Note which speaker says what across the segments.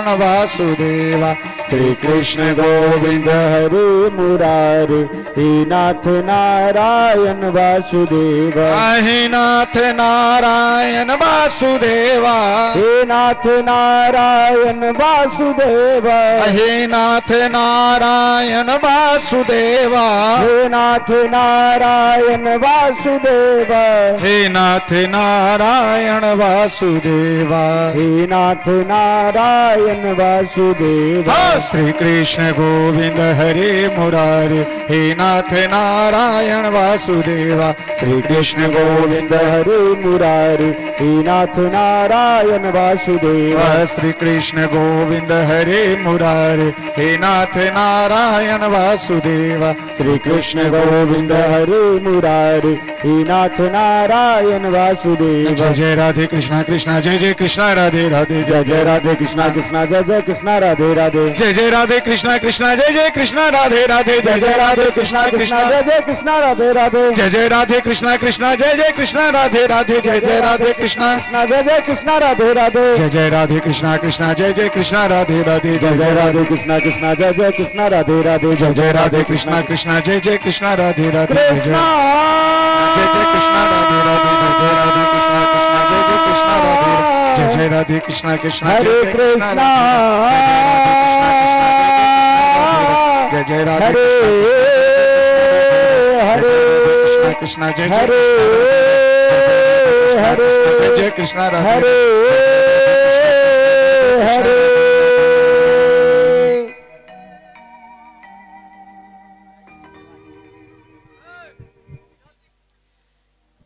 Speaker 1: नारायण वासुदेवा।
Speaker 2: श्री कृष्ण गोविंद हरे मुरारे, हे नाथ नारायण वासुदेवा।
Speaker 1: हे नाथ नारायण वासुदेवा।
Speaker 2: हे नाथ नारायण वासुदेवा।
Speaker 1: हे नाथ नारायण वासुदेवा।
Speaker 2: हे नाथ नारायण वासुदेवा।
Speaker 1: हे नाथ नारायण वासुदेवा।
Speaker 2: हे नाथ नारायण वासुदेवा।
Speaker 1: श्री कृष्ण गोविंद हरे मुरारे, हे नाथ नारायण वासुदेवा।
Speaker 2: श्री कृष्ण गोविंद हरे मुरारे, हे नाथ नारायण वासुदेवा।
Speaker 1: श्री कृष्ण गोविंद हरे मुरारे, हे नाथ नारायण वासुदेवा।
Speaker 2: श्री कृष्ण गोविंद हरे मुरारे, हे नाथ नारायण वासुदेवा।
Speaker 1: जय जय राधे कृष्णा कृष्णा जय जय कृष्णा राधे राधे।
Speaker 2: जय जय राधे कृष्णा कृष्णा जय जय कृष्णा राधे राधे।
Speaker 1: जय जय राधे कृष्णा कृष्णा जय जय कृष्णा राधे राधे।
Speaker 2: जय जय राधे कृष्णा कृष्णा जय जय कृष्णा राधे राधे।
Speaker 1: जय जय राधे कृष्णा कृष्णा जय जय कृष्णा राधे राधे। जय जय राधे कृष्णा
Speaker 2: जय जय कृष्णा राधे राधे।
Speaker 1: जय जय राधे कृष्णा कृष्णा जय जय कृष्णा राधे राधे।
Speaker 2: जय जय राधे कृष्णा कृष्णा जय जय कृष्णा राधे राधे।
Speaker 1: जय जय राधे कृष्णा कृष्णा जय जय कृष्णा राधे राधे। जय जय कृष्णा राधे राधे। जय जय राधे कृष्णा कृष्णा जय जय कृष्णा राधे। जय जय राधे कृष्णा जय जय कृष्णा राधे।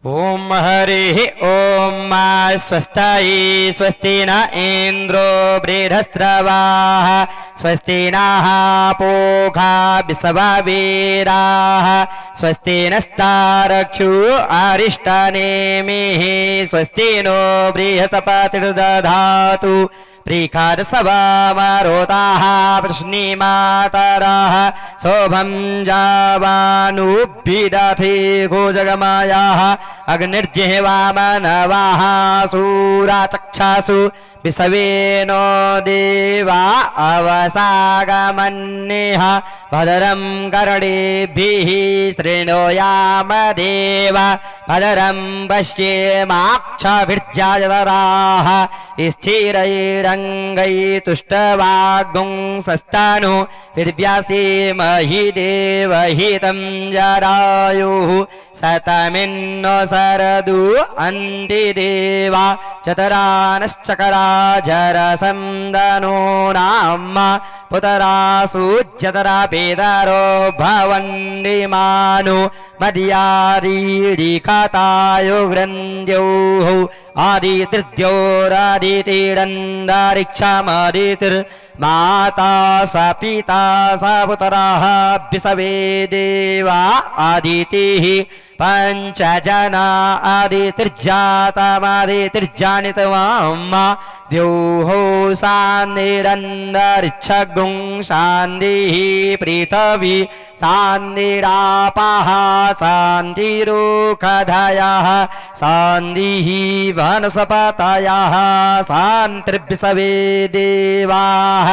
Speaker 3: ओम हरि ओम स्वस्ति स्वस्ति न इंद्रो बृहस्रवाः स्वस्ति नः पूषा विश्ववेदाः स्वस्ति नस्तारक्षु अरिष्टनेमिः स्वस्ति नो बृहस्पतिर्दधातु प्रीखारसवामरोताः प्रश्निमातराः शोभं जावानुभिदधि गोजगमायाः अग्निर्जिह्वामनवाः सूराचक्षासु विसवेनो देवा अवसागमन्यः भद्रं कर्णेभिः शृणुयाम देवा भद्रं पश्येमाक्षभिर्जायतराः स्थिरैरङ्गैतुष्टवागुंसस्तानु निर्व्यासेमहि देवहितं जरायुः शतमिन्नो सरदु अन्तिदेवा चतरानश्चकराजरसन्दनो नाम पुतरासु जतरा पेदरो भवन्दिमानु मद्यारीडिकतायो ग्रन्द्योः आदितिर्द्योरादितिरन्तरिक्षमदितिर्माता स पिता स पुतराः विसवे देवा आदितिः पंचजना आदितिर्जातमादितिर्जानितवाम द्योः शान्तिरन्तरिक्षगुं शान्तिः पृथिवी शान्तिरापः शान्तिरोषधयः शान्तिः वनस्पतयः शान्तिर्विश्वे देवाः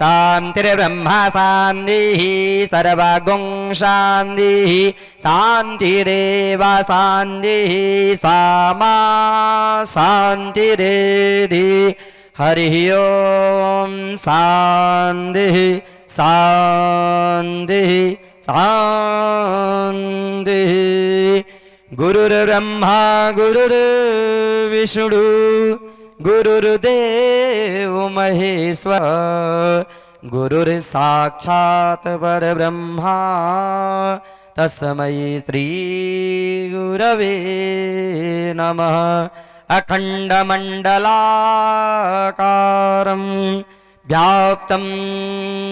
Speaker 3: शान्तिर्ब्रह्म शान्तिः सर्वगुं शान्तिः शान्तिरेव शान्तिः सामा शान्तिरेधि हरिः ओम शान्तिः शान्तिः शान्तिः। गुरुर्ब्रह्मा गुरुर्विष्णु गुरुर्देव महेश्वर गुरुर्साक्षात् परब्रह्मा तस्मै श्री गुरवे नमः। अखण्डमण्डलाकारं व्याप्तं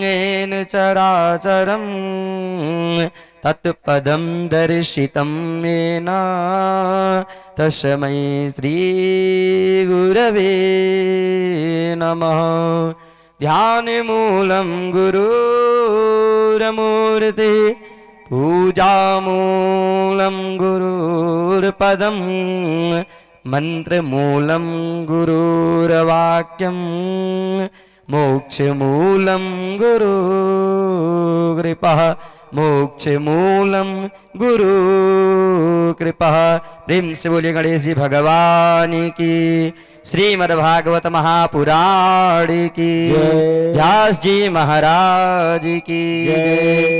Speaker 3: येन चराचरं तत्पदं दर्शितं येन तस्मै श्री गुरवे नमः। ध्यानमूलं गुरुर्मूर्तिः पूजामूलं गुरुर्पदं मन्त्रमूलं गुरुर्वाक्यं मोक्ष मोक्षमूलं गुरु कृपा मोक्षमूलं गुरु कृपा। प्रेम से बोलिए गणेश जी भगवान की, श्रीमद्भागवत महापुराण की,
Speaker 2: जय।
Speaker 3: व्यास जी महाराज की
Speaker 2: जय।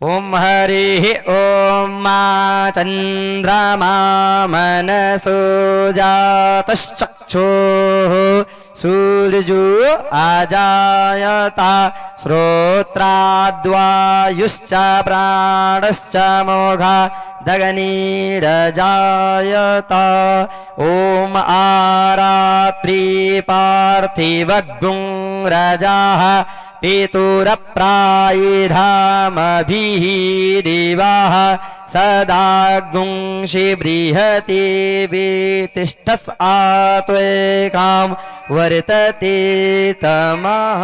Speaker 3: ओम हरि ओम मा चंद्रमा मनसो जातश्चक्षो सूर्यो आजायता श्रोत्राद्वायुश्च प्राणश्च मोघा दगनीरजायता। ओम आरात्रि पार्थिवगुं रजाः पितुरप्रायधामभिः देवाः सदा गुंषि बृहति वितिष्ठस् आत्वेकां वर्तते तमः।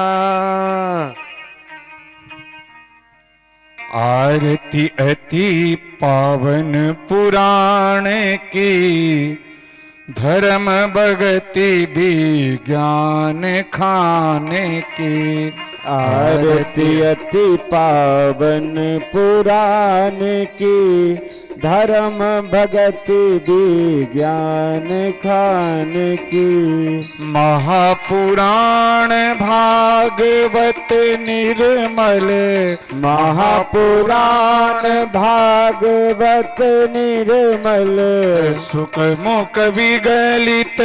Speaker 1: आरती अति पावन पुराण की, धर्म भगति विज्ञान खाने की।
Speaker 2: आरती अति पावन पुराण की, धर्म भगति विज्ञान खान की।
Speaker 1: महापुराण भागवत निर्मल,
Speaker 2: महापुराण भागवत निर्मल।
Speaker 1: सुख मुख विगलित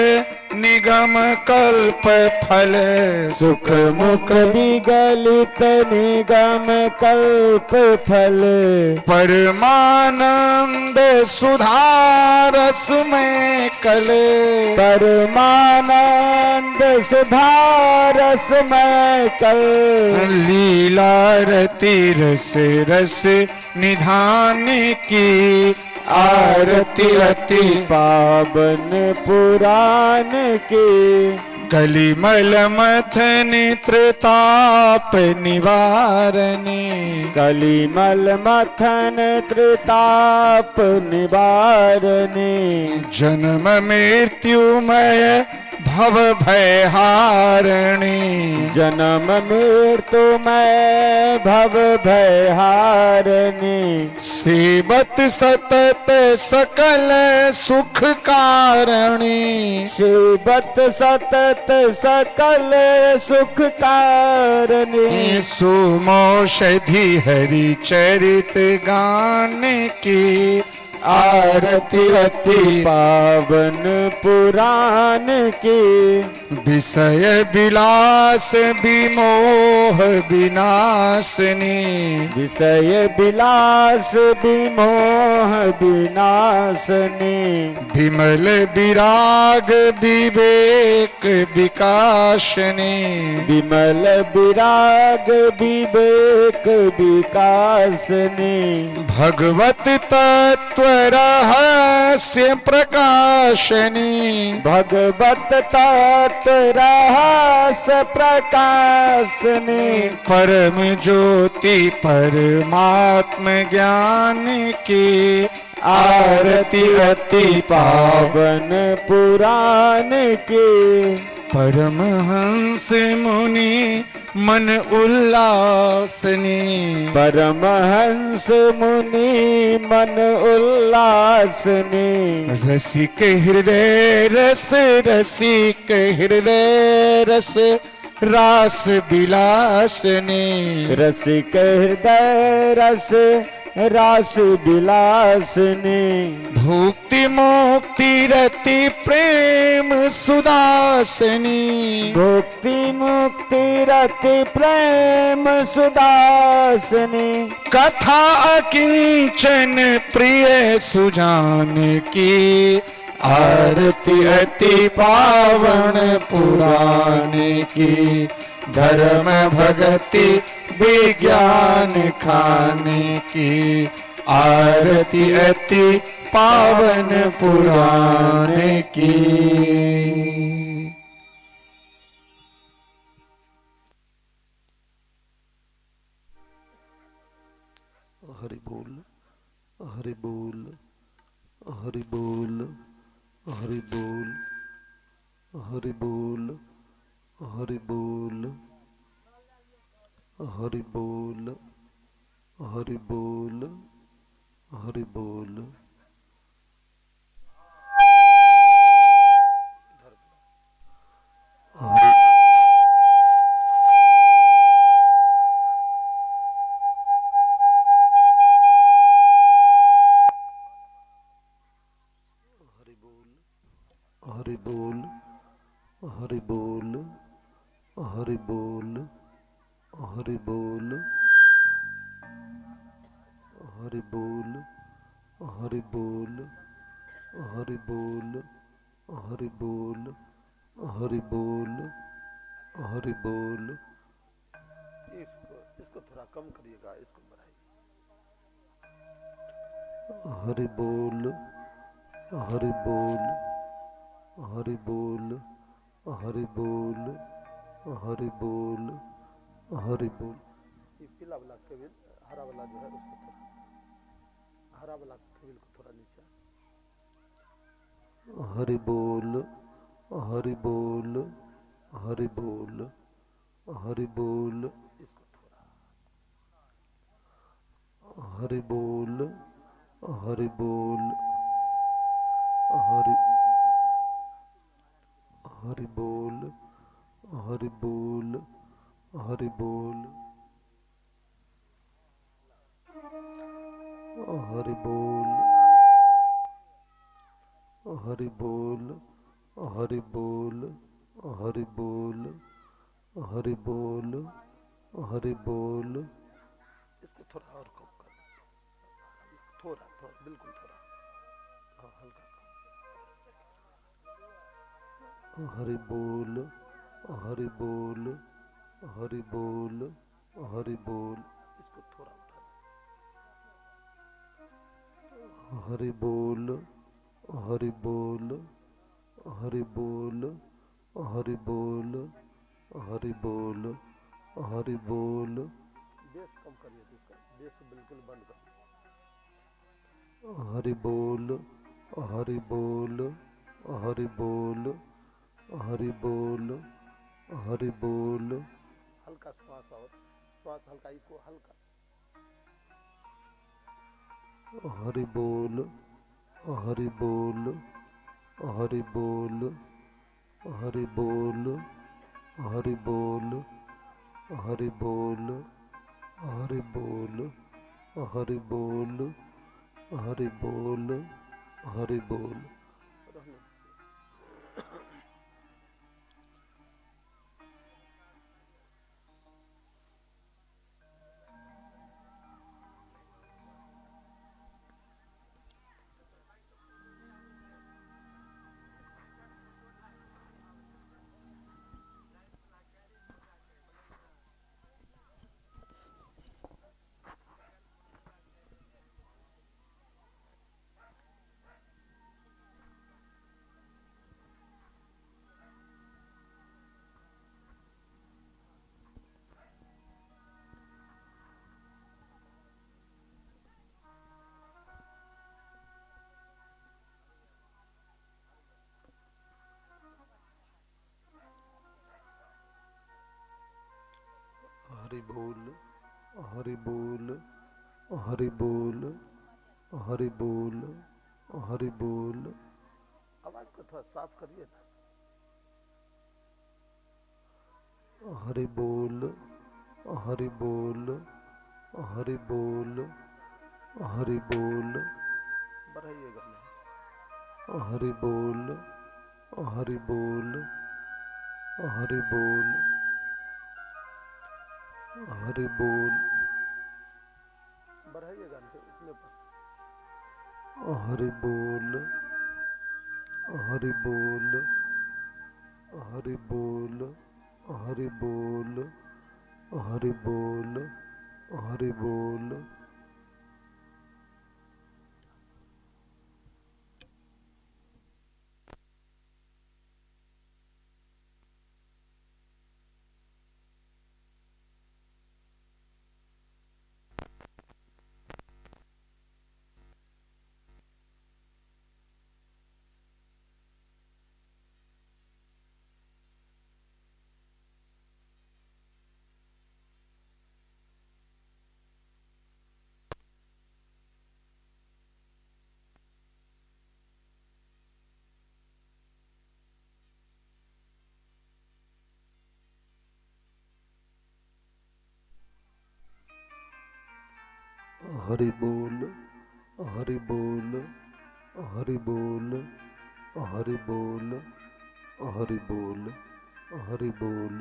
Speaker 1: निगम कल्प फल।
Speaker 2: सुख मुख विगलित निगम कल्प फल।
Speaker 1: परमानंद सुधारस में कल।
Speaker 2: परमानंद सुधारस में कल।
Speaker 1: लीला रति रस रस निधान की। आरती अति
Speaker 2: पावन पुराण की।
Speaker 1: कलिमल मथन त्रिताप निवारणी।
Speaker 2: कलिमल मथन त्रिताप निवारणी।
Speaker 1: जन्म मृत्युमय भव भयहारिणी।
Speaker 2: जन्म मृत्युमय भव भयहारिणी।
Speaker 1: सेवत सतत सकल सुख कारणी।
Speaker 2: सेवत सतत सकल सुख कारणी।
Speaker 1: सुमौषधि हरि चरित गान की। आरती अति
Speaker 2: पावन पुराण की।
Speaker 1: विषय विलास विमोह विनाशनी।
Speaker 2: विषय विलास विमोह विनाशनी।
Speaker 1: विमल विराग विवेक विकासनी।
Speaker 2: विमल विराग विवेक विकासनी।
Speaker 1: भगवत तत्व रहस्य प्रकाशनी।
Speaker 2: भगवत तत्व रहस्य प्रकाशनी।
Speaker 1: परम ज्योति परमात्म ज्ञान की। आरती अति
Speaker 2: पावन पुराण की।
Speaker 1: परमहंस मुनि मन उल्लासनी।
Speaker 2: परमहंस मुनि मन उल्लासनी।
Speaker 1: रसिक हृदय रस रसिक हृदय रस रास विलासनी।
Speaker 2: रसिक हृदय रस रास विलासनी।
Speaker 1: भुक्ति मुक्ति रति प्रेम सुदासनी।
Speaker 2: भुक्ति मुक्ति रति प्रेम सुदासनी।
Speaker 1: कथा अकिंचन प्रिय सुजान की। आरती अति पावन पुराण की। धर्म भगति विज्ञान खाने की। आरती अति पावन पुराण की।
Speaker 4: हरि बोल हरि बोल हरि बोल हरि बोल हरि बोल हरि बोल हरि बोल हरि बोल हरि बोल। हरि हरि बोल हरि बोल हरि बोल हरि बोल हरि बोल हरि बोल हरि बोल हरि बोल हरि बोल हरि बोल हरि बोल। इसको थोड़ा कम करिएगा, इसको बढ़ाइए। हरि बोल हरि बोल हरि बोल हरि बोल हरि बोल हरि बोल। ये पीला वाला केबिल, हरा वाला जो है उसको थोड़ा, हरा वाला केबिल को थोड़ा नीचे। हरि बोल हरि बोल हरि बोल हरि बोल। इसको थोड़ा हरि बोल हरि बोल हरि हरि बोल हरि बोल हरि बोल हरि बोल हरि बोल हरि बोल हरि बोल हरि बोल हरि बोल। इसको थोड़ा और कम कर, थोड़ा थोड़ा, बिल्कुल थोड़ा, हाँ हल्का कम। हरि बोल हरि बोल हरि बोल हरि बोल। इसको थोड़ा उठा। हरि बोल हरि बोल हरि बोल हरि बोल हरि बोल हरि बोल। बेस कम करिए, इसका बेस बिल्कुल बंद कर। हरि बोल हरि बोल हरि बोल हरि बोल हरि बोल। हल्का श्वास, और श्वास हल्का, इको हल्का। हरि बोल हरि बोल हरि बोल हरि बोल हरि बोल हरि बोल हरि बोल हरि बोल हरि बोल हरि बोल। हरि बोल हरि बोल हरि बोल हरि बोल हरि बोल। आवाज को थोड़ा साफ करिए ना। हरि बोल हरि बोल हरि बोल हरि बोल। बढ़ाइएगा नहीं। हरि बोल हरि बोल हरि बोल हरि बोल। बढ़ाइएगा नहीं उतने बस। हरि बोल हरि बोल हरि बोल हरि बोल हरि बोल हरि बोल। हरि बोल हरि बोल हरि बोल हरि बोल हरि बोल हरि बोल।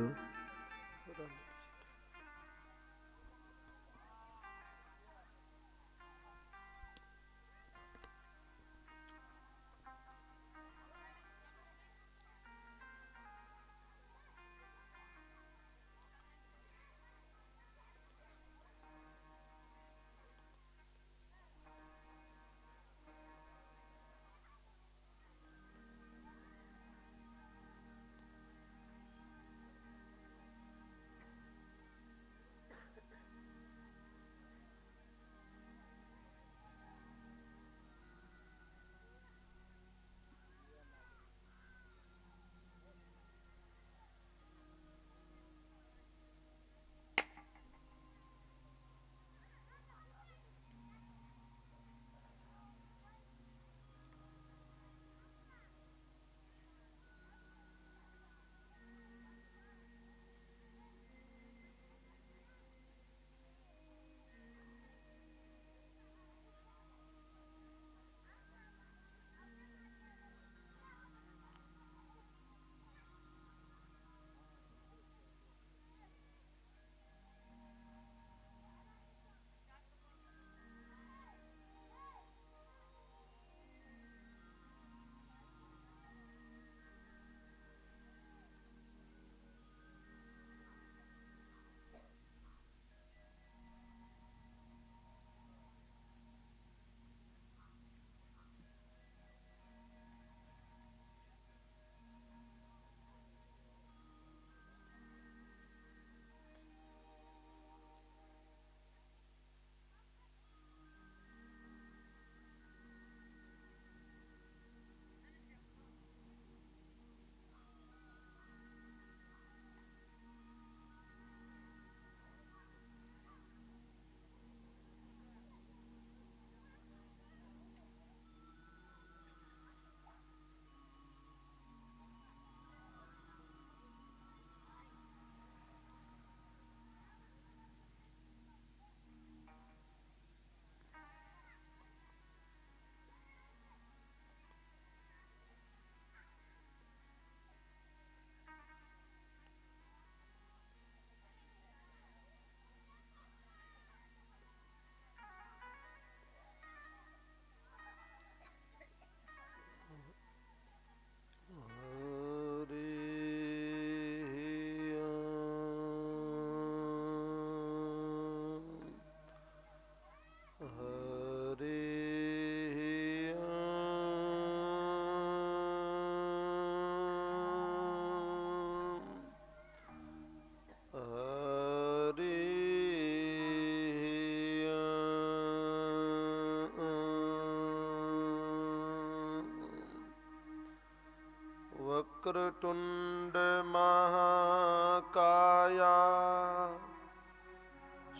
Speaker 4: वक्रतुंड महाकाया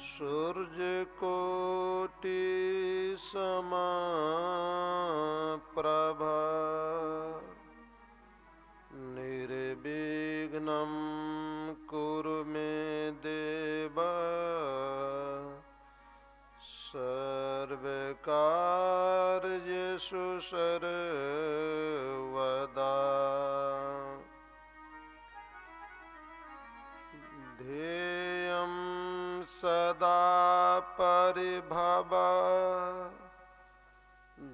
Speaker 4: सूर्यकोटि समप्रभा निर्विघ्नं कुरु मे देव सर्वकार्येषु सर्वदा। ध्येयं सदा परिभव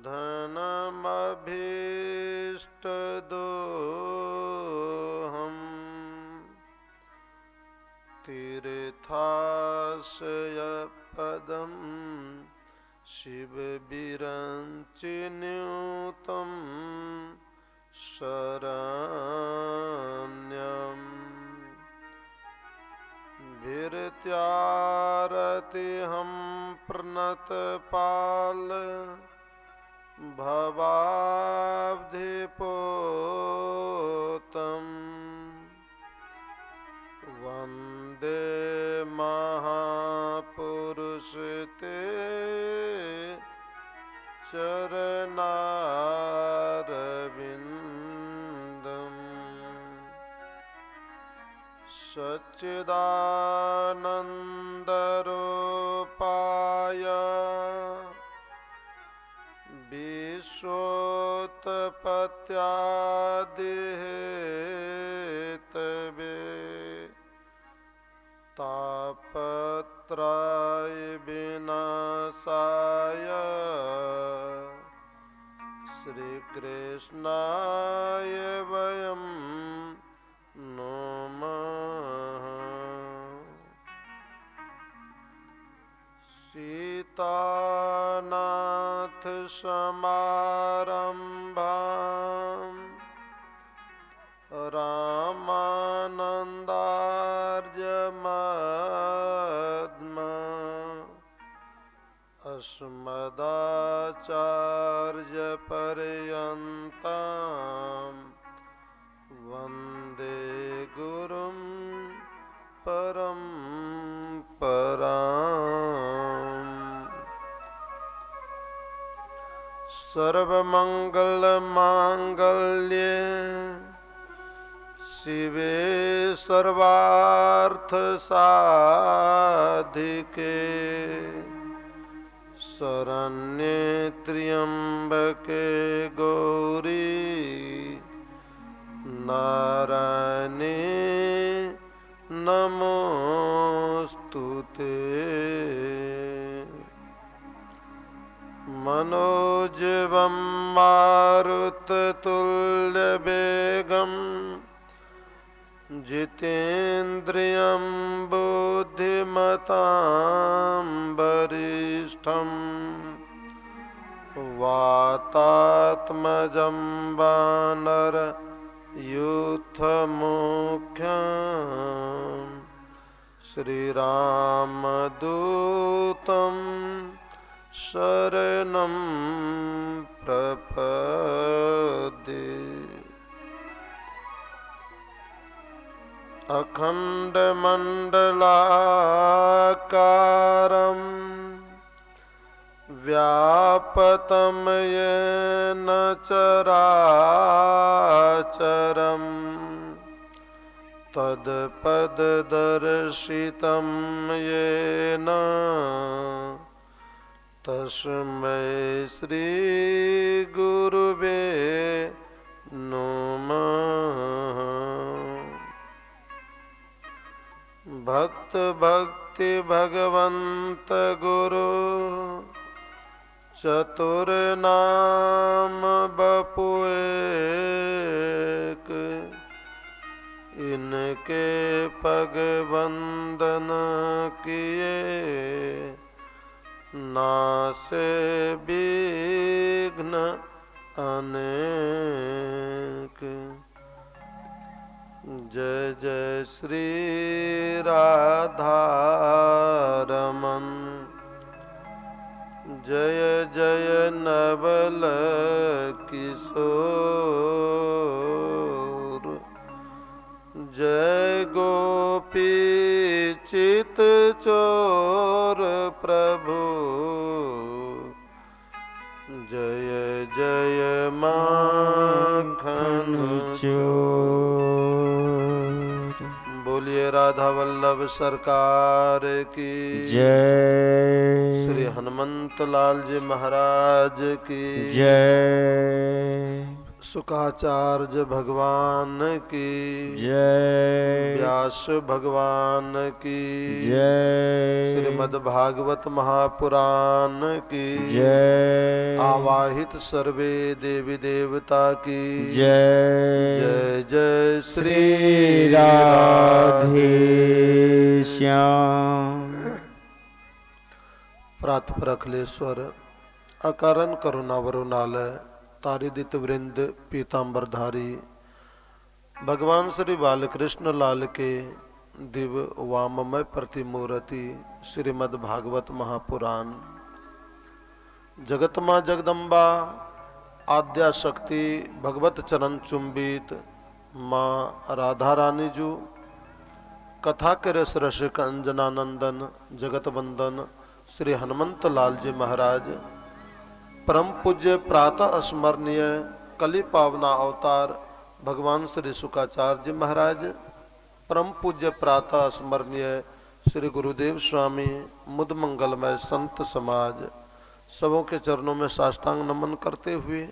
Speaker 4: धनमभीष्टदोहम् तीर्थाश्रयपदं शिवविरञ्चिनुतं शरण्यम्। भीर्त्यारतिहं प्रणतपाल भवाब्धिपोतम् वन्दे महापुरुष ते चरणारविन्दम्। सच्चिदानन्दरूपाय इत्यादि हेतवे तापत्राय विनाशाय श्रीकृष्णाय वयं नमः। सीतानाथ समारम्भां रामानन्दार्यमध्यमम् अस्मदाचार्यपर्यन्तां वन्दे गुरुं परम्पराम्। सर्वमङ्गलमाङ्गल्ये शिवे सर्वार्थसाधिके शरण्ये त्र्यम्बके गौरी नारायणे नमोस्तुते। मनोजवं मारुततुल्यवेगं जितेन्द्रियं बुद्धिमतां वरिष्ठं वातात्मजं वानरयूथमुख्यं श्रीरामदूतं शरणं प्रपद्ये। अखण्डमण्डलाकारं व्यापतं येन चराचरं तत्पददर्शितं येन तस्मै श्रीगुरुवे नमः। भक्त भक्ति भगवंत गुरु चतुर्नाम बपु एक, इनके पग बंदन किए नासे विघ्न अनेक। जय जय श्री राधारमण, जय जय नवल किशोर, जय गोपी चित चोर प्रभु, जय जय माखन चोर। बोलिए राधा वल्लभ सरकार की
Speaker 2: जय।
Speaker 4: श्री हनुमंत लाल जी महाराज की
Speaker 2: जय।
Speaker 4: शुकाचार्य भगवान की
Speaker 2: जय।
Speaker 4: व्यास भगवान की
Speaker 2: जय।
Speaker 4: श्रीमद् भागवत महापुराण की
Speaker 2: जय।
Speaker 4: आवाहित सर्वे देवी देवता की
Speaker 2: जय।
Speaker 4: जय जय
Speaker 2: श्री राधे श्याम।
Speaker 4: प्रातः अखिलेश्वर अकारण करुणावरुणालय तारिदित वृंद पीताम्बरधारी भगवान श्री बालकृष्ण लाल के दिव्य वाममय प्रतिमूर्ति श्रीमद् भागवत महापुराण। जगत माँ जगदम्बा आद्या शक्ति भगवत चरण चुंबित माँ राधा रानी जू, कथा के रस रसिक अंजनानंदन जगत बंदन श्री हनुमंत लाल जी महाराज, परम पूज्य प्रातः स्मरणीय कली पावना अवतार भगवान श्री शुकाचार्य जी महाराज, परम पूज्य प्रातः स्मरणीय श्री गुरुदेव स्वामी, मुद मंगलमय संत समाज, सबों के चरणों में साष्टांग नमन करते हुए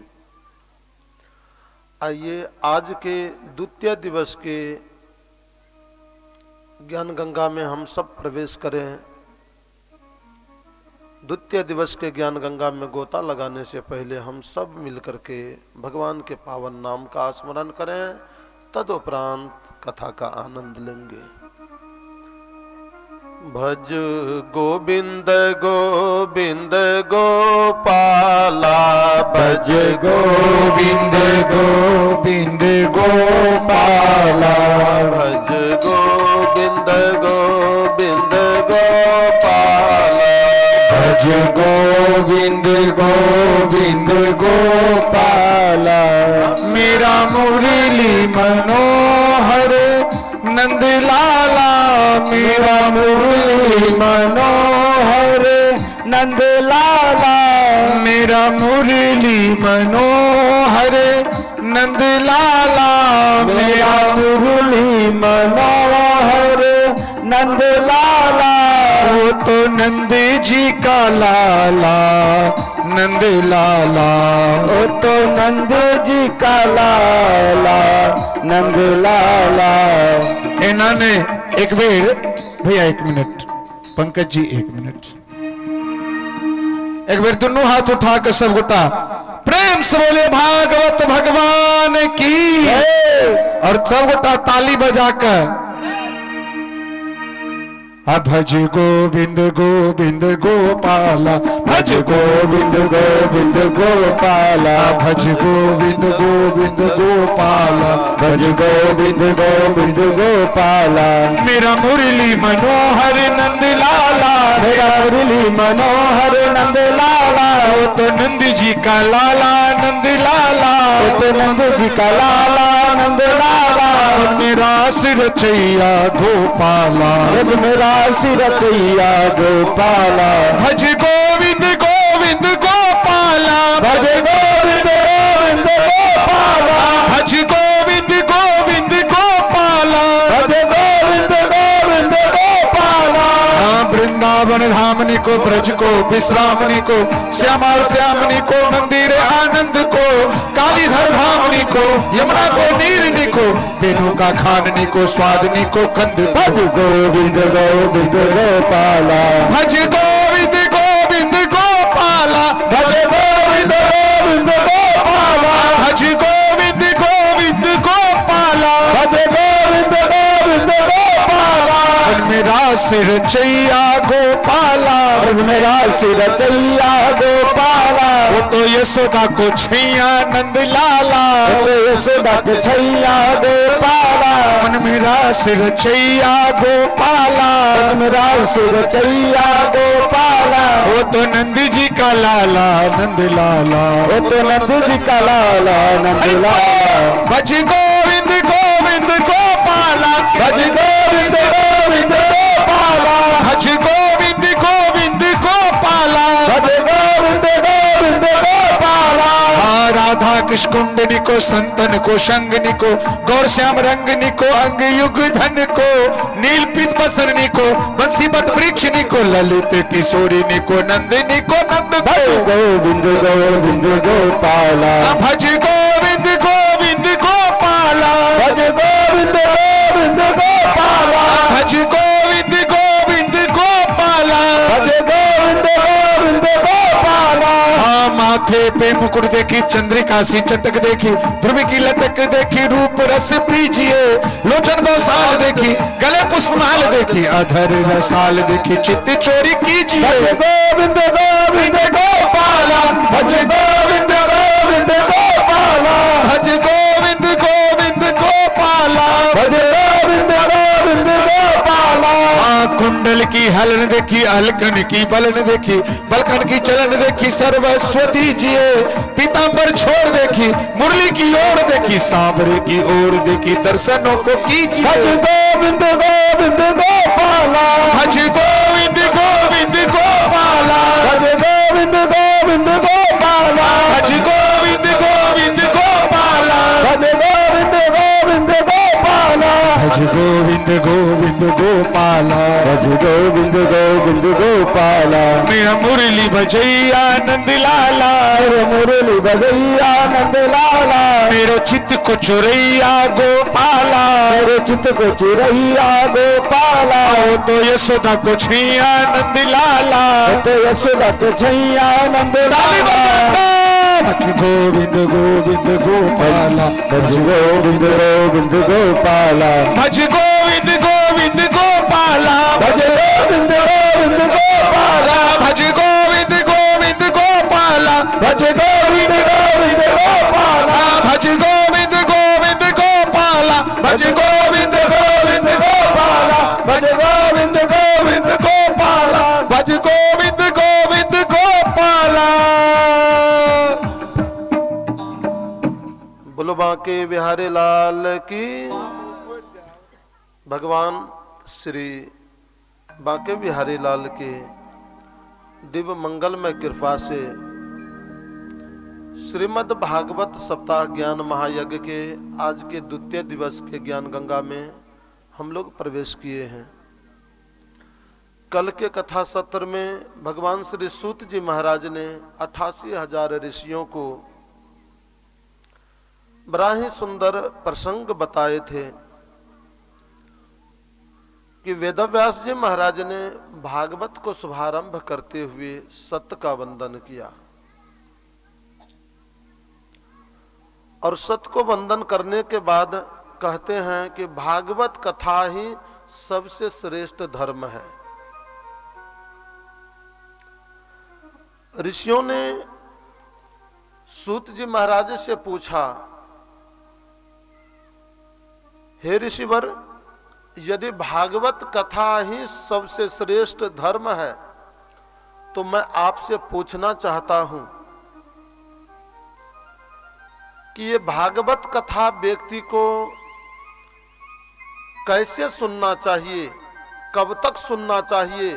Speaker 4: आइए आज के द्वितीय दिवस के ज्ञान गंगा में हम सब प्रवेश करें। द्वितीय दिवस के ज्ञान गंगा में गोता लगाने से पहले हम सब मिलकर के भगवान के पावन नाम का स्मरण करें, तदुपरांत कथा का आनंद लेंगे। भज गोविंद गोविंद गोपाला,
Speaker 1: भज गोविंद गोविंद गोपाला,
Speaker 4: भज गोविंद गोविंद गोपाला,
Speaker 1: भज गोविंद गोविंद गोपाला। मेरा मुरली मनोहर नंद लाला, मेरा मुरली मनोहर नंद लाला, मेरा मुरली मनोहर नंद लाला, मेरा मुरली मनोहर नंद लाला। वो तो नंद जी का लाला नंद लाला, वो तो नंद जी का लाला नंद लाला। इन्होंने एक बेर, भैया एक मिनट, पंकज जी एक मिनट, एक बार दोनों हाथ उठा कर सब गोटा प्रेम से बोले भागवत भगवान की, और सब गोटा ताली बजाकर भज गोविंद गोविंद गोपाला, भज गोविंद गोविंद गोपाला, भज गोविंद गोविंद गोपाला, भज गोविंद गोविंद गोपाला। मेरा मुरली मनोहर नंद लाला, मेरा मुरली मनोहर नंद लाला, वो तो नंद जी का लाला नंद लाला, वो तो नंद जी का लाला नंद लाला। मेरा सिर छैया गोपाला, मेरा सिर छैया गोपाला, भज गोविंद गोविंद गोपाला, भज गोविंद गोविंद गोपाला, भज गोविंद गोविंद गोपाला, भज गोविंद गोविंद गोपाला। वृंदावन धामनी को, ब्रज को, विश्रामनी को, श्यामा श्यामनी को, मंदिर आनंद को, कालीधर धामनी को, यमुना को, नीरनी को, बेनू का खाननी को, स्वादनी को, कंद। भज गोविंद गोविंद गोपाला, भज गोविंद गोविंद गोपाला, भज गोविंद गोविंद गोपाला, भज गोविंद गोविंद गोपाला, भज गोविंद गोविंद गोपाला। मेरा सिर छैया गोपाला, मेरा सिर छैया गोपाला, वो तो यशोदा को छैया नंद लाला, वो यशोदा को छैया गोपाला। मन मेरा सिर छैया गोपाला, मेरा सिर छैया गोपाला, वो तो नंद जी का लाला नंद लाला, वो तो नंद जी का लाला नंद लाला। भज गोविंद गोविंद गोपाला, भज गोविंद गोविंद गोपाला, भज गोविंद गोविंद गोपाला, भज गोविंद गोविंद गोपाला। राधा कृष्ण कुंडनी को, संतन को, शंगनी को, गौर श्याम रंगनी को, अंग युग धन को, नील पीत बसरनी को, बंसी बट वृक्षनी को, ललित किशोरिनी को, नंदिनी को, नंद भज गोविंद गोविंद गोपाला, भज गोविंद गोविंद गोपाला, भज गोविंद गोविंद गोपाला, भज गोविंद गोविंद गोपाला, भज गोविंद गोविंद गोपाला। माथे पे मुकुट देखी, चंद्रिका सी चटक देखी, ध्रुव की लटक देखी, रूप रस पीजिए, लोचन बसाल देखी, गले पुष्पमाल देखी, अधर रसाल देखी, चित्त चोरी कीजिए। भज गोविंद गोविंद गोपाला, भज गोविंद गोविंद गोपाला, भज गोविंद गोविंद गोपाला, भज गोविंद गोविंद गोपाला। कुंडल की हलन देखी, अलकन की बलन देखी, बलकन की चलन देखी, सर्वस्व दीजिए, पीतांबर छोड़ देखी, मुरली की ओर देखी, सांवरे की ओर देखी, दर्शनों को कीजिए। भज गोविंद गोविंद गोपाला, भज गोविंद गोविंद गोपाला, भज गोविंद गोविंद गोपाला, भज गोविंद गोविंद गोपाला, भज गोविंद गोविंद गोपाला, भज गोविंद गोविंद गोपाला, भज गोविंद गोविंद गोपाला। मेरा मुरली बजैया नंद लाला, मेरा मुरली बजैया नंद लाला, मेरो चित्त को चुरैया गोपाला,
Speaker 2: मेरे चित्त को चुरैया गोपाला,
Speaker 1: तो यशोदा को छैया नंद लाला,
Speaker 2: तो यशोदा को छैया नंद लाला।
Speaker 1: भज गोविंद गोविंद गोपाला,
Speaker 2: भज गोविंद गोविंद गोपाला,
Speaker 1: भज गोविंद गोविंद गोपाला,
Speaker 2: भज गोविंद गोविंद गोपाला,
Speaker 1: भज गोविंद गोविंद गोपाला,
Speaker 2: भज गोविंद गोविंद गोपाला,
Speaker 1: भज गोविंद गोविंद गोपाला, भज गोविंद गोविंद गोपाला,
Speaker 2: भज गोविंद
Speaker 1: गोविंद गोपाला, भज गोविंद गोविंद गोपाला।
Speaker 4: बोलो बांके बिहारी लाल की। भगवान श्री बांके बिहारी लाल के दिव्य मंगलमय कृपा से श्रीमद् भागवत सप्ताह ज्ञान महायज्ञ के आज के द्वितीय दिवस के ज्ञान गंगा में हम लोग प्रवेश किए हैं। कल के कथा सत्र में भगवान श्री सूत जी महाराज ने 88,000 ऋषियों को बड़ा ही सुंदर प्रसंग बताए थे कि वेदव्यास जी महाराज ने भागवत को शुभारंभ करते हुए सत्य का वंदन किया और सत्य को वंदन करने के बाद कहते हैं कि भागवत कथा ही सबसे श्रेष्ठ धर्म है। ऋषियों ने सूत जी महाराज से पूछा, हे ऋषिवर, यदि भागवत कथा ही सबसे श्रेष्ठ धर्म है तो मैं आपसे पूछना चाहता हूं कि ये भागवत कथा व्यक्ति को कैसे सुनना चाहिए, कब तक सुनना चाहिए,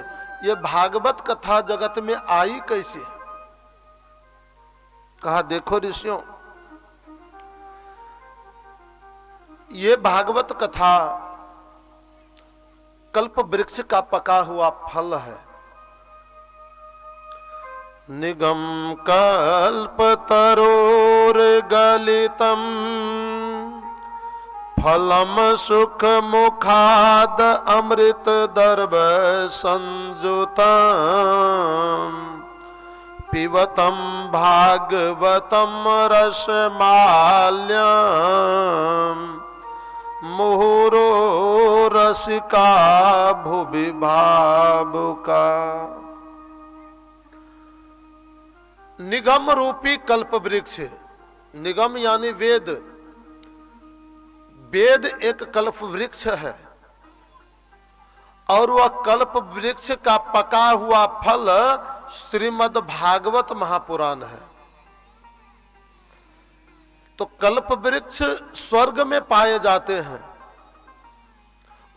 Speaker 4: ये भागवत कथा जगत में आई कैसे। कहा, देखो ऋषियों, ये भागवत कथा कल्प वृक्ष का पका हुआ फल है। निगम कल्प तरोर गलितम फलम सुख मुखाद अमृत दर्भ संजुतम पिबतम भागवतम रसमाल्यम मुहुरो रसिका भुवि भावुका। निगम रूपी कल्प वृक्ष, निगम यानी वेद, वेद एक कल्प वृक्ष है और वह कल्प वृक्ष का पका हुआ फल श्रीमद् भागवत महापुराण है। तो कल्प वृक्ष स्वर्ग में पाए जाते हैं,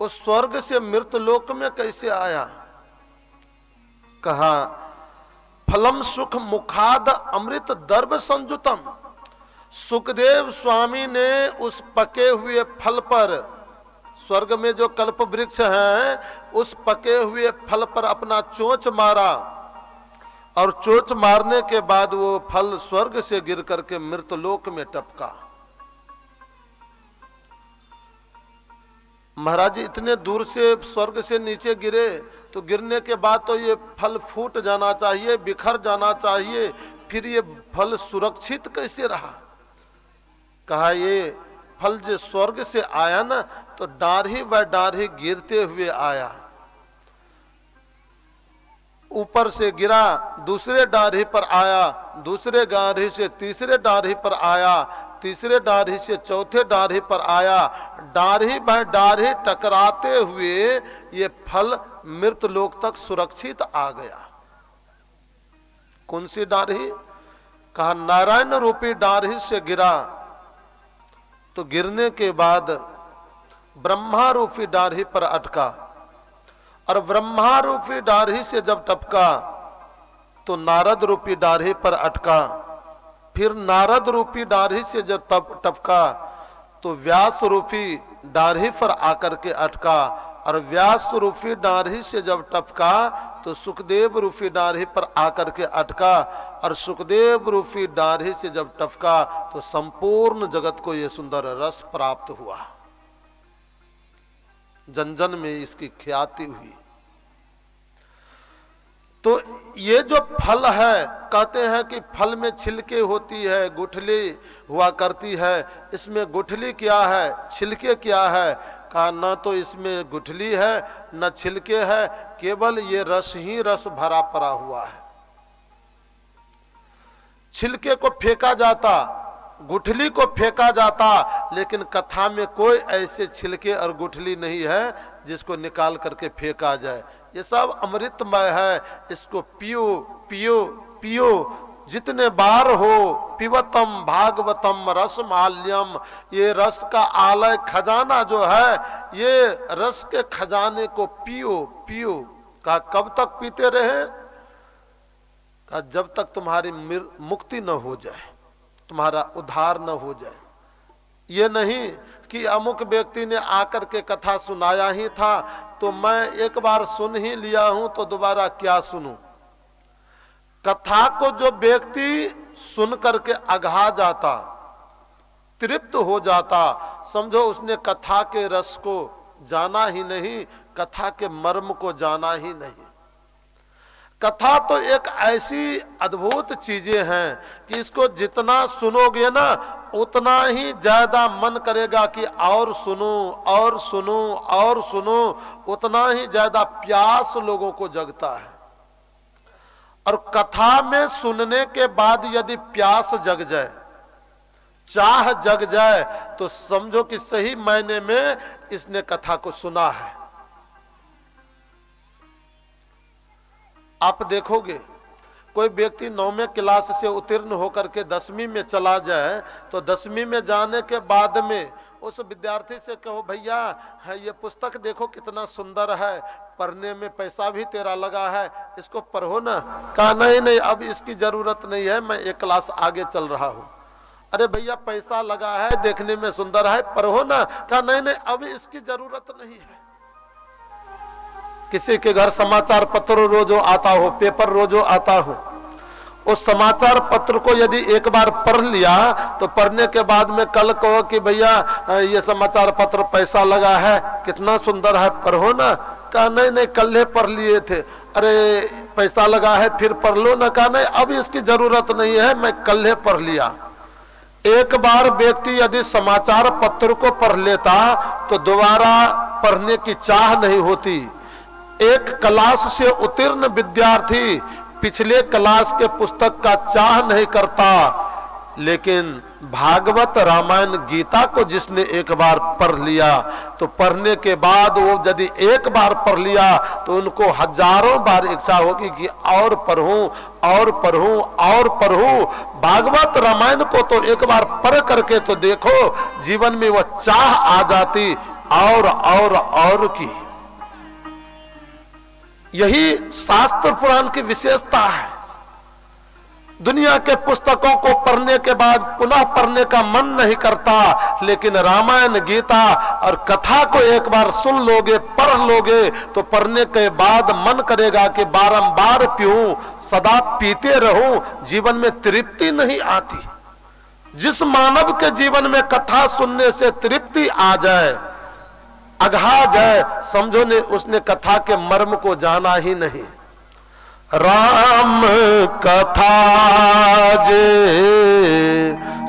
Speaker 4: उस स्वर्ग से मृत लोक में कैसे आया। कहा, फलम सुख मुखाद अमृत दर्भ संजुतम। सुखदेव स्वामी ने उस पके हुए फल पर, स्वर्ग में जो कल्प वृक्ष है, उस पके हुए फल पर अपना चोंच मारा और चोंच मारने के बाद वो फल स्वर्ग से गिर करके मृतलोक में टपका। महाराज जी इतने दूर से स्वर्ग से नीचे गिरे तो गिरने के बाद तो ये फल फूट जाना चाहिए, बिखर जाना चाहिए, फिर ये फल सुरक्षित कैसे रहा। कहा, ये फल जो स्वर्ग से आया ना, तो डाढ़ी व डाढ़ी गिरते हुए आया। ऊपर से गिरा, दूसरे डाढ़ी पर आया, दूसरे डाढ़ी से तीसरे डाढ़ी पर आया, तीसरे डाढ़ी से चौथे डाढ़ी पर आया। डाढ़ी व डाढ़ी टकराते हुए ये फल मृत लोक तक सुरक्षित आ गया। कौन सी डाढ़ी। कहा, नारायण रूपी डाढ़ी से गिरा तो गिरने के बाद ब्रह्मा रूपी डाढ़ी पर अटका और ब्रह्मा रूपी डाढ़ी से जब टपका तो नारद रूपी डाढ़ी पर अटका। फिर नारद रूपी डाढ़ी से जब टपका तो व्यास रूपी डाढ़ी पर आकर के अटका और व्यास रूपी डाढ़ी से जब टपका तो सुखदेव रूपी डाढ़ी पर आकर के अटका, और सुखदेव रूपी डाढ़ी से जब टपका तो संपूर्ण जगत को यह सुंदर रस प्राप्त हुआ। जन जन में इसकी ख्याति हुई। तो ये जो फल है, कहते हैं कि फल में छिलके होती है, गुठली हुआ करती है। इसमें गुठली क्या है, छिलके क्या है? कहा न तो इसमें गुठली है न छिलके है, केवल ये रस ही रस भरा पड़ा हुआ है। छिलके को फेंका जाता, गुठली को फेंका जाता, लेकिन कथा में कोई ऐसे छिलके और गुठली नहीं है जिसको निकाल करके फेंका जाए। ये सब अमृतमय है, इसको पियो पियो पियो, जितने बार हो। पिबतम भागवतम रस माल्यम, ये रस का आलय खजाना जो है, ये रस के खजाने को पियो पियो। कहा कब तक पीते रहे? कहा जब तक तुम्हारी मुक्ति न हो जाए, तुम्हारा उद्धार न हो जाए। ये नहीं कि अमुक व्यक्ति ने आकर के कथा सुनाया ही था तो मैं एक बार सुन ही लिया हूं तो दोबारा क्या सुनूं। कथा को जो व्यक्ति सुन करके अघा जाता, तृप्त हो जाता, समझो उसने कथा के रस को जाना ही नहीं, कथा के मर्म को जाना ही नहीं। कथा तो एक ऐसी अद्भुत चीजें हैं कि इसको जितना सुनोगे ना उतना ही ज्यादा मन करेगा कि और सुनो और सुनो और सुनो, उतना ही ज्यादा प्यास लोगों को जगता है। और कथा में सुनने के बाद यदि प्यास जग जाए, चाह जग जाए, तो समझो कि सही मायने में इसने कथा को सुना है। आप देखोगे कोई व्यक्ति 9वें क्लास से उत्तीर्ण होकर के 10वीं में चला जाए तो 10वीं में जाने के बाद में उस विद्यार्थी से कहो भैया ये पुस्तक देखो कितना सुंदर है, पढ़ने में पैसा भी तेरा लगा है, इसको पढ़ो ना। कहा नहीं नहीं अब इसकी जरूरत नहीं है, मैं एक क्लास आगे चल रहा हूँ। अरे भैया पैसा लगा है, देखने में सुंदर है, पढ़ो ना। कहा नहीं नहीं अब इसकी जरूरत नहीं है। किसी के घर समाचार पत्र रोजो आता हो, पेपर रोजो आता हो, उस समाचार पत्र को यदि एक बार पढ़ लिया तो पढ़ने के बाद में कल कहो कि भैया ये समाचार पत्र पैसा लगा है, कितना सुंदर है, पढ़ो ना। कहा नहीं नहीं कल ही पढ़ लिए थे। अरे पैसा लगा है फिर पढ़ लो ना। कहा नहीं अब इसकी जरूरत नहीं है, मैं कल ही पढ़ लिया। एक बार व्यक्ति यदि समाचार पत्र को पढ़ लेता तो दोबारा पढ़ने की चाह नहीं होती। एक क्लास से उत्तीर्ण विद्यार्थी पिछले क्लास के पुस्तक का चाह नहीं करता, लेकिन भागवत रामायण गीता को जिसने एक बार पढ़ लिया तो पढ़ने के बाद वो यदि एक बार पढ़ लिया तो उनको हजारों बार इच्छा होगी कि और पढ़ूं और पढ़ूं और पढ़ूं। भागवत रामायण को तो एक बार पढ़ करके तो देखो, जीवन में वह चाह आ जाती और की। यही शास्त्र पुराण की विशेषता है। दुनिया के पुस्तकों को पढ़ने के बाद पुनः पढ़ने का मन नहीं करता, लेकिन रामायण गीता और कथा को एक बार सुन लोगे, पढ़ लोगे तो पढ़ने के बाद मन करेगा कि बारंबार पीऊं, सदा पीते रहूं। जीवन में तृप्ति नहीं आती। जिस मानव के जीवन में कथा सुनने से तृप्ति आ जाए, अघा जाए, समझो ने उसने कथा के मर्म को जाना ही नहीं। राम कथा जे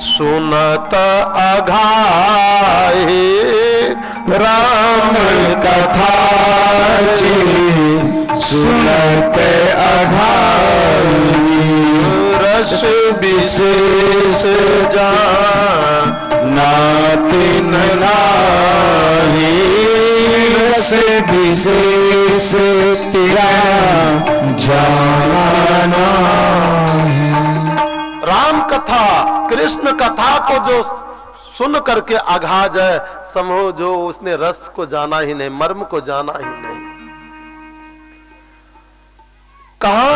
Speaker 4: सुनत अघाए,
Speaker 1: राम कथा जी सुनत अघाई,
Speaker 4: रस विशेष
Speaker 1: नातिन नाही, रस विशेष तेरा जाना है।
Speaker 4: राम कथा, कृष्ण कथा को जो सुन करके अघा जाए, समझो जो उसने रस को जाना ही नहीं, मर्म को जाना ही नहीं। कहा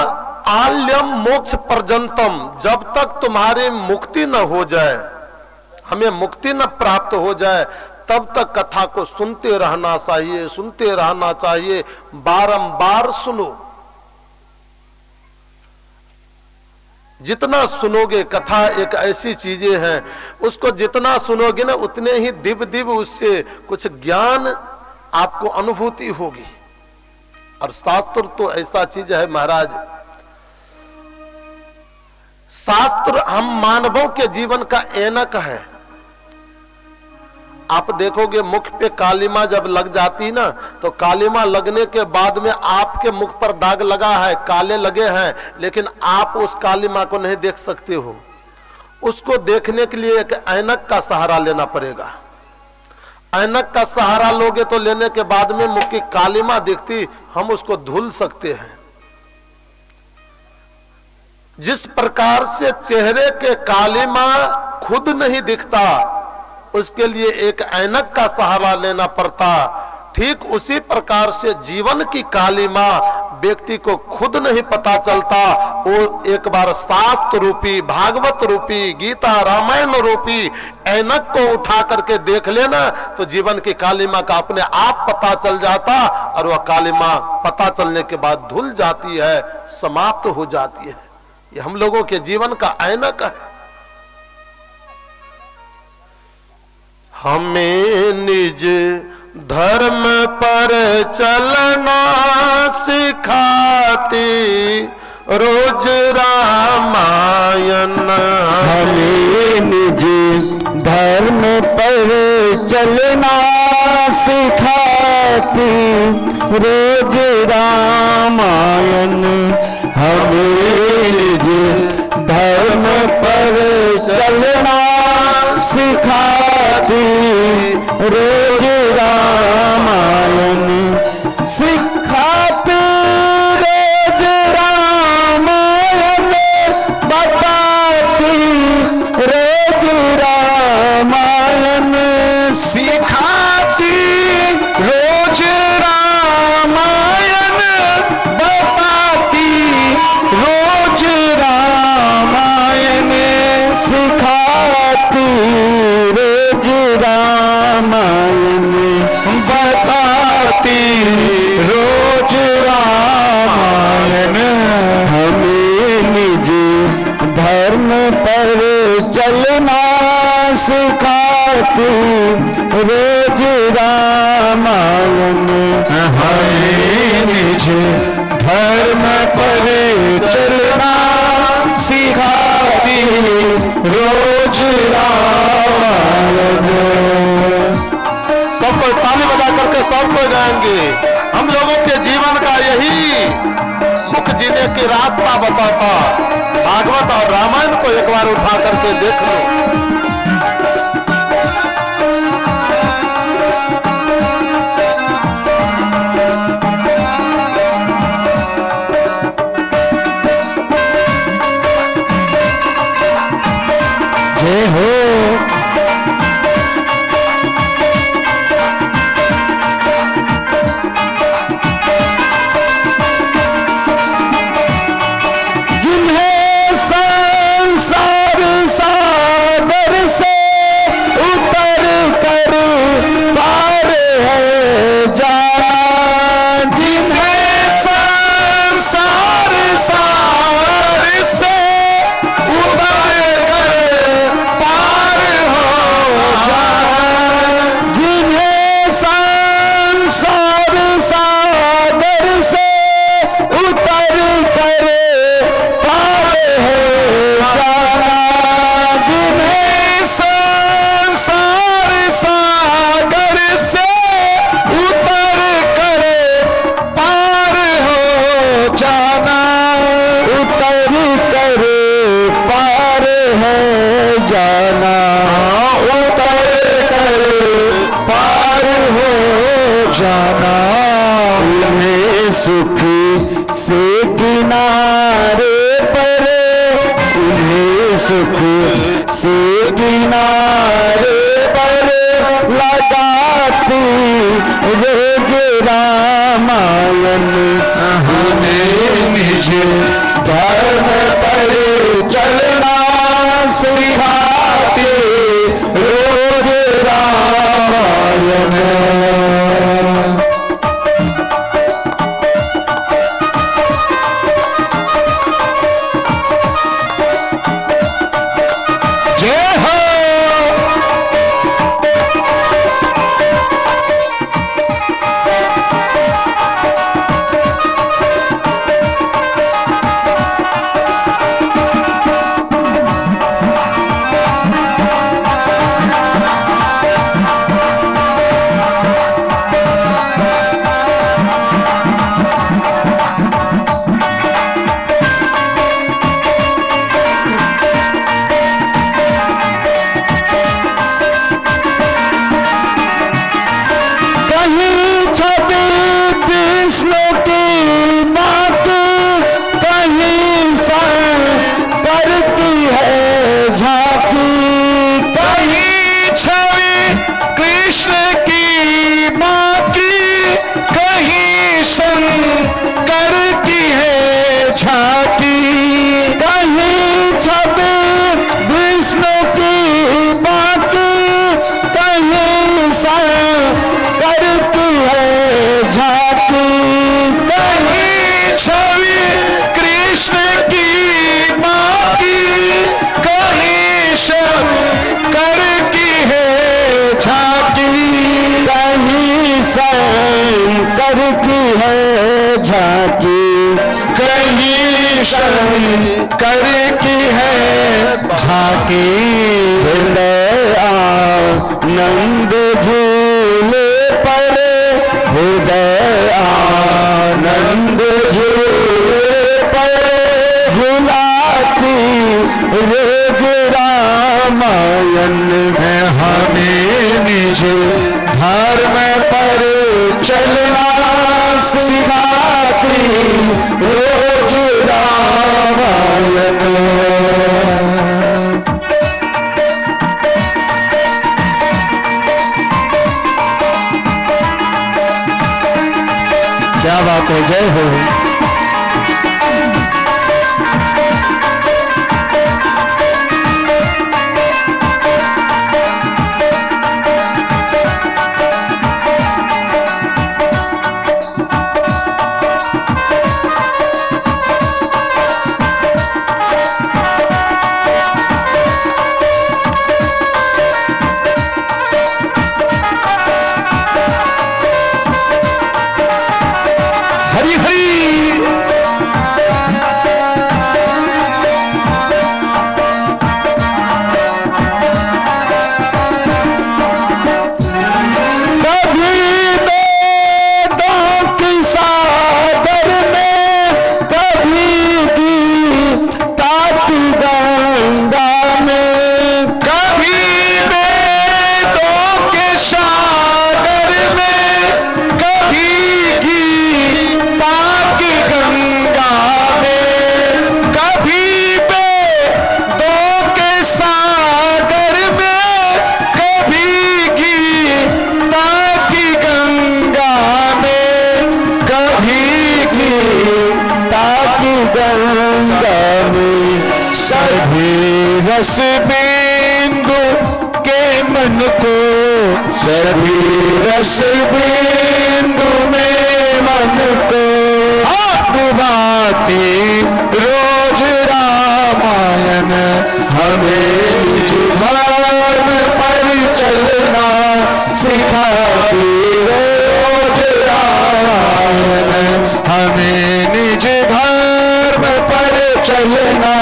Speaker 4: आल्यम मोक्ष पर्यंतम, जब तक तुम्हारी मुक्ति न हो जाए, हमें मुक्ति न प्राप्त हो जाए, तब तक कथा को सुनते रहना चाहिए, सुनते रहना चाहिए, बारंबार सुनो। जितना सुनोगे, कथा एक ऐसी चीजें हैं, उसको जितना सुनोगे ना उतने ही दिव्य दिव्य उससे कुछ ज्ञान आपको अनुभूति होगी। और शास्त्र तो ऐसा चीज है महाराज, शास्त्र हम मानवों के जीवन का ऐनक है। आप देखोगे मुख पे कालिमा जब लग जाती ना, तो कालिमा लगने के बाद में आपके मुख पर दाग लगा है, काले लगे हैं, लेकिन आप उस कालिमा को नहीं देख सकते हो। उसको देखने के लिए एक ऐनक का सहारा लेना पड़ेगा। ऐनक का सहारा लोगे तो लेने के बाद में मुख की कालिमा दिखती, हम उसको धुल सकते हैं। जिस प्रकार से चेहरे के कालिमा खुद नहीं दिखता, उसके लिए एक ऐनक का सहारा लेना पड़ता, ठीक उसी प्रकार से जीवन की कालिमा व्यक्ति को खुद नहीं पता चलता। वो एक बार शास्त्र रूपी, भागवत रूपी, गीता रामायण रूपी ऐनक को उठा करके देख लेना, तो जीवन की कालिमा का अपने आप पता चल जाता, और वह कालिमा पता चलने के बाद धुल जाती है, समाप्त हो जाती है। ये हम लोगों के जीवन का ऐनक है। हमें निज धर्म पर चलना सिखाती रोज रामायण।
Speaker 2: हमें निज धर्म पर चलना सिखाती रोज रामायण। हमें निज धर्म पर चलना सिखाती रोज रामायण। सिखाती रोज रामायण, बताती रोज रामायण। सिखाती रोज रामायण, बताती रोज रामायण। सिखाती रोज रामायण, बताती रोज रामायण। हमें निज धर्म पर चलना सिखाती रोज रामायण। हमें निज धर्म पर चलना सिखाती रोज रामायण।
Speaker 4: सब कोई ताली बजा करके सब कोई गाएंगे। हम लोगों के जीवन का यही मुख जीने की रास्ता बताता। भागवत और रामायण को एक बार उठा करके देख लो।
Speaker 2: जय हो। जिन्हें संसार सागर से उतर कर पार है जाना। जिन्हें संसार सागर से उतर कर पार हो जाना। जिन्हें संसार सागर से उतर कर पार हो जाना। जिन्हें संसार सागर से उतर कर पार हो जाना। उतर कर पार है जाना। उतर कर पार हो जाना। उन्हें सुख से किनारे पर, उन्हें सुख से किनारे पर लगाती रोज रामायण। हमें निज धर्म पर चलना सिखाती रोज रामायण। शंकर की है झांकी,
Speaker 1: कहीं शंकर की है झांकी,
Speaker 2: हृदय आनंद झूले पर, हृदय आनंद झूले पर झुलाती रोज रामायण
Speaker 1: है हमें निज धर्म पर चलना सिखाती रोज रामायण।
Speaker 2: क्या बात है, जय हो।
Speaker 1: हरि हरि
Speaker 2: कभी वेदों की सागर में, कभी गीता की गंगा में,
Speaker 1: कभी वेदों के सागर में, कभी गीता की गंगा में, कभी वेदों के सागर में, कभी गीता की गंगा में, कभी
Speaker 2: गीता की गंगा में
Speaker 1: सभी रस बिंदु के मन को, सभी रस बिंदु में मन को डुबाती रोज रामायण। हमें निज धर्म पर चलना सिखाती रोज रामायण। हमें निज धर्म पर चलना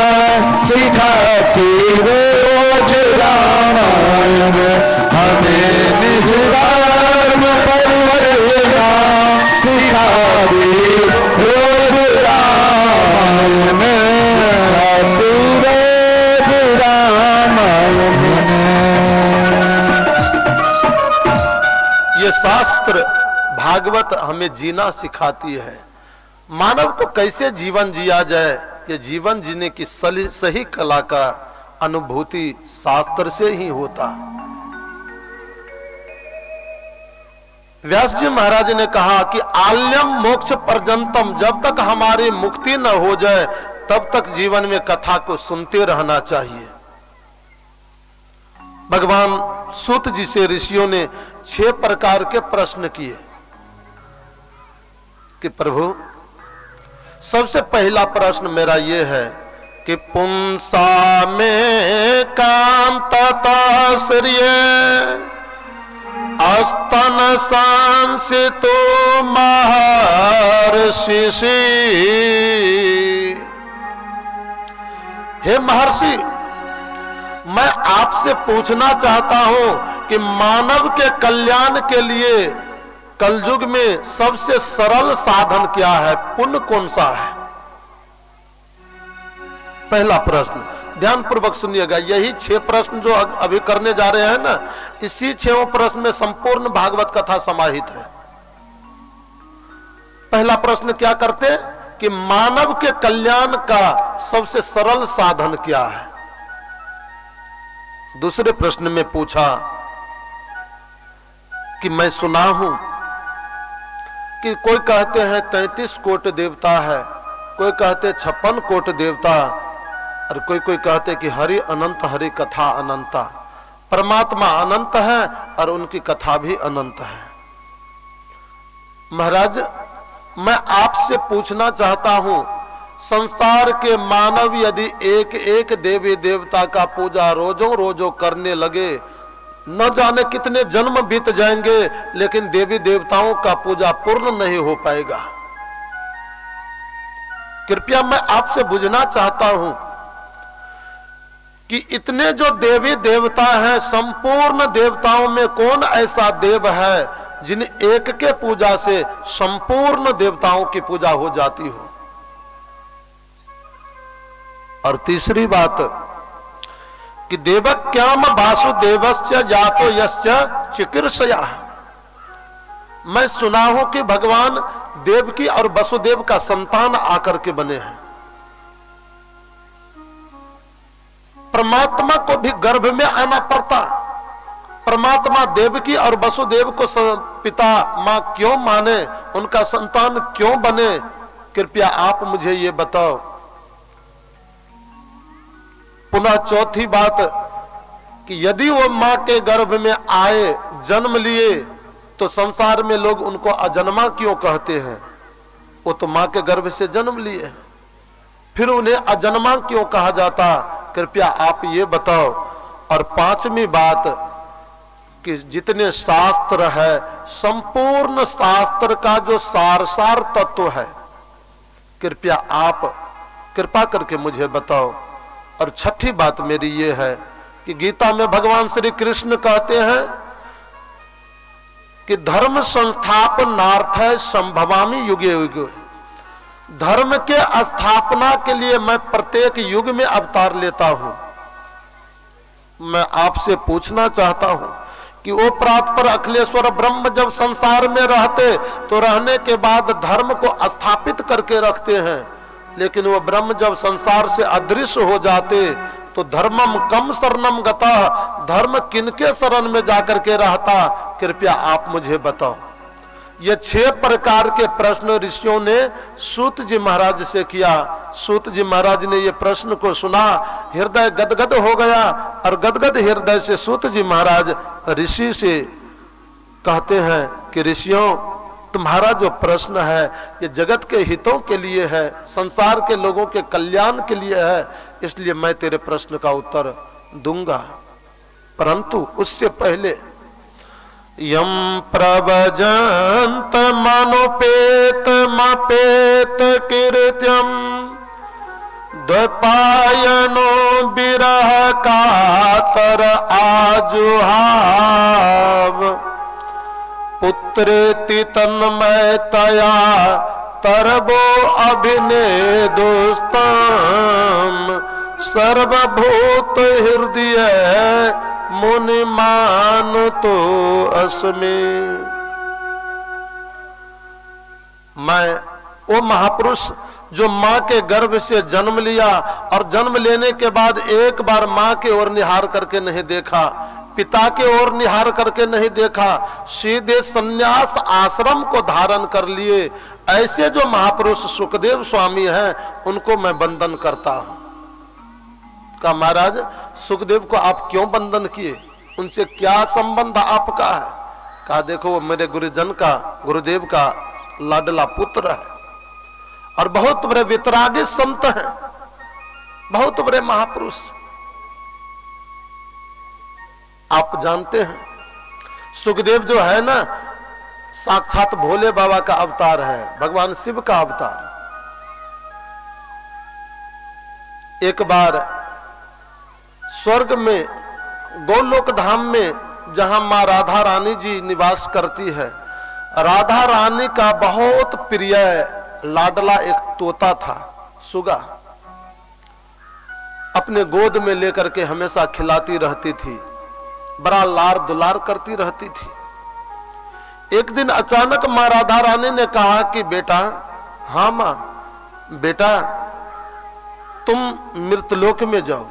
Speaker 1: सिखाती रोज रामायण। हमें निज धर्म पर चलना सिखाती रोज रामायण।
Speaker 2: रोज रामायण।
Speaker 4: ये शास्त्र भागवत हमें जीना सिखाती है, मानव को कैसे जीवन जिया जाए, कि जीवन जीने की सही कला का अनुभूति शास्त्र से ही होता। व्यास जी महाराज ने कहा कि आल्यम मोक्ष पर्यंतम, जब तक हमारी मुक्ति न हो जाए तब तक जीवन में कथा को सुनते रहना चाहिए। भगवान सूत जी से ऋषियों ने 6 प्रकार के प्रश्न किए कि प्रभु, सबसे पहला प्रश्न मेरा यह है कि पुंसा में कांतता श्रिय अस्तन सांसितो महर्षि। हे महर्षि, मैं आपसे पूछना चाहता हूं कि मानव के कल्याण के लिए कलयुग में सबसे सरल साधन क्या है, पुण्य कौन सा है? पहला प्रश्न ध्यान पूर्वक सुनिएगा। यही 6 प्रश्न जो अभी करने जा रहे हैं ना, इसी 6 प्रश्न में संपूर्ण भागवत कथा समाहित है। पहला प्रश्न क्या करते हैं कि मानव के कल्याण का सबसे सरल साधन क्या है। दूसरे प्रश्न में पूछा कि मैं सुना हूं कि कोई कहते हैं 33 कोटि देवता है, कोई कहते 56 कोटि देवता, और कोई कहते कि हरि अनंत, हरि कथा अनंता। परमात्मा अनंत है और उनकी कथा भी अनंत है। महाराज, मैं आपसे पूछना चाहता हूं, संसार के मानव यदि एक एक देवी देवता का पूजा रोजों रोजों करने लगे न जाने कितने जन्म बीत जाएंगे, लेकिन देवी देवताओं का पूजा पूर्ण नहीं हो पाएगा। कृपया मैं आपसे बुझना चाहता हूं कि इतने जो देवी देवता हैं, संपूर्ण देवताओं में कौन ऐसा देव है जिन एक के पूजा से संपूर्ण देवताओं की पूजा हो जाती हो। और तीसरी बात कि देवक्याम वासुदेवस्य जातो यस्य चिकीर्षया, मैं सुना हूं कि भगवान देवकी और वसुदेव का संतान आकर के बने हैं। परमात्मा को भी गर्भ में आना पड़ता। परमात्मा देवकी और वसुदेव को पिता मां क्यों माने, उनका संतान क्यों बने? कृपया आप मुझे ये बताओ। पुनः चौथी बात कि यदि वो मां के गर्भ में आए, जन्म लिए, तो संसार में लोग उनको अजन्मा क्यों कहते हैं? वो तो मां के गर्भ से जन्म लिए हैं, फिर उन्हें अजन्मा क्यों कहा जाता? कृपया आप ये बताओ। और पांचवी बात कि जितने शास्त्र है, संपूर्ण शास्त्र का जो सार तत्व है, कृपया आप कृपा करके मुझे बताओ। और छठी बात मेरी ये है कि गीता में भगवान श्री कृष्ण कहते हैं कि धर्म संस्थापनार्थ संभवामि युगे युगे, धर्म के स्थापना के लिए मैं प्रत्येक युग में अवतार लेता हूं। मैं आपसे पूछना चाहता हूं कि वो परात्पर अखिलेश्वर ब्रह्म जब संसार में रहते तो रहने के बाद धर्म को स्थापित करके रखते हैं, लेकिन वो ब्रह्म जब संसार से अदृश्य हो जाते तो धर्मम कम शरणम गता, धर्म किनके शरण में जाकर के रहता? कृपया आप मुझे बताओ। ये 6 प्रकार के प्रश्न ऋषियों ने सूत जी महाराज से किया। सूत जी महाराज ने ये प्रश्न को सुना, हृदय गदगद हो गया, और गदगद हृदय से सूत जी महाराज ऋषि से कहते हैं कि ऋषियों, तुम्हारा जो प्रश्न है ये जगत के हितों के लिए है, संसार के लोगों के कल्याण के लिए है, इसलिए मैं तेरे प्रश्न का उत्तर दूंगा। परंतु उससे पहले यम प्रवजंत मनुपेत मपेत कीर्त्यम द्वैपायनो विरह कातर आजुहाव, पुत्रेति तन्मयतया तरबो अभिनेदुस्तम, सर्वभूत हृदय मुनि मान तो अस्मि। मैं वो महापुरुष जो मां के गर्भ से जन्म लिया और जन्म लेने के बाद एक बार मां की ओर निहार करके नहीं देखा, पिता की ओर निहार करके नहीं देखा, सीधे संन्यास आश्रम को धारण कर लिए, ऐसे जो महापुरुष सुखदेव स्वामी हैं उनको मैं वंदन करता हूं। कहा महाराज सुखदेव को आप क्यों वंदन किए, उनसे क्या संबंध आपका है? कहा देखो वो मेरे गुरुजन का, गुरुदेव का लाडला पुत्र है और बहुत बड़े वितरागी संत हैं, बहुत बड़े महापुरुष। आप जानते हैं सुखदेव जो है ना, साक्षात भोले बाबा का अवतार है, भगवान शिव का अवतार। एक बार स्वर्ग में गोलोक धाम में जहां मां राधा रानी जी निवास करती है, राधा रानी का बहुत प्रिय लाडला एक तोता था, सुगा, अपने गोद में लेकर के हमेशा खिलाती रहती थी, बड़ा लाड़ दुलार करती रहती थी। एक दिन अचानक मां राधा रानी ने कहा कि बेटा, हाँ मां, बेटा तुम मृतलोक में जाओ।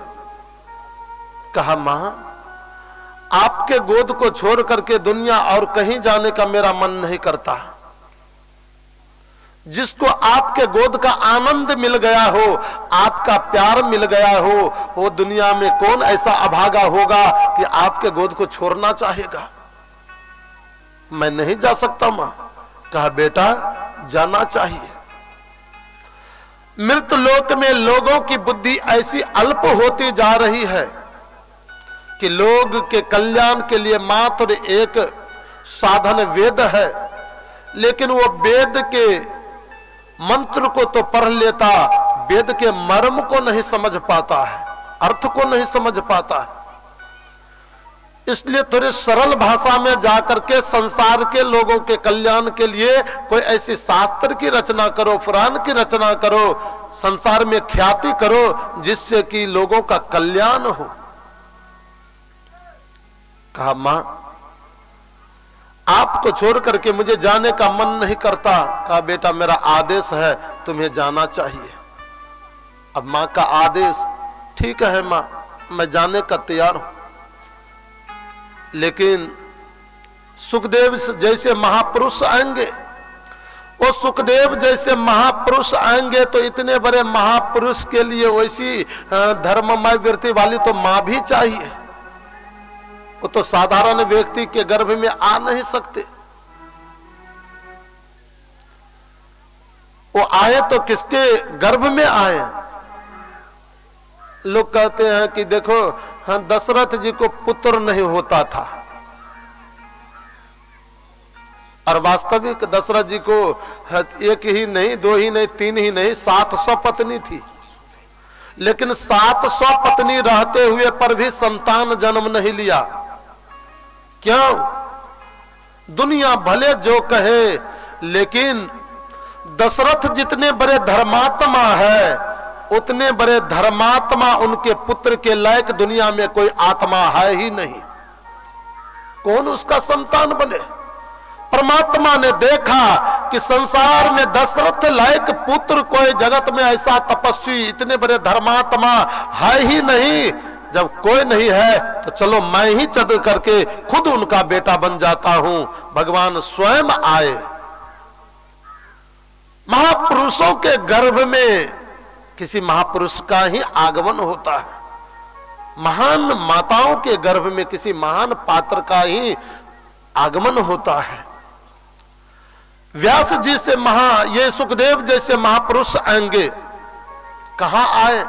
Speaker 4: कहा मां आपके गोद को छोड़ करके दुनिया और कहीं जाने का मेरा मन नहीं करता। जिसको आपके गोद का आनंद मिल गया हो, आपका प्यार मिल गया हो, वो दुनिया में कौन ऐसा अभागा होगा कि आपके गोद को छोड़ना चाहेगा? मैं नहीं जा सकता मां। कहा बेटा जाना चाहिए। मृत लोक में लोगों की बुद्धि ऐसी अल्प होती जा रही है कि लोग के कल्याण के लिए मात्र एक साधन वेद है, लेकिन वो वेद के मंत्र को तो पढ़ लेता, वेद के मर्म को नहीं समझ पाता है, अर्थ को नहीं समझ पाता है। इसलिए थोड़े सरल भाषा में जाकर के संसार के लोगों के कल्याण के लिए कोई ऐसी शास्त्र की रचना करो, पुराण की रचना करो, संसार में ख्याति करो, जिससे कि लोगों का कल्याण हो। कहा मां आपको छोड़ करके मुझे जाने का मन नहीं करता। कहा बेटा मेरा आदेश है, तुम्हें जाना चाहिए। अब मां का आदेश, ठीक है मां मैं जाने का तैयार हूं, लेकिन सुखदेव जैसे महापुरुष आएंगे, वो सुखदेव जैसे महापुरुष आएंगे तो इतने बड़े महापुरुष के लिए वैसी धर्ममय वृत्ति वाली तो मां भी चाहिए। वो तो साधारण व्यक्ति के गर्भ में आ नहीं सकते। वो आए तो किसके गर्भ में आए? लोग कहते हैं कि देखो हाँ दशरथ जी को पुत्र नहीं होता था, और वास्तविक दशरथ जी को एक ही नहीं, दो ही नहीं, तीन ही नहीं, 700 पत्नी थी, लेकिन 700 पत्नी रहते हुए पर भी संतान जन्म नहीं लिया। क्यों? दुनिया भले जो कहे, लेकिन दशरथ जितने बड़े धर्मात्मा है, उतने बड़े धर्मात्मा उनके पुत्र के लायक दुनिया में कोई आत्मा है ही नहीं। कौन उसका संतान बने? परमात्मा ने देखा कि संसार में दशरथ लायक पुत्र कोई जगत में ऐसा तपस्वी, इतने बड़े धर्मात्मा है ही नहीं। जब कोई नहीं है तो चलो मैं ही चल करके खुद उनका बेटा बन जाता हूं। भगवान स्वयं आए। महापुरुषों के गर्भ में किसी महापुरुष का ही आगमन होता है। महान माताओं के गर्भ में किसी महान पात्र का ही आगमन होता है। व्यास जी से ये सुखदेव जैसे महापुरुष आएंगे, कहां आए?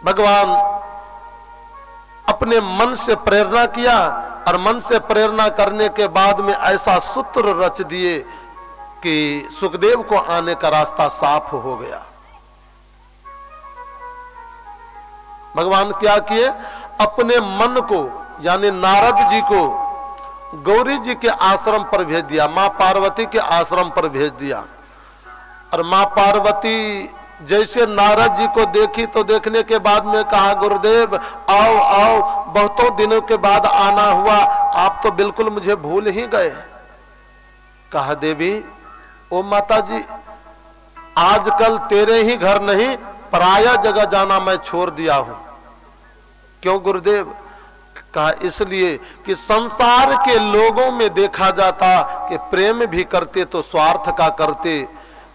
Speaker 4: भगवान अपने मन से प्रेरणा किया, और मन से प्रेरणा करने के बाद में ऐसा सूत्र रच दिए कि सुखदेव को आने का रास्ता साफ हो गया। भगवान क्या किए? अपने मन को यानी नारद जी को गौरी जी के आश्रम पर भेज दिया, मां पार्वती के आश्रम पर भेज दिया। और मां पार्वती जैसे नारद जी को देखी तो देखने के बाद में कहा गुरुदेव आओ आओ, बहुतों दिनों के बाद आना हुआ, आप तो बिल्कुल मुझे भूल ही गए। कहा देवी ओ माता जी, आजकल तेरे ही घर नहीं पराया जगह जाना मैं छोड़ दिया हूं। क्यों गुरुदेव? कहा इसलिए कि संसार के लोगों में देखा जाता कि प्रेम भी करते तो स्वार्थ का करते,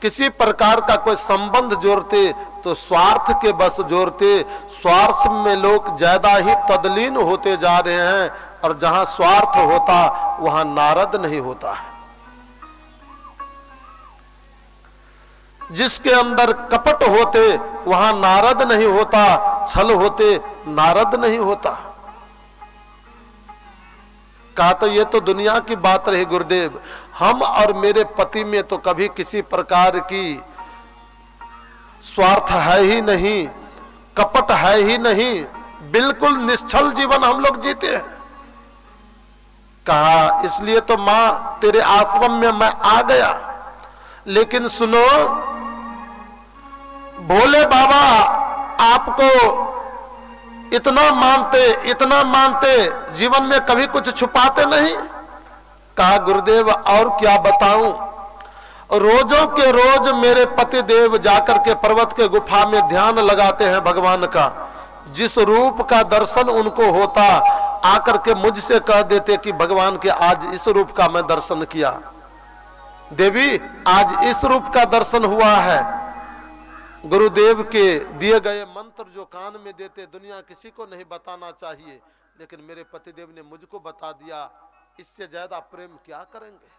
Speaker 4: किसी प्रकार का कोई संबंध जोड़ते तो स्वार्थ के बस जोड़ते। स्वार्थ में लोग ज्यादा ही तदलीन होते जा रहे हैं, और जहां स्वार्थ होता वहां नारद नहीं होता है। जिसके अंदर कपट होते वहां नारद नहीं होता, छल होते नारद नहीं होता। कहा तो ये तो दुनिया की बात रही गुरुदेव, हम और मेरे पति में तो कभी किसी प्रकार की स्वार्थ है ही नहीं, कपट है ही नहीं, बिल्कुल निश्चल जीवन हम लोग जीते हैं। कहा इसलिए तो मां तेरे आश्रम में मैं आ गया, लेकिन सुनो भोले बाबा आपको इतना मानते, जीवन में कभी कुछ छुपाते नहीं। कहा गुरुदेव और क्या बताऊं, रोजों के रोज मेरे पति देव जाकर के पर्वत के गुफा में ध्यान लगाते हैं भगवान का। जिस रूप का दर्शन उनको होता, आकर के मुझसे कह देते कि भगवान के आज इस रूप का मैं दर्शन किया, देवी आज इस रूप का दर्शन हुआ है। गुरुदेव के दिए गए मंत्र जो कान में देते, दुनिया किसी को नहीं बताना चाहिए, लेकिन मेरे पतिदेव ने मुझको बता दिया, इससे ज्यादा प्रेम क्या करेंगे।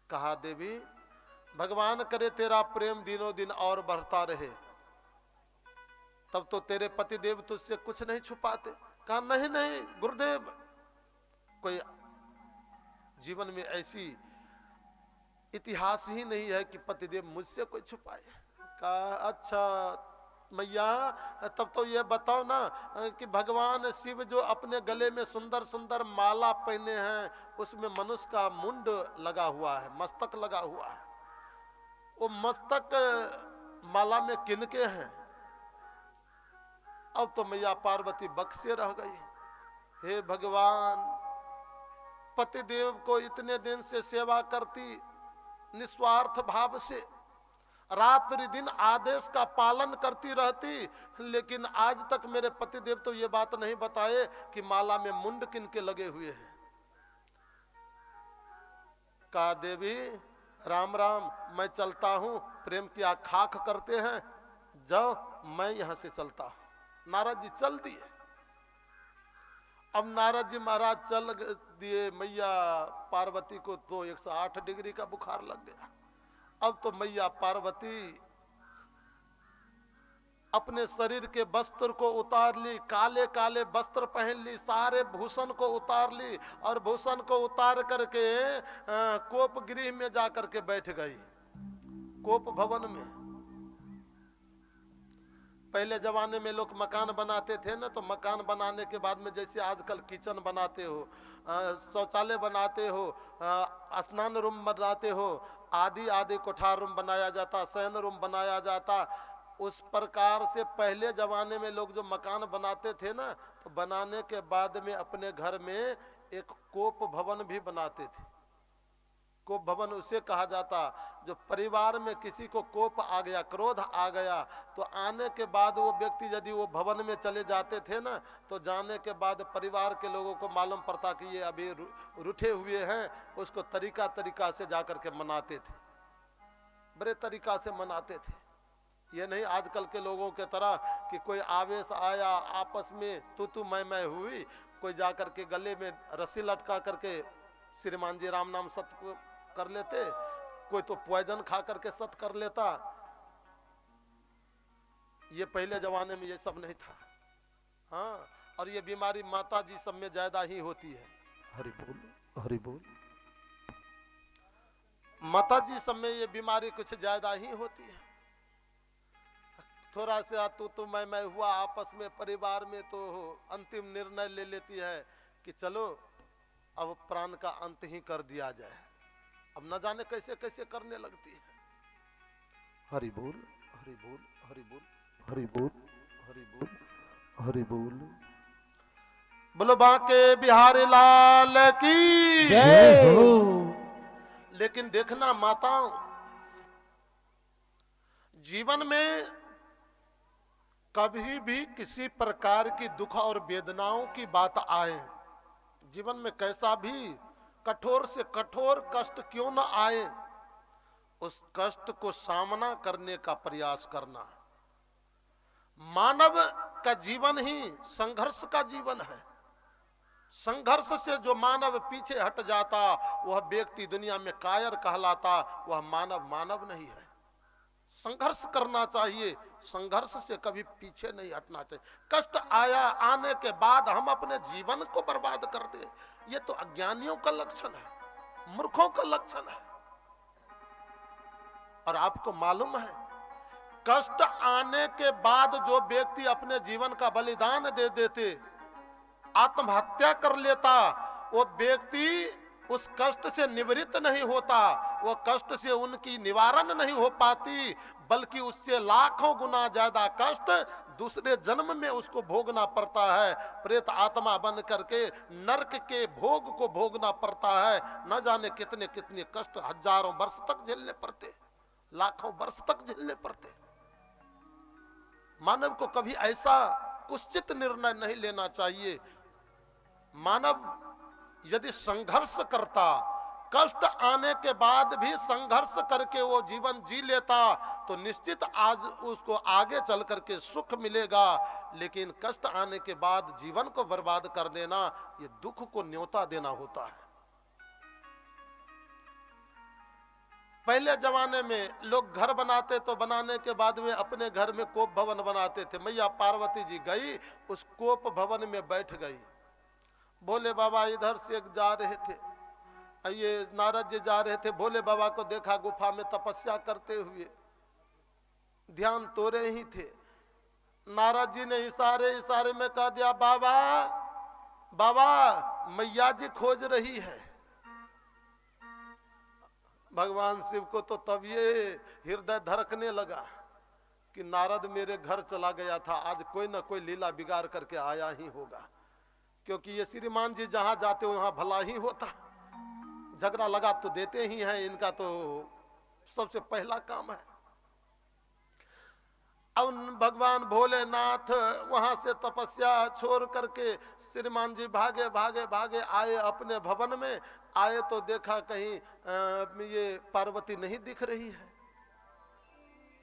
Speaker 4: कहा देवी भगवान करे तेरा प्रेम दिनों दिन और बढ़ता रहे। तब तो तेरे पतिदेव तुझसे कुछ नहीं छुपाते। कहा नहीं नहीं गुरुदेव, कोई जीवन में ऐसी इतिहास ही नहीं है कि पतिदेव मुझसे कोई छुपाए। कहा अच्छा मैया, तब तो ये बताओ ना कि भगवान शिव जो अपने गले में सुंदर सुंदर माला पहने हैं, उसमें मनुष्य का मुंड लगा हुआ है, मस्तक लगा हुआ है, वो मस्तक माला में किनके हैं? अब तो मैया पार्वती बक्से रह गई। हे भगवान, पतिदेव को इतने दिन से सेवा करती निस्वार्थ भाव से, रात्रि दिन आदेश का पालन करती रहती, लेकिन आज तक मेरे पतिदेव तो ये बात नहीं बताए कि माला में मुंड किनके लगे हुए हैं। कहा देवी राम राम, मैं चलता हूं, प्रेम की आखाख करते हैं, जाओ मैं यहां से चलता हूं। नारद जी चल दिए। अब नारद जी महाराज चल दिए, मैया पार्वती को तो 108 डिग्री का बुखार लग गया। अब तो मैया पार्वती अपने शरीर के वस्त्र को उतार ली, काले काले वस्त्र पहन ली, सारे भूषण को उतार ली और भूषण को उतार करके कोप गृह में जाकर के बैठ गई, कोप भवन में। पहले जमाने में लोग मकान बनाते थे ना, तो मकान बनाने के बाद में जैसे आजकल किचन बनाते हो, शौचालय बनाते हो, स्नान रूम बनाते हो, आदि आदि कोठार रूम बनाया जाता, शयन रूम बनाया जाता, उस प्रकार से पहले जमाने में लोग जो मकान बनाते थे ना, तो बनाने के बाद में अपने घर में एक कोप भवन भी बनाते थे। कोप भवन उसे कहा जाता जो परिवार में किसी को कोप आ गया, क्रोध आ गया, तो आने के बाद वो व्यक्ति यदि वो भवन में चले जाते थे ना, तो जाने के बाद परिवार के लोगों को मालूम पड़ता कि ये अभी रूठे हुए हैं, उसको तरीका तरीका से जाकर के मनाते थे, बड़े तरीका से मनाते थे। ये नहीं आजकल के लोगों के तरह कि कोई आवेश आया, आपस में तू मैं हुई, कोई जाकर के गले में रस्सी लटका करके श्रीमान जी राम नाम सत कर लेते, कोई तो पॉइजन खा करके सत कर लेता। ये पहले जमाने में ये सब नहीं था। हाँ, और ये बीमारी माता जी सब में ज्यादा ही होती है।
Speaker 2: हरि बोल, हरि बोल।
Speaker 4: माता जी सब में ये बीमारी कुछ ज्यादा ही होती है। थोड़ा सा तू मैं हुआ आपस में परिवार में, तो अंतिम निर्णय ले लेती है कि चलो अब प्राण का अंत ही कर दिया जाए। अब न जाने कैसे कैसे करने लगती है।
Speaker 2: हरि बोल, हरि बोल, हरि बोल, हरि बोल, हरि बोल, हरि बोल।
Speaker 4: बोलो बांके बिहारी लाल की
Speaker 2: जय हो।
Speaker 4: लेकिन देखना माताओं, जीवन में कभी भी किसी प्रकार की दुख और वेदनाओं की बात आए, जीवन में कैसा भी कठोर से कठोर कष्ट क्यों न आए, उस कष्ट को सामना करने का प्रयास करना। मानव का जीवन ही संघर्ष का जीवन है। संघर्ष से जो मानव पीछे हट जाता, वह व्यक्ति दुनिया में कायर कहलाता, वह मानव मानव नहीं है। संघर्ष करना चाहिए, संघर्ष से कभी पीछे नहीं हटना चाहिए। कष्ट आने के बाद हम अपने जीवन को बर्बाद कर दे, ये तो अज्ञानियों का लक्षण है, मूर्खों का लक्षण है। और आपको मालूम है, कष्ट आने के बाद जो व्यक्ति अपने जीवन का बलिदान दे देते, आत्महत्या कर लेता, वो व्यक्ति उस कष्ट से निवृत्त नहीं होता, वो कष्ट से उनकी निवारण नहीं हो पाती, बल्कि उससे लाखों गुना ज्यादा कष्ट दूसरे जन्म में उसको भोगना पड़ता है। प्रेत आत्मा बन करके नरक के भोग को भोगना पड़ता है। न जाने कितने कितने कष्ट हजारों वर्ष तक झेलने पड़ते, लाखों वर्ष तक झेलने पड़ते। मानव को कभी ऐसा कुत्सित निर्णय नहीं लेना चाहिए। मानव यदि संघर्ष करता, कष्ट आने के बाद भी संघर्ष करके वो जीवन जी लेता, तो निश्चित आज उसको आगे चल करके सुख मिलेगा। लेकिन कष्ट आने के बाद जीवन को बर्बाद कर देना, ये दुख को न्योता देना होता है। पहले जमाने में लोग घर बनाते तो बनाने के बाद में अपने घर में कोप भवन बनाते थे। मैया पार्वती जी गई, उस कोप भवन में बैठ गई। भोले बाबा इधर से जा रहे थे, ये नारद जी जा रहे थे, भोले बाबा को देखा गुफा में तपस्या करते हुए, ध्यान तोड़े ही थे। नारद जी ने इशारे इशारे में कह दिया, बाबा बाबा मैया जी खोज रही है। भगवान शिव को तो तब ये हृदय धड़कने लगा कि नारद मेरे घर चला गया था, आज कोई ना कोई लीला बिगाड़ करके आया ही होगा, क्योंकि ये श्रीमान जी जहां जाते वहां भला ही होता। झगड़ा लगा तो देते ही हैं, इनका तो सबसे पहला काम है। अब भगवान भोलेनाथ वहां से तपस्या छोड़ करके श्रीमान जी भागे भागे भागे आए अपने भवन में। आए तो देखा कहीं ये पार्वती नहीं दिख रही है।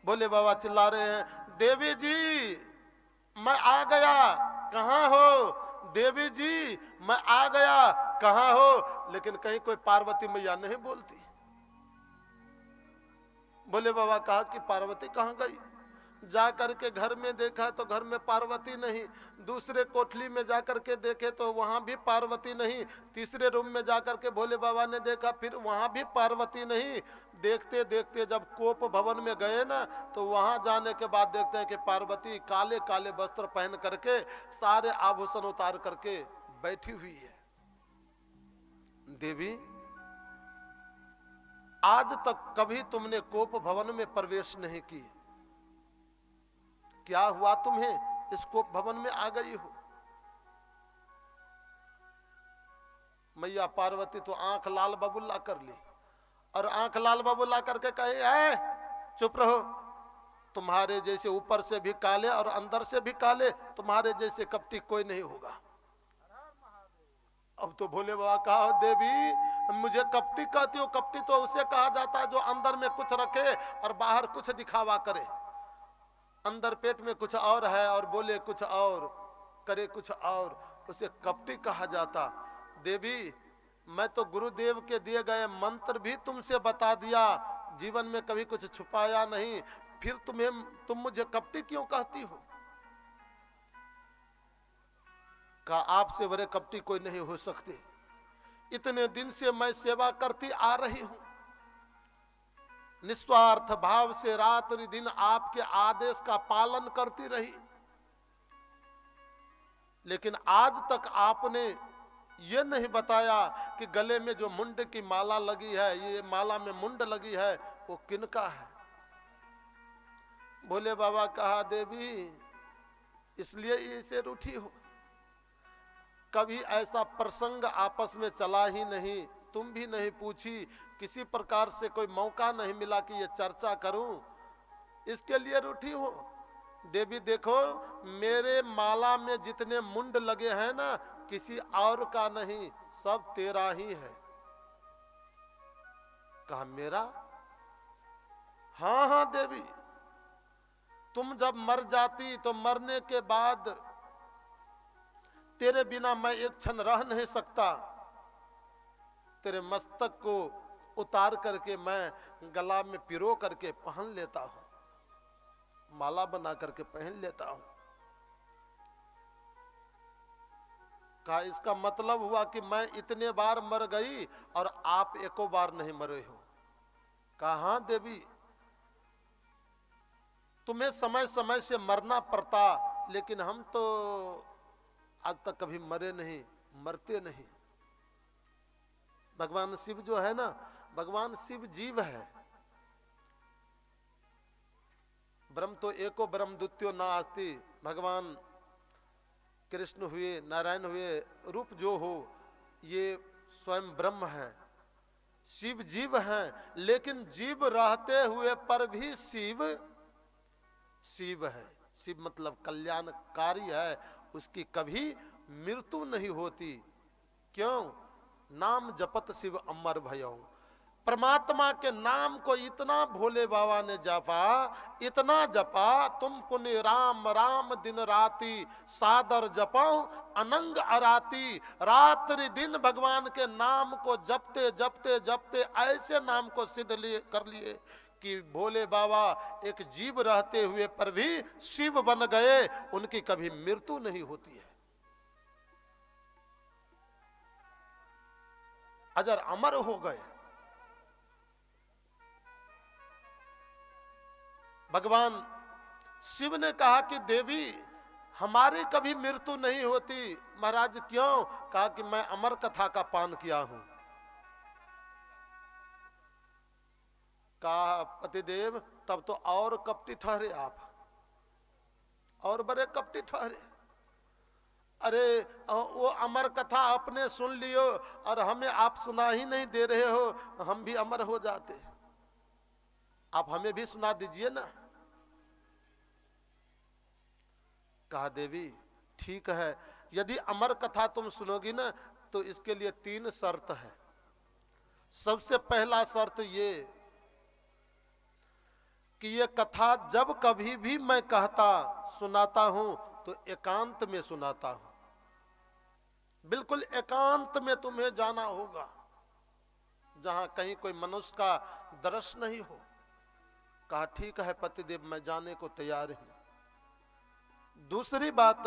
Speaker 4: भोले बाबा चिल्ला रहे हैं, देवी जी मैं आ गया, कहाँ हो? देवी जी मैं आ गया, कहाँ हो? लेकिन कहीं कोई पार्वती मैया नहीं बोलती। भोले बाबा कहा कि पार्वती कहाँ गई? जा करके घर में देखा तो घर में पार्वती नहीं, दूसरे कोठली में जाकर के देखे तो वहां भी पार्वती नहीं, तीसरे रूम में जाकर के भोले बाबा ने देखा, फिर वहां भी पार्वती नहीं। देखते देखते जब कोप भवन में गए ना, तो वहां जाने के बाद देखते हैं कि पार्वती काले काले वस्त्र पहन करके सारे आभूषण उतार करके बैठी हुई है। देवी आज तक कभी तुमने कोप भवन में प्रवेश नहीं की, क्या हुआ तुम्हें इस कोप भवन में आ गई हो? मैया पार्वती तो आंख लाल बबुल्ला कर ली और आंख लाल बबुल्ला करके कहे, है चुप रहो, तुम्हारे जैसे ऊपर से भी काले और अंदर से भी काले, तुम्हारे जैसे कपटी कोई नहीं होगा। अब तो भोले बाबा कहा, देवी मुझे कपटी कहती हो? कपटी तो उसे कहा जाता है जो अंदर में कुछ रखे और बाहर कुछ दिखावा करे। अंदर पेट में कुछ और है और बोले कुछ और, करे कुछ और, उसे कपटी कहा जाता। देवी मैं तो गुरुदेव के दिए गए मंत्र भी तुमसे बता दिया, जीवन में कभी कुछ छुपाया नहीं, फिर तुम मुझे कपटी क्यों कहती हो? कहा आपसे बड़े कपटी कोई नहीं हो सकती। इतने दिन से मैं सेवा करती आ रही हूं, निस्वार्थ भाव से रात्रि दिन आपके आदेश का पालन करती रही, लेकिन आज तक आपने ये नहीं बताया कि गले में जो मुंड की माला लगी है, ये माला में मुंड लगी है, वो किनका है? भोले बाबा कहा, देवी इसलिए इसे रूठी हो, कभी ऐसा प्रसंग आपस में चला ही नहीं, तुम भी नहीं पूछी, किसी प्रकार से कोई मौका नहीं मिला कि ये चर्चा करूं, इसके लिए रूठी हो। देवी देखो मेरे माला में जितने मुंड लगे हैं ना, किसी और का नहीं, सब तेरा ही है। कहा मेरा? हाँ हाँ देवी, तुम जब मर जाती तो मरने के बाद तेरे बिना मैं एक क्षण रह नहीं सकता, तेरे मस्तक को उतार करके मैं गला में पिरो करके पहन लेता हूं, माला बना करके पहन लेता हूं। कहा इसका मतलब हुआ कि मैं इतने बार मर गई और आप एको बार नहीं मरे हो। कहा हां देवी, तुम्हें समय समय से मरना पड़ता, लेकिन हम तो आज तक कभी मरे नहीं, मरते नहीं। भगवान शिव जो है ना, भगवान शिव जीव है। ब्रह्म तो एको ब्रह्म द्वितीयो नास्ति। भगवान कृष्ण हुए, नारायण हुए, रूप जो हो ये स्वयं ब्रह्म है। शिव जीव हैं, लेकिन जीव रहते हुए पर भी शिव शिव है। शिव मतलब कल्याणकारी है, उसकी कभी मृत्यु नहीं होती। क्यों? नाम जपत शिव अमर भयऊ। परमात्मा के नाम को इतना भोले बाबा ने जपा, इतना जपा, तुम पुनि राम राम दिन राति सादर जपाऊं अनंग अराती। रात्रि दिन भगवान के नाम को जपते जपते जपते ऐसे नाम को सिद्ध कर लिए कि भोले बाबा एक जीव रहते हुए पर भी शिव बन गए, उनकी कभी मृत्यु नहीं होती है, अजर अमर हो गए। भगवान शिव ने कहा कि देवी हमारी कभी मृत्यु नहीं होती। महाराज क्यों? कहा कि मैं अमर कथा का पान किया हूं। कहा पतिदेव तब तो और कपटी ठहरे आप, और बड़े कपटी ठहरे। अरे वो अमर कथा आपने सुन लियो और हमें आप सुना ही नहीं दे रहे हो, हम भी अमर हो जाते, आप हमें भी सुना दीजिए ना। कहा देवी ठीक है, यदि अमर कथा तुम सुनोगी ना तो इसके लिए 3 शर्त है। सबसे पहला शर्त ये कि ये कथा जब कभी भी मैं कहता सुनाता हूं तो एकांत में सुनाता हूं, बिल्कुल एकांत में तुम्हें जाना होगा, जहां कहीं कोई मनुष्य का दर्शन नहीं हो। कहा ठीक है पतिदेव, मैं जाने को तैयार हूं। दूसरी बात,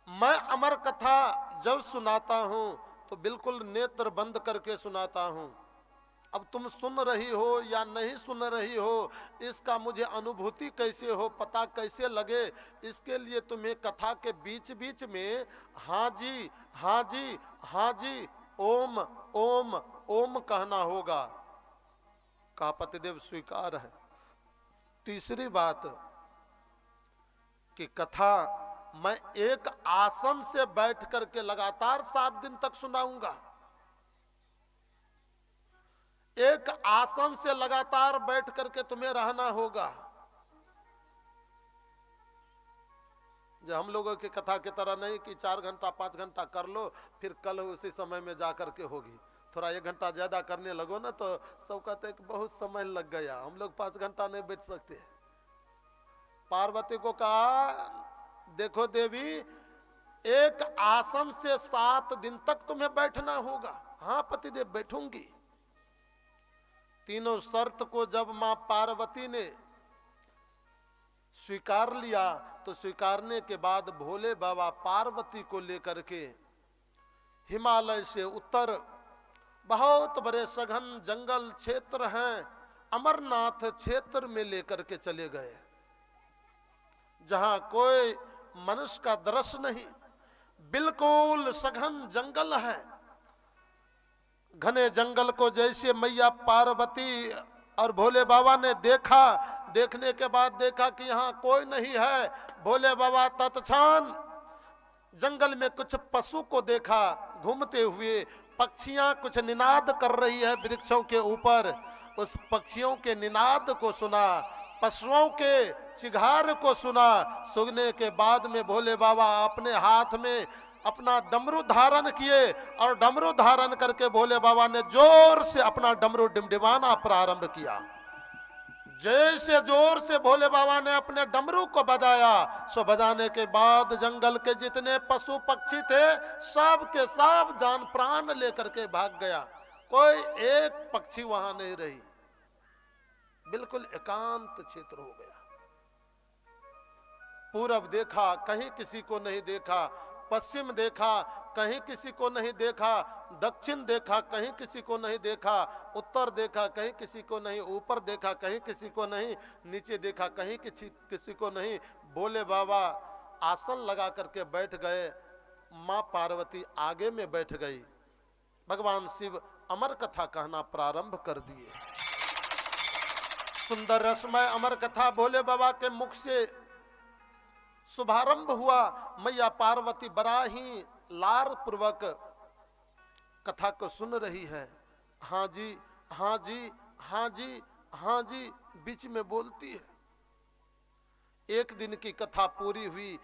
Speaker 4: मैं अमर कथा जब सुनाता हूं तो बिल्कुल नेत्र बंद करके सुनाता हूं। अब तुम सुन रही हो या नहीं सुन रही हो, इसका मुझे अनुभूति कैसे हो, पता कैसे लगे, इसके लिए तुम्हें कथा के बीच बीच में हाँ जी हाँ जी हाँ जी ओम ओम ओम कहना होगा। कहा पतिदेव स्वीकार है। तीसरी बात कि कथा मैं एक आसन से बैठ करके लगातार 7 दिन तक सुनाऊंगा। एक आसन से लगातार बैठ करके तुम्हें रहना होगा। जो हम लोगों की कथा की तरह नहीं कि 4 घंटा 5 घंटा कर लो फिर कल उसी समय में जा करके होगी। थोड़ा 1 घंटा ज्यादा करने लगो ना तो सब कहते हैं कि बहुत समय लग गया, हम लोग 5 घंटा नहीं बैठ सकते। पार्वती को कहा देखो देवी, एक आसन से 7 दिन तक तुम्हें बैठना होगा। हाँ पतिदेव बैठूंगी। तीनों शर्त को जब मां पार्वती ने स्वीकार लिया तो स्वीकारने के बाद भोले बाबा पार्वती को लेकर के हिमालय से उत्तर बहुत बड़े सघन जंगल क्षेत्र हैं, अमरनाथ क्षेत्र में लेकर के चले गए, जहां कोई मनुष्य का दृश्य नहीं, बिल्कुल सघन जंगल है। घने जंगल को जैसे मैया पार्वती और भोले बाबा ने देखा, देखने के बाद देखा कि यहाँ कोई नहीं है। भोले बाबा तत्क्षण जंगल में कुछ पशु को देखा घूमते हुए, पक्षियां कुछ निनाद कर रही है वृक्षों के ऊपर। उस पक्षियों के निनाद को सुना, पशुओं के चिघार को सुना। सुनने के बाद में भोले बाबा अपने हाथ में अपना डमरू धारण किए और डमरू धारण करके भोले बाबा ने जोर से अपना डमरू डिमडिमाना प्रारंभ किया। जैसे जोर से भोले बाबा ने अपने डमरू को बजाया, सो बजाने के बाद जंगल के जितने पशु पक्षी थे सब के सब जान प्राण लेकर के भाग गया। कोई एक पक्षी वहां नहीं रही, बिल्कुल एकांत क्षेत्र हो गया। पूरब देखा कहीं किसी को नहीं देखा, पश्चिम देखा कहीं किसी को नहीं देखा, दक्षिण देखा कहीं किसी को नहीं देखा, उत्तर देखा कहीं किसी को नहीं, ऊपर देखा कहीं किसी को नहीं, नीचे देखा कहीं किसी को नहीं। भोले बाबा आसन लगा करके बैठ गए, मां पार्वती आगे में बैठ गई। भगवान शिव अमर कथा कहना प्रारंभ कर दिए। सुंदर रसमय अमर कथा भोले बाबा के मुख से शुभारंभ हुआ। मैया पार्वती बड़ा ही लार पूर्वक कथा को सुन रही है। हाँ जी हाँ जी हाँ जी हाँ जी बीच में बोलती है। एक दिन की कथा पूरी हुई,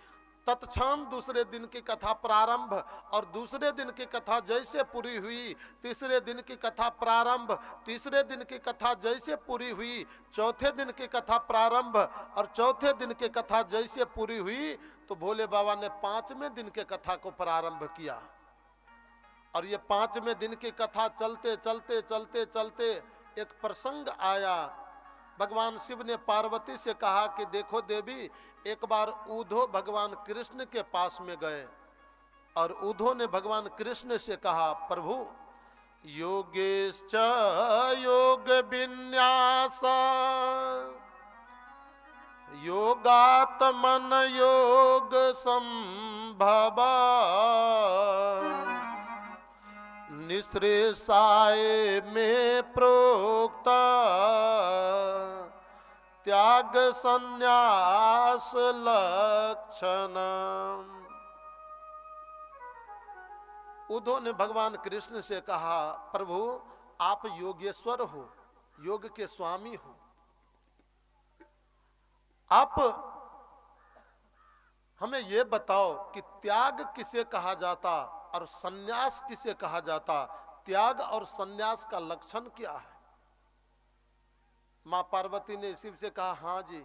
Speaker 4: तत्क्षण दूसरे दिन की कथा प्रारंभ, और दूसरे दिन की कथा जैसे पूरी हुई, तीसरे दिन की कथा प्रारंभ, तीसरे दिन की कथा जैसे पूरी हुई, चौथे दिन की कथा प्रारंभ, और चौथे दिन की कथा जैसे पूरी हुई, तो भोले बाबा ने पांचवें दिन के कथा को प्रारंभ किया। और ये पांचवें दिन की कथा चलते चलते चलते चलते एक प्रसंग आया। भगवान शिव ने पार्वती से कहा कि देखो देवी, एक बार उद्धव भगवान कृष्ण के पास में गए, और उद्धव ने भगवान कृष्ण से कहा, प्रभु योगेश्च योग विन्यास योगात्मन योग संभव निश्रेषाय में प्रोक्त त्याग संन्यास लक्षण। उद्धव ने भगवान कृष्ण से कहा, प्रभु आप योगेश्वर हो, योग के स्वामी हो, आप हमें ये बताओ कि त्याग किसे कहा जाता और सन्यास किसे कहा जाता, त्याग और सन्यास का लक्षण क्या है। मां पार्वती ने शिव से कहा, हाँ जी।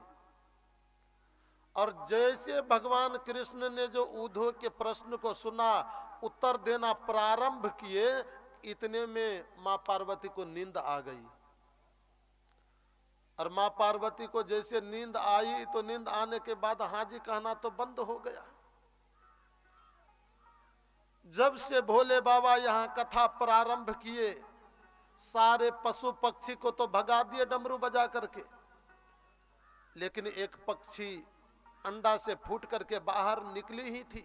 Speaker 4: और जैसे भगवान कृष्ण ने जो उद्धव के प्रश्न को सुना, उत्तर देना प्रारंभ किए, इतने में मां पार्वती को नींद आ गई। और मां पार्वती को जैसे नींद आई, तो नींद आने के बाद हाँ जी कहना तो बंद हो गया। जब से भोले बाबा यहाँ कथा प्रारंभ किए, सारे पशु पक्षी को तो भगा दिए डमरू बजा करके, लेकिन एक पक्षी अंडा से फूट करके बाहर निकली ही थी,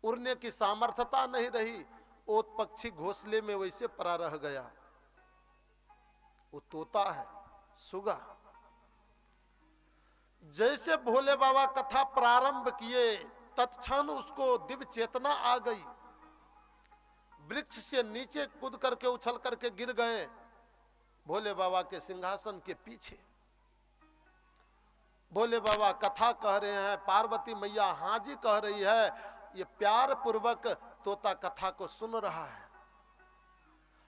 Speaker 4: उड़ने की सामर्थ्यता नहीं रही, वो पक्षी घोंसले में वैसे पड़ा रह गया। वो तोता है, सुगा। जैसे भोले बाबा कथा प्रारंभ किए, तत्क्षण उसको दिव्य चेतना आ गई। वृक्ष से नीचे कूद करके उछल करके गिर गए भोले बाबा के सिंहासन के पीछे। भोले बाबा कथा कह रहे हैं, पार्वती मैया हाँ जी कह रही है, ये प्यार पूर्वक तोता कथा को सुन रहा है।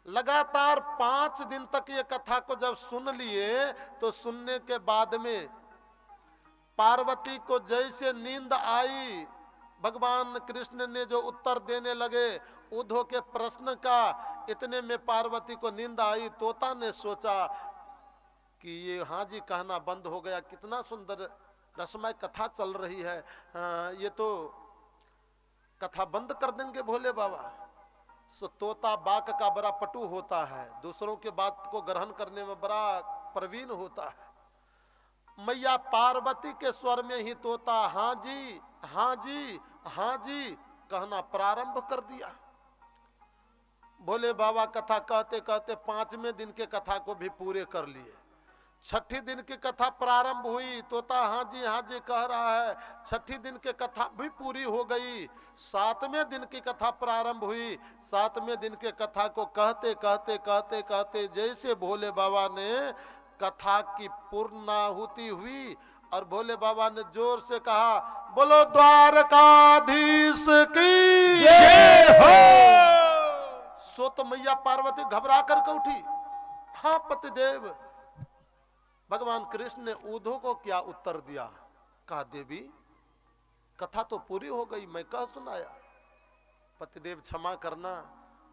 Speaker 4: लगातार 5 दिन तक ये कथा को जब सुन लिए, तो सुनने के बाद में पार्वती को जैसे नींद आई, भगवान कृष्ण ने जो उत्तर देने लगे उद्धव के प्रश्न का, इतने में पार्वती को नींद आई। तोता ने सोचा कि ये हाँ जी कहना बंद हो गया, कितना सुंदर रसमय कथा चल रही है, ये तो कथा बंद कर देंगे भोले बाबा। सो तोता बाक का बड़ा पटु होता है, दूसरों के बात को ग्रहण करने में बड़ा प्रवीण होता है। मैया पार्वती के स्वर में ही तोता हाँ जी हाँ जी हाँ जी कहना प्रारंभ कर दिया। भोले बाबा कथा कहते कहते 5वें दिन के कथा को भी पूरे कर लिए। 6ठे दिन की कथा प्रारंभ हुई, तोता हाँ जी कह रहा है, 6ठे दिन की कथा भी पूरी हो गई। 7वें दिन की कथा प्रारंभ हुई। 7वें दिन के कथा को कहते कहते कहते कहते जैसे भोले बाबा ने कथा की पूर्णाहुति हुई, और भोले बाबा ने जोर से कहा, बोलो द्वारकाधीश की जय हो। सो तो मैया पार्वती घबरा करके उठी। हाँ पतिदेव। भगवान कृष्ण ने उद्धव को क्या उत्तर दिया, कहा देवी कथा तो पूरी हो गई, मैं कह सुनाया। पतिदेव क्षमा करना,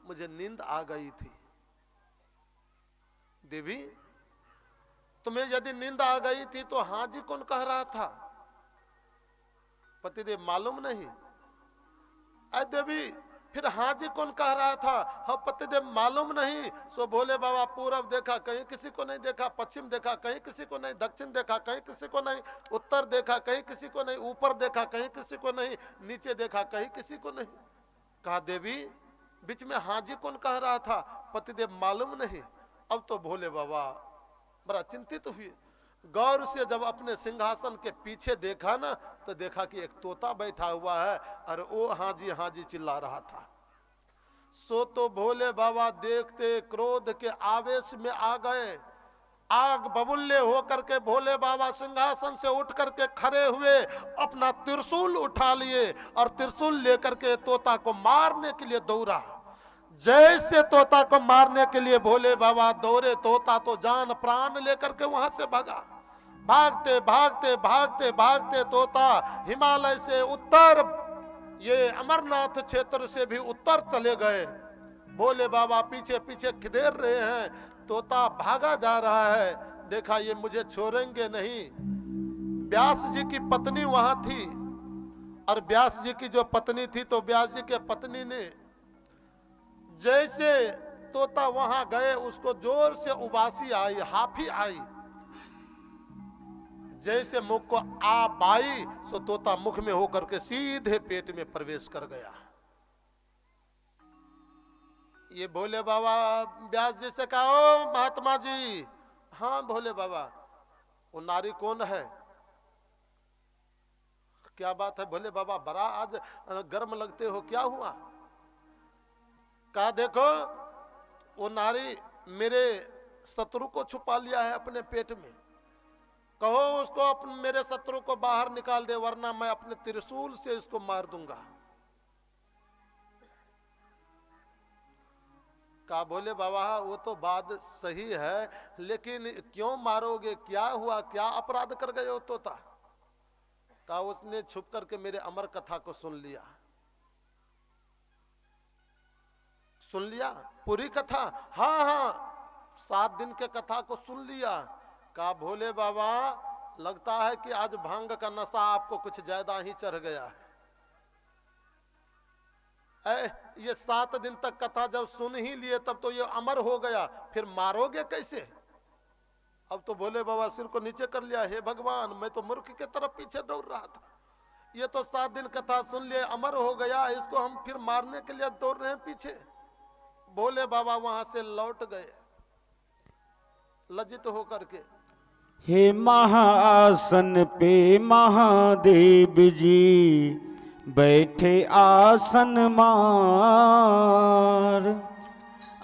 Speaker 4: मुझे नींद आ गई थी। देवी तुम्हें यदि नींद आ गई थी तो हाँ जी कौन कह रहा था? पतिदेव मालूम नहीं। अरे देवी फिर हाँ जी कौन कह रहा था? हाँ पतिदेव मालूम नहीं। सो भोले बाबा पूरब देखा, कहीं किसी को नहीं देखा, पश्चिम देखा, कहीं किसी को नहीं, दक्षिण देखा, कहीं किसी को नहीं, उत्तर देखा, कहीं किसी को नहीं, ऊपर देखा, कहीं किसी को नहीं, नीचे देखा, कहीं किसी को नहीं। कहा देवी बीच में हाँ जी कौन कह रहा था? पतिदेव मालूम नहीं। अब तो भोले बाबा बड़ा चिंतित हुए। गौर से जब अपने सिंहासन के पीछे देखा ना, तो देखा कि एक तोता बैठा हुआ है और वो हाँ जी चिल्ला रहा था। सो तो भोले बाबा देखते क्रोध के आवेश में आ गए आग बबुल्ले होकर के भोले बाबा सिंहासन से उठ करके खड़े हुए, अपना त्रिशूल उठा लिए और त्रिशूल लेकर के तोता को मारने के लिए दौड़ा। जैसे तोता को मारने के लिए भोले बाबा दौड़े, तोता तो जान प्राण लेकर के वहां से भागा। भागते भागते भागते भागते तोता हिमालय से उत्तर, ये अमरनाथ क्षेत्र से भी उत्तर चले गए। भोले बाबा पीछे पीछे खिदेर रहे हैं, तोता भागा जा रहा है। देखा ये मुझे छोड़ेंगे नहीं। व्यास जी की पत्नी वहां थी, और व्यास जी की जो पत्नी थी, तो व्यास जी के पत्नी ने जैसे तोता वहां गए, उसको जोर से उबासी आई, हाफी आई। जैसे मुख को आप आई, सो तोता मुख में होकर के सीधे पेट में प्रवेश कर गया। ये भोले बाबा व्यास जी से कहा, ओ महात्मा जी। हाँ भोले बाबा, वो नारी कौन है? क्या बात है भोले बाबा, बड़ा आज गर्म लगते हो, क्या हुआ? कहा देखो, वो नारी मेरे शत्रु को छुपा लिया है अपने पेट में। कहो उसको मेरे शत्रु को बाहर निकाल दे, वरना मैं अपने त्रिशूल से इसको मार दूंगा। कहा भोले बाबा वो तो बात सही है, लेकिन क्यों मारोगे? क्या हुआ, क्या अपराध कर गए हो तोता? कहा उसने छुप करके मेरे अमर कथा को सुन लिया। सुन लिया पूरी कथा? हाँ हाँ, 7 दिन के कथा को सुन लिया। कहा भोले बाबा लगता है कि आज भांग का नशा आपको कुछ ज्यादा ही चढ़ गया है। ये 7 दिन तक कथा जब सुन ही लिए, तब तो ये अमर हो गया, फिर मारोगे कैसे? अब तो भोले बाबा सिर को नीचे कर लिया, हे भगवान मैं तो मूर्ख के तरफ पीछे दौड़ रहा था। ये तो 7 दिन कथा सुन लिए, अमर हो गया, इसको हम फिर मारने के लिए दौड़ रहे हैं पीछे। भोले बाबा वहां से लौट गए लज्जित होकर के।
Speaker 2: हे महाआसन पे महादेव जी, बैठे आसन मार।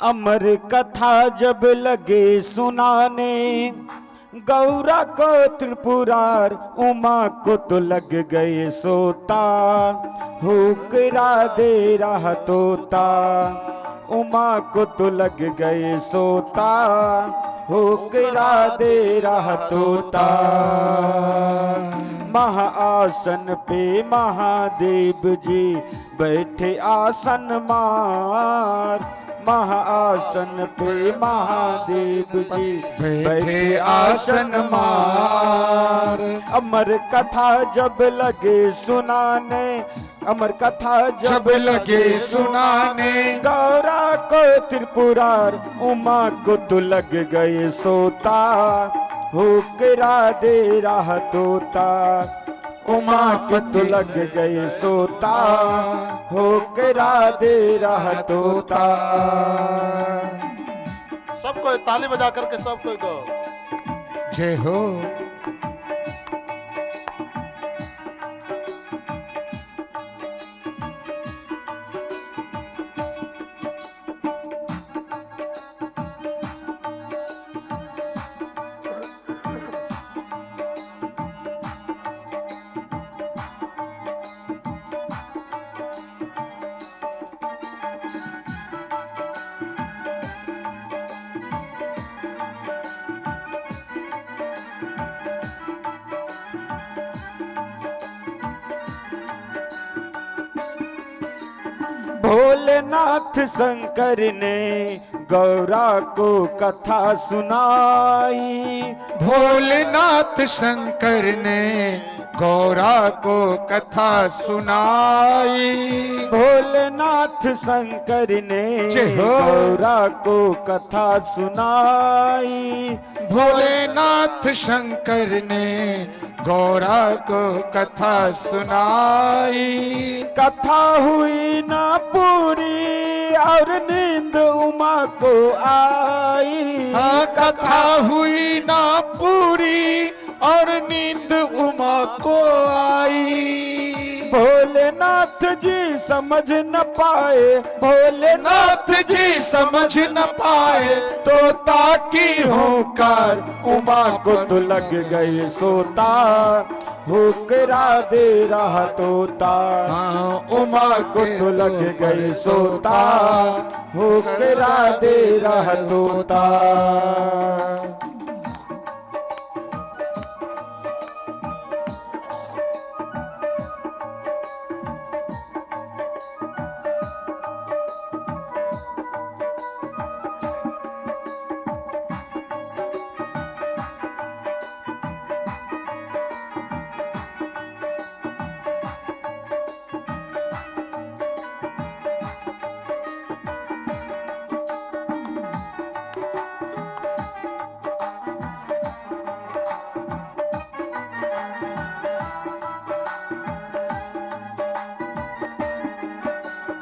Speaker 2: अमर कथा जब लगे सुनाने, गौरा को त्रिपुरार, उमा को तो लग गए सोता। हुकरा दे रहा तोता, उमा को तो लग गए सोता। हुकरा दे रहा तोता। महाआसन पे महादेव जी, बैठे आसन मार। महाआसन पे महादेव जी,
Speaker 1: बैठे आसन मार।
Speaker 2: अमर कथा जब लगे सुनाने, अमर कथा
Speaker 1: जब लगे सुनाने,
Speaker 2: गौरा को त्रिपुरार, उमा को तो लग गए सोता। हुकरा दे रहा तोता, उमा को तो लग गए सोता। हुकरा दे रहा तोता।
Speaker 4: सबको ताली बजा करके सबको गो
Speaker 1: जय हो।
Speaker 2: भोलेनाथ शंकर ने गौरा को कथा सुनाई।
Speaker 1: भोलेनाथ शंकर ने गौरा को कथा सुनाई।
Speaker 2: भोलेनाथ शंकर ने
Speaker 1: जय हो।
Speaker 2: गौरा को कथा सुनाई।
Speaker 1: भोलेनाथ शंकर ने गौरा को कथा सुनाई।
Speaker 2: कथा हुई ना पूरी और नींद उमा को आई।
Speaker 1: हाँ कथा हुई ना पूरी और नींद उमा को आई।
Speaker 2: भोलेनाथ जी समझ न पाए, भोलेनाथ
Speaker 1: नाथ जी समझ न पाए तोता की होकार।
Speaker 2: उमा को तो लग गई सोता, हुकरा दे रहा तोता।
Speaker 1: हाँ उमा
Speaker 2: को तो लग गई सोता, हुकरा दे रहा तोता।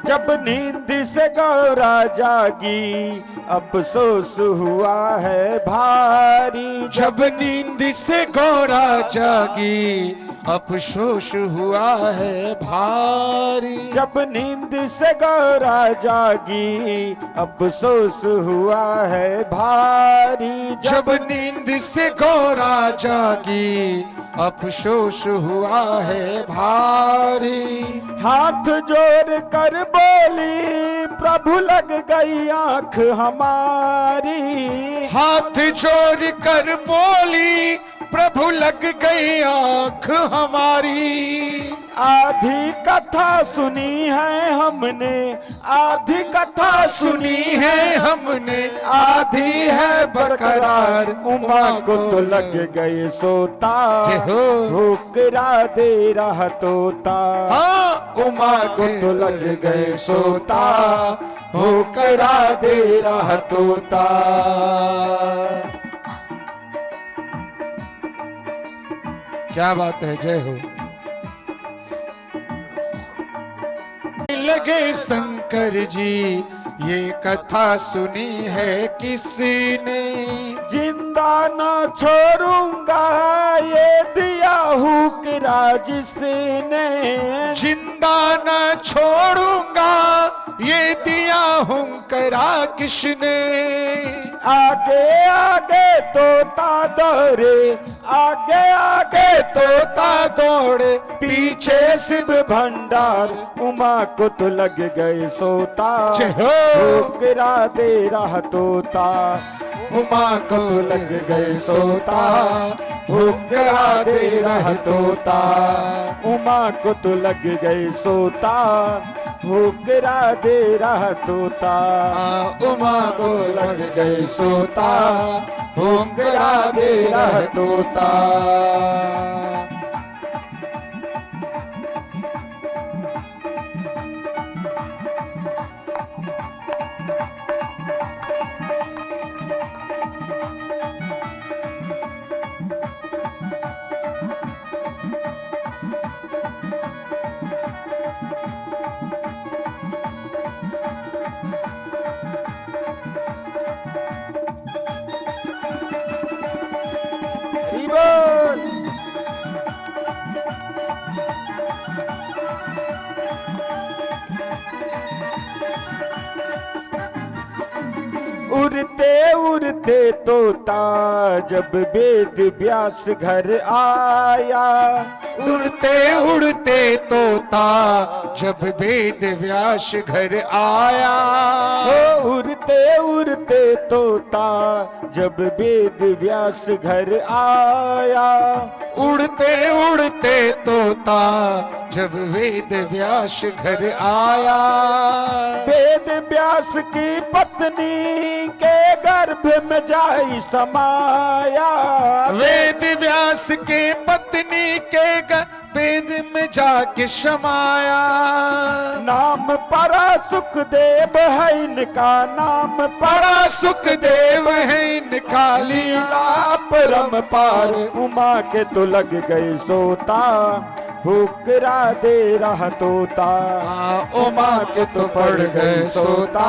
Speaker 2: जब नींद से गौरा जागी, अफसोस हुआ है भारी।
Speaker 1: जब नींद से गौरा जागी, अफसोस हुआ है भारी।
Speaker 2: जब नींद से गौरा जागी, अफसोस हुआ है भारी।
Speaker 1: जब नींद से गौरा जागी, अफसोस हुआ है भारी।
Speaker 2: हाथ जोड़ कर बोली, प्रभु लग गई आंख हमारी।
Speaker 1: हाथ जोड़ कर बोली, प्रभु लग गई आंख हमारी।
Speaker 2: आधी कथा सुनी है हमने, आधी कथा
Speaker 1: सुनी है हमने, आधी है बरकरार।
Speaker 2: उमा को तो लग गई सोता,
Speaker 1: जय हो।
Speaker 2: हुकरा दे रहा तोता।
Speaker 1: हाँ उमा को तो लग गए सोता, होकरा दे रहा तोता। क्या बात है, जय हो। लगे शंकर जी, ये कथा सुनी है किसने।
Speaker 2: जिंदा न छोड़ूंगा ये दिया हुकरा जिसने।
Speaker 1: जिंदा न छोड़ूंगा ये दिया हुंकरा किसने।
Speaker 2: आगे आगे तोता दौड़े, आगे आगे
Speaker 1: तोता दौड़े, पीछे शिव
Speaker 2: भंडार। उमा को तो लग गए सोता,
Speaker 1: जय हो।
Speaker 2: हुकरा दे रहा तोता।
Speaker 1: उमा को लग गए सोता, हुक्का दे रहा तोता।
Speaker 2: उमा को तो लग गए सोता, हुकरा दे रहा तोता।
Speaker 1: उमा को लग गए सोता, हुक्का दे रहा तोता।
Speaker 2: उड़ते उड़ते तोता जब वेद व्यास घर आया।
Speaker 1: उड़ते उड़ते तोता जब वेद व्यास घर आया।
Speaker 2: ओ उड़ते उड़ते तोता जब वेद व्यास घर आया।
Speaker 1: उड़ते उड़ते तोता जब वेद व्यास घर आया।
Speaker 2: वेद व्यास की पत्नी के गर्भ में जाई समाया।
Speaker 1: वेद व्यास के पत्नी के वेद में जाके समाया।
Speaker 2: नाम परा सुखदेव है इनका, नाम
Speaker 1: परा सुखदेव है इनका, लीला परम पार।
Speaker 2: उमा के तो लग गई सोता, हुक्रा दे रहा तोता,
Speaker 1: उमा के तो पड़ गए सोता,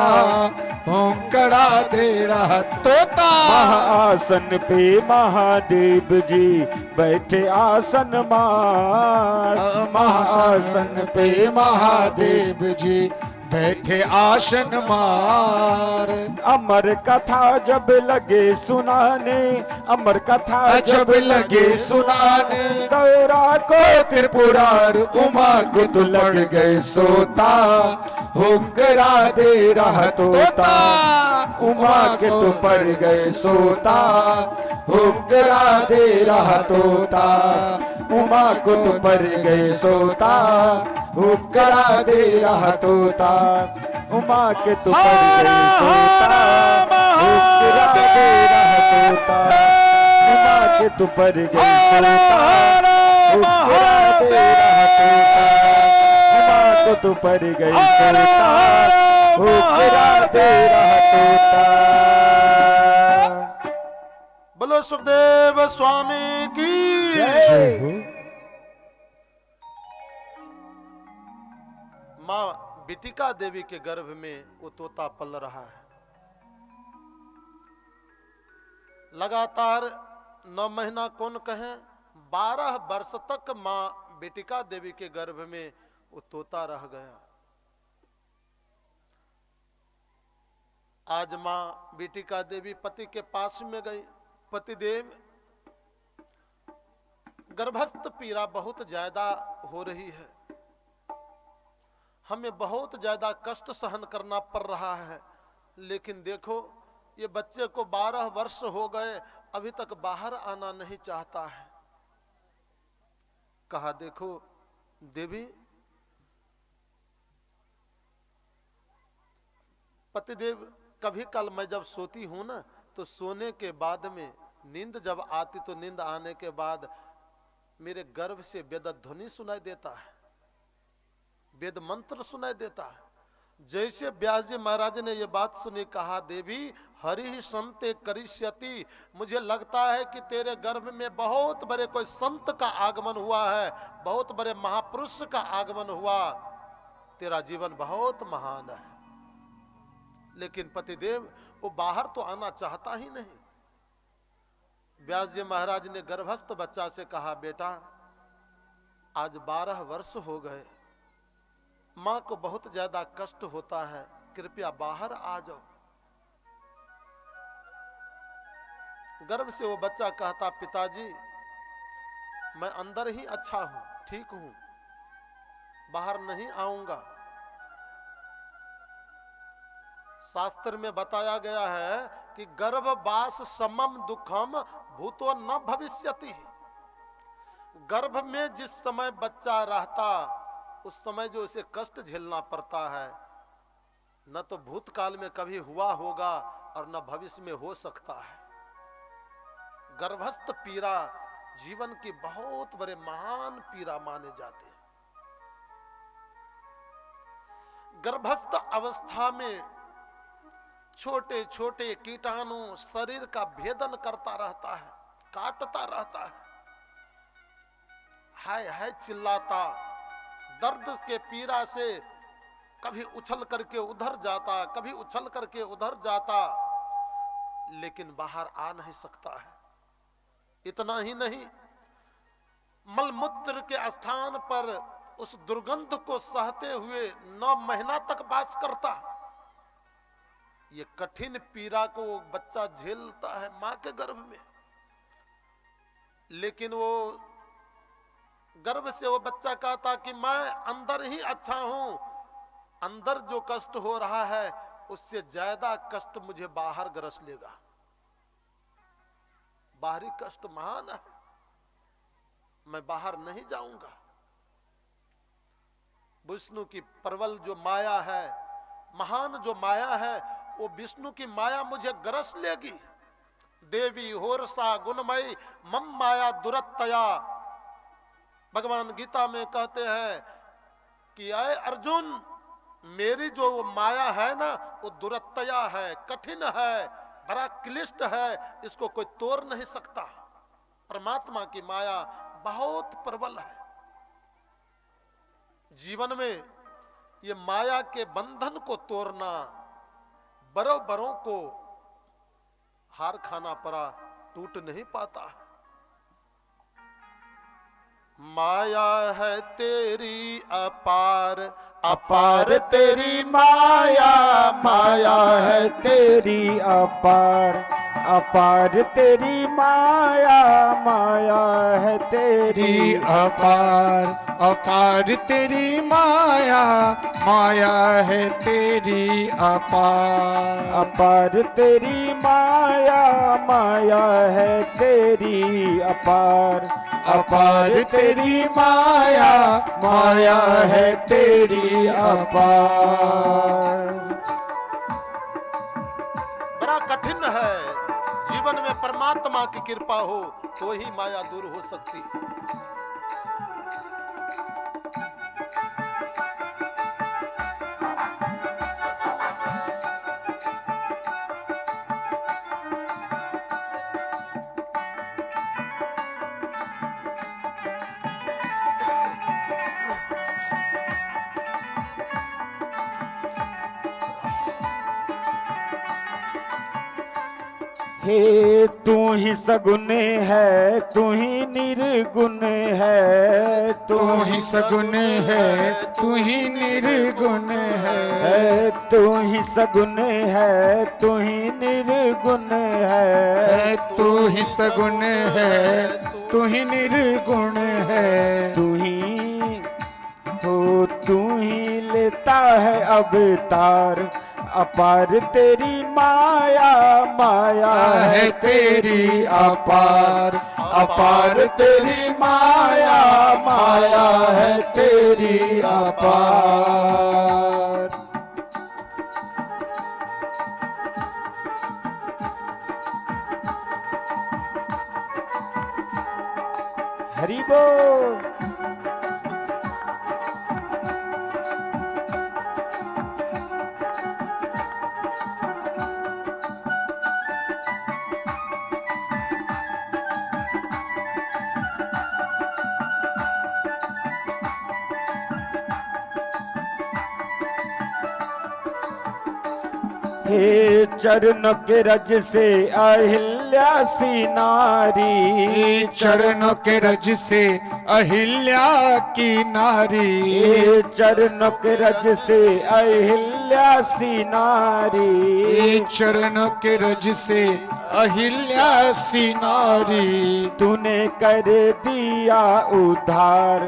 Speaker 1: हुंकड़ा दे रहा तोता।
Speaker 2: महाआसन पे महादेव जी बैठे आसन मार,
Speaker 1: महाआसन पे महादेव जी बैठे आसन मार।
Speaker 2: अमर कथा जब लगे सुनाने, अमर कथा
Speaker 1: जब लगे सुनाने,
Speaker 2: गौरा को
Speaker 1: त्रिपुरार उमा को तो लड़ गए सोता, हुक्रा दे रहा तोता, उमा के तो पड़ गए सोता, हुक्रा दे रहा तोता, उमा को तो पड़ गए सोता, हुक्रा दे रहा तोता,
Speaker 2: उमा के तो पड़ गए सोता, हुक्रा दे रहा तोता, उमा के तो पड़ गए सोता, हुक्रा दे रहा तोता, उमा को तो पड़ गई सोता, हुक्रा दे रहा तोता।
Speaker 4: बोलो सुखदेव स्वामी की
Speaker 2: जय हो।
Speaker 4: माँ बिटिका देवी के गर्भ में वो तोता पल रहा है। लगातार 9 महीना कौन कहे, 12 वर्ष तक माँ बिटिका देवी के गर्भ में वो तोता रह गया। आज माँ बिटिका देवी पति के पास में गई। पतिदेव, गर्भस्थ पीड़ा बहुत ज्यादा हो रही है, हमें बहुत ज्यादा कष्ट सहन करना पड़ रहा है, लेकिन देखो ये बच्चे को 12 वर्ष हो गए, अभी तक बाहर आना नहीं चाहता है। कहा देखो देवी, पतिदेव कभी कल मैं जब सोती हूं ना, तो सोने के बाद में नींद जब आती तो नींद आने के बाद मेरे गर्भ से वेद ध्वनि सुनाई देता है, वेद मंत्र सुनाई देता है। जैसे व्यास जी महाराज ने ये बात सुनी, कहा देवी हरि ही संते करिष्यति, मुझे लगता है कि तेरे गर्भ में बहुत बड़े कोई संत का आगमन हुआ है, बहुत बड़े महापुरुष का आगमन हुआ, तेरा जीवन बहुत महान है। लेकिन पतिदेव वो बाहर तो आना चाहता ही नहीं। व्यास जी महाराज ने गर्भस्थ बच्चा से कहा बेटा आज 12 वर्ष हो गए, मां को बहुत ज्यादा कष्ट होता है, कृपया बाहर आ जाओ। गर्भ से वो बच्चा कहता पिताजी मैं अंदर ही अच्छा हूं, ठीक हूं, बाहर नहीं आऊंगा। शास्त्र में बताया गया है कि गर्भवास समम दुखम भूतो न भविष्यति। गर्भ में जिस समय बच्चा रहता उस समय जो उसे कष्ट झेलना पड़ता है, न तो भूतकाल में कभी हुआ होगा और न भविष्य में हो सकता है। गर्भस्थ पीड़ा जीवन की बहुत बड़े महान पीड़ा माने जाते हैं। गर्भस्थ अवस्था में छोटे छोटे कीटाणु शरीर का भेदन करता रहता है, काटता रहता है, हाय हाय चिल्लाता, दर्द के पीड़ा से कभी उछल करके उधर जाता, कभी उछल करके उधर जाता, लेकिन बाहर आ नहीं सकता है। इतना ही नहीं, मलमूत्र के स्थान पर उस दुर्गंध को सहते हुए 9 महीना तक वास करता। ये कठिन पीड़ा को बच्चा झेलता है मां के गर्भ में, लेकिन वो गर्भ से वो बच्चा कहता कि मैं अंदर ही अच्छा हूं, अंदर जो कष्ट हो रहा है उससे ज्यादा कष्ट मुझे बाहर ग्रस लेगा। बाहरी कष्ट महान है, मैं बाहर नहीं जाऊंगा। विष्णु की प्रबल जो माया है, महान जो माया है, वो विष्णु की माया मुझे ग्रस लेगी। देवी होरसा गुणमयी मम माया दुरत्तया। भगवान गीता में कहते हैं कि अय अर्जुन, मेरी जो वो माया है ना वो दुरत्तया है, कठिन है, बड़ा क्लिष्ट है, इसको कोई तोड़ नहीं सकता। परमात्मा की माया बहुत प्रबल है।
Speaker 5: जीवन में ये माया के बंधन को तोड़ना, बरों बरों को हार खाना पड़ा, टूट नहीं पाता है। माया है तेरी अपार,
Speaker 2: अपार तेरी माया, माया है तेरी अपार, अपार तेरी माया, माया है तेरी
Speaker 1: अपार अपार तेरी माया, माया है तेरी अपार।
Speaker 2: अपार तेरी माया, माया है तेरी अपार,
Speaker 1: अपार तेरी माया, माया है तेरी अपार।
Speaker 5: बड़ा कठिन है, जीवन में परमात्मा की कृपा हो तो ही माया दूर हो सकती है।
Speaker 2: हे तू ही सगुन है, तू ही निर्गुण है,
Speaker 1: तू ही सगुन है, तू ही निर्गुण है।
Speaker 2: तू ही सगुन है, तू ही निर्गुण है,
Speaker 1: तू ही सगुन है, तू ही निर्गुण है।
Speaker 2: तू ही हो, तू ही लेता है अवतार, अपार तेरी माया, माया
Speaker 1: है तेरी अपार अपार तेरी माया, माया है तेरी अपार।
Speaker 2: हरि बोल। हे चरण के रज से अहिल्या सी नारी,
Speaker 1: चरणों के रज से अहिल्या की नारी।
Speaker 2: हे चरण के रज से अहिल्या सी नारी,
Speaker 1: चरणों के रज से अहिल्या सी नारी।
Speaker 2: तूने कर दिया उद्धार,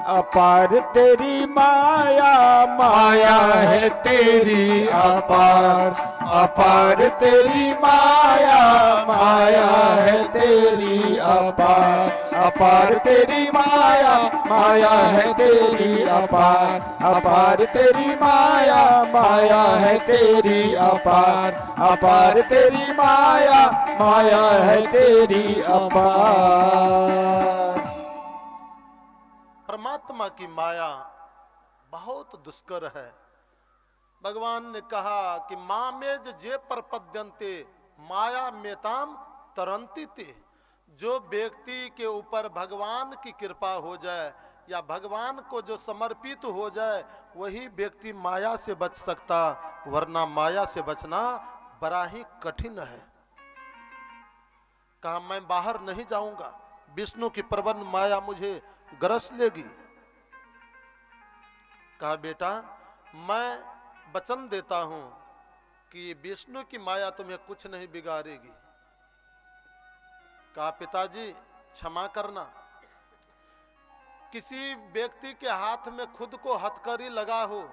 Speaker 2: अपार तेरी माया,
Speaker 1: माया है तेरी अपार अपार तेरी माया, माया है तेरी अपार अपार तेरी माया, माया है तेरी अपार अपार तेरी माया, माया है तेरी अपार अपार तेरी माया, माया है तेरी अपार।
Speaker 5: परमात्मा की माया बहुत दुष्कर है। भगवान ने कहा कि मामेज जे परपद्यन्ते माया मेताम तरंती ते। जो व्यक्ति के ऊपर भगवान की कृपा हो जाए या भगवान को जो समर्पित हो जाए, वही व्यक्ति माया से बच सकता, वरना माया से बचना बड़ा ही कठिन है। कहा मैं बाहर नहीं जाऊंगा, विष्णु की प्रबल माया मुझे ग्रस लेगी। कहा बेटा मैं वचन देता हूं कि विष्णु की माया तुम्हें कुछ नहीं बिगाड़ेगी। कहा पिताजी क्षमा करना, किसी व्यक्ति के हाथ में खुद को हथकड़ी लगा हो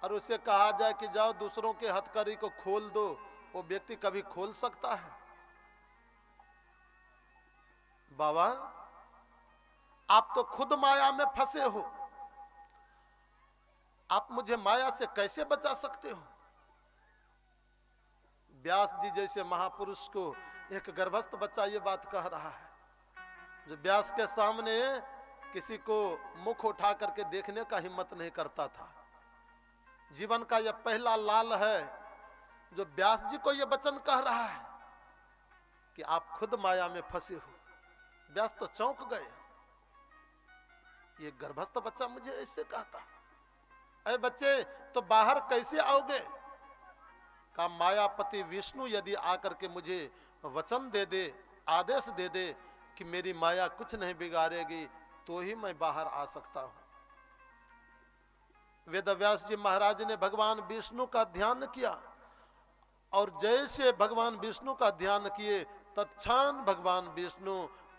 Speaker 5: और उसे कहा जाए कि जाओ दूसरों के हथकड़ी को खोल दो, वो व्यक्ति कभी खोल सकता है? बाबा आप तो खुद माया में फंसे हो, आप मुझे माया से कैसे बचा सकते हो? व्यास जी जैसे महापुरुष को एक गर्भस्थ बच्चा ये बात कह रहा है, जो व्यास के सामने किसी को मुख उठा करके देखने का हिम्मत नहीं करता था। जीवन का यह पहला लाल है जो व्यास जी को यह वचन कह रहा है कि आप खुद माया में फंसे हो। व्यास तो चौंक गए, ये गर्भस्थ बच्चा मुझे ऐसे कहता। अरे बच्चे तो बाहर कैसे आओगे? का मायापति विष्णु यदि आकर के मुझे वचन दे दे, आदेश दे दे कि मेरी माया कुछ नहीं बिगाड़ेगी, तो ही मैं बाहर आ सकता हूं। वेदव्यास जी महाराज ने भगवान विष्णु का ध्यान किया और जैसे भगवान विष्णु का ध्यान किए तत्क्षण भगवान विष्णु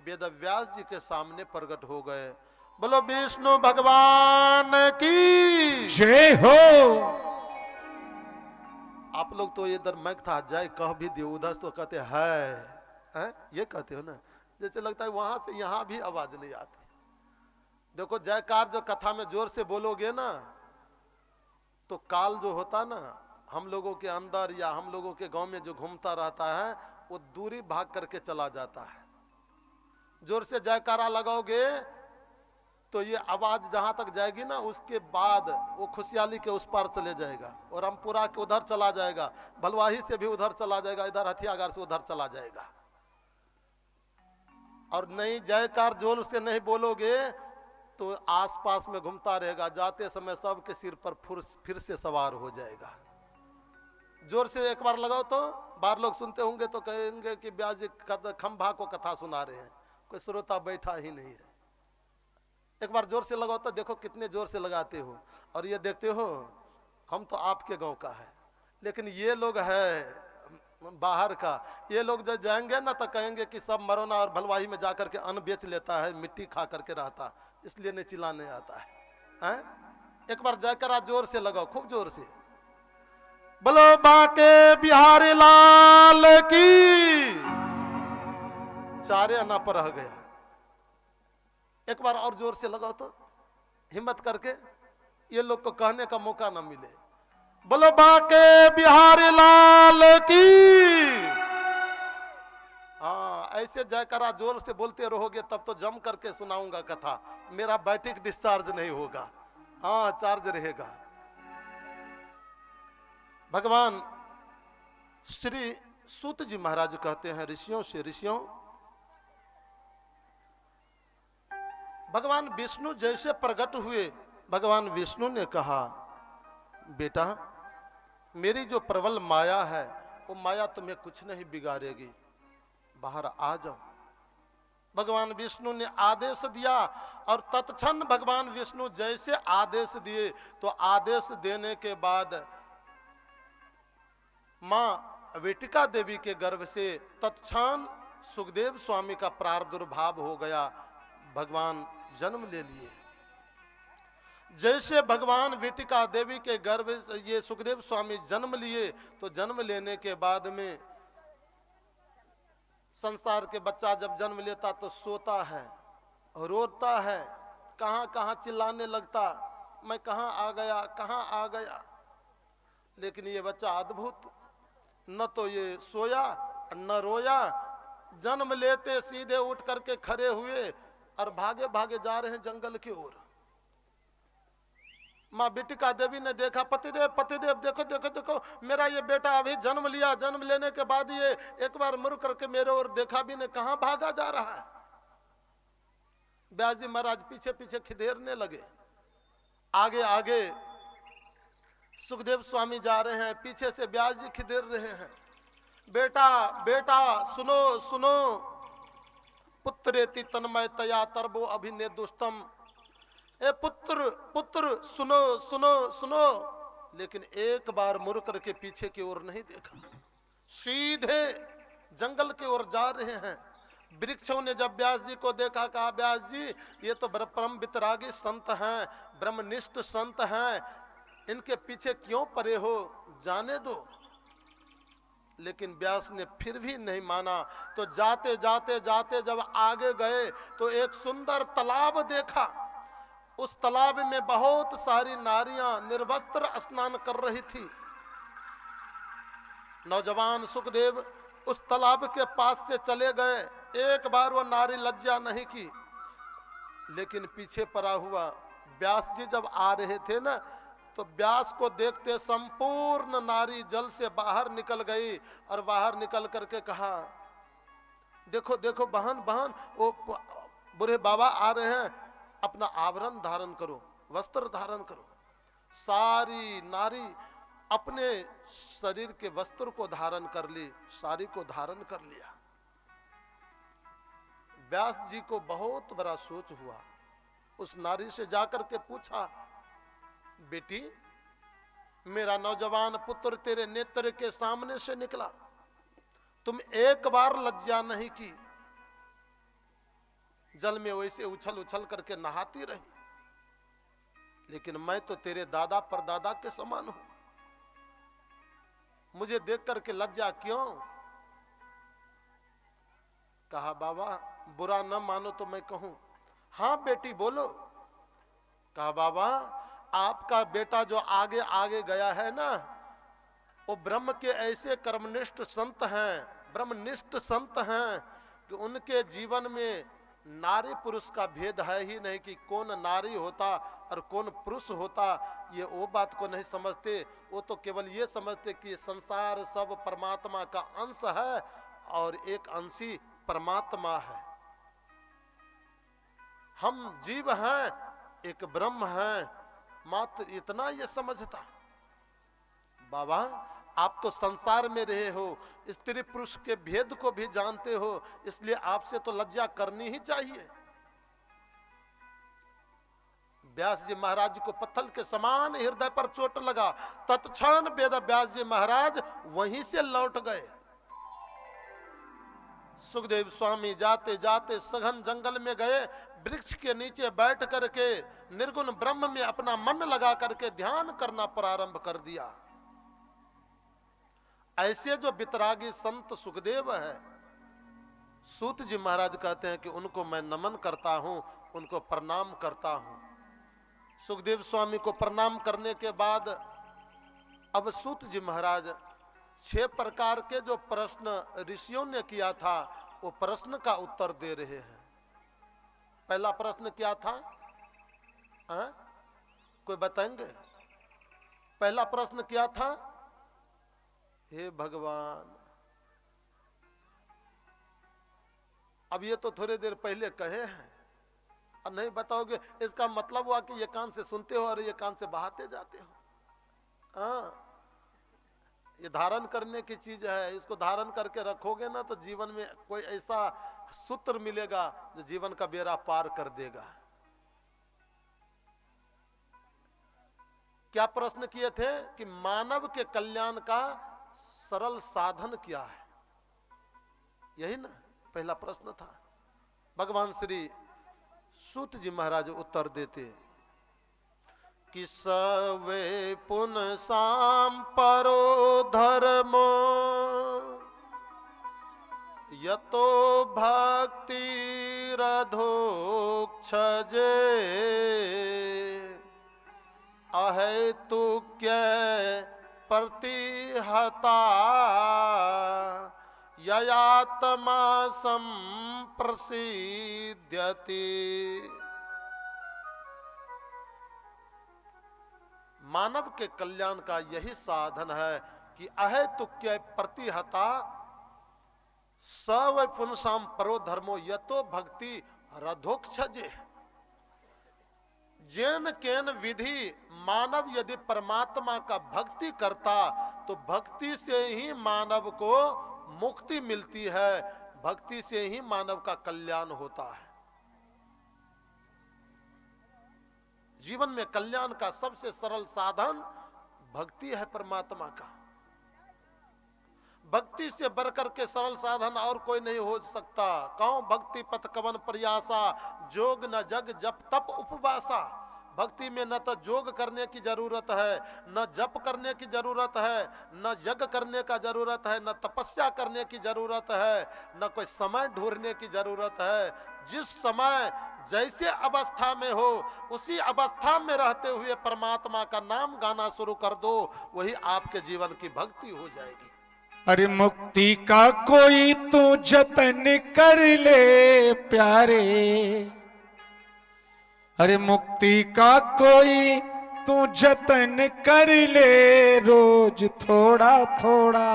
Speaker 5: वेदव्यास जी के सामने प्रकट हो गए। बोलो विष्णु भगवान की
Speaker 1: जय हो।
Speaker 5: आप लोग तो इधर मैं था जाए कह भी दियो, उधर तो कहते है, ये कहते हो ना, जैसे लगता है वहां से यहां भी आवाज नहीं आती। देखो जयकार जो कथा में जोर से बोलोगे ना तो काल जो होता ना हम लोगों के अंदर या हम लोगों के गांव में जो घूमता रहता है वो दूरी भाग करके चला जाता है। जोर से जयकारा लगाओगे तो ये आवाज जहां तक जाएगी ना उसके बाद वो खुशहाली के उस पार चले जाएगा और रामपुरा के उधर चला जाएगा, भलवाही से भी उधर चला जाएगा, इधर हथियागार से उधर चला जाएगा। और नहीं जयकार जोर से नहीं बोलोगे तो आसपास में घूमता रहेगा, जाते समय सबके सिर पर फिर से सवार हो जाएगा। जोर से एक बार लगाओ तो बाहर लोग सुनते होंगे तो कहेंगे कि ब्यास जी खंभा को कथा सुना रहे हैं, कोई श्रोता बैठा ही नहीं है। एक बार जोर से लगाओ तो देखो कितने जोर से लगाते हो। और ये देखते हो हम तो आपके गांव का है, लेकिन ये लोग है बाहर का, ये लोग जब जाएंगे ना तो कहेंगे कि सब मरोना और भलवाही में जाकर के अन्न बेच लेता है, मिट्टी खा करके रहता, इसलिए नहीं चिल्लाने आता है। एक बार जयकारा जोर से लगाओ, खूब जोर से। बोलो बांके बिहारी लाल की। चारे अन्ना पर रह गया। एक बार और जोर से लगाओ तो हिम्मत करके, ये लोग को कहने का मौका ना मिले। बोलो बांके बिहारी लाल की। हाँ ऐसे जयकारा जोर से बोलते रहोगे तब तो जम करके सुनाऊंगा कथा, मेरा बैटरी डिस्चार्ज नहीं होगा, हाँ चार्ज रहेगा। भगवान श्री सूत जी महाराज कहते हैं ऋषियों से, ऋषियों भगवान विष्णु जैसे प्रकट हुए, भगवान विष्णु ने कहा बेटा मेरी जो प्रबल माया है वो माया तुम्हें कुछ नहीं बिगाड़ेगी, बाहर आ जाओ। भगवान विष्णु ने आदेश दिया और तत्क्षण भगवान विष्णु जैसे आदेश दिए तो आदेश देने के बाद मां वेटिका देवी के गर्भ से तत्क्षण सुखदेव स्वामी का प्रादुर्भाव हो गया, भगवान जन्म ले लिए। जैसे भगवान वेटिका देवी के गर्भ से ये सुखदेव स्वामी जन्म लिए तो जन्म लेने के बाद में संसार के बच्चा जब जन्म लेता तो सोता है, रोता है, कहां कहां चिल्लाने लगता, मैं कहां आ गया, कहां आ गया। लेकिन ये बच्चा अद्भुत, न तो ये सोया न रोया, जन्म लेते सीधे उठ करके खड़े हुए और भागे भागे जा रहे हैं जंगल की ओर। माँ वेटिका देवी ने देखा, पतिदेव पतिदेव देखो देखो देखो मेरा ये बेटा अभी जन्म लिया, जन्म लेने के बाद ये एक बार मुड़ करके मेरे ओर देखा भी नहीं, कहां भागा जा रहा है। व्यास जी महाराज पीछे पीछे खिदेरने लगे, आगे आगे सुखदेव स्वामी जा रहे हैं, पीछे से व्यास जी खिदेर रहे हैं, बेटा बेटा सुनो सुनो, पुत्रेति तन्मय तया तरबो अभिने दुष्टम, ए पुत्र पुत्र सुनो सुनो सुनो। लेकिन एक बार मुड़ करके पीछे की ओर नहीं देखा, सीधे जंगल की ओर जा रहे हैं। वृक्षों ने जब व्यास जी को देखा, कहा व्यास जी ये तो परम वितरागी संत हैं, ब्रह्मनिष्ठ संत हैं, इनके पीछे क्यों पड़े हो, जाने दो। लेकिन व्यास ने फिर भी नहीं माना। तो जाते जाते जाते जब आगे गए तो एक सुंदर तालाब देखा, उस तालाब में बहुत सारी नारियां निर्वस्त्र स्नान कर रही थी। नौजवान सुखदेव उस तालाब के पास से चले गए, एक बार वो नारी लज्जा नहीं की, लेकिन पीछे पड़ा हुआ व्यास जी जब आ रहे थे ना तो व्यास को देखते संपूर्ण नारी जल से बाहर निकल गई और बाहर निकल करके कहा देखो देखो बहन बहन वो बूढ़े बाबा आ रहे हैं, अपना आवरण धारण करो, वस्त्र धारण करो। सारी नारी अपने शरीर के वस्त्र को धारण कर ली, साड़ी को धारण कर लिया। व्यास जी को बहुत बड़ा सोच हुआ। उस नारी से जाकर के पूछा, बेटी मेरा नौजवान पुत्र तेरे नेत्र के सामने से निकला, तुम एक बार लज्जा नहीं की, जल में वैसे उछल उछल करके नहाती रही, लेकिन मैं तो तेरे दादा परदादा के समान हूं, मुझे देख करके लज्जा क्यों? कहा बाबा बुरा न मानो तो मैं कहूं। हाँ बेटी बोलो। कहा बाबा आपका बेटा जो आगे आगे गया है ना, वो ब्रह्म के ऐसे कर्मनिष्ठ संत हैं, ब्रह्मनिष्ठ संत हैं कि उनके जीवन में नारी पुरुष का भेद है ही नहीं कि कौन नारी होता और कौन पुरुष होता, ये वो बात को नहीं समझते। वो तो केवल ये समझते कि ये संसार सब परमात्मा का अंश है और एक अंशी परमात्मा है, हम जीव हैं, एक ब्रह्म हैं, मात्र इतना ये समझता। बाबा आप तो संसार में रहे हो, स्त्री पुरुष के भेद को भी जानते हो, इसलिए आपसे तो लज्जा करनी ही चाहिए। व्यास जी महाराज को पत्थर के समान हृदय पर चोट लगा। तत्क्षण वेद व्यास जी महाराज वहीं से लौट गए। सुखदेव स्वामी जाते जाते सघन जंगल में गए, वृक्ष के नीचे बैठ करके निर्गुण ब्रह्म में अपना मन लगा करके ध्यान करना प्रारंभ कर दिया। ऐसे जो वितरागी संत सुखदेव है, सूत जी महाराज कहते हैं कि उनको मैं नमन करता हूं, उनको प्रणाम करता हूं। सुखदेव स्वामी को प्रणाम करने के बाद अब सूत जी महाराज 6 प्रकार के जो प्रश्न ऋषियों ने किया था, वो प्रश्न का उत्तर दे रहे हैं। पहला प्रश्न क्या था? कोई बताएंगे? पहला प्रश्न क्या था? हे भगवान, अब ये तो थोड़ी देर पहले कहे हैं और नहीं बताओगे, इसका मतलब हुआ कि ये कान से सुनते हो और ये कान से बहाते जाते हो। ये धारण करने की चीज है, इसको धारण करके रखोगे ना तो जीवन में कोई ऐसा सूत्र मिलेगा जो जीवन का बेड़ा पार कर देगा। क्या प्रश्न किए थे कि मानव के कल्याण का सरल साधन क्या है? यही ना पहला प्रश्न था। भगवान श्री सूत जी महाराज उत्तर देते कि सवे पुन साम परो धर्मो यतो भक्ति रधोक्षजे अहेतुक्य प्रतिहता ययात्मा संप्रसिद्ध्यति। मानव के कल्याण का यही साधन है कि अहेतुक्य प्रतिहता सवै पुनसाम परो धर्मो यतो भक्ति रधोक्षजे। जेन केन विधि मानव यदि परमात्मा का भक्ति करता तो भक्ति से ही मानव को मुक्ति मिलती है, भक्ति से ही मानव का कल्याण होता है। जीवन में कल्याण का सबसे सरल साधन भक्ति है परमात्मा का। भक्ति से बढ़कर के सरल साधन और कोई नहीं हो सकता। कौन भक्ति पथ कवन प्रयासा, जोग न जग जप तप उपवासा। भक्ति में न तो जोग करने की जरूरत है, न जप करने की जरूरत है, न यज्ञ करने का जरूरत है, न तपस्या करने की जरूरत है, न कोई समय ढूंढने की जरूरत है। जिस समय जैसे अवस्था में हो उसी अवस्था में रहते हुए परमात्मा का नाम गाना शुरू कर दो, वही आपके जीवन की भक्ति हो जाएगी।
Speaker 1: अरे मुक्ति का कोई तू जतन कर ले प्यारे, अरे मुक्ति का कोई तू जतन कर ले, रोज थोड़ा थोड़ा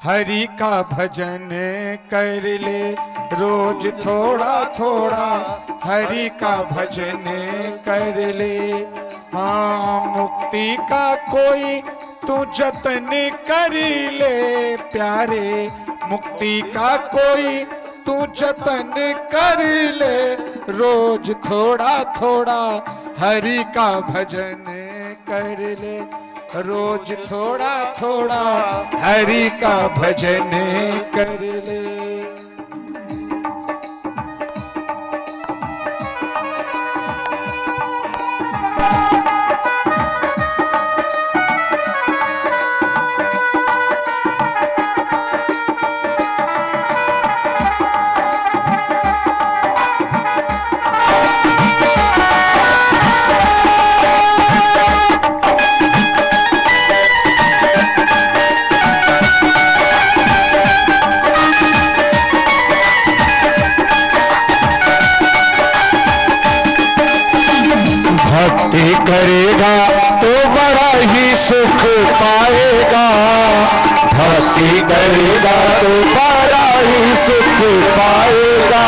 Speaker 1: हरि का भजन कर ले, रोज थोड़ा थोड़ा हरि का भजन कर ले, हाँ मुक्ति का कोई तू जतन कर ले प्यारे, मुक्ति का कोई तू जतन कर ले, रोज थोड़ा थोड़ा हरि का भजन कर ले, रोज थोड़ा थोड़ा हरि का भजन कर ले। भक्ति करेगा तो बड़ा ही सुख पाएगा, भक्ति करेगा तो बड़ा ही सुख पाएगा,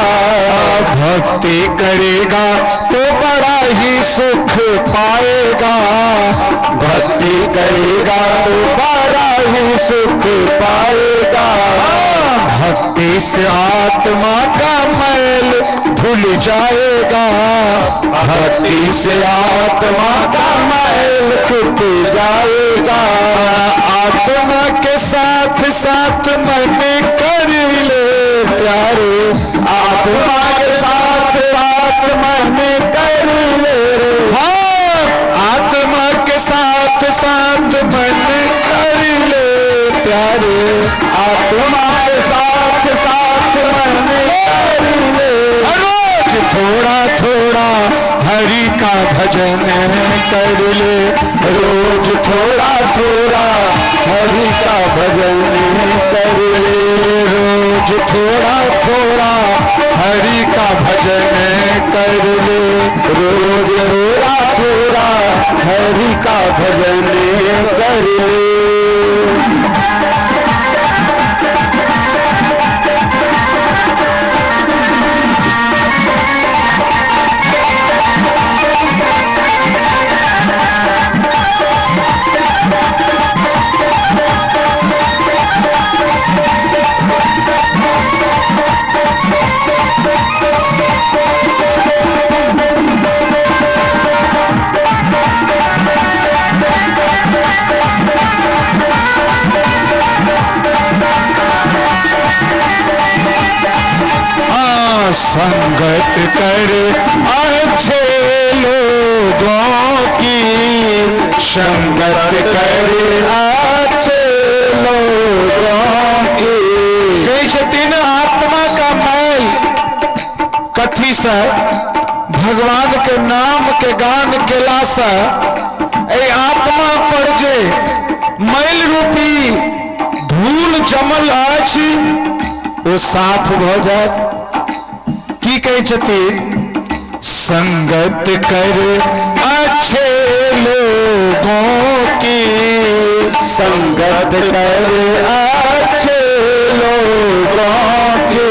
Speaker 1: भक्ति करेगा तो बड़ा ही सुख पाएगा, भक्ति करेगा तो बड़ा ही सुख पाएगा। भक्ति से आत्मा का मैल धुल जाएगा, भक्ति से आत्मा का मैल छूट जाएगा। आत्मा के साथ साथ मन कर ले प्यारे, आत्मा के साथ साथ मन कर ले, हाँ आत्मा के साथ साथ मन कर ले प्यारे, आत्मा के साथ साथ मन कर ले। रोज थोड़ा थोड़ा हरि का भजन कर ले, रोज थोड़ा थोड़ा हरि का भजन कर ले, रोज थोड़ा थोड़ा हरि का भजन कर ले, रोज थोड़ा थोड़ा हरि का भजन कर ले। संगत कर अच्छे लोगों की, संगत कर अच्छे लोगों की। कई छतीन आत्मा का मैल कथी से भगवान के नाम के गान के लासा ए आत्मा पर जे मैल रूपी धूल जमल अछि वो साफ भ जात। की कहे छथिन संगत कर अच्छे लोगों की, संगत कर अच्छे लोगों की,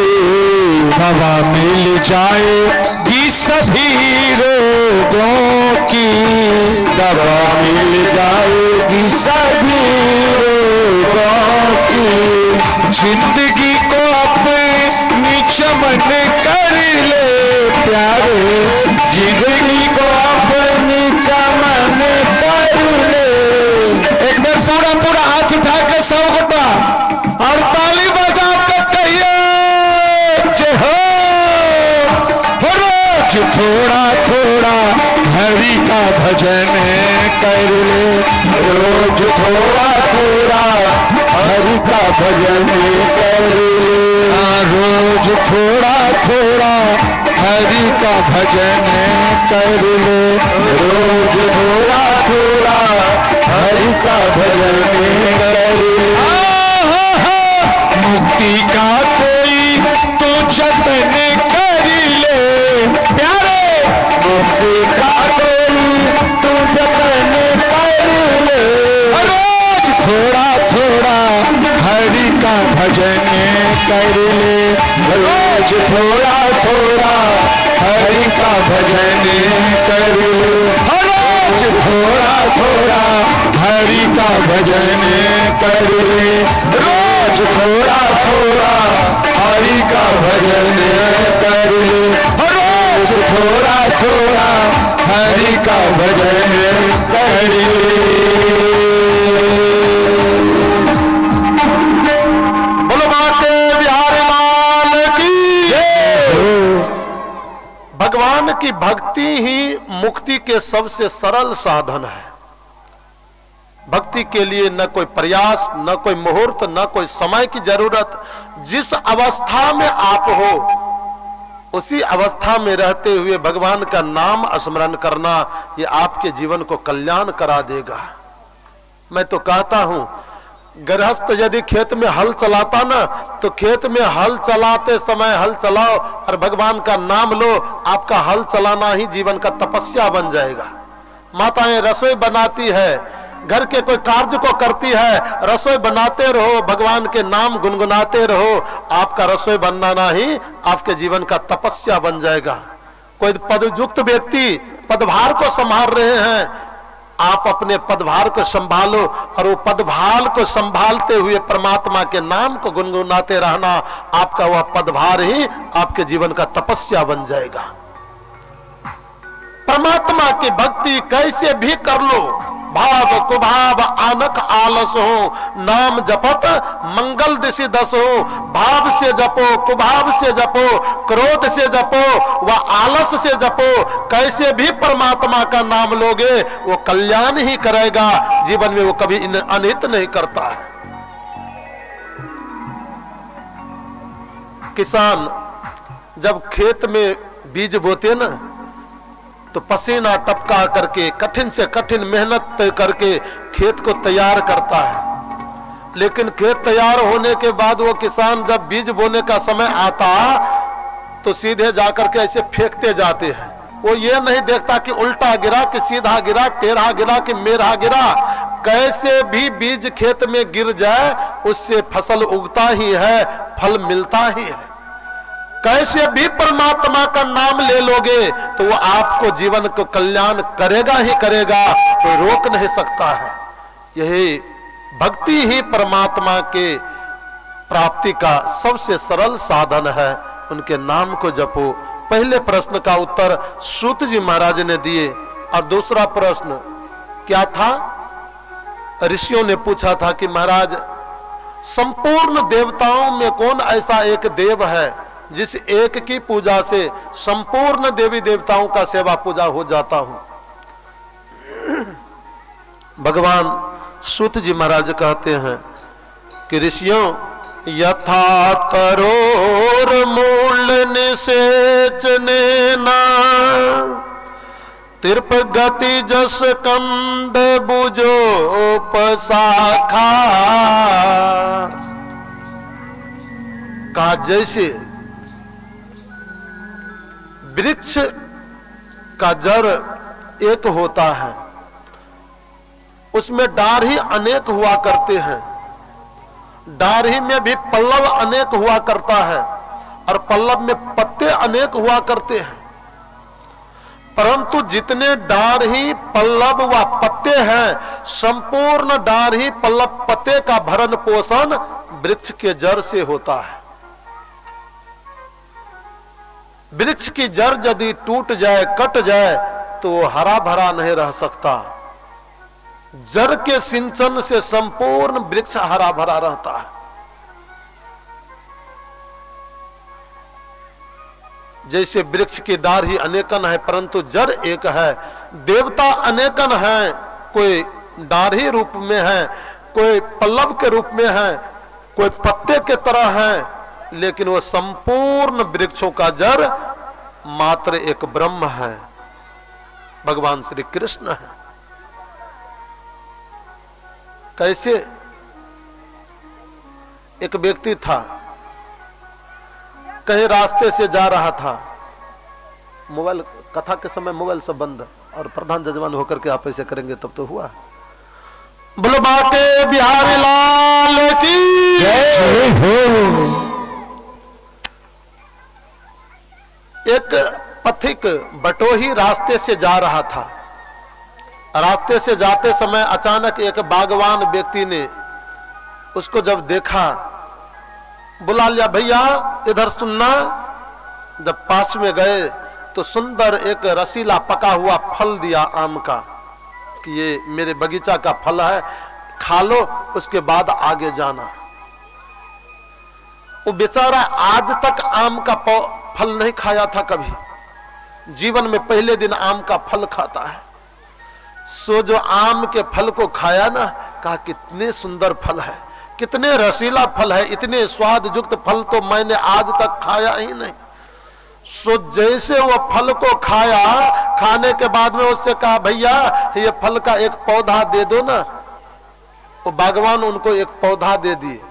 Speaker 1: दवा मिल जाएगी सभी रोगों की, दवा मिल जाएगी सभी रोगों की। जिंदगी को अपनी चमन कर ले प्यारे, जिंदगी को अपनी चमन कर ले। एक बार पूरा पूरा हाथ उठा के सब गोटा और ताली बजा के कहिए जय हो। रोज थोड़ा थोड़ा हरि का भजन कर ले, रोज थोड़ा थोड़ा हरि का भजन कर ले, रोज थोड़ा थोड़ा हरि का भजन कर ले, रोज थोड़ा थोड़ा हरि का भजन कर ले। मुक्ति का कोई तो जतन कर ले प्यारे, मुक्ति का कोई तो जतन कर ले, रोज थोड़ा थोड़ा हरि का भजन कर ले, रोज थोड़ा थोड़ा हरि का भजन कर ले। रोज थोड़ा थोड़ा हरि का भजन कर ले, रोज थोड़ा थोड़ा हरि का भजन कर ले, रोज थोड़ा थोड़ा हरि का भजन कर ले। बोलो बाटे बिहारी लाल की जय। भगवान की भक्ति ही मुक्ति के सबसे सरल साधन है। भक्ति के लिए न कोई प्रयास, न कोई मुहूर्त, न कोई समय की जरूरत। जिस अवस्था में आप हो उसी अवस्था में रहते हुए भगवान का नाम स्मरण करना, ये आपके जीवन को कल्याण करा देगा। मैं तो कहता हूं, गृहस्थ यदि खेत में हल चलाता ना, तो खेत में हल चलाते समय हल चलाओ और भगवान का नाम लो, आपका हल चलाना ही जीवन का तपस्या बन जाएगा। माताएं रसोई बनाती है, घर के कोई कार्य को करती है, रसोई बनाते रहो, भगवान के नाम गुनगुनाते रहो, आपका रसोई बनाना ही आपके जीवन का तपस्या बन जाएगा। कोई पदयुक्त व्यक्ति पदभार को संभाल रहे हैं, आप अपने पदभार को संभालो और वो पदभार को संभालते हुए परमात्मा के नाम को गुनगुनाते रहना, आपका वह पदभार ही आपके जीवन का तपस्या बन जाएगा। परमात्मा की भक्ति कैसे भी कर लो, भाव कुभाव आनक आलस हो, नाम जपत मंगल दिशि दस हो। भाव से जपो, कुभाव से जपो, क्रोध से जपो, व आलस से जपो, कैसे भी परमात्मा का नाम लोगे वो कल्याण ही करेगा, जीवन में वो कभी अनित नहीं करता है। किसान जब खेत में बीज बोते ना, तो पसीना टपका करके कठिन से कठिन मेहनत करके खेत को तैयार करता है। लेकिन खेत तैयार होने के बाद वो किसान जब बीज बोने का समय आता तो सीधे जाकर के ऐसे फेंकते जाते हैं। वो ये नहीं देखता कि उल्टा गिरा कि सीधा गिरा, टेढ़ा गिरा कि मेढ़ा गिरा। कैसे भी बीज खेत में गिर जाए उससे फसल उगता ही है, फल मिलता ही है। कैसे भी परमात्मा का नाम ले लोगे तो वो आपको जीवन को कल्याण करेगा ही करेगा, कोई रोक नहीं सकता है। यही भक्ति ही परमात्मा के प्राप्ति का सबसे सरल साधन है। उनके नाम को जपो। पहले प्रश्न का उत्तर सूत जी महाराज ने दिए। और दूसरा प्रश्न क्या था? ऋषियों ने पूछा था कि महाराज संपूर्ण देवताओं में कौन ऐसा एक देव है जिस एक की पूजा से संपूर्ण देवी देवताओं का सेवा पूजा हो जाता हूं। भगवान सूत जी महाराज कहते हैं कि ऋषियों, यथा तरोर मूल निषेचने ना तिरप गति जस कंद बुझो पशाखा। का जैसे वृक्ष का जड़ एक होता है, उसमें डाढ़ी अनेक हुआ करते हैं, डाढ़ी में भी पल्लव अनेक हुआ करता है और पल्लव में पत्ते अनेक हुआ करते हैं। परंतु जितने डाढ़ी पल्लव व पत्ते हैं, संपूर्ण डाढ़ी पल्लव पत्ते का भरण पोषण वृक्ष के जड़ से होता है। वृक्ष की जड़ यदि टूट जाए, कट जाए तो वो हरा भरा नहीं रह सकता। जड़ के सिंचन से संपूर्ण वृक्ष हरा भरा रहता है। जैसे वृक्ष की डाढ़ी अनेकन है परंतु जड़ एक है, देवता अनेकन है, कोई डाढ़ी रूप में है, कोई पल्लव के रूप में है, कोई पत्ते के तरह है, लेकिन वो संपूर्ण वृक्षों का जड़ मात्र एक ब्रह्म है, भगवान श्री कृष्ण है। कैसे? एक व्यक्ति था, कहीं रास्ते से जा रहा था, मोबाइल कथा के समय मोबाइल सब बंद और प्रधान जजमान होकर के आप ऐसे करेंगे तब तो हुआ। बोलो बाटे बिहारी लाल की जय हो। एक पथिक बटोही रास्ते से जा रहा था।
Speaker 5: रास्ते से जाते समय अचानक एक बागवान व्यक्ति ने उसको जब देखा, बुला लिया, भैया इधर सुनना। जब पास में गए तो सुंदर एक रसीला पका हुआ फल दिया आम का, कि ये मेरे बगीचा का फल है, खा लो, उसके बाद आगे जाना। वो बेचारा आज तक आम का फल नहीं खाया था कभी, जीवन में पहले दिन आम का फल खाता है। सो जो आम के फल को खाया ना, कहा कितने सुंदर फल है, कितने रसीला फल है, इतने स्वाद युक्त फल तो मैंने आज तक खाया ही नहीं। सो जैसे वो फल को खाया, खाने के बाद में उससे कहा, भैया ये फल का एक पौधा दे दो ना। वो बागवान उनको एक पौधा दे दिए।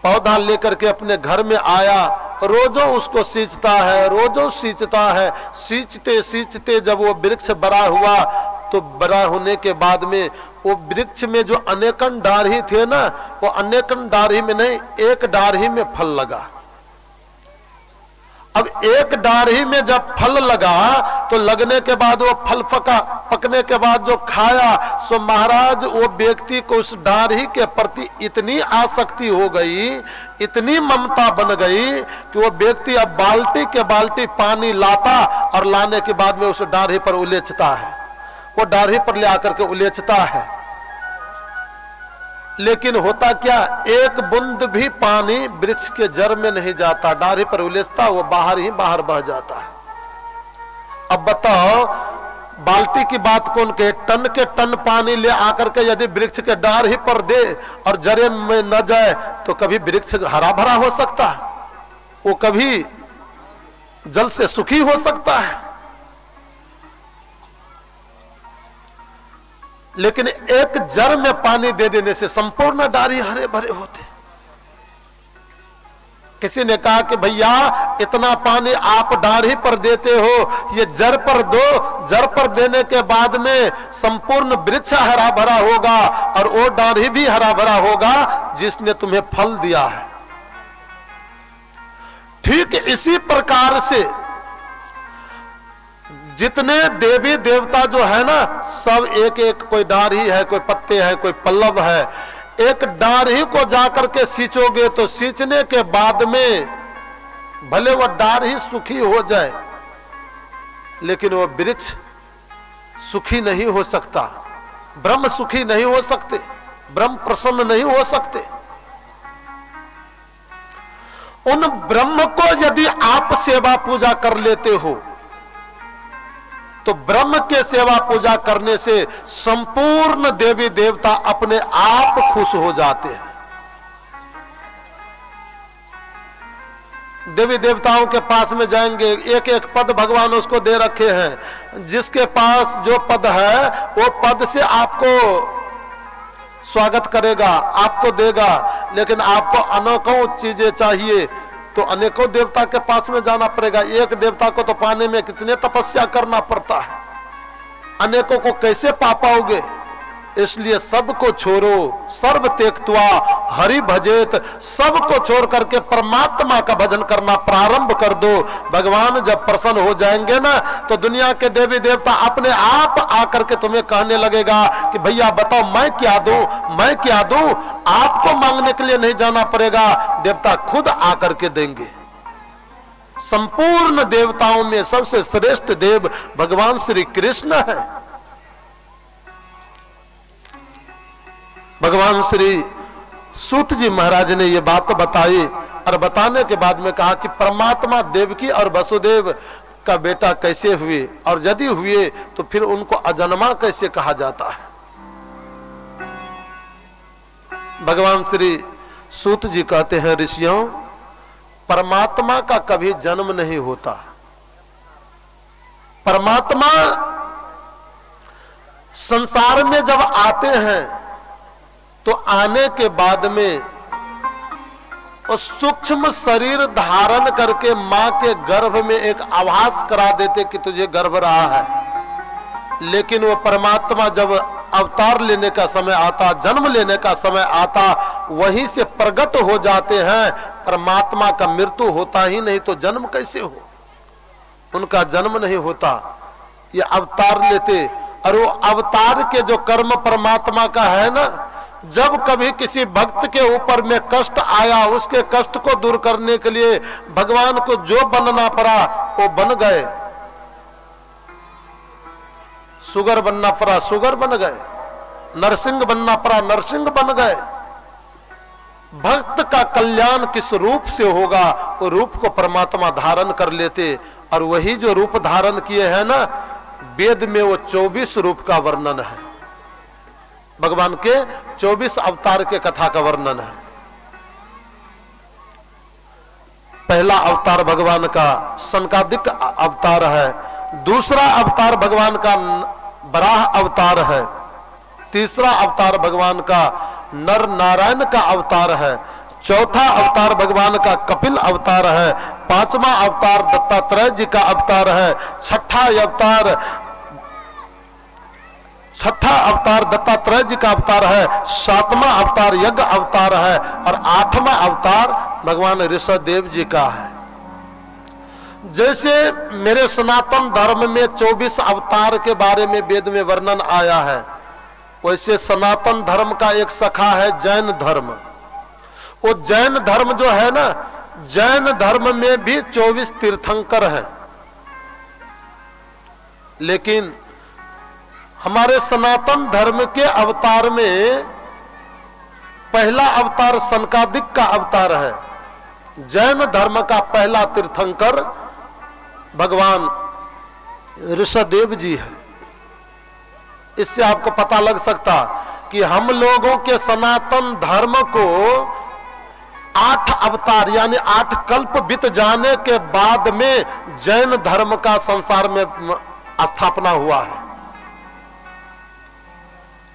Speaker 5: पौधा लेकर के अपने घर में आया, रोजो उसको सींचता है, रोजो सींचता है। सींचते सींचते जब वो वृक्ष बड़ा हुआ, तो बड़ा होने के बाद में वो वृक्ष में जो अनेकन डाढ़ी थे ना, वो अनेकन डाढ़ी में नहीं, एक डाढ़ी में फल लगा। अब एक डाढ़ी में जब फल लगा, तो लगने के बाद वो फल पकने के बाद जो खाया, सो महाराज वो व्यक्ति को उस डाढ़ी के प्रति इतनी आसक्ति हो गई, इतनी ममता बन गई, कि वो व्यक्ति अब बाल्टी के बाल्टी पानी लाता और लाने के बाद में उस डाढ़ी पर उलेचता है, वो डाढ़ी पर ले आकर के उलेचता है। लेकिन होता क्या, एक बूंद भी पानी वृक्ष के जड़ में नहीं जाता, डाढ़ी पर उलेचता, वो बाहर ही बाहर बह जाता है। अब बताओ, बाल्टी की बात कौन कहे, टन के टन पानी ले आकर के यदि वृक्ष के डाढ़ी पर दे और जड़े में न जाए, तो कभी वृक्ष हरा भरा हो सकता है, वो कभी जल से सुखी हो सकता है। लेकिन एक जड़ में पानी दे देने से संपूर्ण डाढ़ी हरे भरे होते। किसी ने कहा कि भैया इतना पानी आप डाढ़ी पर देते हो, ये जड़ पर दो, जड़ पर देने के बाद में संपूर्ण वृक्ष हरा भरा होगा और वो डाढ़ी भी हरा भरा होगा जिसने तुम्हें फल दिया है। ठीक इसी प्रकार से जितने देवी देवता जो है ना, सब एक एक, कोई डाढ़ी है, कोई पत्ते हैं, कोई पल्लव है। एक डाढ़ी को जाकर के सींचोगे तो सींचने के बाद में भले वह डाढ़ी सुखी हो जाए, लेकिन वह वृक्ष सुखी नहीं हो सकता, ब्रह्म सुखी नहीं हो सकते, ब्रह्म प्रसन्न नहीं हो सकते। उन ब्रह्म को यदि आप सेवा पूजा कर लेते हो, तो ब्रह्म के सेवा पूजा करने से संपूर्ण देवी देवता अपने आप खुश हो जाते हैं। देवी देवताओं के पास में जाएंगे, एक एक पद भगवान उसको दे रखे हैं, जिसके पास जो पद है वो पद से आपको स्वागत करेगा, आपको देगा। लेकिन आपको अनेकों चीजें चाहिए तो अनेकों देवता के पास में जाना पड़ेगा। एक देवता को तो पाने में कितने तपस्या करना पड़ता है, अनेकों को कैसे पा पाओगे। इसलिए सबको छोड़ो, सर्व त्यक्त्वा हरि भजेत, सबको छोड़ करके परमात्मा का भजन करना प्रारंभ कर दो। भगवान जब प्रसन्न हो जाएंगे ना, तो दुनिया के देवी देवता अपने आप आकर के तुम्हें कहने लगेगा कि भैया बताओ मैं क्या दूं, मैं क्या दूं। आपको मांगने के लिए नहीं जाना पड़ेगा, देवता खुद आकर के देंगे। संपूर्ण देवताओं में सबसे श्रेष्ठ देव भगवान श्री कृष्ण है। भगवान श्री सूत जी महाराज ने ये बात बताई और बताने के बाद में कहा कि परमात्मा देवकी और वसुदेव का बेटा कैसे हुए, और यदि हुए तो फिर उनको अजन्मा कैसे कहा जाता है। भगवान श्री सूत जी कहते हैं, ऋषियों, परमात्मा का कभी जन्म नहीं होता। परमात्मा संसार में जब आते हैं तो आने के बाद में उस सूक्ष्म शरीर धारण करके मां के गर्भ में एक आभास करा देते कि तुझे गर्भ रहा है। लेकिन वो परमात्मा जब अवतार लेने का समय आता, जन्म लेने का समय आता, वहीं से प्रकट हो जाते हैं। परमात्मा का मृत्यु होता ही नहीं तो जन्म कैसे हो, उनका जन्म नहीं होता। ये अवतार लेते और वो अवतार के जो कर्म परमात्मा का है ना, जब कभी किसी भक्त के ऊपर में कष्ट आया, उसके कष्ट को दूर करने के लिए भगवान को जो बनना पड़ा वो बन गए। सुगर बनना पड़ा, सुगर बन गए। नरसिंह बनना पड़ा, नरसिंह बन गए। भक्त का कल्याण किस रूप से होगा, वो रूप को परमात्मा धारण कर लेते। और वही जो रूप धारण किए हैं ना, वेद में वो 24 रूप का वर्णन है। भगवान के 24 अवतार के कथा का वर्णन है। पहला अवतार भगवान का सनकादिक अवतार है। दूसरा अवतार भगवान का वराह अवतार है। तीसरा अवतार भगवान का नर नारायण का अवतार है। चौथा अवतार भगवान का कपिल अवतार है। पांचवा अवतार दत्तात्रेय जी का अवतार है। छठा अवतार दत्तात्रेय जी का अवतार है। सातवां अवतार यज्ञ अवतार है। और आठवां अवतार भगवान ऋषभदेव जी का है। जैसे मेरे सनातन धर्म में 24 अवतार के बारे में वेद में वर्णन आया है, वैसे सनातन धर्म का एक शाखा है जैन धर्म। वो जैन धर्म जो है ना, जैन धर्म में भी 24 तीर्थंकर हैं। लेकिन हमारे सनातन धर्म के अवतार में पहला अवतार सनकादिक का अवतार है। जैन धर्म का पहला तीर्थंकर भगवान ऋषभदेव जी है। इससे आपको पता लग सकता कि हम लोगों के सनातन धर्म को 8 अवतार यानी 8 कल्प बीत जाने के बाद में जैन धर्म का संसार में स्थापना हुआ है।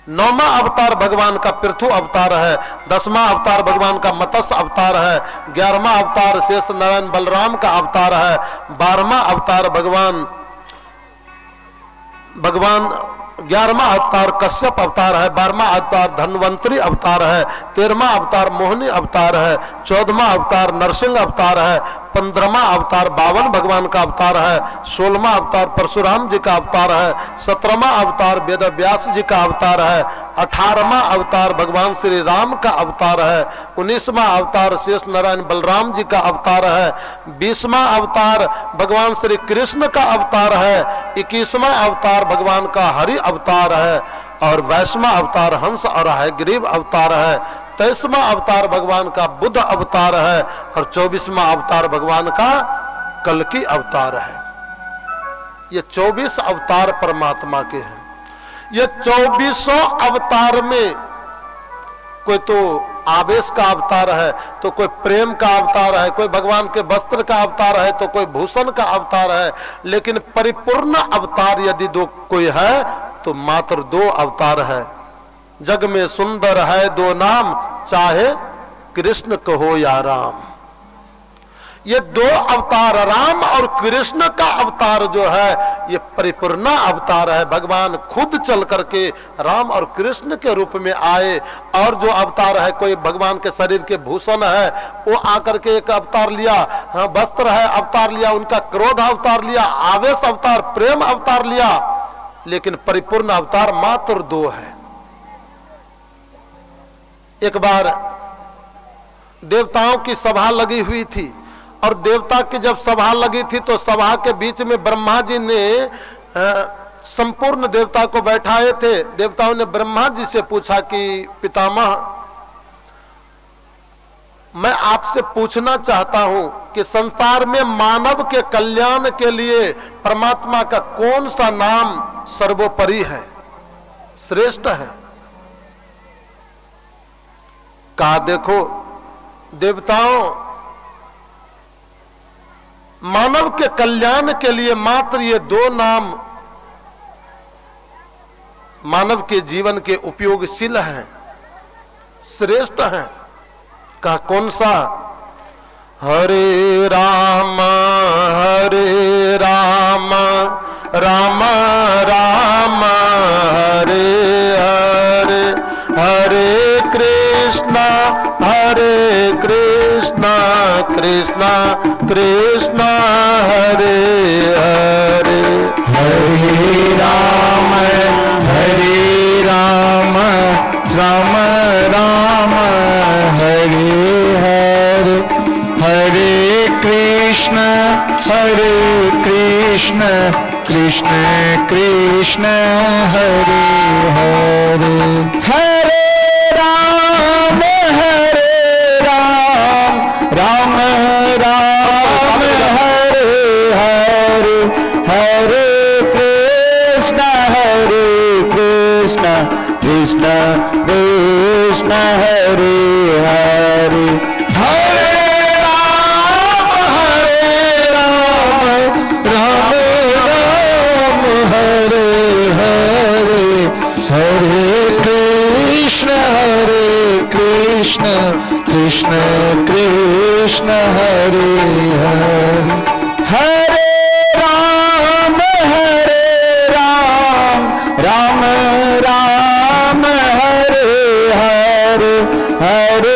Speaker 5: 9वां अवतार भगवान का पृथु अवतार है। 10वां अवतार भगवान का मत्स्य अवतार है। 11वां अवतार शेष नारायण बलराम का अवतार है। 12वां अवतार भगवान 11वां अवतार कश्यप अवतार है। 12वां अवतार धन्वंतरी अवतार है। 13वां अवतार मोहिनी अवतार है। 14वां अवतार नरसिंह अवतार है। 15वां अवतार बावन भगवान का अवतार है। 16वां अवतार परशुराम जी का अवतार है। 17वां अवतार वेद व्यास जी का अवतार है। 18वां अवतार भगवान श्री राम का अवतार है। 19वां अवतार शेष नारायण बलराम जी का अवतार है। 20वां अवतार भगवान श्री कृष्ण का अवतार है। 21वां अवतार भगवान का हरि अवतार है। और 22वां अवतार हंस और हयग्रीव अवतार है। 23वां अवतार भगवान का बुद्ध अवतार है। और 24वां अवतार भगवान का कल्कि अवतार है। ये 24 अवतार परमात्मा के हैं। ये 24 अवतार में कोई तो आवेश का अवतार है, तो कोई प्रेम का अवतार है, कोई भगवान के वस्त्र का अवतार है, तो कोई भूषण का अवतार है। लेकिन परिपूर्ण अवतार यदि कोई है तो मात्र 2 अवतार है। जग में सुंदर है 2 नाम, चाहे कृष्ण कहो या राम। ये 2 अवतार राम और कृष्ण का अवतार जो है ये परिपूर्ण अवतार है। भगवान खुद चल करके राम और कृष्ण के रूप में आए। और जो अवतार है कोई भगवान के शरीर के भूषण है, वो आकर के एक अवतार लिया, हाँ वस्त्र है अवतार लिया, उनका क्रोध अवतार लिया, आवेश अवतार, प्रेम अवतार लिया। लेकिन परिपूर्ण अवतार मात्र 2 है। एक बार देवताओं की सभा लगी हुई थी और देवता की जब सभा लगी थी तो सभा के बीच में ब्रह्मा जी ने संपूर्ण देवता को बैठाए थे। देवताओं ने ब्रह्मा जी से पूछा कि पितामह, मैं आपसे पूछना चाहता हूं कि संसार में मानव के कल्याण के लिए परमात्मा का कौन सा नाम सर्वोपरि है, श्रेष्ठ है। कहा देखो देवताओं, मानव के कल्याण के लिए मात्र ये 2 नाम मानव के जीवन के उपयोगशील हैं, श्रेष्ठ हैं। का कौन सा? हरे राम राम राम हरे हरे, हरे कृष्णा कृष्णा कृष्णा हरे हरे, हरे राम
Speaker 1: राम राम हरे हरे हरे कृष्ण कृष्ण कृष्ण हरे हरे हरे राम राम राम हरे हरे हरे कृष्ण कृष्ण कृष्ण हरे हरे हरे राम राम राम हरे हरे हरे कृष्ण कृष्ण कृष्ण हरे हरे हरे राम राम राम हरे हरे हरे कृष्ण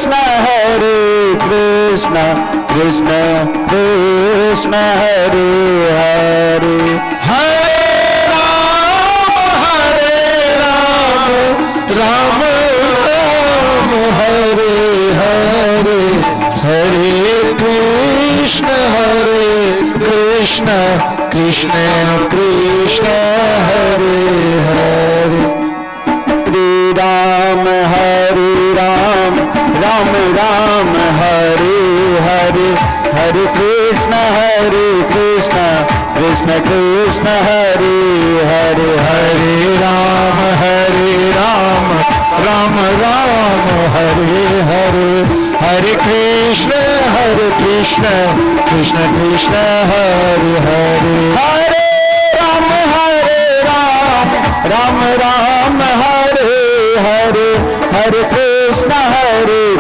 Speaker 1: कृष्ण कृष्ण हरे हरे हरे राम राम हरे हरे हरे कृष्ण कृष्ण कृष्ण हरे हरे हरे राम राम राम हरे हरे हरे कृष्ण कृष्ण कृष्ण हरे हरे हरे राम राम राम हरे हरे हरे कृष्ण कृष्ण कृष्ण हरे हरे हरे राम राम हरे हरे हरे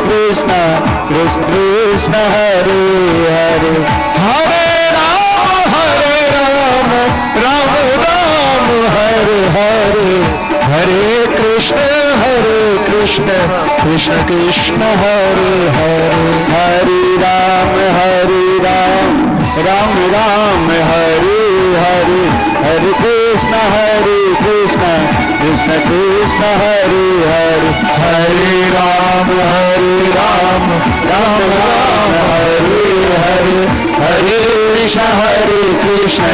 Speaker 1: कृष्ण कृष्ण कृष्ण हरे हरे हरे राम राम हरे हरे हरे कृष्ण कृष्ण हरे हरे हरे राम राम हरे हरे हरे कृष्ण कृष्ण कृष्ण हरे हरे हरे राम राम हरे हरे हरे कृष्ण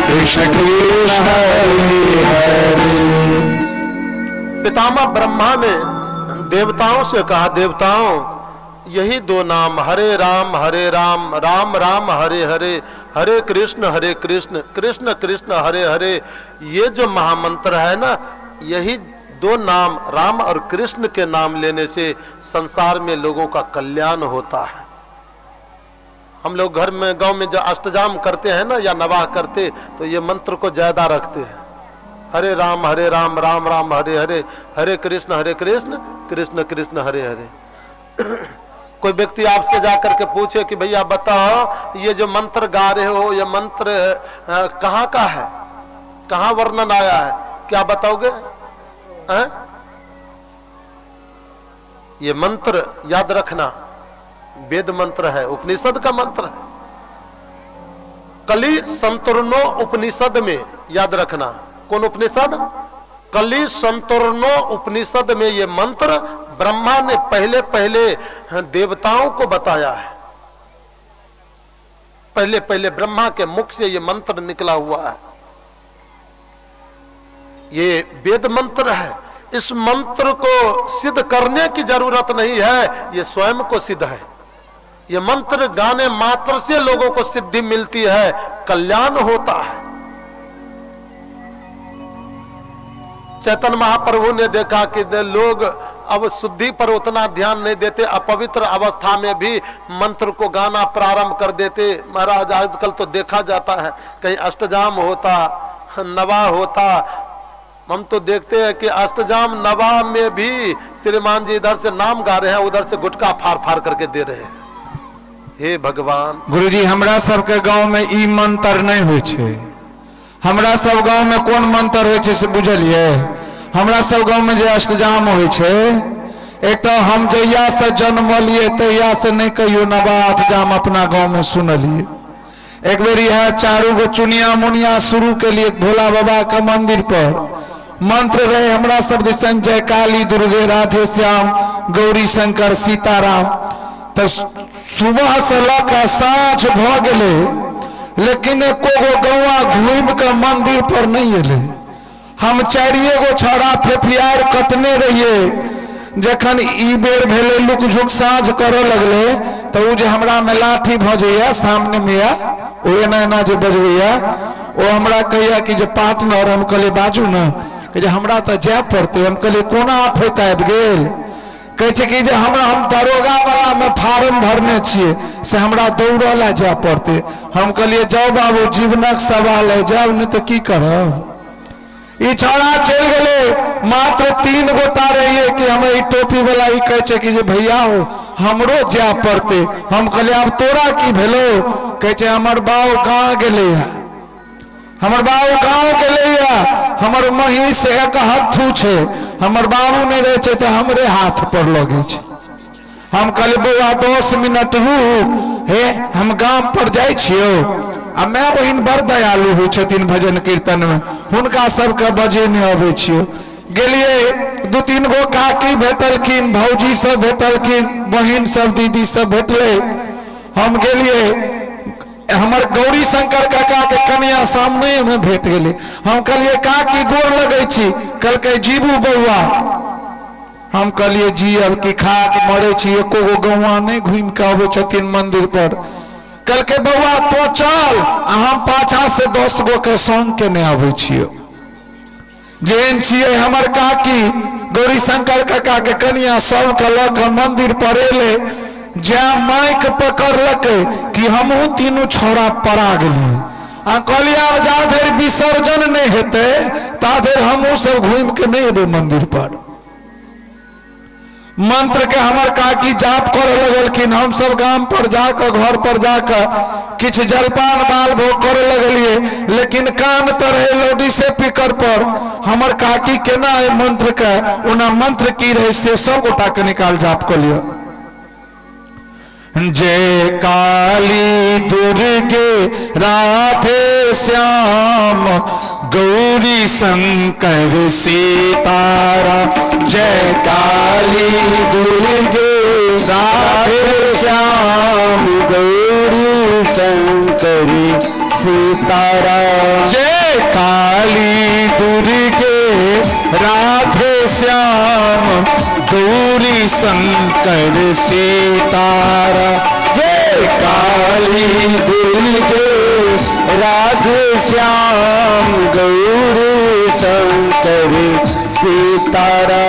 Speaker 1: कृष्ण हरे हरे।
Speaker 5: पितामह ब्रह्मा ने देवताओं से कहा, देवताओं यही दो नाम हरे राम राम राम हरे हरे हरे कृष्ण कृष्ण कृष्ण हरे हरे, ये जो महामंत्र है ना, यही दो नाम राम और कृष्ण के नाम लेने से संसार में लोगों का कल्याण होता है। हम लोग घर में गांव में जो अष्टजाम करते हैं ना या नवाह करते, तो ये मंत्र को ज्यादा रखते हैं। हरे राम राम राम हरे हरे हरे कृष्ण कृष्ण कृष्ण हरे हरे। कोई व्यक्ति आपसे जाकर के पूछे कि भैया बताओ ये जो मंत्र गा रहे हो, ये मंत्र कहाँ का है, कहाँ वर्णन आया है, क्या बताओगे? ये मंत्र याद रखना वेद मंत्र है, उपनिषद का मंत्र है। कली संतुर्नो उपनिषद में याद रखना। कौन उपनिषद? कली संतुर्नो उपनिषद में ये मंत्र ब्रह्मा ने पहले पहले देवताओं को बताया है। पहले पहले ब्रह्मा के मुख से ये मंत्र निकला हुआ है। ये वेद मंत्र है। इस मंत्र को सिद्ध करने की जरूरत नहीं है, ये स्वयं को सिद्ध है। ये मंत्र गाने मात्र से लोगों को सिद्धि मिलती है, कल्याण होता है। चैतन्य महाप्रभु ने देखा कि लोग अब शुद्धि पर उतना ध्यान नहीं देते, अपवित्र अवस्था में भी मंत्र को गाना प्रारंभ कर देते। महाराज आजकल तो देखा जाता है कहीं अष्टजाम होता, नवाह होता, हम तो देखते हैं कि अष्टजाम नवाह में भी श्रीमान जी इधर से नाम गा रहे हैं, उधर से गुटखा फाड़ फाड़ करके दे रहे हैं। हे भगवान,
Speaker 1: गुरुजी हमरा सबके गांव में ई मंत्र नहीं होय छे। हमरा सब गांव में कोन मंत्र होय छे से बुझलिए? हमरा सब गांव में जे अष्टजाम होय छे, एक तो हम जहिया से जन्म लिए तहिया से नहीं कहियो नवा अष्टजाम अपना गांव में सुनलिए। एक बेर यह चारू गो चुनिया मुनिया शुरू के लिए भोला बाबा के मंदिर पर, मंत्र रहे हमरा सब दिसन जय काली दुर्गे राधे श्याम गौरी शंकर सीताराम। तो सुबह से लऽ साँझ भ गेले, लेकिन एको गो गौआ घूम के मंदिर पर नहीं एले। हम 4 गो छौड़ा फेफियार कटने रहिए। जखन ई बेर भेले लुक झुक साँझ करे लगले तो उ जे हमरा में लाठी भजैया सामने में या ओ एना एना जे बजबैया ओ हमरा कहैया कि जे पार्टनर, हम कहले बाजू न, जे हमरा तो जाय पड़ते। हम कहले कोना आफत आबि गेल? कहै छै कि जे हम दरोगा वाला में फार्म भरने छिए से हमरा दौड़े ला जाय पड़ते। हम कहलिए जाओ बाबू जीवनक सवाल है, जाओ नहीं तो की करब। ई छौड़ा चल गए, मात्र 3 गोटा रहिए कि हमें ई टोपी वाला ई कहे छै कि जे भैया हो हमरो जाय पड़ते। हम कहलिए अब तोरा की भेलो? कहे छै हमर बाऊ गाँव गेले, हमर बाऊ गाँव गेले, हमर महीस एक हथू छै, हमर बाबू नहीं रहे छै तो हमरे हाथ पर लगे छै। हम कहलिए बौआ 10 मिनट रुक, हे हम गाँव पर जाय छियो। आ मैं बहिन बड़ दयालु होइ छथिन भजन कीर्तन में, हुनका सबके बजे नहीं अबै छियो। गेलिए 2-3 गो काकी भेटलखिन, भौजी सब भेटलखिन, बहिन सब दीदी सब भेटले। हम गेलिए, हमर गौरी शंकर काका के कन्या सामने में भेट गेले। हम कहलिए काकी गोर लगै छी, कहलकै जीबू बौआ। हम कहलिए जी अब की खा के मरे छी, एको गो गौआ नहीं घूम के अबै छथिन मंदिर पर। कल के बउआ तो चल, हम पाछा से 10 गो के संग के नहीं आवे छियो। जेहन छिए हमर काकी गौरी शंकर काका के कन्या सब के लग मंदिर पर एले, जा माइक पकड़लके कि हमहू 3 छौड़ा परा गेलिए। आ कहलिए अब जा धर विसर्जन नहीं हेते ता धर हमहू सब घूम के नहीं एबे मंदिर पर। मंत्र के हमर काकी जाप करे लगलखिन, हम सब गांव पर जाकर घर पर जाकर किछ जलपान बाल भोग करे लगलिए। लेकिन कान तो रहे लोडी से पीकर पर। हमर काकी केना है मंत्र के, उना मंत्र की रहे से सब गोटा के निकाल जाप कर लियो। जय काली दुर्गे राधे श्याम गौरी शंकर सीतारा। जय काली दुर्गे राधे श्याम गौरी शंकर सीतारा। जय काली दुर्गे राधे श्याम गौरी शंकर सीतारा। जय काली दुर्गे राधे श्याम गौरी शंकर सीतारा।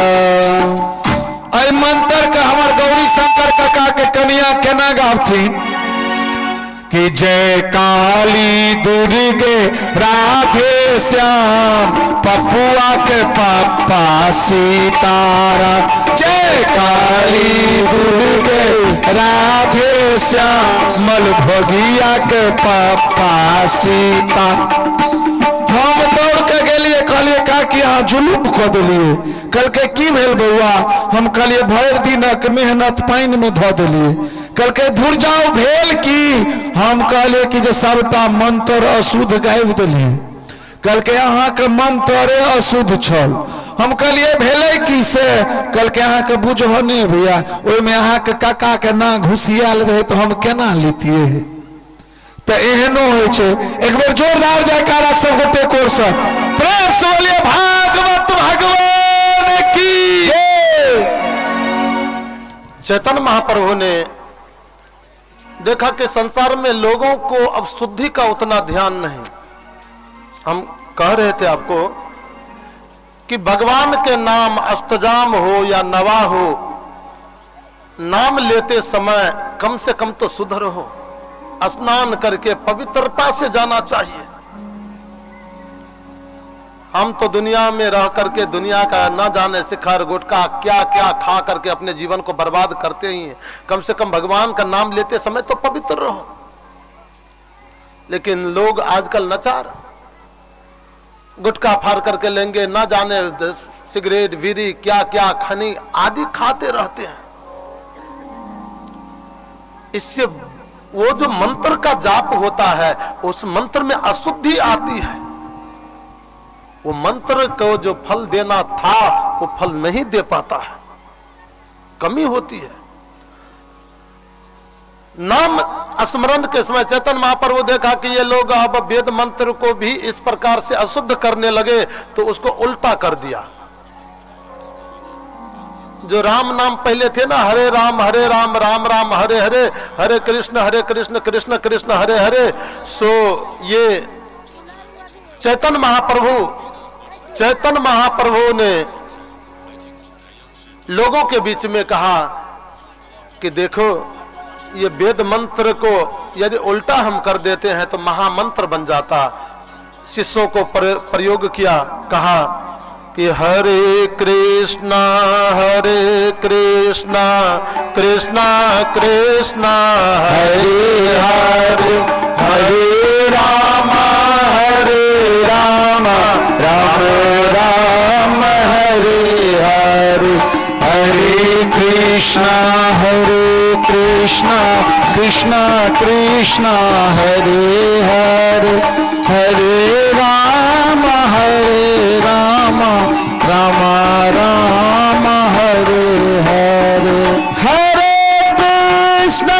Speaker 1: अय मंत्र का हमार गौरी शंकर काका के कन्या केना गावथिन कि जय काली दुर्गे राधे श्याम पपुआ के पापा सीतारा। जय काली दुर्गे राधे श्याम मलभगिया के पापा सीता। हम दौड़ के गेलिए, कहलिए काकी अहाँ जुलूम कऽ देलिए। कहलकै की भेल बउआ? हम कहलिए भरि दिनक मेहनत पानि में धऽ देलिए। कहलकै धुर जाओ भेल की? हम कहलिए कि जे सबटा मंत्र अशुद्ध गाबि देलिए। कहलकै अहाँ के मंत्रे अशुद्ध छल। हम कहलिए भेलै की से? कहलकै अहाँ के बुझहो नहीं भैया, ओहि में अहाँ के काका के ना घुसियाल रहे तो हम केना लेतिए। तो एहनो होइ छै। एक बेर जोरदार जयकारा सब गोटे कोर से प्रेम से बोलिए भागवत भगवान की।
Speaker 5: चैतन्य महाप्रभु ने देखा कि संसार में लोगों को अब शुद्धि का उतना ध्यान नहीं। हम कह रहे थे आपको कि भगवान के नाम अष्टजाम हो या नवा हो, नाम लेते समय कम से कम तो शुद्ध रहो, स्नान करके पवित्रता से जाना चाहिए। हम तो दुनिया में रह करके दुनिया का न जाने शिखर गुटखा क्या क्या खा करके अपने जीवन को बर्बाद करते ही हैं। कम से कम भगवान का नाम लेते समय तो पवित्र रहो। लेकिन लोग आजकल नचार गुटखा फाड़ करके लेंगे, न जाने सिगरेट बीड़ी क्या क्या खनी आदि खाते रहते हैं। इससे वो जो मंत्र का जाप होता है उस मंत्र में अशुद्धि आती है। वो मंत्र को जो फल देना था वो फल नहीं दे पाता है, कमी होती है। नाम स्मरण के समय चैतन्य महाप्रभु देखा कि ये लोग अब वेद मंत्र को भी इस प्रकार से अशुद्ध करने लगे, तो उसको उल्टा कर दिया। जो राम नाम पहले थे ना, हरे राम राम राम हरे हरे, हरे कृष्ण कृष्ण कृष्ण हरे हरे, सो ये चैतन्य महाप्रभु ने लोगों के बीच में कहा कि देखो ये वेद मंत्र को यदि उल्टा हम कर देते हैं तो महामंत्र बन जाता। शिष्यों को प्रयोग किया, कहा कि हरे कृष्णा कृष्णा कृष्णा हरे हरे, हरे राम राम राम हरे हरे, हरे कृष्णा कृष्णा कृष्णा हरे हरे, हरे राम राम राम हरे हरे, हरे कृष्णा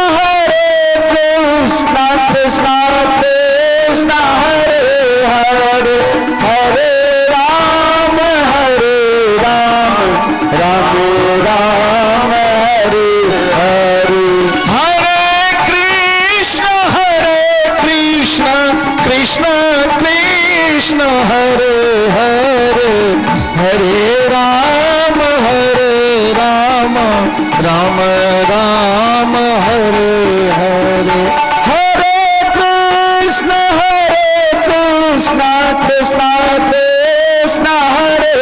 Speaker 5: कृष्णा कृष्णा हरे हरे, हरे राम राम राम हरे हरे, हरे कृष्ण कृष्ण कृष्ण हरे हरे, हरे राम राम राम हरे हरे, हरे कृष्ण कृष्ण कृष्ण हरे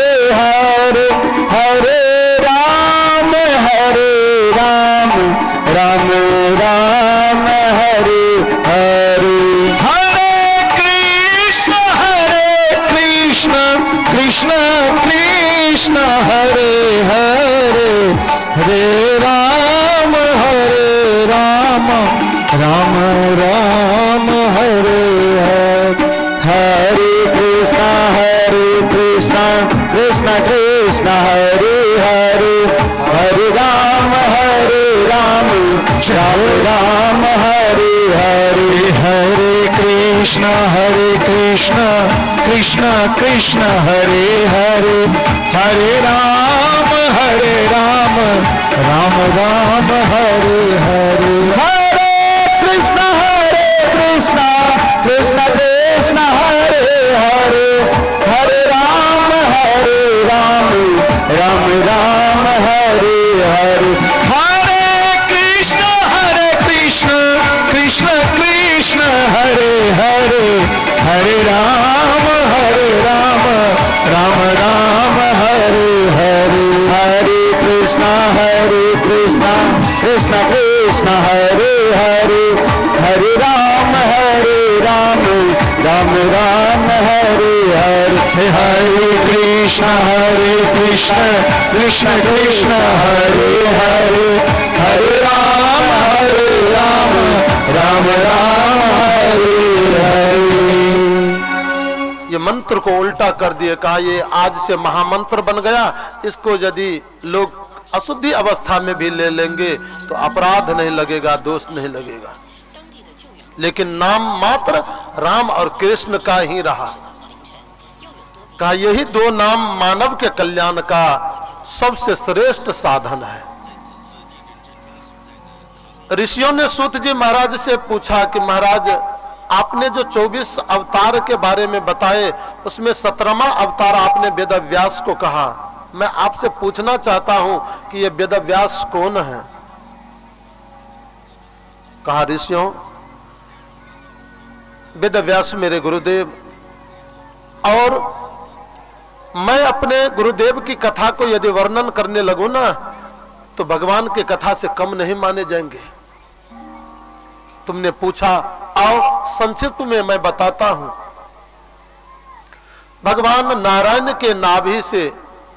Speaker 5: हरे, हरे राम राम राम हरे हरे, हरे कृष्ण कृष्ण कृष्ण हरे हरे, हरे राम राम राम हरे हरे, हरे कृष्ण कृष्ण कृष्ण हरे हरे, हरे राम राम हरे हरे, हरे कृष्ण कृष्ण कृष्ण हरे हरे, हरे राम राम राम हरे हरे, हरे कृष्ण कृष्ण कृष्ण हरे हरे, हरे राम राम राम हरे हरे, हरे कृष्ण कृष्ण कृष्ण हरे हरे, हरे राम राम राम हरे हरे, हरे कृष्ण कृष्ण कृष्ण हरे हरे, हरे राम राम राम हरे हरे, हरे कृष्ण कृष्ण कृष्ण हरे हरे, हरे राम राम हरे हरे। ये मंत्र को उल्टा कर दिए, कहा ये आज से महामंत्र बन गया, इसको यदि लोग अशुद्धि अवस्था में भी ले लेंगे तो अपराध नहीं लगेगा, दोष नहीं लगेगा। लेकिन नाम मात्र राम और कृष्ण का ही रहा। कहा यही दो नाम मानव के कल्याण का सबसे श्रेष्ठ साधन है। ऋषियों ने सूत जी महाराज से पूछा कि महाराज आपने जो 24 अवतार के बारे में बताए उसमें 17वां अवतार आपने वेदव्यास को कहा, मैं आपसे पूछना चाहता हूं कि ये वेदव्यास कौन है। कहा ऋषियों वेदव्यास मेरे गुरुदेव, और मैं अपने गुरुदेव की कथा को यदि वर्णन करने लगूं ना तो भगवान की कथा से कम नहीं माने जाएंगे। तुमने पूछा, आओ संक्षिप्त में मैं बताता हूं। भगवान नारायण के नाभि से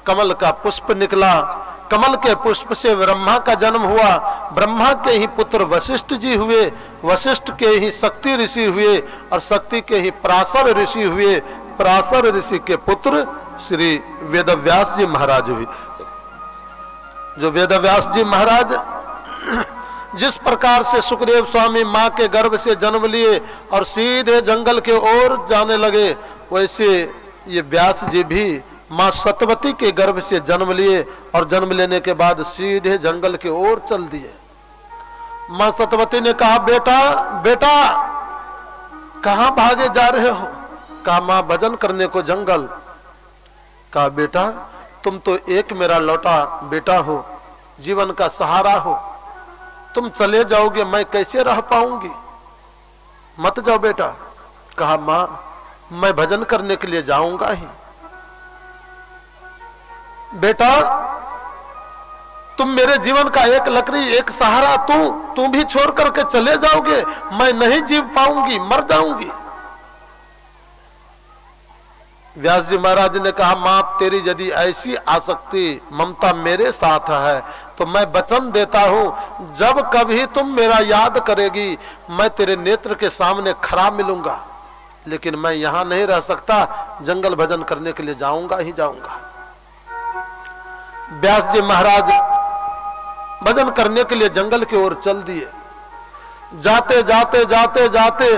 Speaker 5: कमल का पुष्प निकला, कमल के पुष्प से ब्रह्मा का जन्म हुआ, ब्रह्मा के ही पुत्र वशिष्ठ जी हुए, वशिष्ठ के ही शक्ति ऋषि हुए और शक्ति के ही पराशर ऋषि हुए, पराशर ऋषि के पुत्र श्री वेदव्यास जी महाराज हुई। जो वेदव्यास जी महाराज जिस प्रकार से सुखदेव स्वामी मां के गर्भ से जन्म लिए और सीधे जंगल के ओर जाने लगे, वैसे ये व्यास जी भी मां सतवती के गर्भ से जन्म लिए और जन्म लेने के बाद सीधे जंगल के ओर चल दिए। मां सतवती ने कहा, बेटा बेटा कहां भागे जा रहे हो? कहा, मां भजन करने को जंगल। कहा, बेटा तुम तो एक मेरा लौटा बेटा हो, जीवन का सहारा हो, तुम चले जाओगे मैं कैसे रह पाऊंगी, मत जाओ बेटा। कहा, मां मैं भजन करने के लिए जाऊंगा ही। बेटा तुम मेरे जीवन का एक लकड़ी एक सहारा, तुम भी छोड़ करके चले जाओगे, मैं नहीं जी पाऊंगी, मर जाऊंगी। व्यास जी महाराज ने कहा, मां तेरी यदि ऐसी आसक्ति ममता मेरे साथ है तो मैं वचन देता हूं, जब कभी तुम मेरा याद करेगी मैं तेरे नेत्र के सामने खड़ा मिलूंगा, लेकिन मैं यहां नहीं रह सकता, जंगल भजन करने के लिए जाऊंगा ही जाऊंगा। व्यास जी महाराज भजन करने के लिए जंगल की ओर चल दिए। जाते जाते जाते जाते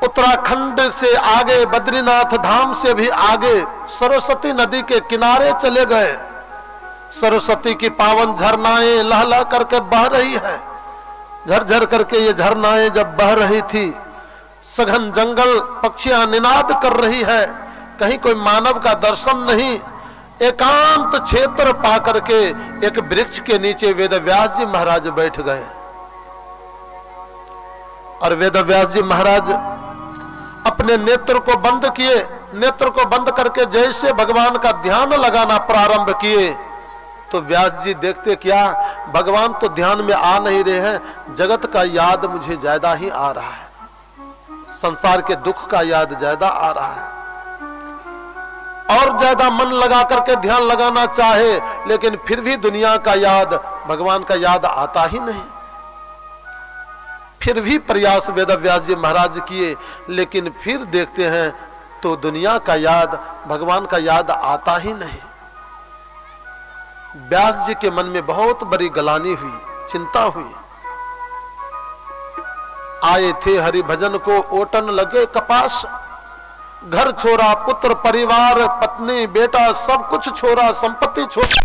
Speaker 5: उत्तराखंड से आगे, बद्रीनाथ धाम से भी आगे सरस्वती नदी के किनारे चले गए। सरस्वती की पावन झरनाएं लहला करके बह रही है। झरझर करके ये झरनाएं जब बह रही थी, सघन जंगल पक्षियां निनाद कर रही है, कहीं कोई मानव का दर्शन नहीं। एकांत क्षेत्र पा करके एक वृक्ष के नीचे वेदव्यास जी महाराज बैठ गए और वेदव्यास जी महाराज अपने नेत्र को बंद किए। नेत्र को बंद करके जैसे भगवान का ध्यान लगाना प्रारंभ किए तो व्यास जी देखते क्या, भगवान तो ध्यान में आ नहीं रहे हैं, जगत का याद मुझे ज्यादा ही आ रहा है, संसार के दुख का याद ज्यादा आ रहा है। और ज्यादा मन लगा करके ध्यान लगाना चाहे लेकिन फिर भी दुनिया का याद, भगवान का याद आता ही नहीं। फिर भी प्रयास वेदव्यास जी महाराज किए, लेकिन फिर देखते हैं तो दुनिया का याद, भगवान का याद आता ही नहीं। व्यास जी के मन में बहुत बड़ी गलानी हुई, चिंता हुई। आए थे हरि भजन को, ओटन लगे कपास, घर छोड़ा, पुत्र परिवार पत्नी बेटा सब कुछ छोड़ा, संपत्ति छोड़ा।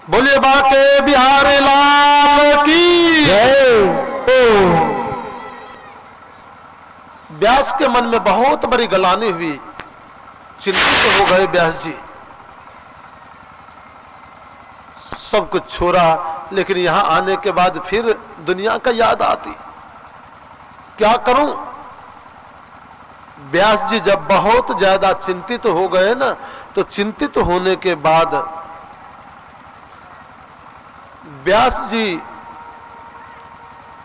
Speaker 5: बोलिए बाके बिहारी लाल की जय। व्यास के मन में बहुत बड़ी गलानी हुई, चिंतित हो गए व्यास जी। सब कुछ छोड़ा, लेकिन यहां आने के बाद फिर दुनिया का याद आती, क्या करूं? व्यास जी जब बहुत ज्यादा चिंतित हो गए ना, तो चिंतित होने के बाद व्यास जी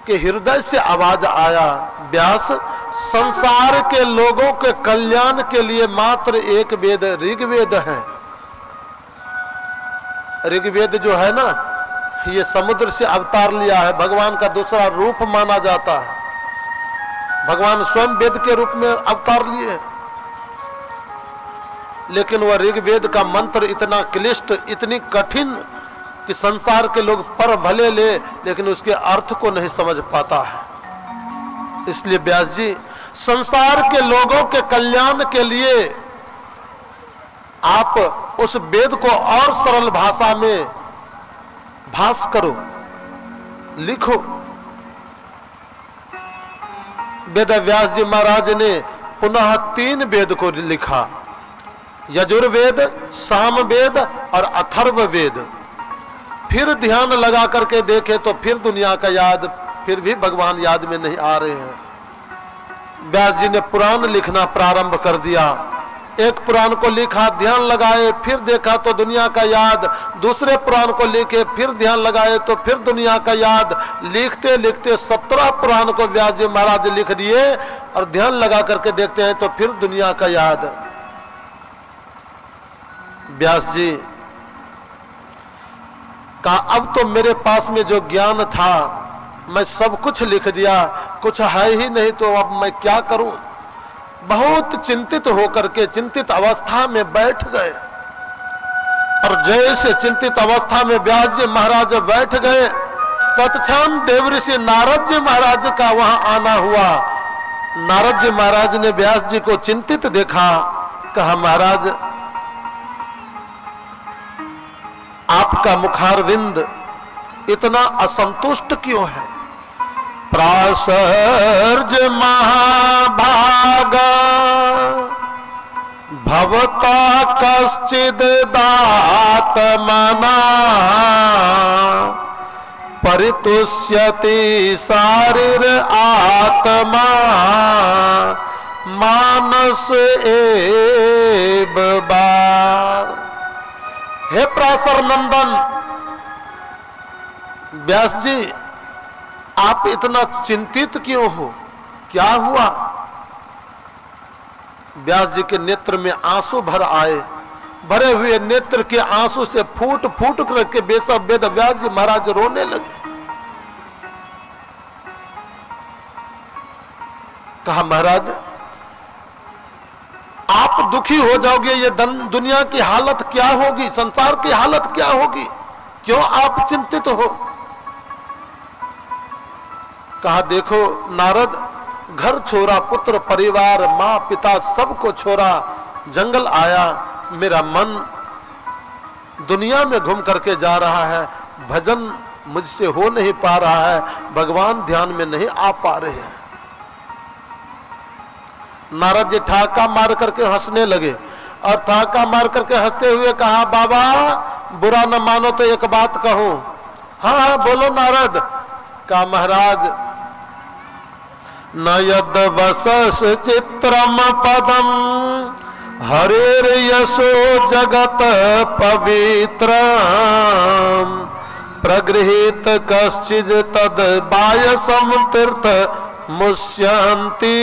Speaker 5: के हृदय से आवाज आया, व्यास संसार के लोगों के कल्याण के लिए मात्र एक वेद ऋग्वेद है। ऋग्वेद जो है ना, ये समुद्र से अवतार लिया है, भगवान का दूसरा रूप माना जाता है। भगवान स्वयं वेद के रूप में अवतार लिए, लेकिन वह ऋग्वेद का मंत्र इतना क्लिष्ट, इतनी कठिन कि संसार के लोग पर भले ले लेकिन उसके अर्थ को नहीं समझ पाता है। इसलिए व्यास जी संसार के लोगों के कल्याण के लिए आप उस वेद को और सरल भाषा में भास करो, लिखो। वेदव्यास जी महाराज ने पुनः 3 वेद को लिखा। यजुर्वेद, सामवेद और अथर्ववेद। फिर ध्यान लगा करके देखे तो फिर दुनिया का याद, फिर भी भगवान याद में नहीं आ रहे हैं। व्यास जी ने पुराण लिखना प्रारंभ कर दिया। एक पुराण को लिखा, ध्यान लगाए, फिर देखा तो दुनिया का याद। दूसरे पुराण को लिखे, फिर ध्यान लगाए तो फिर दुनिया का याद। लिखते लिखते 17 पुराण को व्यास जी महाराज लिख दिए और ध्यान लगा करके देखते हैं तो फिर दुनिया का याद। व्यास जी कहा अब तो मेरे पास में जो ज्ञान था मैं सब कुछ लिख दिया, कुछ है ही नहीं, तो अब मैं क्या करूं। बहुत चिंतित होकर के चिंतित अवस्था में बैठ गए। और जैसे चिंतित अवस्था में व्यास जी महाराज बैठ गए, तत्क्षण देवऋषि नारद जी महाराज का वहां आना हुआ। नारद जी महाराज ने व्यास जी को चिंतित देखा। कहा महाराज आपका मुखारविंद इतना असंतुष्ट क्यों है। प्रासर्ज महाभागा भवता कश्चिद दातमना परितुष्यति शारीर आत्मा मानस एव बा। हे प्रासर नंदन, व्यास जी आप इतना चिंतित क्यों हो, क्या हुआ। व्यास जी के नेत्र में आंसू भर आए। भरे हुए नेत्र के आंसू से फूट फूट करके बेसब वेद व्यास जी महाराज रोने लगे। कहा महाराज आप दुखी हो जाओगे, ये दुनिया की हालत क्या होगी, संसार की हालत क्या होगी, क्यों आप चिंतित हो। कहा देखो नारद, घर छोड़ा, पुत्र परिवार माँ पिता सबको छोड़ा, जंगल आया, मेरा मन दुनिया में घूम करके जा रहा है, भजन मुझसे हो नहीं पा रहा है, भगवान ध्यान में नहीं आ पा रहे हैं। नारद जी ठाका मार करके हंसने लगे और ठाका मार करके हंसते हुए कहा बाबा बुरा न मानो तो एक बात कहूं। हाँ हाँ बोलो नारद। कहा महाराज न यद वसस चित्रम पदम हरेर यशो जगत पवित्र प्रगृहीत कश्चिद तद बायसम तीर्थ मुष्यन्ति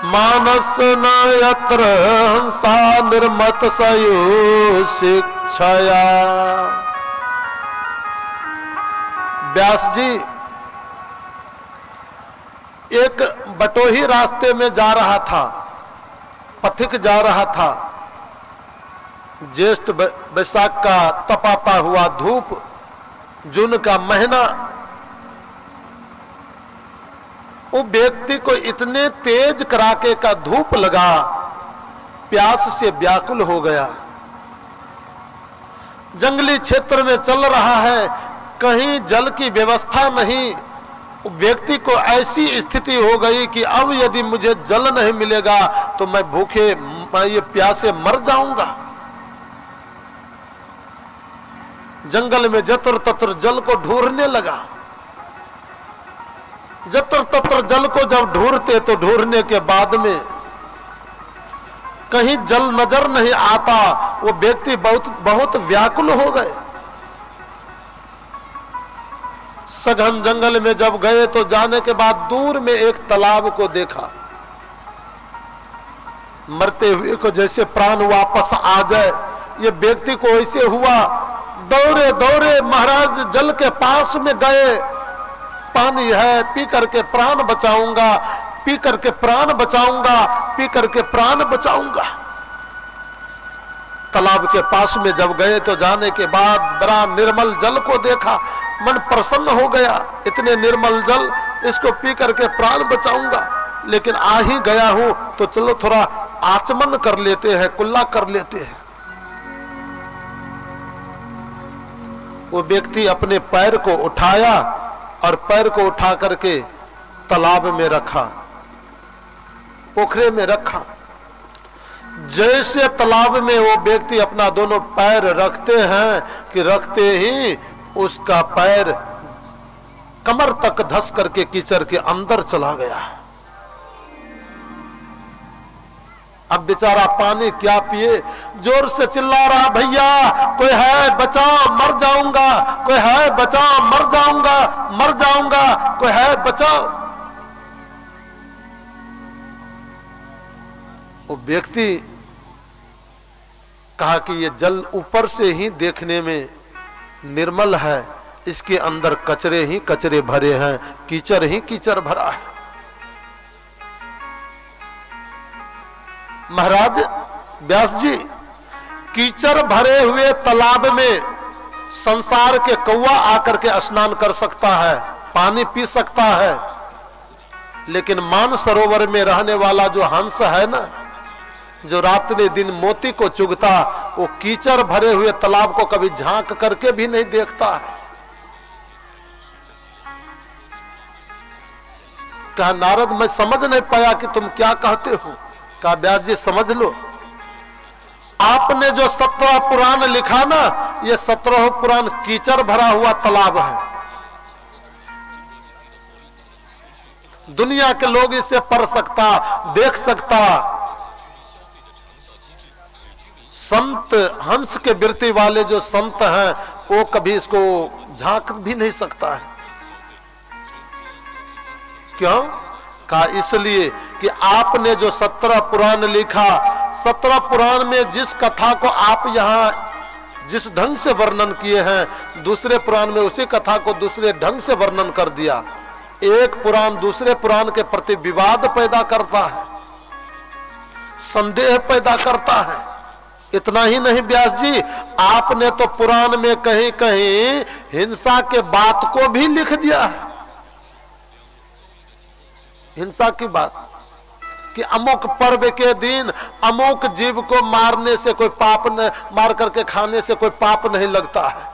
Speaker 5: मानस न यत्र हंसा निर्मत सयो शिक्षया। व्यास जी एक बटोही रास्ते में जा रहा था, पथिक जा रहा था। ज्येष्ठ बैसाख का तपाता हुआ धूप, जून का महीना। वो व्यक्ति को इतने तेज कड़ाके का धूप लगा, प्यास से व्याकुल हो गया। जंगली क्षेत्र में चल रहा है, कहीं जल की व्यवस्था नहीं। व्यक्ति को ऐसी स्थिति हो गई कि अब यदि मुझे जल नहीं मिलेगा तो मैं भूखे, मैं ये प्यासे मर जाऊंगा। जंगल में जतर ततर जल को ढूंढने लगा। जतर ततर जल को जब ढूंढते तो ढूंढने के बाद में कहीं जल नजर नहीं आता। वो व्यक्ति बहुत व्याकुल हो गए। सघन जंगल में जब गए तो जाने के बाद दूर में एक तालाब को देखा। मरते हुए को जैसे प्राण वापस आ जाए, ये व्यक्ति को ऐसे हुआ। दौड़े दौड़े महाराज जल के पास में गए। पानी है, पी करके प्राण बचाऊंगा, पी करके प्राण बचाऊंगा, पी करके प्राण बचाऊंगा। तालाब के पास में जब गए तो जाने के बाद बड़ा निर्मल जल को देखा। मन प्रसन्न हो गया, इतने निर्मल जल, इसको पी करके प्राण बचाऊंगा। लेकिन आ ही गया हूं तो चलो थोड़ा आचमन कर लेते हैं, कुल्ला कर लेते हैं। वो व्यक्ति अपने पैर को उठाया और पैर को उठा करके तालाब में रखा, पोखरे में रखा। जैसे तालाब में वो व्यक्ति अपना दोनों पैर रखते हैं कि रखते ही उसका पैर कमर तक धस करके कीचड़ के अंदर चला गया। अब बेचारा पानी क्या पिए, जोर से चिल्ला रहा, भैया कोई है बचाओ मर जाऊंगा, कोई है बचाओ मर जाऊंगा, मर जाऊंगा, कोई है बचाओ। वो व्यक्ति कहा कि ये जल ऊपर से ही देखने में निर्मल है, इसके अंदर कचरे ही कचरे भरे हैं, कीचड़ ही कीचड़ भरा है। महाराज व्यास जी, कीचड़ भरे हुए तालाब में संसार के कौवा आकर के स्नान कर सकता है, पानी पी सकता है, लेकिन मान सरोवर में रहने वाला जो हंस है ना, जो रात्रि दिन मोती को चुगता, वो कीचड़ भरे हुए तालाब को कभी झांक करके भी नहीं देखता है। कहा नारद मैं समझ नहीं पाया कि तुम क्या कहते हो। कहा व्यास जी समझ लो, आपने जो 17 पुराण लिखा ना, ये 17 पुराण कीचड़ भरा हुआ तालाब है। दुनिया के लोग इसे पढ़ सकता, देख सकता, संत हंस के वृत्ति वाले जो संत हैं वो कभी इसको झांक भी नहीं सकता है। क्यों? कहा इसलिए कि आपने जो 17 पुराण लिखा, 17 पुराण में जिस कथा को आप यहाँ जिस ढंग से वर्णन किए हैं, दूसरे पुराण में उसी कथा को दूसरे ढंग से वर्णन कर दिया। एक पुराण दूसरे पुराण के प्रति विवाद पैदा करता है, संदेह पैदा करता है। इतना ही नहीं व्यास जी, आपने तो पुराण में कहीं कहीं हिंसा के बात को भी लिख दिया है। हिंसा की बात कि अमुक पर्व के दिन अमुक जीव को मारने से कोई पाप न, मार करके खाने से कोई पाप नहीं लगता है।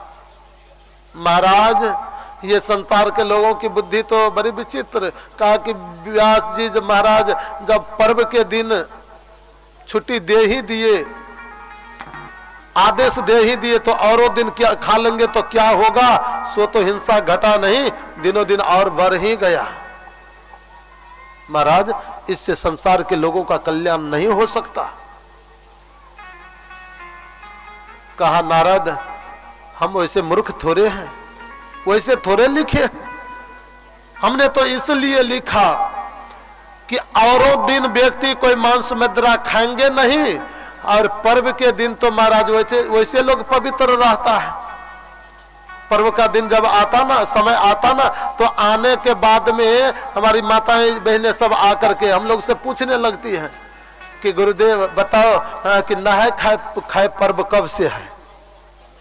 Speaker 5: महाराज ये संसार के लोगों की बुद्धि तो बड़ी विचित्र। कहा कि व्यास जी जब महाराज जब पर्व के दिन छुट्टी दे ही दिए, आदेश दे ही दिए, तो औरों दिन क्या खा लेंगे तो क्या होगा, सो तो हिंसा घटा नहीं, दिनों दिन और बढ़ ही गया। महाराज इससे संसार के लोगों का कल्याण नहीं हो सकता। कहा नारद हम वैसे मूर्ख थोड़े हैं, वैसे थोड़े लिखे हैं। हमने तो इसलिए लिखा कि औरों दिन व्यक्ति कोई मांस मदिरा खाएंगे नहीं, और पर्व के दिन तो महाराज वैसे लोग पवित्र रहता है। पर्व का दिन जब आता ना, समय आता ना, तो आने के बाद में हमारी माताएं बहनें सब आकर के हम लोग से पूछने लगती हैं कि गुरुदेव बताओ कि नहाए खाए पर्व कब से है।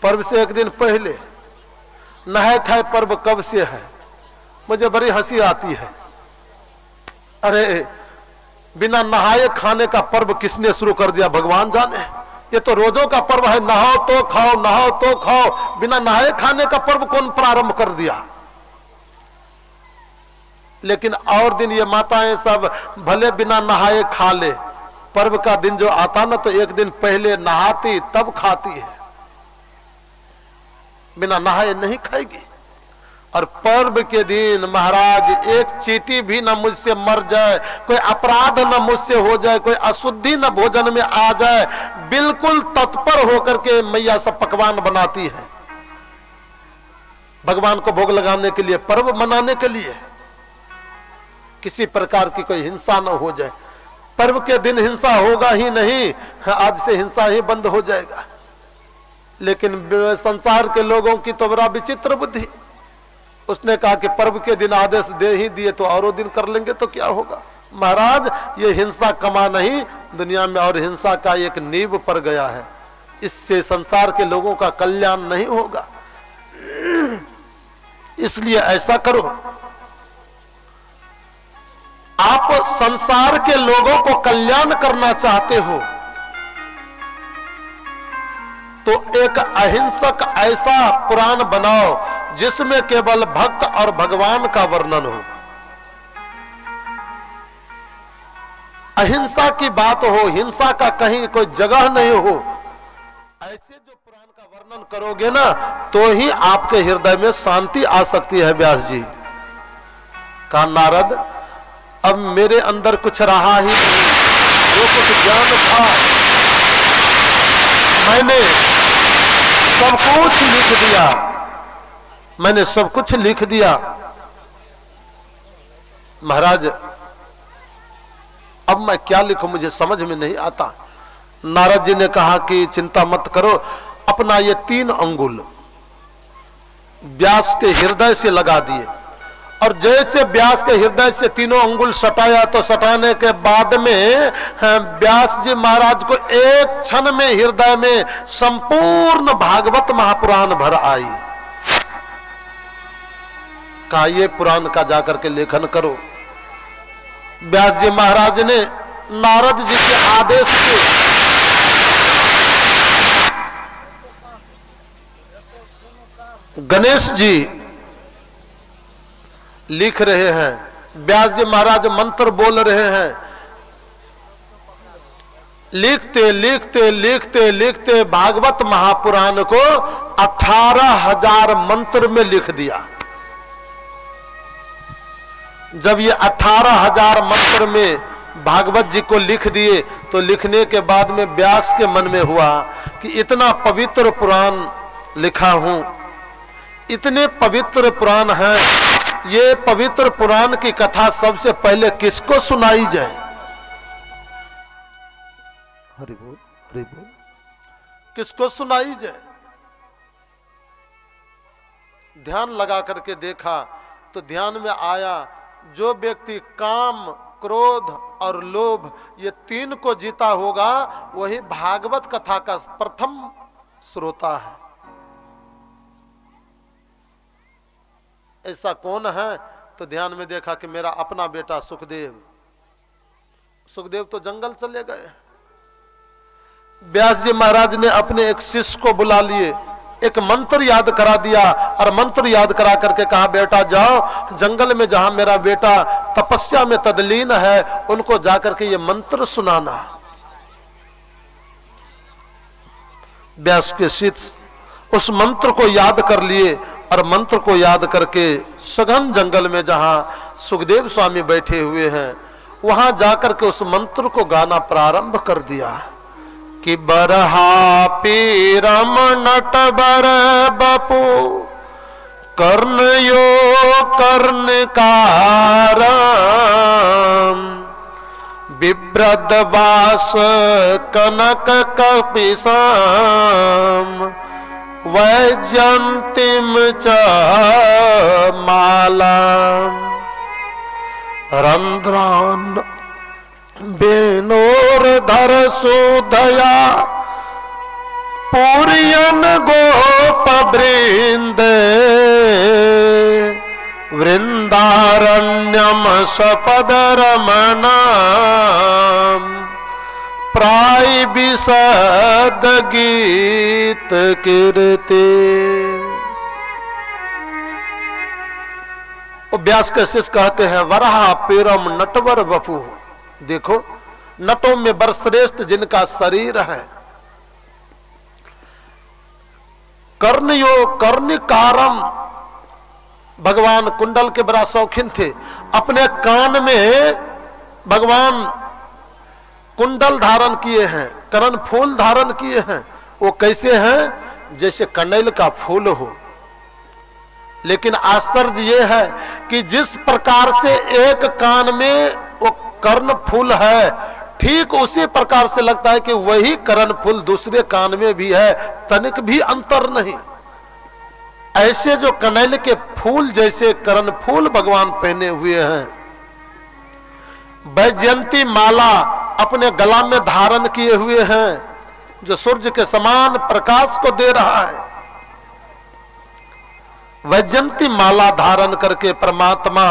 Speaker 5: पर्व से एक दिन पहले नहाए खाए पर्व कब से है। मुझे बड़ी हंसी आती है। अरे बिना नहाए खाने का पर्व किसने शुरू कर दिया भगवान जाने। ये तो रोजों का पर्व है, नहाओ तो खाओ, नहाओ तो खाओ। बिना नहाए खाने का पर्व कौन प्रारंभ कर दिया। लेकिन और दिन ये माताएं सब भले बिना नहाए खा ले, पर्व का दिन जो आता ना तो एक दिन पहले नहाती तब खाती है, बिना नहाए नहीं खाएगी। और पर्व के दिन महाराज एक चींटी भी न मुझसे मर जाए, कोई अपराध न मुझसे हो जाए, कोई अशुद्धि न भोजन में आ जाए, बिल्कुल तत्पर होकर के मैया सब पकवान बनाती है भगवान को भोग लगाने के लिए, पर्व मनाने के लिए। किसी प्रकार की कोई हिंसा न हो जाए। पर्व के दिन हिंसा होगा ही नहीं, आज से हिंसा ही बंद हो जाएगा। लेकिन संसार के लोगों की तो बड़ा विचित्र बुद्धि। उसने कहा कि पर्व के दिन आदेश दे ही दिए तो औरों दिन कर लेंगे तो क्या होगा। महाराज ये हिंसा कमा नहीं, दुनिया में और हिंसा का एक नींव पड़ गया है। इससे संसार के लोगों का कल्याण नहीं होगा। इसलिए ऐसा करो, आप संसार के लोगों को कल्याण करना चाहते हो तो एक अहिंसक ऐसा पुराण बनाओ जिसमें केवल भक्त और भगवान का वर्णन हो। अहिंसा की बात हो, हिंसा का कहीं कोई जगह नहीं हो, ऐसे जो पुराण का वर्णन करोगे ना तो ही आपके हृदय में शांति आ सकती है। व्यास जी कहा, नारद अब मेरे अंदर कुछ रहा ही नहीं, जो कुछ ज्ञान था मैंने सब कुछ लिख दिया, मैंने सब कुछ लिख दिया। महाराज अब मैं क्या लिखूं, मुझे समझ में नहीं आता। नारद जी ने कहा कि चिंता मत करो, अपना ये 3 अंगुल व्यास के हृदय से लगा दिए, और जैसे व्यास के हृदय से तीनों अंगुल सटाया तो सटाने के बाद में व्यास जी महाराज को एक क्षण में हृदय में संपूर्ण भागवत महापुराण भर आई। कहा ये पुराण का जाकर के लेखन करो। व्यास जी महाराज ने नारद जी के आदेश से गणेश जी लिख रहे हैं, व्यास जी महाराज मंत्र बोल रहे हैं, लिखते लिखते लिखते लिखते भागवत महापुराण को 18,000 मंत्र में लिख दिया। जब ये 18,000 मंत्र में भागवत जी को लिख दिए तो लिखने के बाद में व्यास के मन में हुआ कि इतना पवित्र पुराण लिखा हूं, इतने पवित्र पुराण हैं, ये पवित्र पुराण की कथा सबसे पहले किसको सुनाई जाए।
Speaker 4: हरि बोल, हरि बोल।
Speaker 5: किसको सुनाई जाए। ध्यान लगा करके देखा तो ध्यान में आया, जो व्यक्ति काम, क्रोध और लोभ ये 3 को जीता होगा वही भागवत कथा का प्रथम श्रोता है। ऐसा कौन है? तो ध्यान में देखा कि मेरा अपना बेटा सुखदेव। सुखदेव तो जंगल चले गए। व्यास जी महाराज ने अपने एक शिष्य को बुला लिए, एक मंत्र याद करा दिया और मंत्र याद करा करके कहा, बेटा जाओ जंगल में जहां मेरा बेटा तपस्या में तदलीन है उनको जाकर के ये मंत्र सुनाना। व्यास के शिष्य उस मंत्र को याद कर लिए और मंत्र को याद करके सघन जंगल में जहां सुखदेव स्वामी बैठे हुए हैं वहां जाकर के उस मंत्र को गाना प्रारंभ कर दिया कि बरहा पीरम नटबर बपू कर्ण यो कर्ण कारम बिभ्रद वास कनक कपिसाम वैजंतिम च माला रंध्रान बेनोरधर सुधया पूरियन गोप वृंद वृंदारण्यम सपद रमणा प्राय विशद गीत कीर्ति। व्यास के शिष्य कहते हैं, वराह पेरम नटवर बपू। देखो नटों में बरश्रेष्ठ जिनका शरीर है, कर्णयो कर्णिकारम, भगवान कुंडल के बड़ा शौकीन थे। अपने कान में भगवान कुंडल धारण किए हैं, करण फूल धारण किए हैं। वो कैसे हैं? जैसे कनेल का फूल हो। लेकिन आश्चर्य ये है कि जिस प्रकार से एक कान में वो कर्ण फूल है, ठीक उसी प्रकार से लगता है कि वही कर्ण फूल दूसरे कान में भी है, तनिक भी अंतर नहीं। ऐसे जो कनेल के फूल जैसे कर्ण फूल भगवान पहने हुए हैं। वैजयंती माला अपने गला में धारण किए हुए हैं, जो सूर्य के समान प्रकाश को दे रहा है। वैजयंती माला धारण करके परमात्मा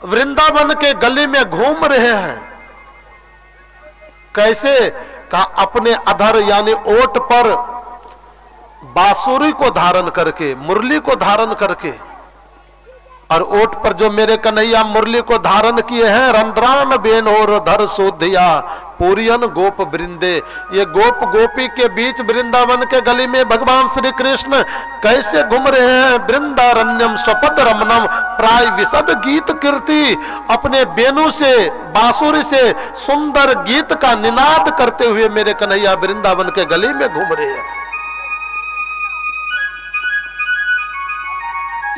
Speaker 5: वृंदावन के गली में घूम रहे हैं। कैसे? कहा अपने अधर यानी ओठ पर बांसुरी को धारण करके, मुरली को धारण करके और ओठ पर जो मेरे कन्हैया मुरली को धारण किए हैं, रंध्रान बेन और धर सोधिया पूरियन गोप वृंदे। ये गोप गोपी के बीच वृंदावन के गली में भगवान श्री कृष्ण कैसे घूम रहे हैं। वृंदारण्यम स्वपद रमनम प्राय विशद गीत कीर्ति, अपने बेनु से बांसुरी से सुंदर गीत का निनाद करते हुए मेरे कन्हैया वृंदावन के गली में घूम रहे हैं।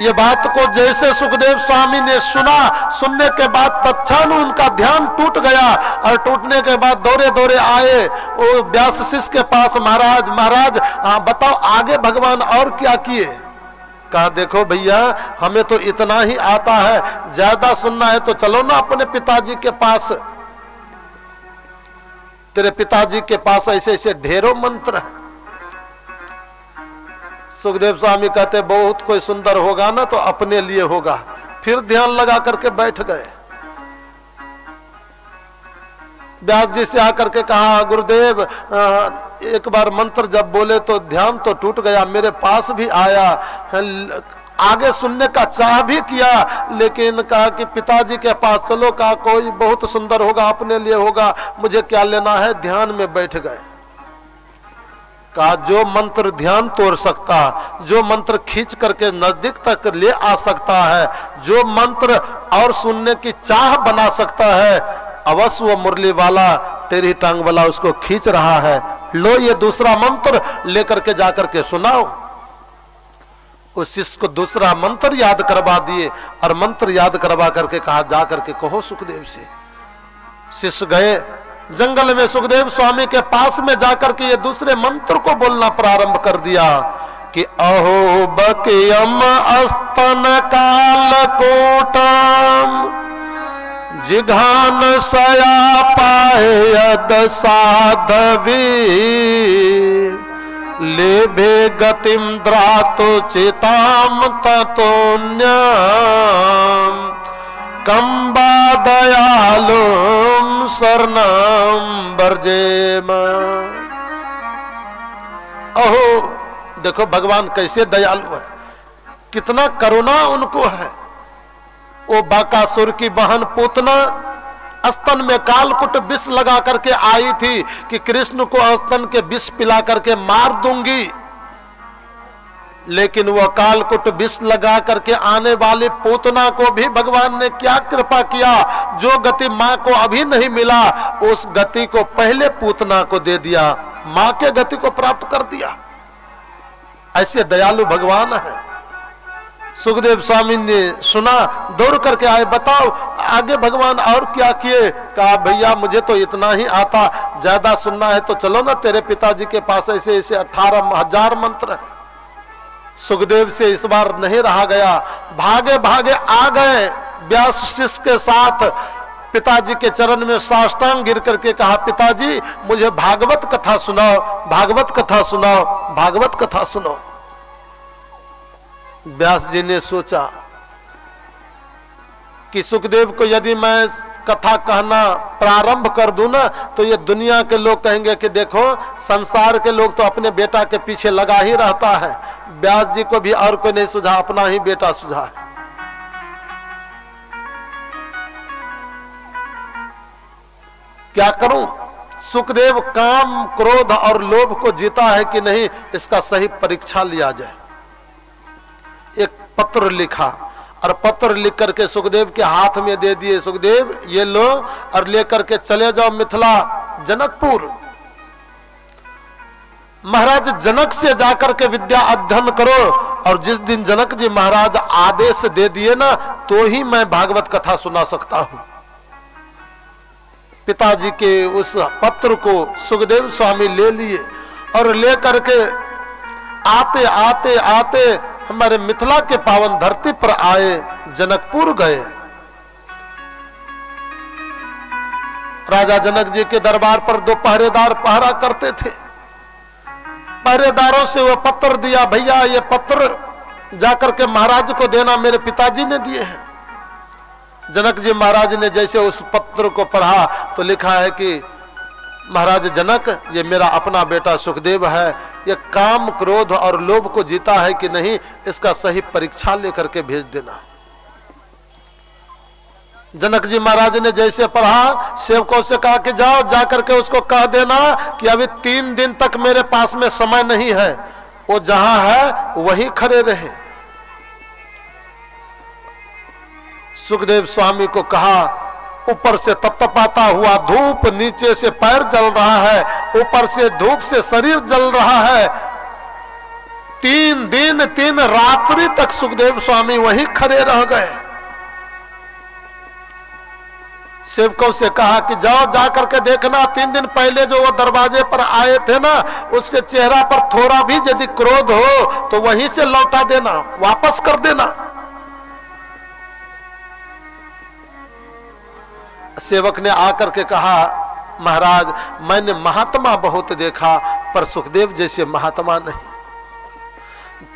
Speaker 5: ये बात को जैसे सुखदेव स्वामी ने सुना, सुनने के बाद तत्क्षण उनका ध्यान टूट गया और टूटने के बाद दौड़े दौड़े आए वो व्यास शिष्य के पास। महाराज महाराज बताओ आगे भगवान और क्या किए। कहा देखो भैया हमें तो इतना ही आता है, ज्यादा सुनना है तो चलो ना अपने पिताजी के पास। तेरे पिताजी के पास ऐसे ऐसे ढेरों मंत्र है। सुखदेव स्वामी कहते बहुत कोई सुंदर होगा ना तो अपने लिए होगा। फिर ध्यान लगा करके बैठ गए। व्यास जी से आकर के कहा गुरुदेव एक बार मंत्र जब बोले तो ध्यान तो टूट गया, मेरे पास भी आया, आगे सुनने का चाह भी किया, लेकिन कहा कि पिताजी के पास चलो। कहा कोई बहुत सुंदर होगा, अपने लिए होगा, मुझे क्या लेना है। ध्यान में बैठ गए। कहा जो मंत्र ध्यान तोड़ सकता, जो मंत्र खींच करके नजदीक तक ले आ सकता है, जो मंत्र और सुनने की चाह बना सकता है, अवश्य वो मुरली वाला टेढ़ी टांग वाला उसको खींच रहा है। लो ये दूसरा मंत्र लेकर के जाकर के सुनाओ। उस शिष्य को दूसरा मंत्र याद करवा दिए और मंत्र याद करवा करके कहा जा करके कहो सुखदेव से। शिष्य गए जंगल में, सुखदेव स्वामी के पास में जाकर के ये दूसरे मंत्र को बोलना प्रारंभ कर दिया कि अहो बकयम अस्तन काल कोटम जिघान सया पायद साधवी लेभे गतिम द्रातो चिताम ततोन्यम कंबा दयालुम शरणम वर्जेम। अहो देखो भगवान कैसे दयालु है, कितना करुणा उनको है। वो बाकासुर की बहन पूतना स्तन में कालकुट विष लगा करके आई थी कि कृष्ण को स्तन के विष पिला करके मार दूंगी, लेकिन वह कालकुट विष लगा करके आने वाली पूतना को भी भगवान ने क्या कृपा किया। जो गति माँ को अभी नहीं मिला उस गति को पहले पूतना को दे दिया, माँ के गति को प्राप्त कर दिया। ऐसे दयालु भगवान है। सुखदेव स्वामी ने सुना, दौड़ करके आए, बताओ आगे भगवान और क्या किए। कहा भैया मुझे तो इतना ही आता, ज्यादा सुनना है तो चलो ना तेरे पिताजी के पास ऐसे ऐसे 18,000 मंत्र है। सुखदेव से इस बार नहीं रहा गया, भागे भागे आ गए व्यास शिष्य के साथ। पिताजी के चरण में साष्टांग गिर करके कहा पिताजी मुझे भागवत कथा सुनाओ, भागवत कथा सुनाओ, भागवत कथा सुनाओ। व्यास जी ने सोचा कि सुखदेव को यदि मैं कथा कहना प्रारंभ कर दूं ना तो ये दुनिया के लोग कहेंगे कि देखो संसार के लोग तो अपने बेटा के पीछे लगा ही रहता है। व्यास जी को भी और कोई नहीं सुझा, अपना ही बेटा सुझा है। क्या करूं? सुखदेव काम क्रोध और लोभ को जीता है कि नहीं इसका सही परीक्षा लिया जाए। एक पत्र लिखा और पत्र लिख करके सुखदेव के हाथ में दे दिए। सुखदेव ये लो और लेकर के चले जाओ मिथिला जनकपुर। महाराज जनक से जाकर के विद्या अध्ययन करो, और जिस दिन जनक जी महाराज आदेश दे दिए ना तो ही मैं भागवत कथा सुना सकता हूं। पिताजी के उस पत्र को सुखदेव स्वामी ले लिए और लेकर के आते आते आते हमारे मिथिला के पावन धरती पर आए, जनकपुर गए। राजा जनक जी के दरबार पर 2 पहरेदार पहरा करते थे। पहरेदारों से वो पत्र दिया, भैया ये पत्र जाकर के महाराज को देना, मेरे पिताजी ने दिए हैं। जनक जी महाराज ने जैसे उस पत्र को पढ़ा तो लिखा है कि महाराज जनक ये मेरा अपना बेटा सुखदेव है, ये काम क्रोध और लोभ को जीता है कि नहीं इसका सही परीक्षा लेकर के भेज देना। जनक जी महाराज ने जैसे पढ़ा, सेवकों से कहा कि जाओ जाकर के उसको कह देना कि अभी 3 दिन तक मेरे पास में समय नहीं है, वो जहां है वहीं खड़े रहे। सुखदेव स्वामी को कहा, ऊपर से तपतपाता हुआ धूप, नीचे से पैर जल रहा है, ऊपर से धूप से शरीर जल रहा है। 3 दिन 3 रात्रि तक सुखदेव स्वामी वहीं खड़े रह गए। सेवकों से कहा कि जाओ जाकर के देखना, 3 दिन पहले जो वो दरवाजे पर आए थे ना, उसके चेहरा पर थोड़ा भी यदि क्रोध हो तो वहीं से लौटा देना, वापस कर देना। सेवक ने आकर के कहा, महाराज मैंने महात्मा बहुत देखा पर सुखदेव जैसे महात्मा नहीं।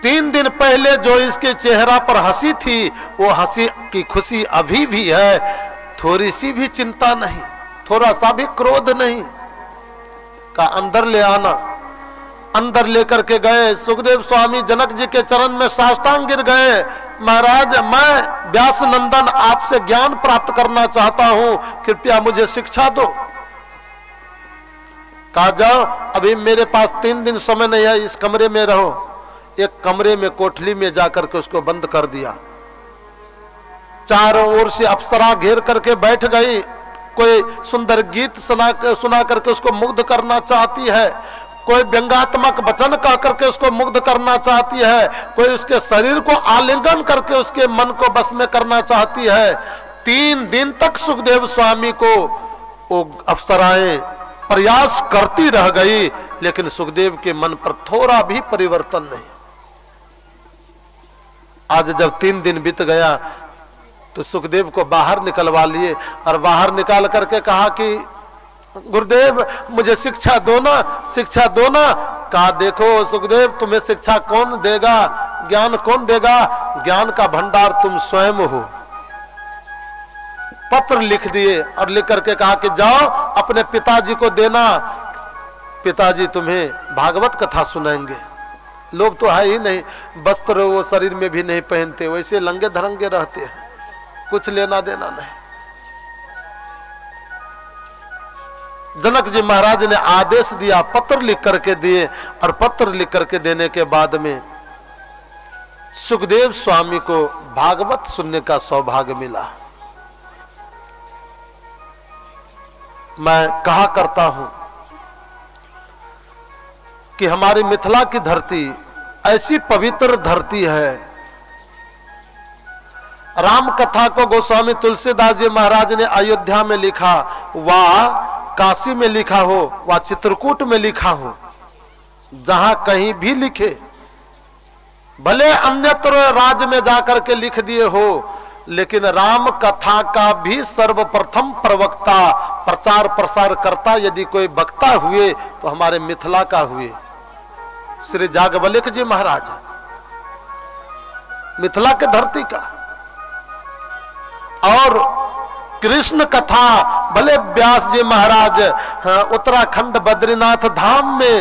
Speaker 5: 3 दिन पहले जो इसके चेहरा पर हंसी थी, वो हंसी की खुशी अभी भी है, थोड़ी सी भी चिंता नहीं, थोड़ा सा भी क्रोध नहीं। का अंदर ले आना। अंदर लेकर के गए। सुखदेव स्वामी जनक जी के चरण में साष्टांग गिर गए। महाराज मैं व्यास नंदन आपसे ज्ञान प्राप्त करना चाहता हूं, कृपया मुझे शिक्षा दो। कहा जाओ अभी मेरे पास 3 दिन समय नहीं है, इस कमरे में रहो। एक कमरे में कोठली में जाकर के उसको बंद कर दिया। चारों ओर से अप्सरा घेर करके बैठ गई। कोई सुंदर गीत सुना करके उसको मुग्ध करना चाहती है, कोई व्यंगात्मक वचन कह करके उसको मुग्ध करना चाहती है, कोई उसके शरीर को आलिंगन करके उसके मन को बस में करना चाहती है। 3 दिन तक सुखदेव स्वामी को वो अप्सराएं प्रयास करती रह गई, लेकिन सुखदेव के मन पर थोड़ा भी परिवर्तन नहीं। आज जब 3 दिन बीत गया तो सुखदेव को बाहर निकलवा लिए और बाहर निकाल करके कहा कि गुरुदेव मुझे शिक्षा दो ना, शिक्षा दो ना। कहा देखो सुखदेव तुम्हें शिक्षा कौन देगा, ज्ञान कौन देगा, ज्ञान का भंडार तुम स्वयं हो। पत्र लिख दिए और लिख करके कहा कि जाओ अपने पिताजी को देना, पिताजी तुम्हें भागवत कथा सुनाएंगे। लोग तो है ही नहीं, वस्त्र वो शरीर में भी नहीं पहनते, वैसे लंगे धरंगे रहते हैं, कुछ लेना देना नहीं। जनक जी महाराज ने आदेश दिया, पत्र लिख करके दिए और पत्र लिख करके देने के बाद में सुखदेव स्वामी को भागवत सुनने का सौभाग्य मिला। मैं कहा करता हूं कि हमारी मिथिला की धरती ऐसी पवित्र धरती है। राम कथा को गोस्वामी तुलसीदास जी महाराज ने अयोध्या में लिखा, व काशी में लिखा हो, व चित्रकूट में लिखा हो, जहां कहीं भी लिखे, भले अन्यत्र राज्य में जाकर के लिख दिए हो, लेकिन राम कथा का भी सर्वप्रथम प्रवक्ता प्रचार प्रसार करता यदि कोई वक्ता हुए तो हमारे मिथिला का हुए, श्री जागवल्क्य जी महाराज, मिथिला के धरती का। और कृष्ण कथा भले व्यास जी महाराज उत्तराखंड बद्रीनाथ धाम में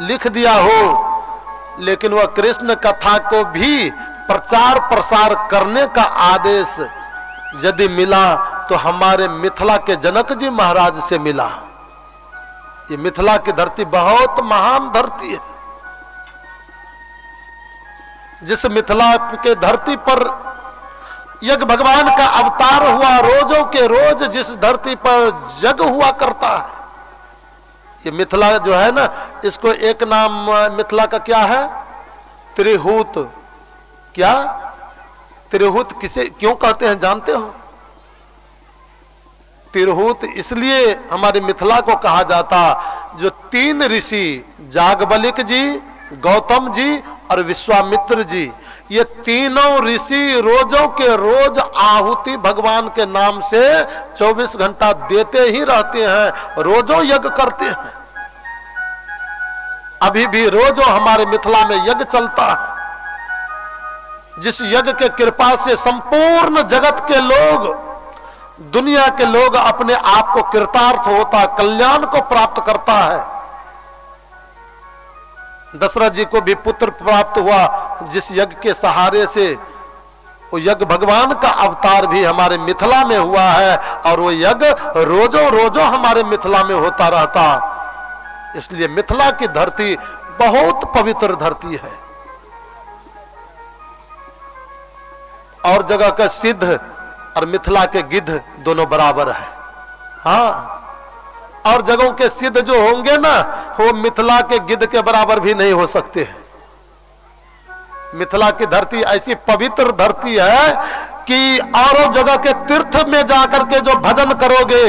Speaker 5: लिख दिया हो, लेकिन वह कृष्ण कथा को भी प्रचार प्रसार करने का आदेश यदि मिला तो हमारे मिथिला के जनक जी महाराज से मिला। ये मिथिला की धरती बहुत महान धरती है। जिस मिथिला के धरती पर यज्ञ भगवान का अवतार हुआ, रोजों के रोज जिस धरती पर यज्ञ हुआ करता है, ये मिथिला जो है ना, इसको एक नाम मिथिला का क्या है, त्रिहूत। क्या त्रिहूत किसे क्यों कहते हैं जानते हो? त्रिहूत इसलिए हमारी मिथिला को कहा जाता, जो 3 ऋषि जागवल्क्य जी, गौतम जी और विश्वामित्र जी, ये तीनों ऋषि रोजों के रोज आहुति भगवान के नाम से 24 घंटा देते ही रहते हैं, रोजों यज्ञ करते हैं। अभी भी रोजों हमारे मिथिला में यज्ञ चलता है, जिस यज्ञ के कृपा से संपूर्ण जगत के लोग, दुनिया के लोग अपने आप को कृतार्थ होता, कल्याण को प्राप्त करता है। दशरथ जी को भी पुत्र प्राप्त हुआ जिस यज्ञ के सहारे से वो यज्ञ भगवान का अवतार भी हमारे मिथिला में हुआ है और वो यज्ञ रोजों रोजों हमारे मिथिला में होता रहता। इसलिए मिथिला की धरती बहुत पवित्र धरती है। और जगह के सिद्ध और मिथिला के गिद्ध दोनों बराबर है। हाँ, और जगहों के सिद्ध जो होंगे ना, वो मिथिला के गिद्ध के बराबर भी नहीं हो सकते हैं। मिथिला की धरती ऐसी पवित्र धरती है कि औरों जगह के तीर्थ में जाकर के जो भजन करोगे,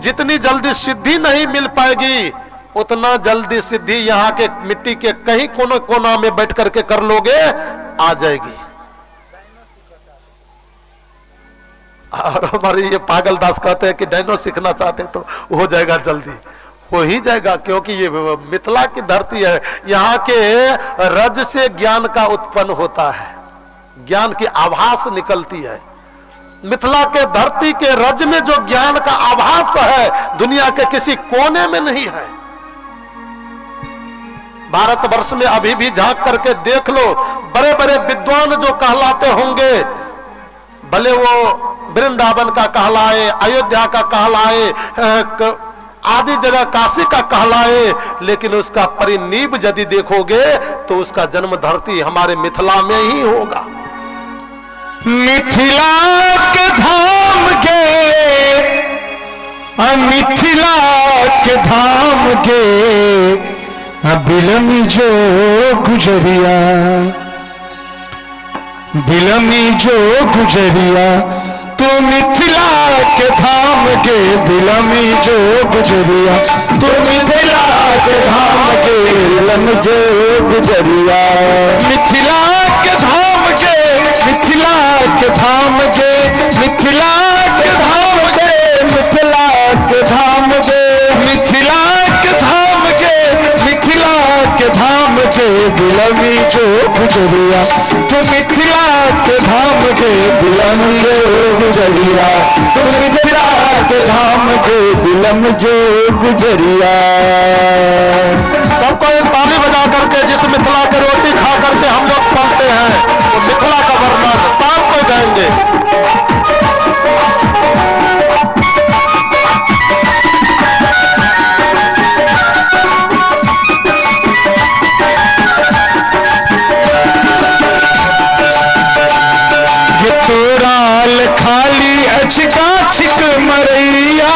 Speaker 5: जितनी जल्दी सिद्धि नहीं मिल पाएगी, उतना जल्दी सिद्धि यहाँ के मिट्टी के कहीं कोने कोना में बैठ करके कर लोगे, आ जाएगी। और हमारे ये पागल दास कहते हैं कि डायनो सीखना चाहते तो हो जाएगा, जल्दी हो ही जाएगा, क्योंकि ये मिथिला की धरती है। यहाँ के रज से ज्ञान का उत्पन्न होता है, ज्ञान की आभास निकलती है। मिथिला के धरती के रज में जो ज्ञान का आभास है, दुनिया के किसी कोने में नहीं है। भारतवर्ष में अभी भी झांक करके देख लो, बड़े बड़े विद्वान जो कहलाते होंगे, भले वो वृंदावन का कहलाए, अयोध्या का कहलाए, आदि जगह काशी का कहलाए, लेकिन उसका परिनीव यदि देखोगे तो उसका जन्म धरती हमारे मिथिला में ही होगा।
Speaker 1: मिथिला के धाम के, मिथिला के धाम के, बिलमी जो गुजरिया, बिलमी जो गुजरिया, तो मिथिला के धाम के बिलमी जो गुजरिया, तो मिथिला के धाम के बिलमी जो गुजरिया, मिथिला के धाम के, मिथिला के धाम के, मिथिला के धाम के, मिथिला के धाम के, मिथिला के धाम के, मिथिला के धाम के बिलमी जो गुजरिया, तो मिथिला के धाम के बिलमी जो गुजरिया, तो मिथिला के धाम के बिलम जो गुजरिया।
Speaker 5: सबको एक ताली बजा करके जिस मिथिला की रोटी खा करके हम लोग पलते हैं, तो मिथिला का वर्णन शाम को जाएंगे।
Speaker 1: खाली अचका छिक मरैया,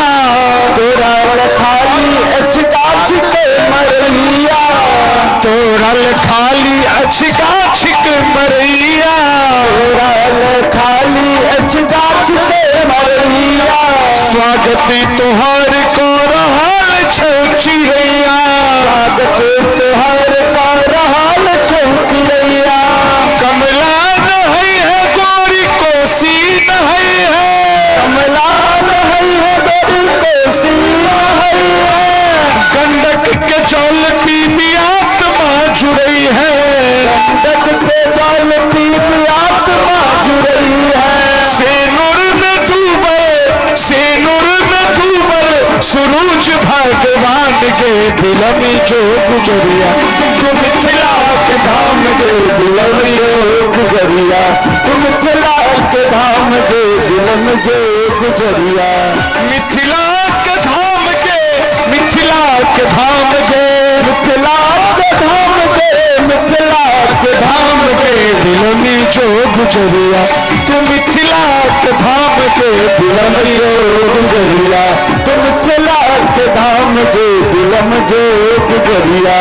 Speaker 1: तोराल खाली अचका छिक मरैया, तोराल खाली अचका छिक मरैया, तोराल खाली अचका छिक मरैया, स्वागत तोहर को रहल छौ चिड़ैया, स्वागत तोहर को रहल छौ चिड़ैया, कमला नहीं है गोरी कोसी नहीं है, कमला नहीं है गोरी कोसी नहीं है, गंडक के जल पी आत्मा जुड़ई है, गंडक के जल पी आत्मा जुड़ई है, सेनुर में डूबल, सेनुर में डूबल सूरज भगवान के बिलमी जो गुजरिया, तो मिथिला के धाम के बिलमी जो गुजरिया, तो मिथिला के धाम के बिलम जो गुजरिया, मिथिला के धाम के, मिथिला के धाम के, मिथिला के धाम के, मिथिला के धाम के बिलमी जो गुजरिया, तो मिथिला के धाम के बिलमी जो गुजरिया, तो मिथिला के धाम के बिलम जो गुजरिया।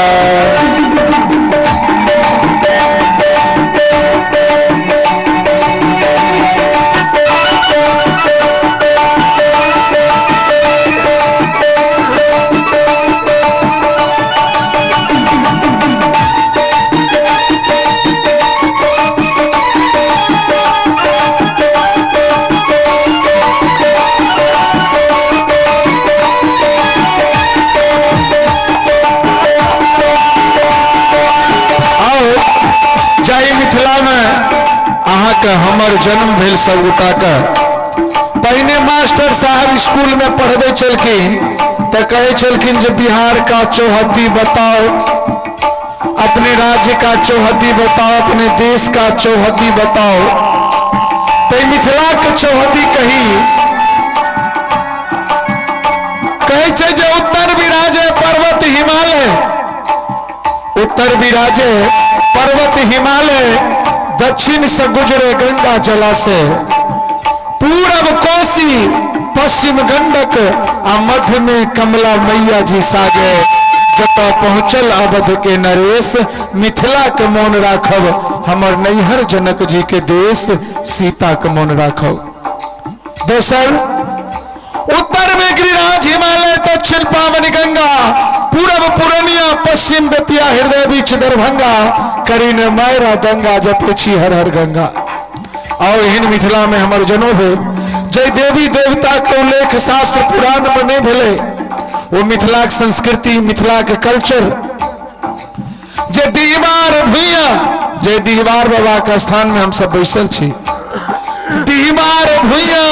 Speaker 1: हमर जन्म भेल सबगोटा का। पहिने मास्टर साहब स्कूल में पढ़बे चलखिन तो कहे चलखिन जो बिहार का चौहद्दी बताओ, अपने राज्य का चौहद्दी बताओ, अपने देश का चौहद्दी बताओ। तो मिथिला के चौहदी कही जे उत्तर विराजे पर्वत हिमालय, उत्तर विराजे पर्वत हिमालय, दक्षिण से गुजरे गंगा जलाशय, पूरब कोसी पश्चिम गंडक आ मध्य में कमला मैया जी सागे। जत पहुंचल अवध के नरेश, मिथिला के मौन राखब हमर नैहर जनक जी के देश, सीता के मौन राखब। दोसर, उत्तर में गिरिराज हिमालय, दक्षिण पावन गंगा, पूरब पूर्णिया, पश्चिम बेतिया, हृदय बीच दरभंगा, करीन मायरा दंगा जपे छी हर हर गंगा। और हिन मिथिला में हमर जनो हो जय देवी देवता के उल्लेख शास्त्र पुराण में नहीं भेले। वो मिथिला के संस्कृति, मिथिला के कल्चर, जे दीवार भुइया, जे दीवार बाबा के स्थान में हम सब बैसल छी, दीवार भुइया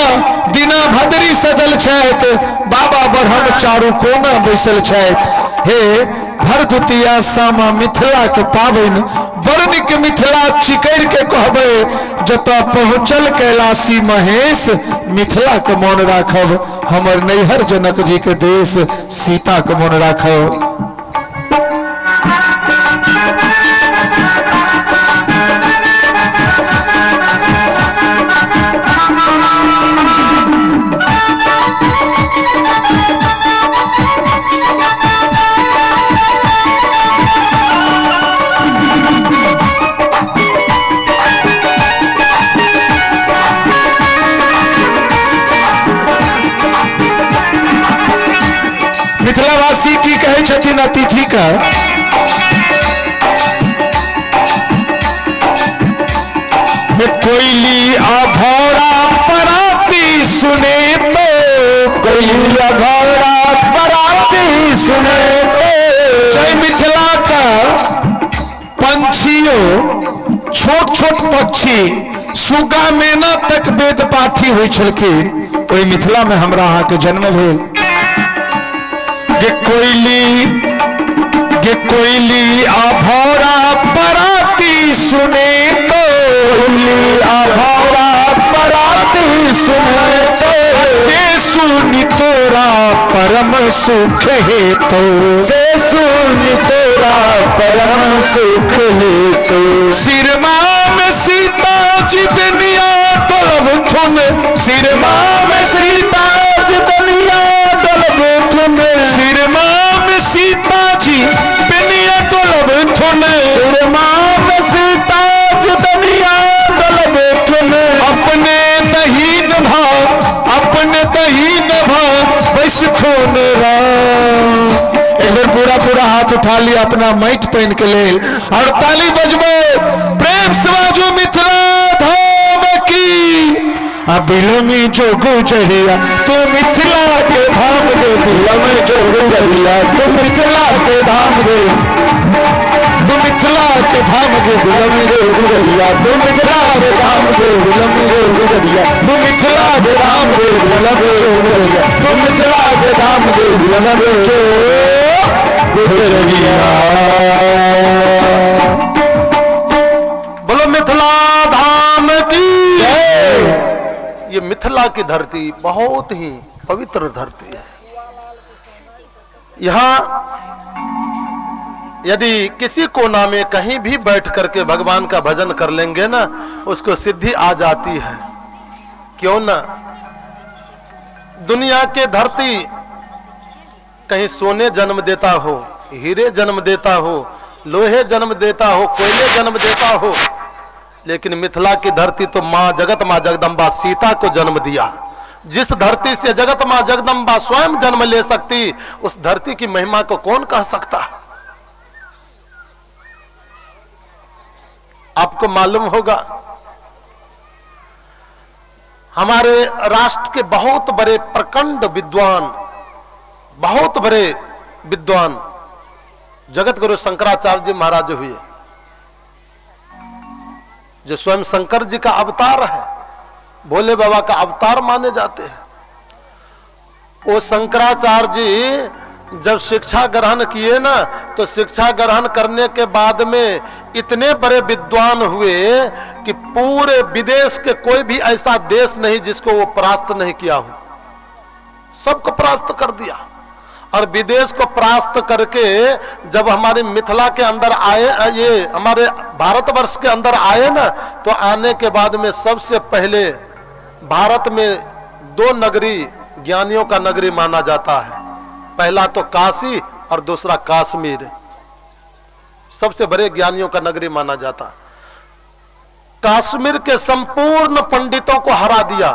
Speaker 1: दिना भद्री सजल छैत, बाबा बढ़म चारू कोना बैसल छैत। हे भरदुतिया सामा मिथिला के पावन, वर्णिक मिथिला चिकर के कहबे, जत पहुंचल कैलाशी महेश, मिथिला के मौन राखब हमर नैहर जनक जी के देश, सीता के मौन राखब। मिथिलावासी की कहे छथिन अतिथि का, कोयली अभौरा पराती सुने तो, कोयली अभौरा पराती सुने तो। जय मिथिला का पंछियों, छोट छोट पक्षी, सुगा मैना तक वेद पाठी हुई छलखिन, ओहि मिथिला में हमरा अहाँ के जन्म भेल। गे कोयली अभौरा पराती सुने तो, कोयली अभौरा पराती सुने तो, से सुनि तोरा परम सुख हेतु, से सुनि तोरा परम सुख हेतु। सिरमा में सीता जी दुनिया डोलब थुन, सिरमा में सीता जी दुनिया डोलब थुन, सिरमा में सीता जी दुनिया डोलब थुन, सिरमा में सीता जी दुनिया डोलब थुन। अपने दहीन भाव, अपने दहीन भाव बस खून राम। एक बार पूरा पूरा हाथ उठा लिया अपना माइट पहन के ले और ताली बजबो, प्रेम से बाजू मिथिला धाम की। बिलमी जो गुजरिया तो मिथिला के धाम दे, बिलमी जो गुजरिया तो मिथिला के धाम दे, तो मिथिला के धाम दे, बिलमी जो गुजरिया तो मिथिला के धाम दे, बिलमी जो गुजरिया तो मिथिला के धाम दे, बिलमी जो गुजरिया तो मिथिला के धाम दे, बिलमी जो गुजरिया। बोलो मिथिला धाम की।
Speaker 5: ये मिथिला की धरती बहुत ही पवित्र धरती है। यहाँ यदि किसी कोना में कहीं भी बैठ करके भगवान का भजन कर लेंगे ना, उसको सिद्धि आ जाती है। क्यों ना? दुनिया के धरती कहीं सोने जन्म देता हो, हीरे जन्म देता हो, लोहे जन्म देता हो, कोयले जन्म देता हो, लेकिन मिथिला की धरती तो मां जगत मां जगदम्बा सीता को जन्म दिया। जिस धरती से जगत मां जगदम्बा स्वयं जन्म ले सकती, उस धरती की महिमा को कौन कह सकता? आपको मालूम होगा, हमारे राष्ट्र के बहुत बड़े प्रखंड विद्वान, बहुत बड़े विद्वान जगत गुरु शंकराचार्य जी महाराज हुए, जो स्वयं शंकर जी का अवतार है, भोले बाबा का अवतार माने जाते हैं। वो शंकराचार्य जी जब शिक्षा ग्रहण किए ना, तो शिक्षा ग्रहण करने के बाद में इतने बड़े विद्वान हुए कि पूरे विदेश के कोई भी ऐसा देश नहीं जिसको वो परास्त नहीं किया हो, सबको परास्त कर दिया। और विदेश को परास्त करके जब हमारे मिथिला के अंदर आए, ये हमारे भारतवर्ष के अंदर आए ना, तो आने के बाद में सबसे पहले भारत में 2 नगरी ज्ञानियों का नगरी माना जाता है। पहला तो काशी और दूसरा कश्मीर, सबसे बड़े ज्ञानियों का नगरी माना जाता। कश्मीर के संपूर्ण पंडितों को हरा दिया,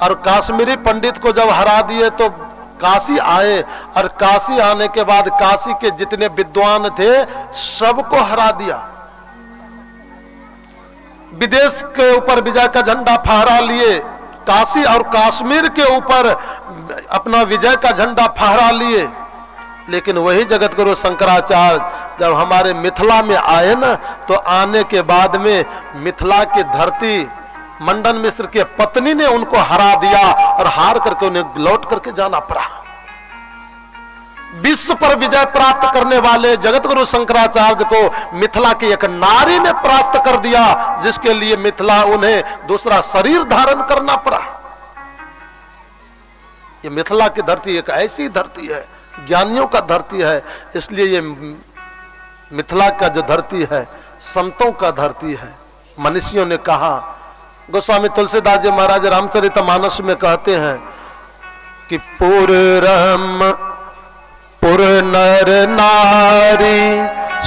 Speaker 5: और कश्मीरी पंडित को जब हरा दिए तो काशी आए, और काशी आने के बाद काशी के जितने विद्वान थे सबको हरा दिया। विदेश के ऊपर विजय का झंडा फहरा लिए, काशी और कश्मीर के ऊपर अपना विजय का झंडा फहरा लिए। लेकिन वही जगत गुरु शंकराचार्य जब हमारे मिथिला में आए ना, तो आने के बाद में मिथिला की धरती मंडन मिश्र के पत्नी ने उनको हरा दिया, और हार करके उन्हें लौट करके जाना पड़ा। विश्व पर विजय प्राप्त करने वाले जगत गुरु शंकराचार्य को मिथिला की एक नारी ने परास्त कर दिया, जिसके लिए मिथिला उन्हें दूसरा शरीर धारण करना पड़ा। ये मिथिला की धरती एक ऐसी धरती है, ज्ञानियों का धरती है, इसलिए ये मिथिला का जो धरती है संतों का धरती है। मनीषियों ने कहा, गोस्वामी तुलसीदास जी महाराज रामचरितमानस में कहते हैं कि पुरम पुर नर नारी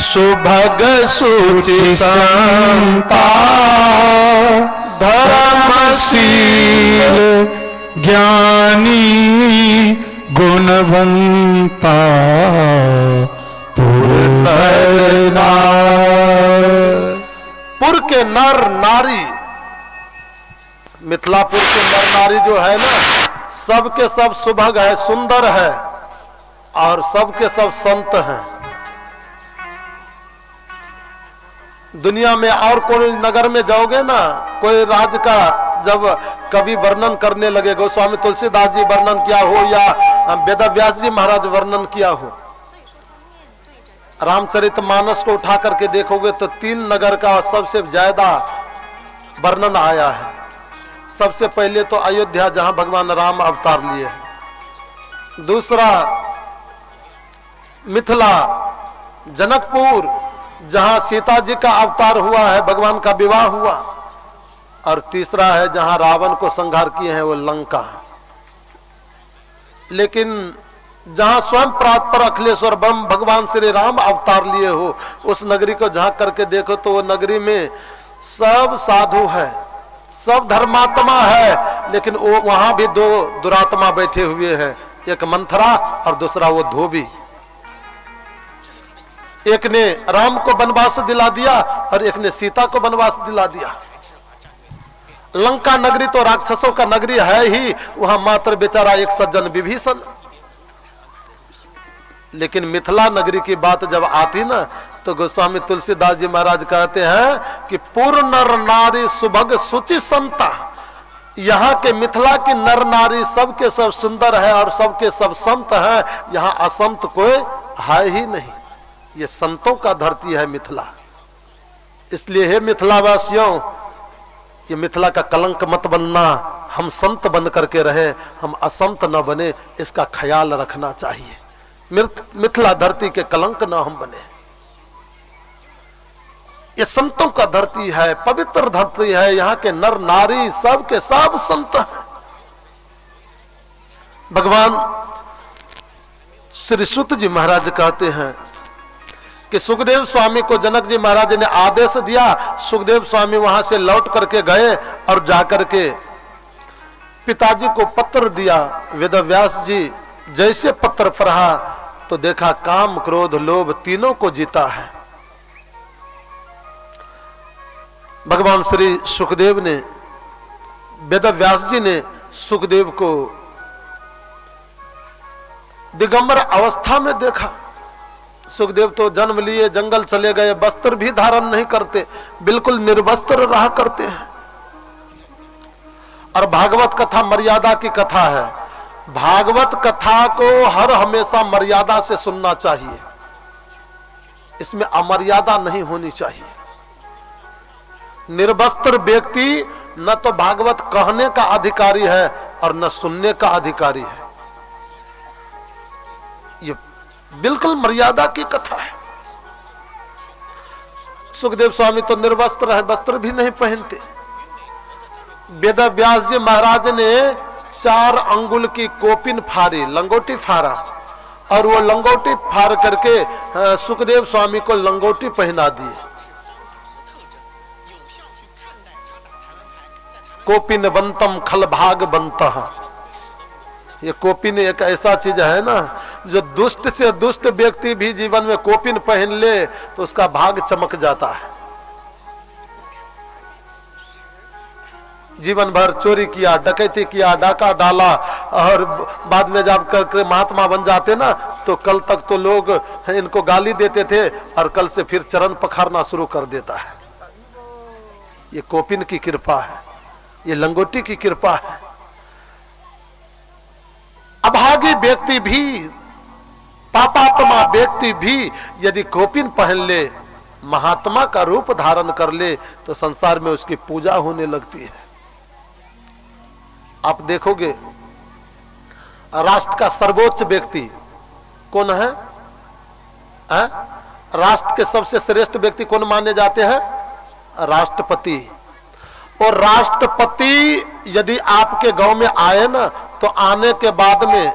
Speaker 5: सुभग सुचि संता
Speaker 1: धर्मशील ज्ञानी गुणवंता
Speaker 5: पुर के नर नारी, मिथिलापुर के नर नारी जो है ना, सबके सब सुभग है, सुंदर है, और सबके सब संत हैं। दुनिया में और कोई नगर में जाओगे ना, कोई राज्य का जब कभी वर्णन करने लगे, गोस्वामी तुलसीदास जी वर्णन किया हो या वेदव्यास जी महाराज वर्णन किया हो, रामचरितमानस को उठा करके देखोगे तो 3 नगर का सबसे ज्यादा वर्णन आया है। सबसे पहले तो अयोध्या, जहां भगवान राम अवतार लिए हैं। दूसरा मिथिला, जनकपुर, जहां सीता जी का अवतार हुआ है, भगवान का विवाह हुआ। और तीसरा है जहां रावण को संहार किए हैं, वो लंका। लेकिन जहां स्वयं प्रात अखिलेश्वर ब्रह्म भगवान श्री राम अवतार लिए हो, उस नगरी को झांक करके देखो तो वो नगरी में सब साधु है, सब धर्मात्मा है, लेकिन वो वहां भी 2 दुरात्मा बैठे हुए हैं, एक मंथरा और दूसरा वो धोबी। एक ने राम को वनवास दिला दिया और एक ने सीता को वनवास दिला दिया। लंका नगरी तो राक्षसों का नगरी है ही, वहां मात्र बेचारा एक सज्जन विभीषण। लेकिन मिथिला नगरी की बात जब आती ना, तो गोस्वामी तुलसीदास जी महाराज कहते हैं कि पूर्ण नर नारी सुभग सुचि संता। यहाँ के मिथिला की नर नारी सबके सब सुंदर है और सबके सब संत हैं, यहाँ असंत कोई है ही नहीं। ये संतों का धरती है मिथिला। इसलिए हे मिथिलावासियों, ये मिथिला का कलंक मत बनना, हम संत बन करके रहे, हम असंत न बने, इसका ख्याल रखना चाहिए। मिथिला धरती के कलंक न हम बने। ये संतों का धरती है, पवित्र धरती है, यहाँ के नर नारी सब के सब संत हैं। भगवान श्री सुत जी महाराज कहते हैं कि सुखदेव स्वामी को जनक जी महाराज ने आदेश दिया। सुखदेव स्वामी वहां से लौट करके गए और जाकर के पिताजी को पत्र दिया। वेदव्यास जी जैसे पत्र पढ़ा तो देखा काम क्रोध लोभ तीनों को जीता है। भगवान श्री सुखदेव ने, वेदव्यास जी ने सुखदेव को दिगंबर अवस्था में देखा। सुखदेव तो जन्म लिए जंगल चले गए, वस्त्र भी धारण नहीं करते, बिल्कुल निर्वस्त्र रहा करते हैं। और भागवत कथा मर्यादा की कथा है। भागवत कथा को हर हमेशा मर्यादा से सुनना चाहिए, इसमें अमर्यादा नहीं होनी चाहिए। निर्वस्त्र व्यक्ति न तो भागवत कहने का अधिकारी है और न सुनने का अधिकारी है। ये बिल्कुल मर्यादा की कथा है। सुखदेव स्वामी तो निर्वस्त्र है, वस्त्र भी नहीं पहनते। वेद व्यास जी महाराज ने 4 अंगुल की कोपिन फाड़ी, लंगोटी फाड़ा, और वो लंगोटी फाड़ करके सुखदेव स्वामी को लंगोटी पहना दिए। कोपिन बंतम खल भाग बनता। ये कोपिन एक ऐसा चीज है ना, जो दुष्ट से दुष्ट व्यक्ति भी जीवन में कोपिन पहन ले तो उसका भाग चमक जाता है। जीवन भर चोरी किया, डकैती किया, डाका डाला, और बाद में जब करके महात्मा बन जाते ना, तो कल तक तो लोग इनको गाली देते थे और कल से फिर चरण पखारना शुरू कर देता है। ये कोपिन की कृपा है, ये लंगोटी की कृपा है। अभागी व्यक्ति भी, पापात्मा व्यक्ति भी यदि कोपिन पहन ले, महात्मा का रूप धारण कर ले, तो संसार में उसकी पूजा होने लगती है। आप देखोगे राष्ट्र का सर्वोच्च व्यक्ति कौन है? राष्ट्र के सबसे श्रेष्ठ व्यक्ति कौन माने जाते हैं? राष्ट्रपति। और राष्ट्रपति यदि आपके गांव में आए ना, तो आने के बाद में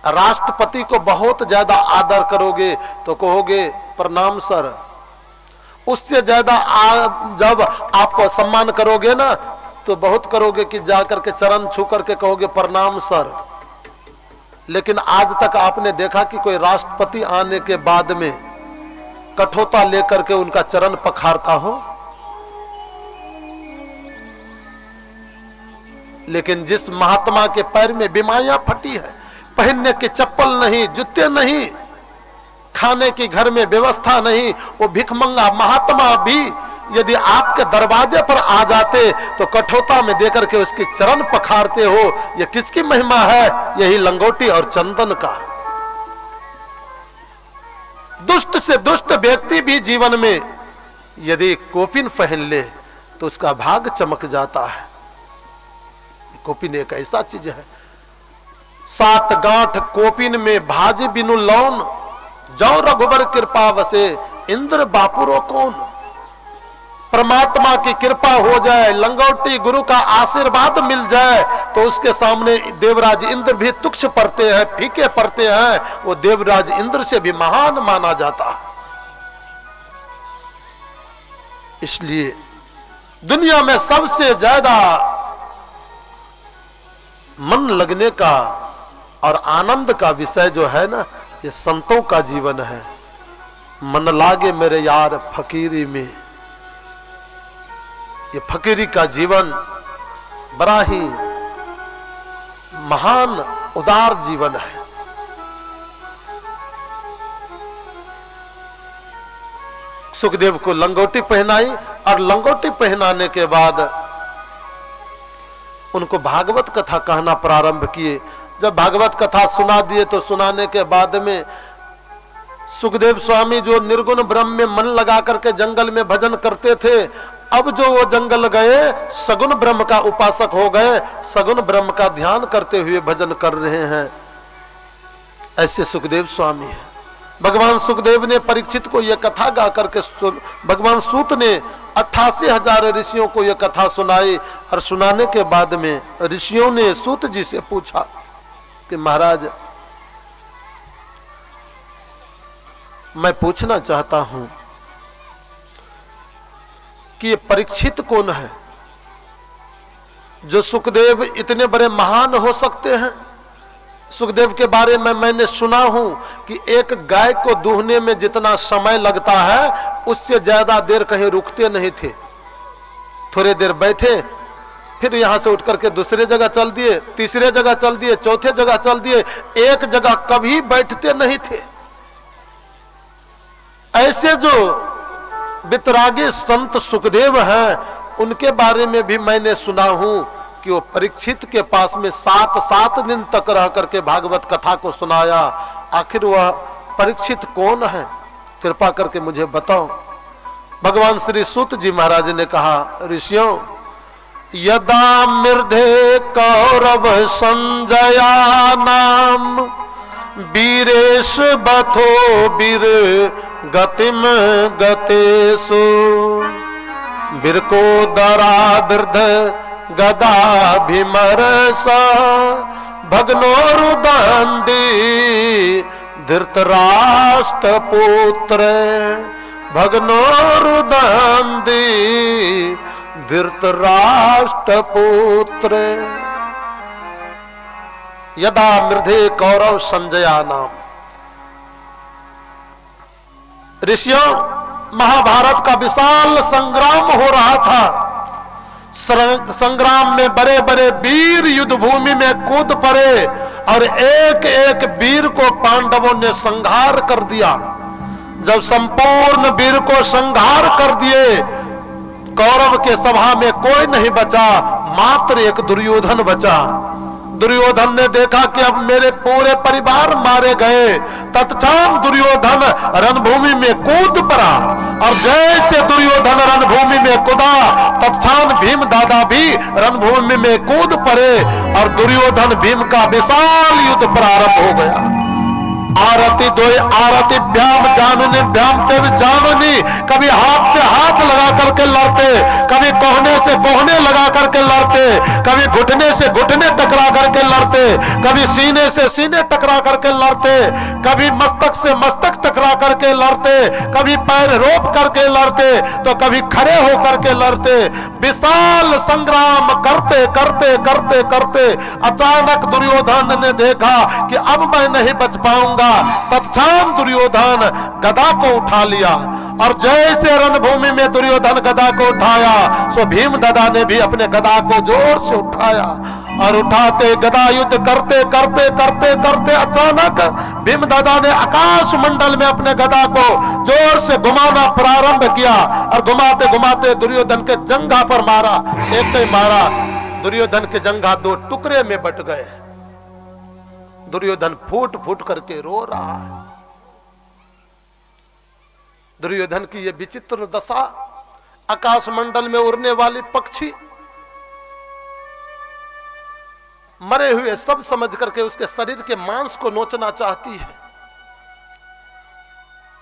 Speaker 5: राष्ट्रपति को बहुत ज्यादा आदर करोगे, तो कहोगे प्रणाम सर। उससे ज्यादा जब आप सम्मान करोगे ना, तो बहुत करोगे कि जाकर के चरण छू करके कहोगे प्रणाम सर। लेकिन आज तक आपने देखा कि कोई राष्ट्रपति आने के बाद में कठोता लेकर के उनका चरण पखारता हो? लेकिन जिस महात्मा के पैर में बीमारियां फटी है, पहनने की चप्पल नहीं, जूते नहीं, खाने की घर में व्यवस्था नहीं, वो भिखमंगा महात्मा भी यदि आपके दरवाजे पर आ जाते तो कठोता में देकर के उसकी चरण पखारते हो। ये किसकी महिमा है? यही लंगोटी और चंदन का। दुष्ट से दुष्ट व्यक्ति भी जीवन में यदि कोपिन पहन ले तो उसका भाग चमक जाता है। कोपिन एक ऐसा चीज है। 7 गांठ कोपिन में भाज बिनु लौन, जो रघुबर कृपा वसे इंद्र बापुरो कौन। परमात्मा की कृपा हो जाए, लंगोटी गुरु का आशीर्वाद मिल जाए, तो उसके सामने देवराज इंद्र भी तुच्छ पड़ते हैं, फीके पड़ते हैं। वो देवराज इंद्र से भी महान माना जाता है। इसलिए दुनिया में सबसे ज्यादा मन लगने का और आनंद का विषय जो है ना, ये संतों का जीवन है। मन लागे मेरे यार फकीरी में। ये फकीरी का जीवन बड़ा ही महान उदार जीवन है। सुखदेव को लंगोटी पहनाई, और लंगोटी पहनाने के बाद उनको भागवत कथा कहना प्रारंभ किए। जब भागवत कथा सुना दिए तो सुनाने के बाद में सुखदेव स्वामी जो निर्गुण ब्रह्म में मन लगा करके जंगल में भजन करते थे, अब जो वो जंगल गए सगुण ब्रह्म का उपासक हो गए, सगुण ब्रह्म का ध्यान करते हुए भजन कर रहे हैं। ऐसे सुखदेव स्वामी है। भगवान सुखदेव ने परीक्षित को यह कथा गा करके भगवान सूत ने 88,000 ऋषियों को यह कथा सुनाई। और सुनाने के बाद में ऋषियों ने सूत जी से पूछा कि महाराज, मैं पूछना चाहता हूं कि ये परीक्षित कौन है जो सुखदेव इतने बड़े महान हो सकते हैं। सुखदेव के बारे में मैंने सुना हूं कि एक गाय को दूहने में जितना समय लगता है, उससे ज्यादा देर कहीं रुकते नहीं थे। थोड़ी देर बैठे, फिर यहां से उठ करके दूसरे जगह चल दिए, तीसरे जगह चल दिए, चौथे जगह चल दिए, एक जगह कभी बैठते नहीं थे। ऐसे जो वितरागी संत सुखदेव हैं, उनके बारे में भी मैंने सुना हूं कि वो परीक्षित के पास में 7 दिन तक रह करके भागवत कथा को सुनाया। आखिर वह परीक्षित कौन है, कृपा करके मुझे बताओ। भगवान श्री सूत जी महाराज ने कहा, ऋषियों, यदा मृधे कौरव संजया नाम वीरेश बथो वीर गतिम गतेषु बिरको दरा वृद्ध गदा भीमरस भग्नोरुदंदी धृतराष्ट्र पुत्र भग्नोरुदंदी धृतराष्ट्र पुत्र। यदा मृधे कौरव संजया नाम। ऋषियों, महाभारत का विशाल संग्राम हो रहा था। संग्राम में बड़े बड़े वीर युद्ध भूमि में कूद पड़े और एक एक वीर को पांडवों ने संहार कर दिया। जब संपूर्ण वीर को संहार कर दिए, कौरव के सभा में कोई नहीं बचा, मात्र एक दुर्योधन बचा। दुर्योधन ने देखा कि अब मेरे पूरे परिवार मारे गए। तत्क्षण दुर्योधन रणभूमि में कूद पड़ा और जैसे दुर्योधन रणभूमि में कूदा, तत्क्षण भीम दादा भी रणभूमि में कूद पड़े और दुर्योधन भीम का विशाल युद्ध प्रारंभ हो गया। आरती दो आरती व्याम जाननी व्याम चव जाननी। कभी हाथ से हाथ लगा करके लड़ते, कभी कोहने से कोहने लगा करके लड़ते, कभी घुटने से घुटने टकरा करके लड़ते, कभी सीने से सीने टकरा करके लड़ते, कभी मस्तक से मस्तक टकरा करके लड़ते, कभी पैर रोप करके लड़ते, तो कभी खड़े होकर के लड़ते। विशाल संग्राम करते करते करते करते अचानक दुर्योधन ने देखा कि अब मैं नहीं बच पाऊंगा। तत्क्षण दुर्योधन गदा को उठा लिया और जैसे रणभूमि में दुर्योधन गदा को उठाया, सो भीम दादा ने भी अपने गदा को जोर से उठाया और उठाते गदा युद्ध करते करते करते करते अचानक भीम दादा ने आकाश मंडल में अपने गदा को जोर से घुमाना प्रारंभ किया और घुमाते घुमाते दुर्योधन के जंघा पर मारा। एक ही मारा, दुर्योधन के जंघा 2 टुकड़े में बट गए। दुर्योधन फूट फूट करके रो रहा है। दुर्योधन की यह विचित्र दशा, आकाश मंडल में उड़ने वाली पक्षी मरे हुए सब समझ करके उसके शरीर के मांस को नोचना चाहती है।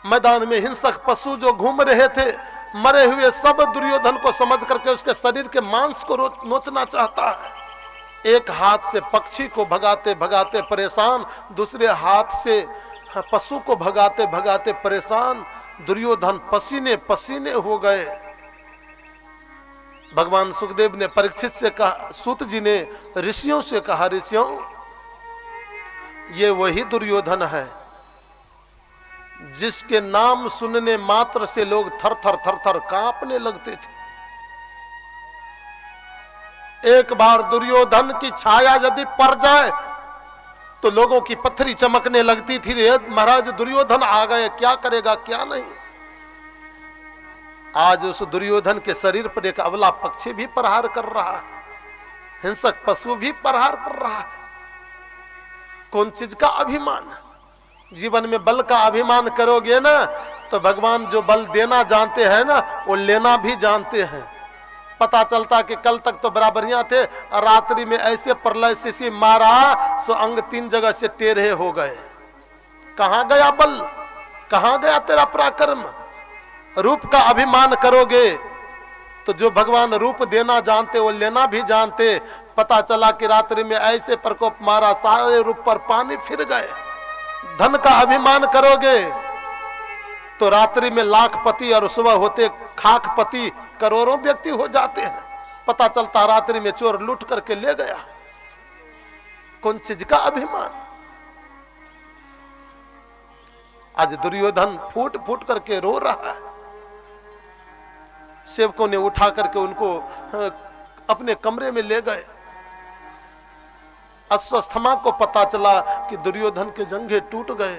Speaker 5: मैदान में हिंसक पशु जो घूम रहे थे, मरे हुए सब दुर्योधन को समझ करके उसके शरीर के मांस को नोचना चाहता है। एक हाथ से पक्षी को भगाते भगाते परेशान, दूसरे हाथ से पशु को भगाते भगाते परेशान, दुर्योधन पसीने पसीने हो गए। भगवान सुखदेव ने परीक्षित से कहा, सूत जी ने ऋषियों से कहा, ऋषियों, ये वही दुर्योधन है जिसके नाम सुनने मात्र से लोग थर थर थर थर कांपने लगते थे। एक बार दुर्योधन की छाया यदि पड़ जाए तो लोगों की पत्थरी चमकने लगती थी। महाराज दुर्योधन आ गए, क्या करेगा क्या नहीं। आज उस दुर्योधन के शरीर पर एक अबला पक्षी भी प्रहार कर रहा है, हिंसक पशु भी प्रहार कर रहा है। कौन चीज का अभिमान? जीवन में बल का अभिमान करोगे ना तो भगवान जो बल देना जानते हैं ना, वो लेना भी जानते हैं। पता चलता कि कल तक तो बराबरियां थे, रात्रि में ऐसे प्रलय शिशि मारा सो अंग 3 जगह से टेढ़े हो गए। कहां गया बल, कहां गया तेरा पराक्रम? रूप का अभिमान करोगे तो जो भगवान रूप देना जानते वो लेना भी जानते। पता चला कि रात्रि में ऐसे प्रकोप मारा, सारे रूप पर पानी फिर गए। धन का अभिमान करोगे तो रात्रि में लाखपति और सुबह होते खाकपति करोड़ों व्यक्ति हो जाते हैं। पता चलता रात्रि में चोर लूट करके ले गया। कौन चीज का अभिमान? आज दुर्योधन फूट फूट करके रो रहा है। सेवकों ने उठा करके उनको अपने कमरे में ले गए। अश्वस्थमा को पता चला कि दुर्योधन के जंघे टूट गए।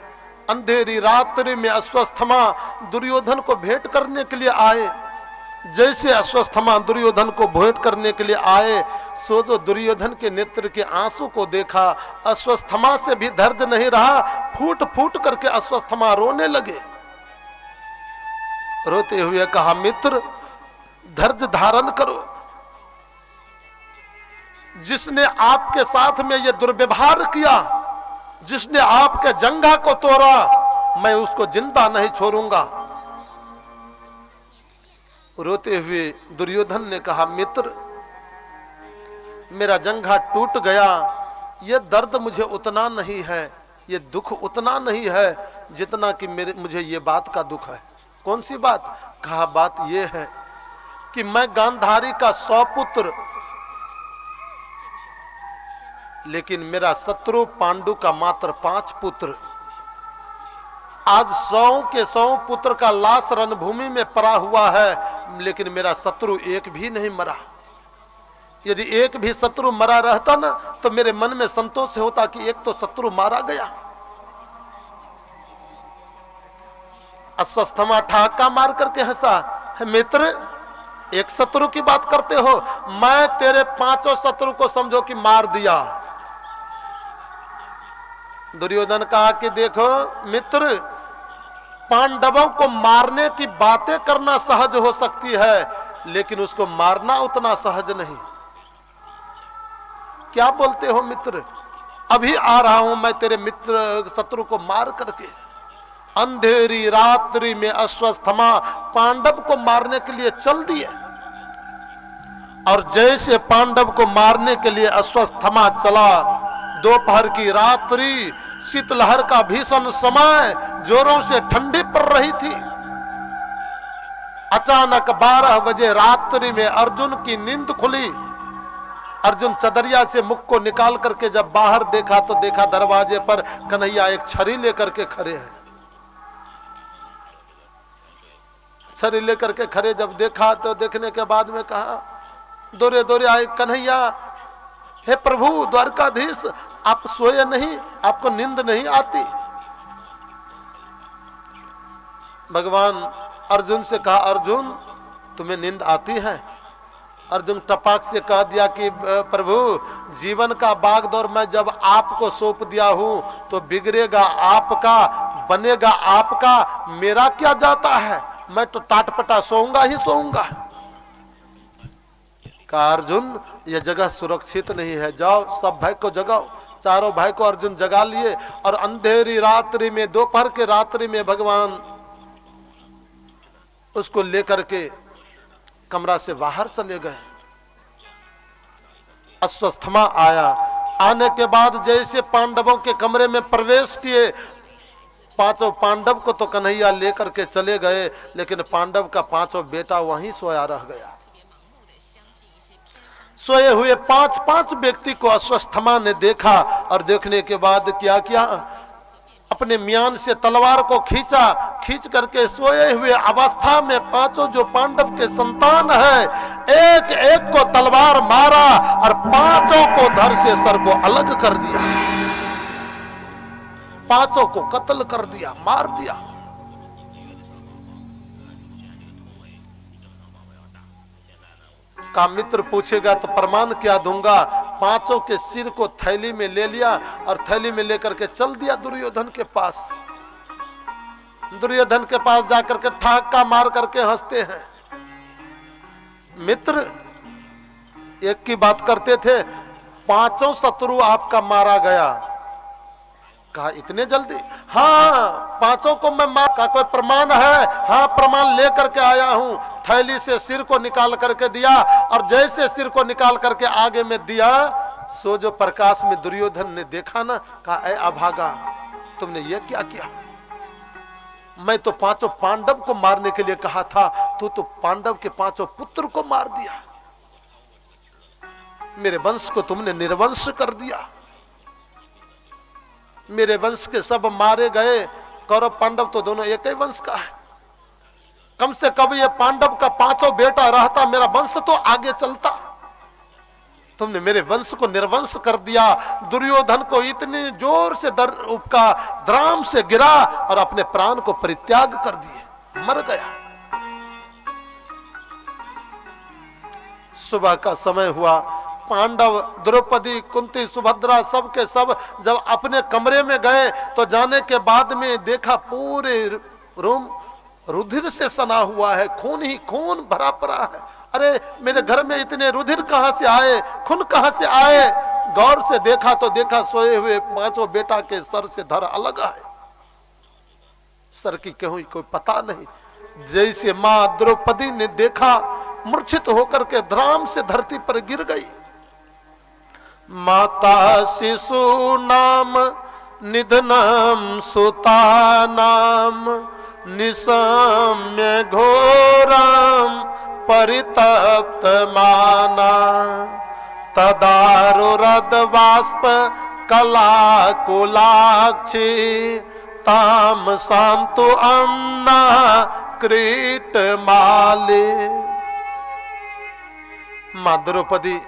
Speaker 5: अंधेरी रात्रि में अश्वस्थमा दुर्योधन को भेंट करने के लिए आए जैसे अश्वत्थामा दुर्योधन को भेंट करने के लिए आए, सो तो दुर्योधन के नेत्र के आंसू को देखा। अश्वत्थामा से भी धैर्य नहीं रहा, फूट फूट करके अश्वत्थामा रोने लगे। रोते हुए कहा, मित्र धैर्य धारण करो। जिसने आपके साथ में ये दुर्व्यवहार किया, जिसने आपके जंघा को तोड़ा, मैं उसको जिंदा नहीं छोड़ूंगा। रोते हुए दुर्योधन ने कहा, मित्र मेरा जंघा टूट गया, ये दर्द मुझे उतना नहीं है, ये दुख उतना नहीं है जितना कि मुझे ये बात का दुख है। कौन सी बात? कहा, बात ये है कि मैं गांधारी का 100 पुत्र, लेकिन मेरा शत्रु पांडु का मात्र 5 पुत्र। आज 100 के 100 पुत्र का लाश रणभूमि में पड़ा हुआ है, लेकिन मेरा शत्रु एक भी नहीं मरा। यदि एक भी शत्रु मरा रहता ना, तो मेरे मन में संतोष होता कि एक तो शत्रु मारा गया। अश्वत्थामा ठहाका मार करके हंसा, मित्र एक शत्रु की बात करते हो, मैं तेरे 5 शत्रु को समझो कि मार दिया। दुर्योधन कहा कि देखो मित्र, पांडवों को मारने की बातें करना सहज हो सकती है, लेकिन उसको मारना उतना सहज नहीं। क्या बोलते हो मित्र? अभी आ रहा हूं मैं तेरे मित्र शत्रु को मार करके। अंधेरी रात्रि में अश्वत्थामा पांडव को मारने के लिए चल दिए, और जैसे पांडव को मारने के लिए अश्वत्थामा चला, दोपहर की रात्रि, शीतलहर का भीषण समय, जोरों से ठंडी पड़ रही थी। अचानक 12 बजे रात्रि में अर्जुन की नींद खुली। अर्जुन चदरिया से मुख को निकाल करके जब बाहर देखा, तो देखा दरवाजे पर कन्हैया एक छड़ी लेकर के खड़े हैं। छड़ी लेकर के खड़े जब देखा, तो देखने के बाद में कहा, दौड़े दौड़े आए, कन्हैया, हे प्रभु द्वारकाधीश, आप सोए नहीं? आपको नींद नहीं आती? भगवान अर्जुन से कहा, अर्जुन तुम्हें नींद आती है? अर्जुन टपाक से कह दिया कि प्रभु, जीवन का बागडोर मैं जब आपको सौंप दिया हूं, तो बिगड़ेगा आपका, बनेगा आपका, मेरा क्या जाता है? मैं तो टाटपटा सोऊंगा ही सोऊंगा। कहा, अर्जुन यह जगह सुरक्षित नहीं है, जाओ सब भाई को जगाओ। चारों भाई को अर्जुन जगा लिए, और अंधेरी रात्रि में, दोपहर के रात्रि में भगवान उसको लेकर के कमरा से बाहर चले गए। अश्वत्थामा आया। आने के बाद जैसे पांडवों के कमरे में प्रवेश किए, 5 पांडव को तो कन्हैया लेकर के चले गए, लेकिन पांडव का 5 बेटा वहीं सोया रह गया। सोए हुए 5 व्यक्ति को अश्वत्थामा ने देखा, और देखने के बाद क्या किया, अपने म्यान से तलवार को खींचा, खींच करके सोए हुए अवस्था में 5 जो पांडव के संतान है, एक एक को तलवार मारा, और 5 को धड़ से सर को अलग कर दिया। 5 को कत्ल कर दिया, मार दिया। का मित्र पूछेगा तो प्रमाण क्या दूंगा? 5 के सिर को थैली में ले लिया, और थैली में लेकर के चल दिया दुर्योधन के पास। दुर्योधन के पास जाकर के ठहाका मार करके हंसते हैं। मित्र एक की बात करते थे, 5 शत्रु आपका मारा गया। कहा, इतने जल्दी? हाँ, 5 को मैं मार का कोई प्रमाण है? हाँ, प्रमाण लेकर के आया हूं। थैली से सिर को निकाल करके दिया, और जैसे सिर को निकाल करके आगे में दिया, सो जो प्रकाश में दुर्योधन ने देखा ना, कहा, ऐ अभागा, तुमने ये क्या किया? मैं तो 5 पांडव को मारने के लिए कहा था, तू तो पांडव के 5 पुत्र को मार दिया। मेरे वंश को तुमने निर्वंश कर दिया। मेरे वंश के सब मारे गए। कौरव पांडव तो दोनों एक ही वंश का है। कम से कम ये पांडव का 5 बेटा रहता, मेरा वंश तो आगे चलता। तुमने मेरे वंश को निर्वंश कर दिया। दुर्योधन को इतनी जोर से उपका द्राम से गिरा, और अपने प्राण को परित्याग कर दिए, मर गया। सुबह का समय हुआ। पांडव, द्रौपदी, कुंती, सुभद्रा सब के सब जब अपने कमरे में गए तो जाने के बाद में देखा पूरे रूम रुधिर से सना हुआ है, खून ही खून भरा पड़ा है। अरे मेरे घर में इतने रुधिर कहां से आए, खून कहां से आए? गौर से देखा तो देखा सोए हुए पांचों बेटा के सर से धड़ अलग है, सर की कहीं कोई पता नहीं। जैसे मां द्रौपदी ने देखा, मूर्छित होकर के धराम से धरती पर गिर गई। माता शिशु नाम निधनम सुता नाम निसम्य घोरम परितप्त माना तदारुरद बाष्प कला कुलाक्षी ताम शांतु अन्ना क्रीट माले। मां द्रौपदी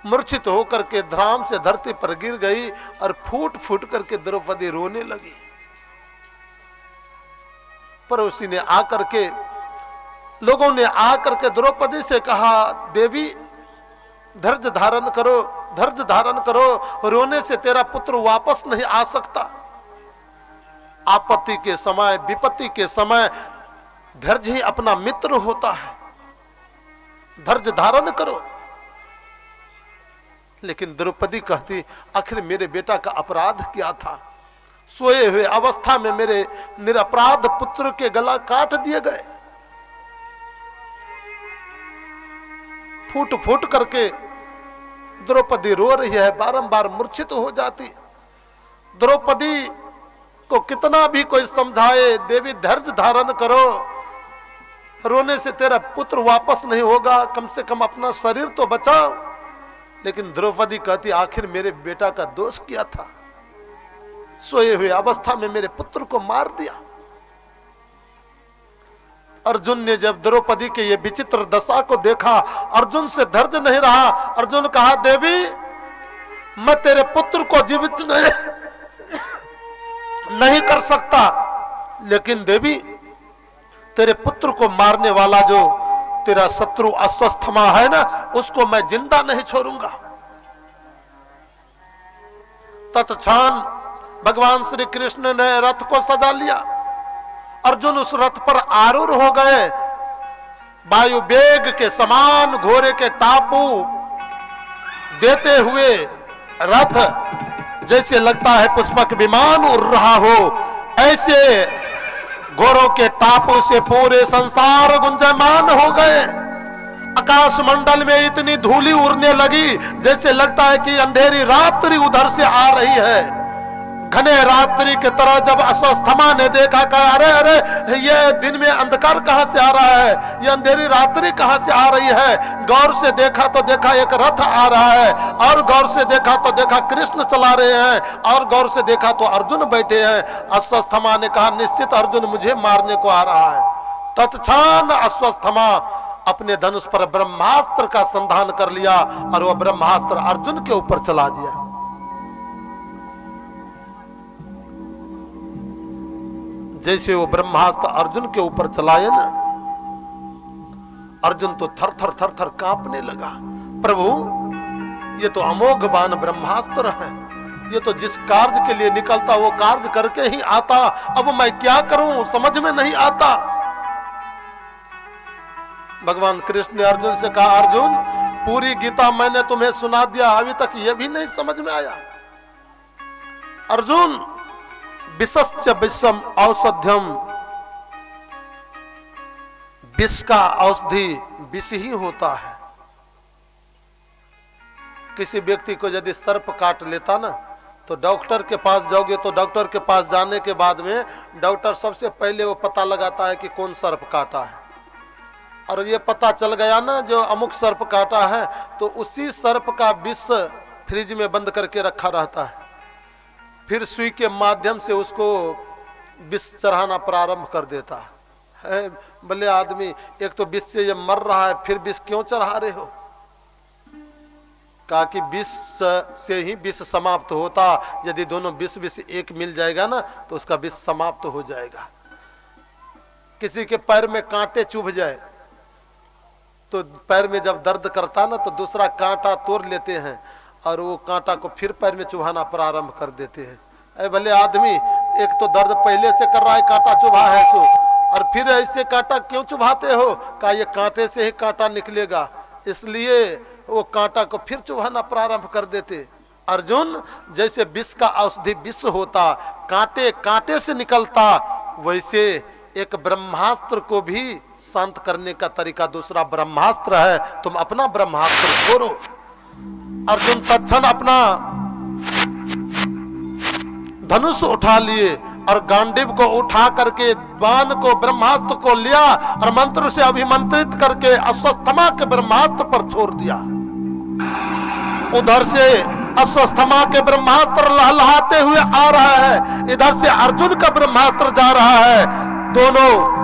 Speaker 5: मूर्छित होकर के धराम से धरती पर गिर गई और फूट फूट करके द्रौपदी रोने लगी। पड़ोसी ने आकर के, लोगों ने आकर के द्रौपदी से कहा, देवी धैर्य धारण करो, धैर्य धारण करो, रोने से तेरा पुत्र वापस नहीं आ सकता। आपत्ति के समय, विपत्ति के समय धैर्य ही अपना मित्र होता है, धैर्य धारण करो। लेकिन द्रौपदी कहती, आखिर मेरे बेटा का अपराध क्या था? सोए हुए अवस्था में मेरे निरपराध पुत्र के गला काट दिए गए। फूट फूट करके द्रौपदी रो रही है, बारंबार मूर्छित हो जाती। द्रौपदी को कितना भी कोई समझाए, देवी धैर्य धारण करो, रोने से तेरा पुत्र वापस नहीं होगा, कम से कम अपना शरीर तो बचाओ। लेकिन द्रौपदी कहती, आखिर मेरे बेटा का दोष क्या था? सोए हुए अवस्था में मेरे पुत्र को मार दिया। अर्जुन ने जब द्रौपदी के ये विचित्र दशा को देखा, अर्जुन से धैर्य नहीं रहा। अर्जुन कहा, देवी मैं तेरे पुत्र को जीवित नहीं कर सकता, लेकिन देवी तेरे पुत्र को मारने वाला जो तेरा शत्रु अश्वत्थामा है ना, उसको मैं जिंदा नहीं छोड़ूंगा। तत्क्षण भगवान श्री कृष्ण ने रथ को सजा लिया। अर्जुन उस रथ पर आरूढ़ हो गए। वायु वेग के समान घोड़े के टापू देते हुए रथ जैसे लगता है पुष्पक विमान उड़ रहा हो, ऐसे घोड़ों के टापू से पूरे संसार गुंजयमान हो गए। आकाश मंडल में इतनी धूली उड़ने लगी जैसे लगता है कि अंधेरी रात्रि उधर से आ रही है। घने रात्रि की तरह जब अश्वत्थामा ने देखा, कहा, अरे अरे ये दिन में अंधकार कहां से आ रहा है, ये अंधेरी रात्रि कहां से आ रही है। गौर से देखा तो देखा एक रथ आ रहा है, और गौर से देखा तो देखा कृष्ण चला रहे हैं, और गौर से देखा तो अर्जुन बैठे हैं। अश्वत्थामा ने कहा, निश्चित अर्जुन मुझे मारने को आ रहा है। तत्क्षण अश्वत्थामा अपने धनुष पर ब्रह्मास्त्र का संधान कर लिया और वह ब्रह्मास्त्र अर्जुन के ऊपर चला दिया। जैसे वो ब्रह्मास्त्र अर्जुन के ऊपर चलाए ना, अर्जुन तो थर थर थर थर कांपने लगा। प्रभु ये तो अमोघ बाण ब्रह्मास्त्र है, ये तो जिस कार्य के लिए निकलता वो कार्य करके ही आता, अब मैं क्या करूं समझ में नहीं आता। भगवान कृष्ण ने अर्जुन से कहा, अर्जुन पूरी गीता मैंने तुम्हें सुना दिया, अभी तक यह भी नहीं समझ में आया। अर्जुन विषस्य विषम औषध्यम, विष का औषधि विष ही होता है। किसी व्यक्ति को यदि सर्प काट लेता ना, तो डॉक्टर के पास जाओगे तो डॉक्टर के पास जाने के बाद में डॉक्टर सबसे पहले वो पता लगाता है कि कौन सर्प काटा है, और ये पता चल गया ना जो अमुक सर्प काटा है, तो उसी सर्प का विष फ्रिज में बंद करके रखा रहता है। फिर सुई के माध्यम से उसको विष चढ़ाना प्रारंभ कर देता है। भले आदमी, एक तो विष से ये मर रहा है, फिर विष क्यों चढ़ा रहे हो? कहा कि विष से ही विष समाप्त होता, यदि दोनों विष एक मिल जाएगा ना तो उसका विष समाप्त हो जाएगा। किसी के पैर में कांटे चुभ जाए तो पैर में जब दर्द करता ना तो दूसरा कांटा तोड़ लेते हैं और वो कांटा को फिर पैर में चुभाना प्रारंभ कर देते हैं। अरे भले आदमी, एक तो दर्द पहले से कर रहा है, कांटा चुभा है सो, और फिर ऐसे कांटा क्यों चुभाते हो? कहा ये कांटे से ही कांटा निकलेगा, इसलिए वो कांटा को फिर चुभाना प्रारंभ कर देते। अर्जुन, जैसे विष का औषधि विष होता, कांटे कांटे से निकलता, वैसे एक ब्रह्मास्त्र को भी शांत करने का तरीका दूसरा ब्रह्मास्त्र है। तुम अपना ब्रह्मास्त्र छोड़ो। अर्जुन तत्क्षण अपना धनुष उठा लिए और गांडीव को उठा करके बाण को, ब्रह्मास्त्र को लिया और मंत्र से अभिमंत्रित करके अश्वत्थामा के ब्रह्मास्त्र पर छोड़ दिया। उधर से अश्वत्थामा के ब्रह्मास्त्र लहलहाते हुए आ रहा है, इधर से अर्जुन का ब्रह्मास्त्र जा रहा है। दोनों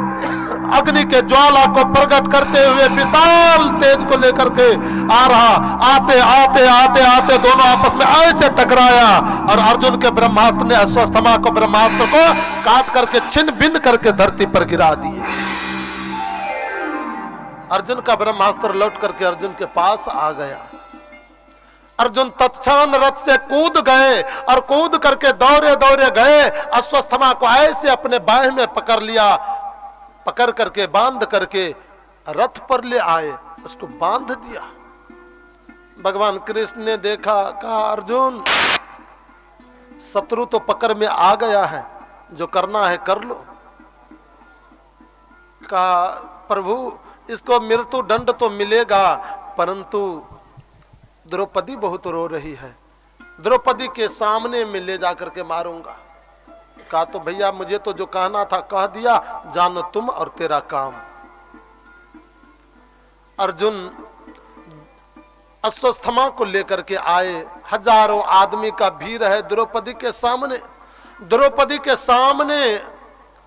Speaker 5: अग्नि के ज्वाला को प्रकट करते हुए विशाल तेज को लेकर के आ रहा, आते आते आते आते दोनों आपस में ऐसे टकराया और अर्जुन के ब्रह्मास्त्र ने अश्वत्थामा को ब्रह्मास्त्र को काट करके छिन्न भिन्न करके धरती पर गिरा दिए। अर्जुन का ब्रह्मास्त्र लौट करके अर्जुन के पास आ गया। अर्जुन तत्क्षण रथ से कूद गए और कूद करके दौड़े दौड़े गए, अश्वत्थामा को ऐसे अपने बाह में पकड़ लिया, पकड़ करके बांध करके रथ पर ले आए, उसको बांध दिया। भगवान कृष्ण ने देखा, कहा अर्जुन शत्रु तो पकड़ में आ गया है, जो करना है कर लो। कहा प्रभु इसको मृत्यु दंड तो मिलेगा, परंतु द्रौपदी बहुत रो रही है, द्रौपदी के सामने में ले जाकर के मारूंगा। कहा तो भैया मुझे तो जो कहना था कह दिया, जानो तुम और तेरा काम। अर्जुन अश्वत्थामा को लेकर के आए, हजारों आदमी का भीड़ है द्रौपदी के सामने। द्रौपदी के सामने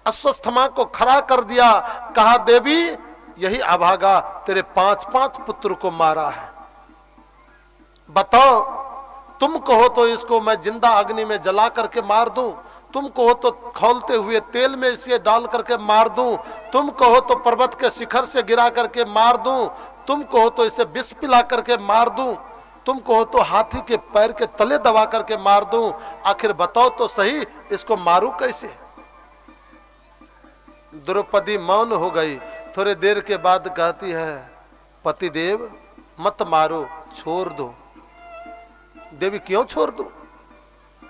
Speaker 5: अश्वत्थामा को खड़ा कर दिया, कहा देवी यही अभागा तेरे 5-5 पुत्र को मारा है, बताओ तुम कहो तो इसको मैं जिंदा अग्नि में जला करके मार दूं, तुम कहो तो खौलते हुए तेल में इसे डाल करके मार दूं, तुम कहो तो पर्वत के शिखर से गिरा करके मार दूं, तुम कहो तो इसे विष पिला करके मार दूं, तुम कहो तो हाथी के पैर के तले दबा करके मार दूं, आखिर बताओ तो सही इसको मारूं कैसे? द्रौपदी मौन हो गई। थोड़ी देर के बाद कहती है पतिदेव मत मारो, छोड़ दो। देवी क्यों छोड़ दो?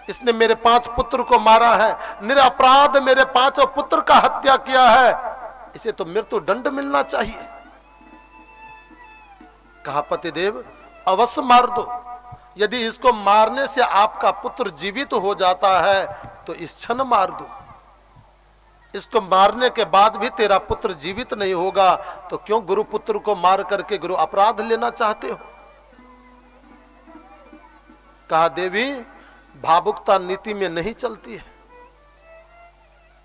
Speaker 5: इसने मेरे 5 पुत्र को मारा है, निरपराध मेरे 5 पुत्र का हत्या किया है, इसे तो मृत्यु दंड मिलना चाहिए। कहा पतिदेव अवश्य मार दो, यदि इसको मारने से आपका पुत्र जीवित हो जाता है तो इस क्षण मार दो, इसको मारने के बाद भी तेरा पुत्र जीवित नहीं होगा तो क्यों गुरु पुत्र को मार करके गुरु अपराध लेना चाहते हो? कहा देवी भावुकता नीति में नहीं चलती है,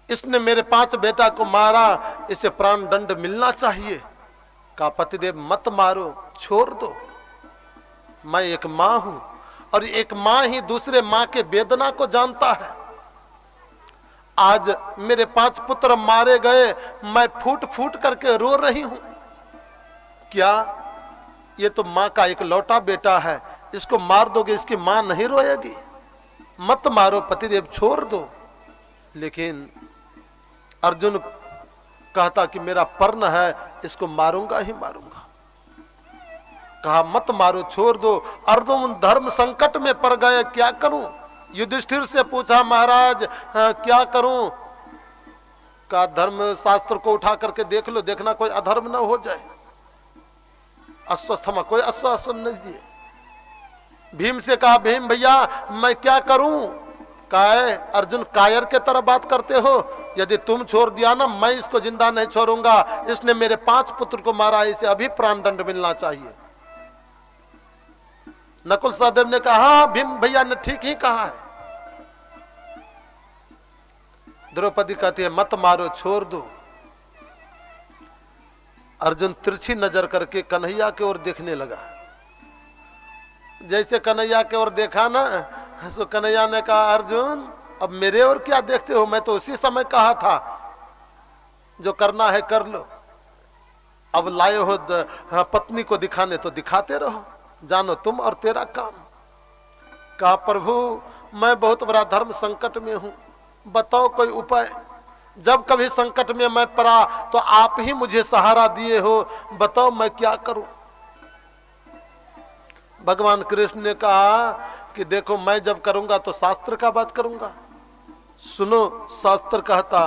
Speaker 5: इसने मेरे 5 बेटा को मारा, इसे प्राण दंड मिलना चाहिए। कहा पतिदेव मत मारो, छोड़ दो, मैं एक मां हूं और एक मां ही दूसरे मां के वेदना को जानता है। आज मेरे 5 पुत्र मारे गए, मैं फूट फूट करके रो रही हूं, क्या ये तो मां का एक लौटा बेटा है, इसको मार दोगे इसकी मां नहीं रोएगी? मत मारो पतिदेव, छोड़ दो। लेकिन अर्जुन कहता कि मेरा पर्ण है, इसको मारूंगा ही मारूंगा। कहा मत मारो, छोड़ दो। अर्जुन धर्म संकट में पड़ गए, क्या करूं? युधिष्ठिर से पूछा महाराज क्या करूं? कहा धर्म शास्त्र को उठा करके देख लो, देखना कोई अधर्म न हो जाए। अश्वत्थामा कोई आश्वासन नहीं दिए। भीम से कहा भीम भैया मैं क्या करूं? कहा अर्जुन कायर के तरह बात करते हो, यदि तुम छोड़ दिया ना मैं इसको जिंदा नहीं छोड़ूंगा, इसने मेरे 5 पुत्र को मारा, इसे अभी प्राण दंड मिलना चाहिए। नकुल सहदेव ने कहा हाँ भीम भैया ने ठीक ही कहा है। द्रौपदी कहती है मत मारो, छोड़ दो। अर्जुन तिरछी नजर करके कन्हैया की ओर देखने लगा। जैसे कन्हैया की ओर देखा ना, तो कन्हैया ने कहा अर्जुन अब मेरे ओर क्या देखते हो, मैं तो उसी समय कहा था जो करना है कर लो। अब लाए हो पत्नी को दिखाने तो दिखाते रहो, जानो तुम और तेरा काम। कहा प्रभु मैं बहुत बड़ा धर्म संकट में हूं, बताओ कोई उपाय। जब कभी संकट में मैं पड़ा तो आप ही मुझे सहारा दिए हो, बताओ मैं क्या करूं। भगवान कृष्ण ने कहा कि देखो मैं जब करूंगा तो शास्त्र का बात करूंगा। सुनो, शास्त्र कहता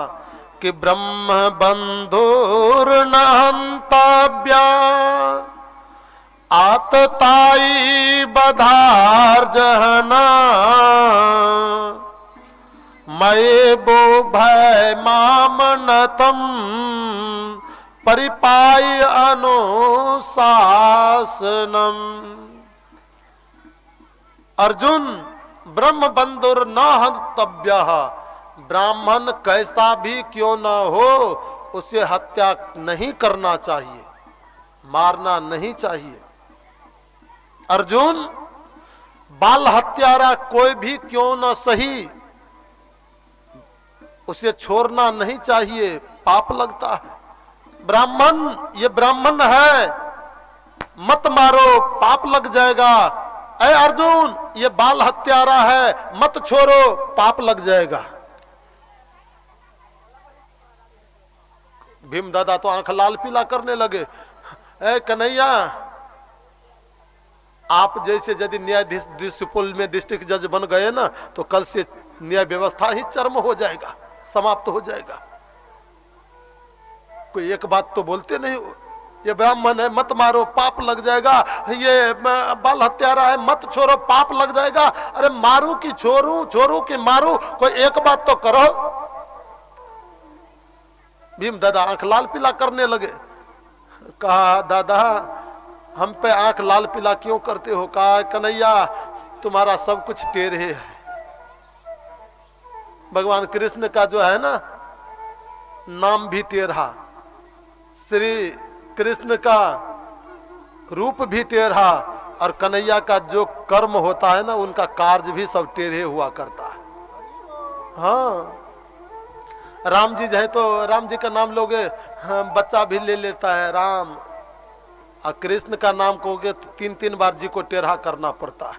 Speaker 5: कि ब्रह्म बंधुर न हंतव्या आतताई बधार जहना मये बो भय मामनतम परिपाय अनुशासनम। अर्जुन ब्रह्म बंधुर न हंतव्यः, ब्राह्मण कैसा भी क्यों न हो उसे हत्या नहीं करना चाहिए, मारना नहीं चाहिए। अर्जुन बाल हत्यारा कोई भी क्यों न सही, उसे छोड़ना नहीं चाहिए, पाप लगता है। ब्राह्मण ये ब्राह्मण है, मत मारो पाप लग जाएगा। ऐ अर्जुन ये बाल हत्यारा है, मत छोड़ो पाप लग जाएगा। भीम दादा तो आंख लाल पीला करने लगे। ऐ कन्हैया, आप जैसे यदि न्यायाधीश डिस्ट्रिक्ट में डिस्ट्रिक्ट जज बन गए ना तो कल से न्याय व्यवस्था ही चरम हो जाएगा, समाप्त हो जाएगा। कोई एक बात तो बोलते नहीं हो। ये ब्राह्मण है मत मारो पाप लग जाएगा, ये बाल हत्यारा है मत छोड़ो पाप लग जाएगा। अरे मारू कि छोड़ू, छोड़ू कि मारू, कोई एक बात तो करो। भीम दादा आंख लाल पीला करने लगे। कहा दादा हम पे आंख लाल पीला क्यों करते हो। कहा कन्हैया तुम्हारा सब कुछ टेढ़े है। भगवान कृष्ण का जो है ना नाम भी टेढ़ा, श्री कृष्ण का रूप भी टेढ़ा, और कन्हैया का जो कर्म होता है ना उनका कार्य भी सब टेढ़े हुआ करता है। हाँ, राम जी है तो राम जी का नाम लोगे, हाँ, बच्चा भी ले लेता है राम, और कृष्ण का नाम कहोगे तो 3-3 बार जी को टेढ़ा करना पड़ता है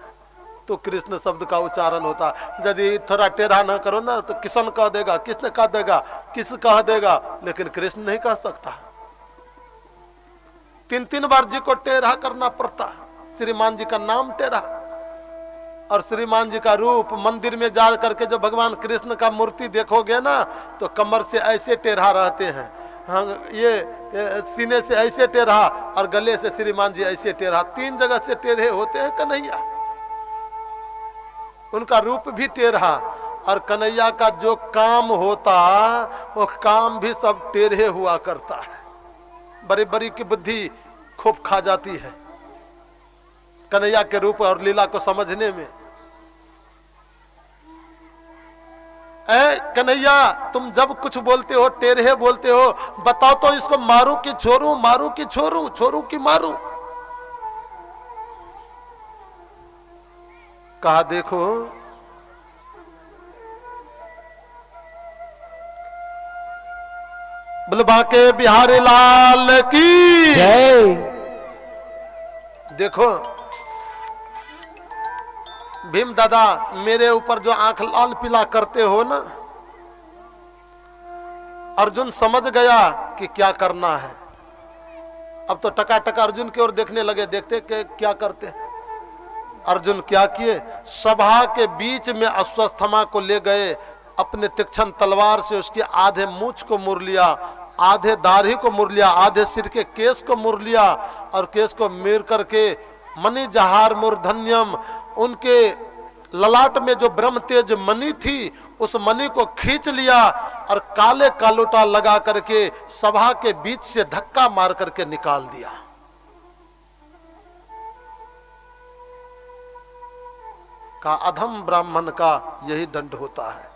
Speaker 5: तो कृष्ण शब्द का उच्चारण होता है। यदि थोड़ा टेढ़ा ना करो ना तो किशन कह देगा, कृष्ण कह देगा, किस कह देगा, लेकिन कृष्ण नहीं कह सकता। 3-3 बार जी को टेढ़ा करना पड़ता। श्रीमान जी का नाम टेढ़ा और श्रीमान जी का रूप। मंदिर में जा करके जो भगवान कृष्ण का मूर्ति देखोगे ना तो कमर से ऐसे टेढ़ा रहते हैं, हाँ, ये सीने से ऐसे टेढ़ा और गले से श्रीमान जी ऐसे टेढ़ा, 3 जगह से टेढ़े होते हैं कन्हैया। उनका रूप भी टेढ़ा और कन्हैया का जो काम होता वो काम भी सब टेढ़े हुआ करता है। बड़ी बड़ी की बुद्धि खूब खा जाती है कन्हैया के रूप और लीला को समझने में। ऐ कन्हैया तुम जब कुछ बोलते हो टेढ़े बोलते हो, बताओ तो इसको मारू कि छोड़ू, मारू कि छोड़ू, छोड़ू कि मारू। कहा देखो बलबा के बिहारी लाल की
Speaker 2: जय।
Speaker 5: देखो भीम दादा मेरे ऊपर जो आंख लाल पीला करते हो ना, अर्जुन समझ गया कि क्या करना है। अब तो टका अर्जुन की ओर देखने लगे, देखते कि क्या करते हैं। अर्जुन क्या किए, सभा के बीच में अश्वत्थामा को ले गए, अपने तीक्ष्ण तलवार से उसके आधे मूंछ को मुड़ लिया, आधे दाढ़ी को मुड़ लिया, आधे सिर के केस को मुड़ लिया और केस को मेर करके मणि जहार मूर्धन्यम, उनके ललाट में जो ब्रह्म तेज मणि थी उस मणि को खींच लिया और काले कालोटा लगा करके सभा के बीच से धक्का मार करके निकाल दिया। का अधम ब्राह्मण का यही दंड होता है।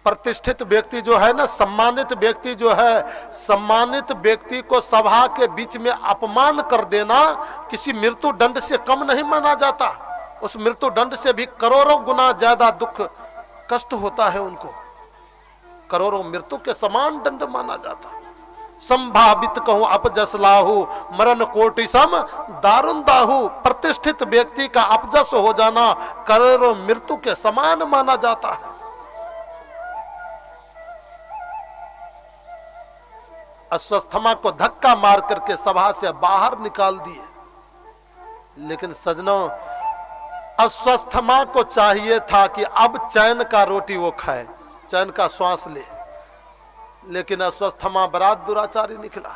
Speaker 5: प्रतिष्ठित व्यक्ति जो है ना, सम्मानित व्यक्ति जो है, सम्मानित व्यक्ति को सभा के बीच में अपमान कर देना किसी मृत्यु दंड से कम नहीं माना जाता। उस मृत्यु दंड से भी करोड़ों गुना ज्यादा दुख कष्ट होता है उनको। करोड़ों मृत्यु के समान दंड माना जाता। संभावित कहूं अपजस लाहू मरण कोटि सम दारुण दाहू। प्रतिष्ठित व्यक्ति का अपजस हो जाना करोड़ों मृत्यु के समान माना जाता है। अस्वस्थमा को धक्का मार करके सभा से बाहर निकाल दिए। लेकिन सजनों, अस्वस्थमा को चाहिए था कि अब चैन का रोटी वो खाए, चैन का श्वास ले। लेकिन अस्वस्थमा बड़ा दुराचारी निकला।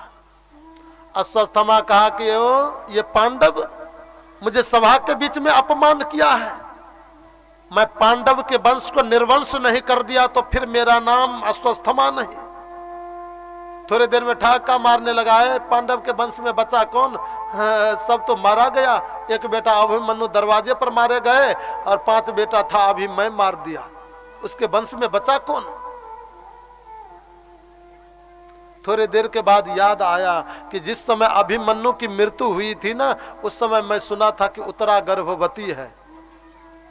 Speaker 5: अस्वस्थमा कहा कि ये पांडव मुझे सभा के बीच में अपमान किया है, मैं पांडव के वंश को निर्वंश नहीं कर दिया तो फिर मेरा नाम अस्वस्थमा नहीं। थोड़ी देर में ठहाका मारने लगा है, पांडव के वंश में बचा कौन? सब तो मारा गया। एक बेटा अभिमन्यु दरवाजे पर मारे गए और 5 बेटा था, अभी मैं मार दिया, उसके वंश में बचा कौन? थोड़ी देर के बाद याद आया कि जिस समय अभिमन्यु की मृत्यु हुई थी ना, उस समय मैं सुना था कि उत्तरा गर्भवती है।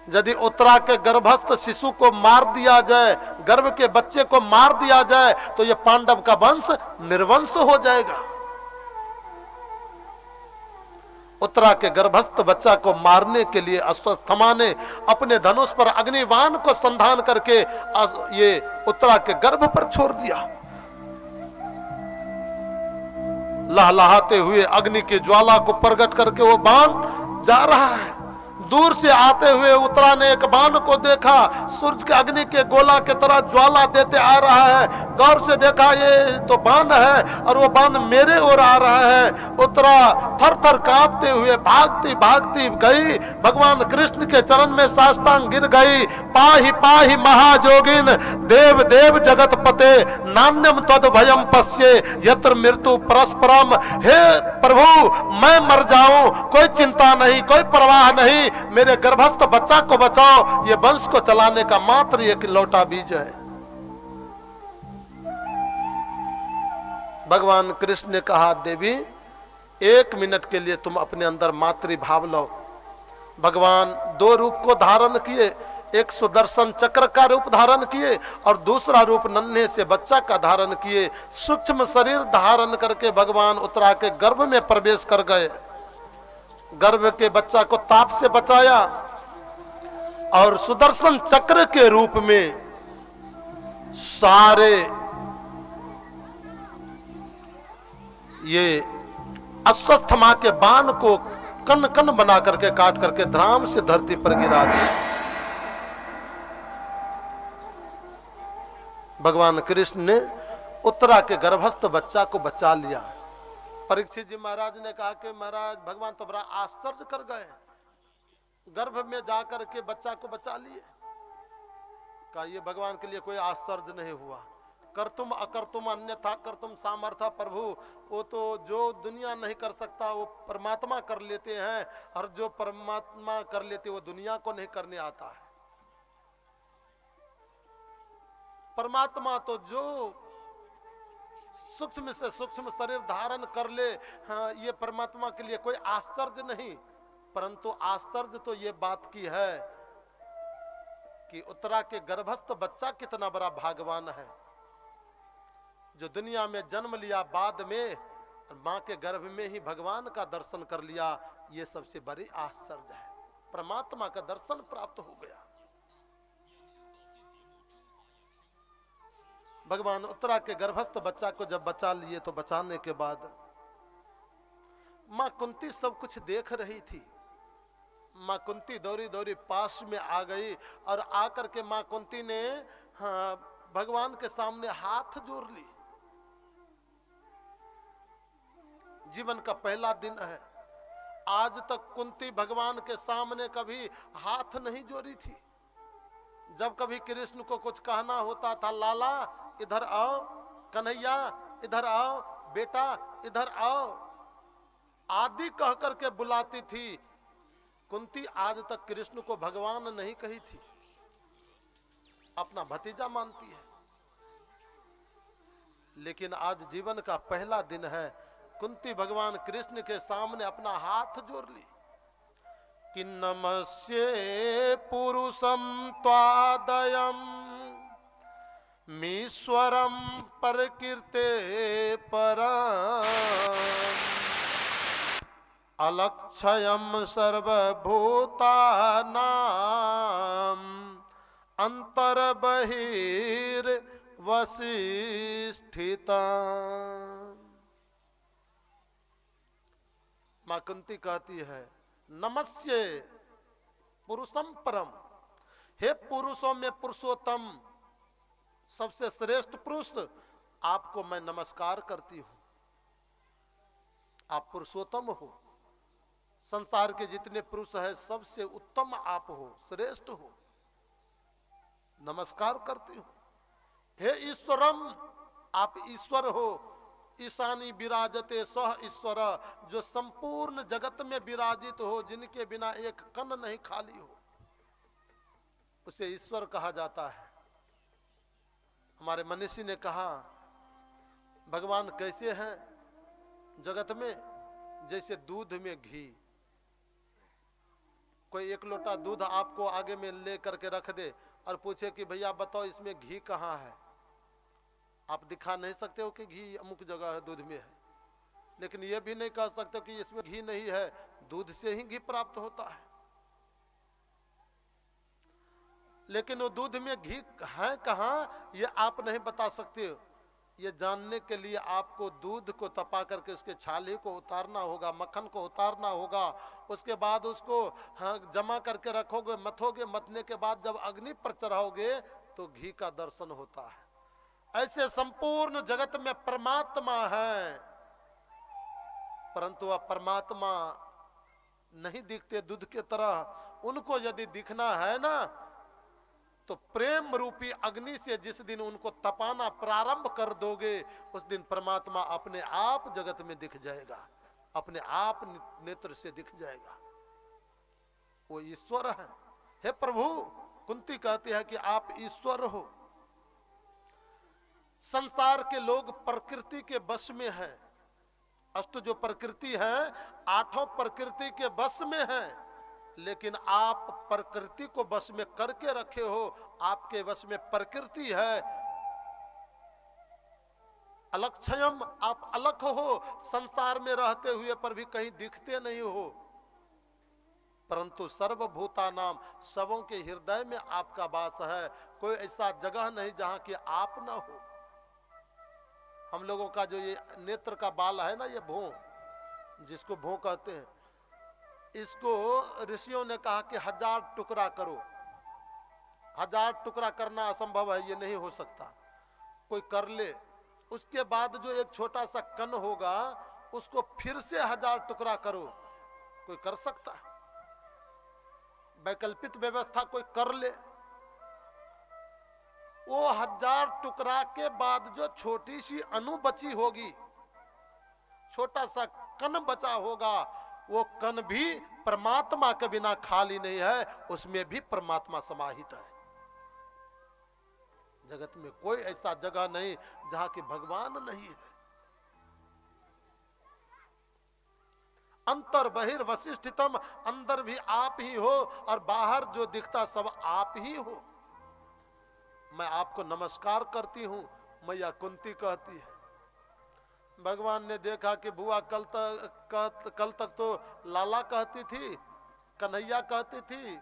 Speaker 5: यदि उत्तरा के गर्भस्थ शिशु को मार दिया जाए, गर्भ के बच्चे को मार दिया जाए, तो यह पांडव का वंश निर्वंश हो जाएगा। उत्तरा के गर्भस्थ बच्चा को मारने के लिए अस्वस्थमा ने अपने धनुष पर अग्निबाण को संधान करके ये उत्तरा के गर्भ पर छोड़ दिया। लहलहाते हुए अग्नि की ज्वाला को प्रकट करके वो बाण जा रहा है। दूर से आते हुए उत्तरा ने एक बाण को देखा, सूरज के अग्नि के गोला के तरह ज्वाला देते आ रहा है। गौर से देखा ये तो बाण है और वो बाण मेरे ओर आ रहा है। उत्तरा थर थर कांपते हुए भागती भागती गई, भगवान कृष्ण के चरण में साष्टांग गिर गई। पाहि पाहि महाजोगिन देव देव जगत पते नान्यम तद भयम पश्ये यत्र मृत्यु परस्परम। हे प्रभु, मैं मर जाऊं कोई चिंता नहीं, कोई परवाह नहीं, मेरे गर्भस्थ बच्चा को बचाओ, ये वंश को चलाने का मात्र एक लौटा बीज है। भगवान कृष्ण ने कहा, देवी 1 मिनट के लिए तुम अपने अंदर मातृभाव लो। भगवान 2 रूप को धारण किए, एक सुदर्शन चक्र का रूप धारण किए और दूसरा रूप नन्हे से बच्चा का धारण किए। सूक्ष्म शरीर धारण करके भगवान उत्तरा के गर्भ में प्रवेश कर गए। गर्भ के बच्चा को ताप से बचाया और सुदर्शन चक्र के रूप में सारे ये अस्वस्थमा के बाण को कन कन बना करके काट करके धराम से धरती पर गिरा दिया। भगवान कृष्ण ने उत्तरा के गर्भस्थ बच्चा को बचा लिया। परीक्षित जी महाराज ने कहा कि महाराज भगवान तो बड़ा आश्चर्य कर गए, गर्भ में जाकर के बच्चा को बचा लिए। कहा ये भगवान के लिए कोई आश्चर्य नहीं हुआ। कर्तुम अकर्तुम अन्यथा कर्तुम सामर्थ्य प्रभु, वो तो जो दुनिया नहीं कर सकता वो परमात्मा कर लेते हैं, और जो परमात्मा कर लेते वो दुनिया को नहीं करने आता है। परमात्मा तो जो सूक्ष्म से सूक्ष्म शरीर धारण कर ले, हाँ, ये परमात्मा के लिए कोई आश्चर्य नहीं। परंतु आश्चर्य तो ये बात की है कि उत्तरा के गर्भस्थ बच्चा कितना बड़ा भाग्यवान है, जो दुनिया में जन्म लिया, बाद में मां के गर्भ में ही भगवान का दर्शन कर लिया। ये सबसे बड़ी आश्चर्य है, परमात्मा का दर्शन प्राप्त हो गया। भगवान उत्तरा के गर्भस्थ बच्चा को जब बचा लिए तो बचाने के बाद मां कुंती सब कुछ देख रही थी। मां कुंती दौड़ी दौड़ी पास में आ गई और आकर के मां कुंती ने भगवान के सामने हाथ जोड़ ली। जीवन का पहला दिन है, आज तक कुंती भगवान के सामने कभी हाथ नहीं जोड़ी थी। जब कभी कृष्ण को कुछ कहना होता था, लाला इधर आओ, कन्हैया इधर आओ, बेटा इधर आओ आदि कह करके बुलाती थी। कुंती आज तक कृष्ण को भगवान नहीं कही थी, अपना भतीजा मानती है। लेकिन आज जीवन का पहला दिन है, कुंती भगवान कृष्ण के सामने अपना हाथ जोड़ ली कि नमस्ये पुरुषम त्वादयम मीश्वरम परकीर्ते परम अलक्षयम सर्वभूतानां अंतर बहिर वसिष्ठिता। मां कुंती कहती है नमस्ये पुरुषम परम, हे पुरुषों में पुरुषोत्तम सबसे श्रेष्ठ पुरुष आपको मैं नमस्कार करती हूं। आप पुरुषोत्तम हो, संसार के जितने पुरुष हैं सबसे उत्तम आप हो, श्रेष्ठ हो, नमस्कार करती हूं। हे ईश्वरम, आप ईश्वर हो। ईशानी विराजते सह ईश्वर, जो संपूर्ण जगत में विराजित हो, जिनके बिना एक कण नहीं खाली हो, उसे ईश्वर कहा जाता है। हमारे मनीषी ने कहा भगवान कैसे हैं जगत में, जैसे दूध में घी। कोई एक लोटा दूध आपको आगे में ले करके रख दे और पूछे कि भैया बताओ इसमें घी कहाँ है, आप दिखा नहीं सकते हो कि घी अमुक जगह है दूध में है, लेकिन यह भी नहीं कह सकते कि इसमें घी नहीं है, दूध से ही घी प्राप्त होता है। लेकिन वो दूध में घी है कहाँ ये आप नहीं बता सकते। ये जानने के लिए आपको दूध को तपा करके उसके छाले को उतारना होगा, मक्खन को उतारना होगा, उसके बाद उसको जमा करके रखोगे, मथोगे, मथने के बाद जब अग्नि पर चढ़ाओगे तो घी का दर्शन होता है। ऐसे संपूर्ण जगत में परमात्मा है, परंतु वह परमात्मा नहीं दिखते दूध के तरह। उनको यदि दिखना है ना तो प्रेम रूपी अग्नि से जिस दिन उनको तपाना प्रारंभ कर दोगे उस दिन परमात्मा अपने आप जगत में दिख जाएगा, अपने आप नेत्र से दिख जाएगा। वो ईश्वर है। हे प्रभु, कुंती कहती है कि आप ईश्वर हो। संसार के लोग प्रकृति के वश में हैं। अष्ट जो प्रकृति है आठों प्रकृति के वश में है, लेकिन आप प्रकृति को वश में करके रखे हो। आपके वश में प्रकृति है। अलक्षयम, आप अलख हो, संसार में रहते हुए पर भी कहीं दिखते नहीं हो, परंतु सर्वभूता नाम, सबों के हृदय में आपका वास है। कोई ऐसा जगह नहीं जहां कि आप ना हो। हम लोगों का जो ये नेत्र का बाल है ना, ये भों, जिसको भों कहते हैं, इसको ऋषियों ने कहा कि 1000 टुकड़ा करो। 1000 टुकड़ा करना असंभव है, ये नहीं हो सकता। कोई कर ले, उसके बाद जो एक छोटा सा कण होगा उसको फिर से 1000 टुकड़ा करो। कोई कर सकता है? वैकल्पिक व्यवस्था कोई कर ले। वो 1000 टुकड़ा के बाद जो छोटी सी अणु बची होगी, छोटा सा कण बचा होगा, वो कण भी परमात्मा के बिना खाली नहीं है, उसमें भी परमात्मा समाहित है। जगत में कोई ऐसा जगह नहीं जहां कि भगवान नहीं है। अंतर बहिर वसिष्ठितम, अंदर भी आप ही हो और बाहर जो दिखता सब आप ही हो। मैं आपको नमस्कार करती हूं, मैया कुंती कहती है। भगवान ने देखा कि बुआ कल तक तो लाला कहती थी, कन्हैया कहती थी,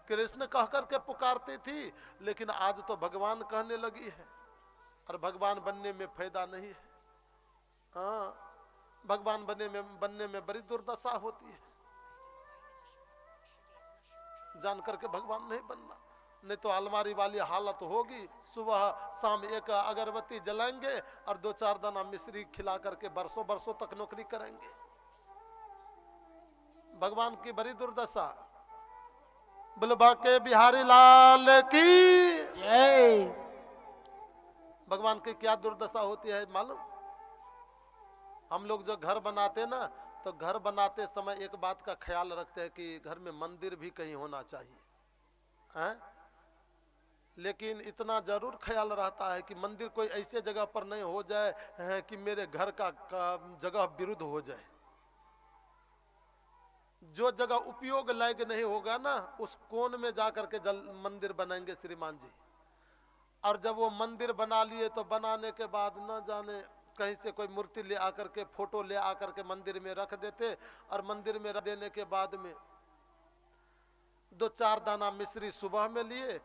Speaker 5: कृष्ण कह करके पुकारती थी, लेकिन आज तो भगवान कहने लगी है। और भगवान बनने में फायदा नहीं है। हाँ, भगवान बनने में बड़ी दुर्दशा होती है। जान करके भगवान नहीं बनना, नहीं तो अलमारी वाली हालत होगी। सुबह शाम एक अगरबत्ती जलाएंगे और 2-4 दाना मिश्री खिला करके बरसों बरसों तक नौकरी करेंगे। भगवान की बड़ी दुर्दशा। बुलबा के बिहारी लाल की
Speaker 2: जय।
Speaker 5: भगवान की क्या दुर्दशा होती है मालूम? हम लोग जो घर बनाते ना, तो घर बनाते समय एक बात का ख्याल रखते हैं कि घर में मंदिर भी कहीं होना चाहिए है? लेकिन इतना जरूर ख्याल रहता है कि मंदिर कोई ऐसे जगह पर नहीं हो जाए है कि मेरे घर का जगह विरुद्ध हो जाए। जो जगह उपयोग लायक नहीं होगा ना, उस कोन में जाकर के मंदिर बनाएंगे श्रीमान जी। और जब वो मंदिर बना लिए तो बनाने के बाद न जाने कहीं से कोई मूर्ति ले आकर के, फोटो ले आकर के मंदिर में रख देते, और मंदिर में रख देने के बाद में 2-4 दाना मिश्री सुबह में लिए,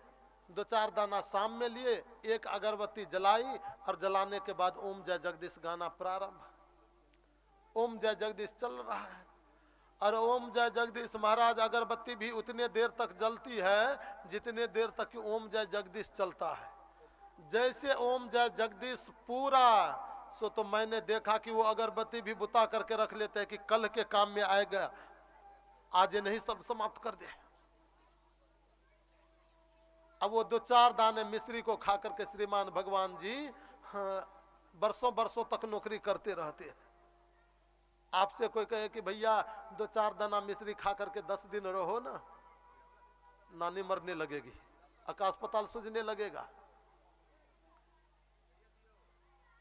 Speaker 5: 2-4 दाना शाम में लिए, एक अगरबत्ती जलाई, और जलाने के बाद ओम जय जगदीश गाना प्रारंभ। ओम जय जगदीश चल रहा है, और ओम जय जगदीश महाराज अगरबत्ती भी उतने देर तक जलती है जितने देर तक कि ओम जय जगदीश चलता है। जैसे ओम जय जगदीश पूरा सो, तो मैंने देखा कि वो अगरबत्ती भी बुता करके रख लेते हैं कि कल के काम में आएगा, आज नहीं सब समाप्त कर दे। अब वो 2-4 दाने मिश्री को खा करके श्रीमान भगवान जी बरसों बरसों तक नौकरी करते रहते हैं। आपसे कोई कहे कि भैया 2-4 दाना मिश्री खा करके 10 दिन रहो ना, नानी मरने लगेगी, आकाश पताल सूझने लगेगा।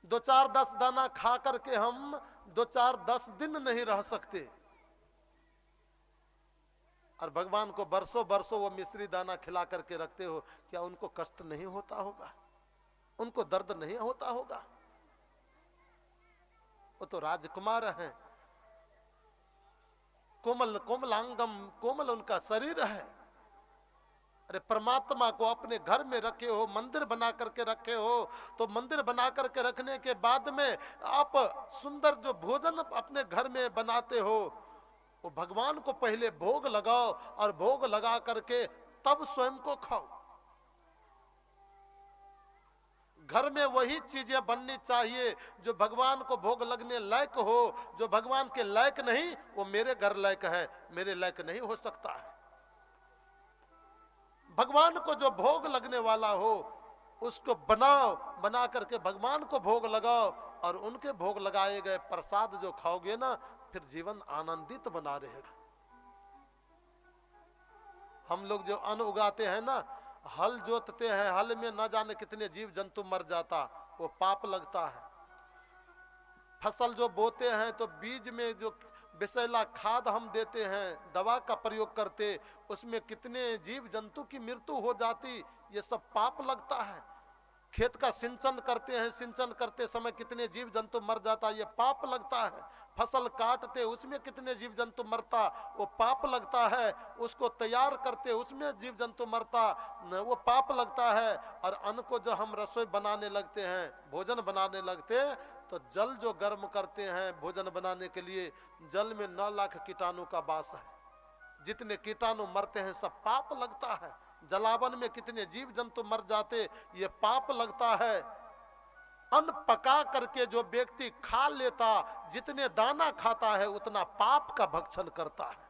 Speaker 5: 2-4-10 दाना खा करके हम 2-4-10 दिन नहीं रह सकते, और भगवान को बरसों बरसों वो मिश्री दाना खिला करके रखते हो, क्या उनको कष्ट नहीं होता होगा? उनको दर्द नहीं होता होगा? वो तो राजकुमार हैं, कोमल कोमलांगम, कोमल उनका शरीर है। अरे परमात्मा को अपने घर में रखे हो, मंदिर बना करके रखे हो, तो मंदिर बना करके रखने के बाद में आप सुंदर जो भोजन अपने घर में बनाते हो, वो भगवान को पहले भोग लगाओ, और भोग लगा करके तब स्वयं को खाओ। घर में वही चीजें बननी चाहिए जो भगवान को भोग लगने लायक हो। जो भगवान के लायक नहीं वो मेरे घर लायक है, मेरे लायक नहीं हो सकता है। भगवान को जो भोग लगने वाला हो उसको बनाओ, बना करके भगवान को भोग लगाओ, और उनके भोग लगाए गए प्रसाद जो खाओगे ना, फिर जीवन आनंदित बना रहेगा। हम लोग जो अन्न उगाते हैं ना, हल जोतते हैं, हल में न जाने कितने जीव जंतु मर जाता, वो पाप लगता है। फसल जो बोते हैं तो बीज में जो विषैला खाद हम देते हैं, दवा का प्रयोग करते, उसमें कितने जीव जंतु की मृत्यु हो जाती, ये सब पाप लगता है। खेत का सिंचन करते हैं, सिंचन करते समय कितने जीव जंतु मर जाता, ये पाप लगता है। फसल काटते उसमें कितने जीव जंतु मरता, वो पाप लगता है। उसको तैयार करते उसमें जीव जंतु मरता, वो पाप लगता है। और अन्न को जो हम रसोई बनाने लगते हैं, भोजन बनाने लगते हैं, तो जल जो गर्म करते हैं भोजन बनाने के लिए, जल में 9 लाख कीटाणु का वास है। जितने कीटाणु मरते हैं सब पाप लगता है। जलावन में कितने जीव जंतु मर जाते, ये पाप लगता है। अन्न पका करके जो व्यक्ति खा लेता, जितने दाना खाता है उतना पाप का भक्षण करता है।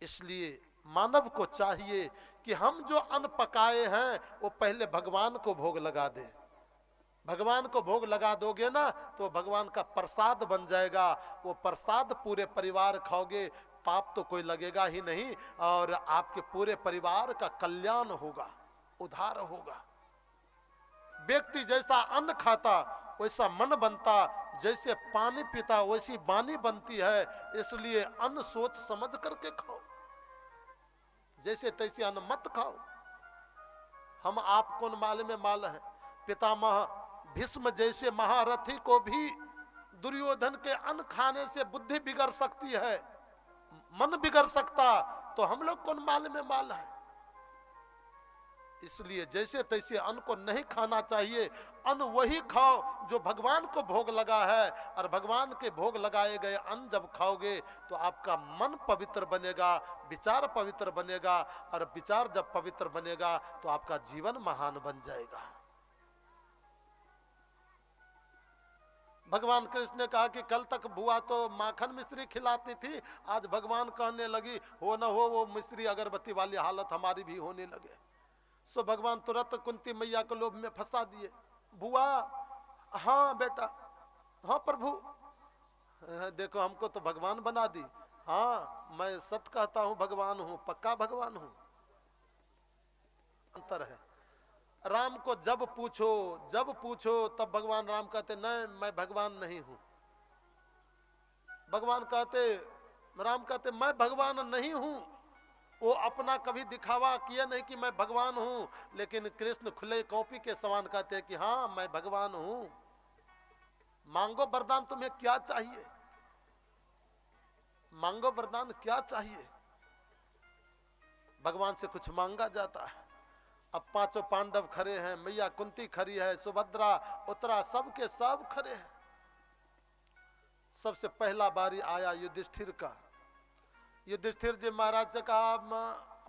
Speaker 5: इसलिए मानव को चाहिए कि हम जो अन्न पकाए हैं वो पहले भगवान को भोग लगा दे। भगवान को भोग लगा दोगे ना तो भगवान का प्रसाद बन जाएगा। वो प्रसाद पूरे परिवार खाओगे, पाप तो कोई लगेगा ही नहीं, और आपके पूरे परिवार का कल्याण होगा, उद्धार होगा। व्यक्ति जैसा अन्न खाता वैसा मन बनता, जैसे पानी पीता वैसी वाणी बनती है। इसलिए अन्न सोच समझ करके खाओ, जैसे तैसे अन्न मत खाओ। हम आप कौन माल में माल है। पितामह भीष्म जैसे महारथी को भी दुर्योधन के अन्न खाने से बुद्धि बिगड़ सकती है, मन बिगड़ सकता, तो हम लोग कौन माल में माल है। इसलिए जैसे तैसे अन्न को नहीं खाना चाहिए। अन्न वही खाओ जो भगवान को भोग लगा है, और भगवान के भोग लगाए गए अन्न जब खाओगे तो आपका मन पवित्र बनेगा, विचार पवित्र बनेगा, और विचार जब पवित्र बनेगा तो आपका जीवन महान बन जाएगा। भगवान कृष्ण ने कहा कि कल तक बुआ तो माखन मिश्री खिलाती थी, आज भगवान कहने लगी हो न हो वो मिश्री अगरबत्ती वाली हालत हमारी भी होने लगे। सो भगवान तुरंत कुंती मैया को लोभ में फंसा दिए। बुआ, हाँ बेटा, हाँ प्रभु, देखो हमको तो भगवान बना दी। हाँ मैं सत्य कहता हूँ, भगवान हूँ, पक्का भगवान हूँ। अंतर है। राम को जब पूछो तब भगवान राम कहते नहीं मैं भगवान नहीं हूं। राम कहते मैं भगवान नहीं हूं। वो अपना कभी दिखावा किया नहीं कि मैं भगवान हूं, लेकिन कृष्ण खुले कॉपी के समान कहते हैं कि हाँ मैं भगवान हूं। मांगो वरदान, तुम्हें क्या चाहिए? मांगो वरदान, क्या चाहिए? भगवान से कुछ मांगा जाता है। अब पांचों पांडव खड़े हैं, मैया कुंती खड़ी है, सुभद्रा, उत्तरा, सब के सब खड़े हैं। सबसे पहला बारी आया युधिष्ठिर का। युधिष्ठिर जी महाराज से कहा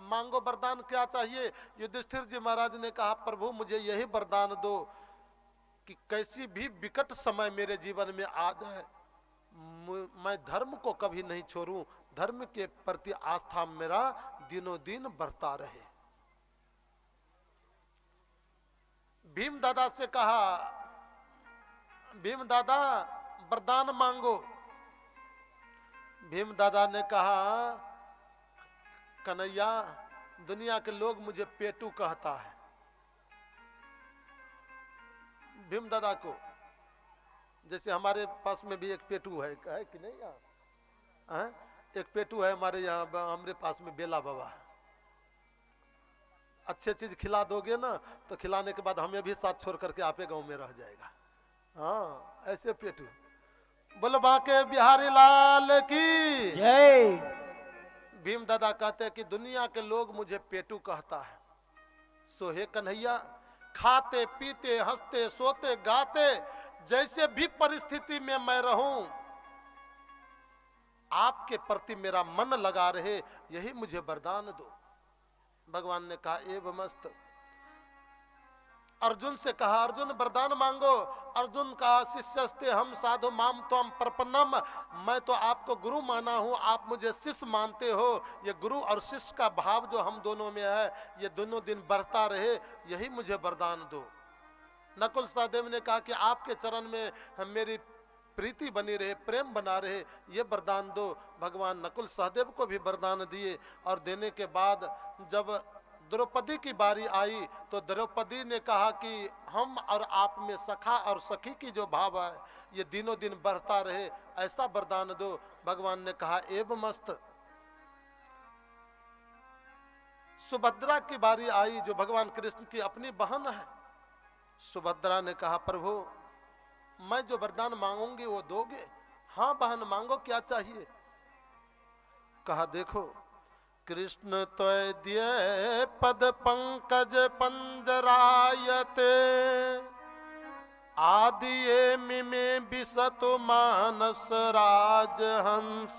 Speaker 5: मांगो वरदान, क्या चाहिए? युधिष्ठिर जी महाराज ने कहा प्रभु मुझे यही वरदान दो कि कैसी भी विकट समय मेरे जीवन में आ जाए, मैं धर्म को कभी नहीं छोड़ूं, धर्म के प्रति आस्था मेरा दिनों दिन बढ़ता रहे। भीम दादा से कहा भीम दादा वरदान मांगो। भीम दादा ने कहा कन्हैया दुनिया के लोग मुझे पेटू कहता है। भीम दादा को, जैसे हमारे पास में भी एक पेटू है कि नहीं यहाँ? एक पेटू है हमारे यहाँ, हमारे पास में बेला बाबा। अच्छे चीज खिला दोगे ना तो खिलाने के बाद हमें भी साथ छोड़ करके आपे गांव में रह जाएगा। हाँ ऐसे पेटू। बोलो बांके बिहारी लाल की
Speaker 2: जय।
Speaker 5: भीम दादा कहते हैं कि दुनिया के लोग मुझे पेटू कहता है। सो हे कन्हैया, खाते पीते हंसते सोते गाते जैसे भी परिस्थिति में मैं रहूं, आपके प्रति मेरा मन लगा रहे, यही मुझे वरदान दो। भगवान ने कहा एवं मस्त। अर्जुन से कहा अर्जुन वरदान मांगो। अर्जुन कहा शिष्यस्ते हम साधु माम त्वम प्रपन्नम, मैं तो आपको गुरु माना हूं, आप मुझे शिष्य मानते हो। ये गुरु और शिष्य का भाव जो हम दोनों में है ये दोनों दिन बढ़ता रहे, यही मुझे वरदान दो। नकुल सहदेव ने कहा कि आपके चरण में मेरी प्रीति बनी रहे, प्रेम बना रहे, ये वरदान दो। भगवान नकुल सहदेव को भी वरदान दिए। और देने के बाद जब द्रौपदी की बारी आई तो द्रौपदी ने कहा कि हम और आप में सखा और सखी की जो भाव है ये दिनों दिन बढ़ता रहे, ऐसा वरदान दो। भगवान ने कहा एवं मस्त। सुभद्रा की बारी आई जो भगवान कृष्ण की अपनी बहन है। सुभद्रा ने कहा प्रभु मैं जो वरदान मांगूंगी वो दोगे? हाँ बहन मांगो, क्या चाहिए? कहा देखो कृष्ण त्वद्य पद पंकज पंजरायते, आदिये मिमे बिसतु मानस राजहंस,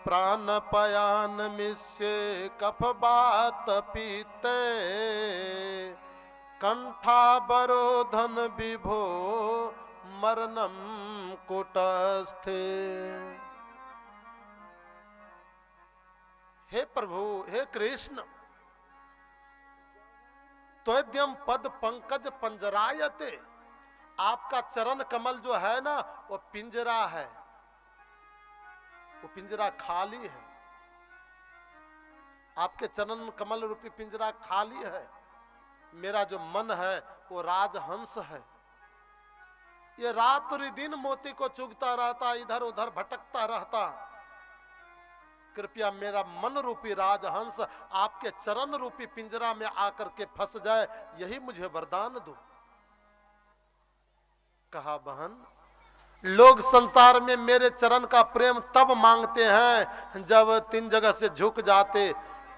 Speaker 5: प्राणपयान मिश्ये कफ बात पीते, कंठावरोधन विभो मरणम कुटस्थे। हे प्रभु, हे कृष्ण, त्वद्यम पद पंकज पंजरायते, आपका चरण कमल जो है ना वो पिंजरा है, वो पिंजरा खाली है। आपके चरण कमल रूपी पिंजरा खाली है। मेरा जो मन है वो राजहंस है, ये रात्रि दिन मोती को चुगता रहता, इधर उधर भटकता रहता। कृपया मेरा मन रूपी राजहंस आपके चरण रूपी पिंजरा में आकर के फंस जाए, यही मुझे वरदान दो। कहा बहन लोग संसार में मेरे चरण का प्रेम तब मांगते हैं जब 3 जगह से झुक जाते,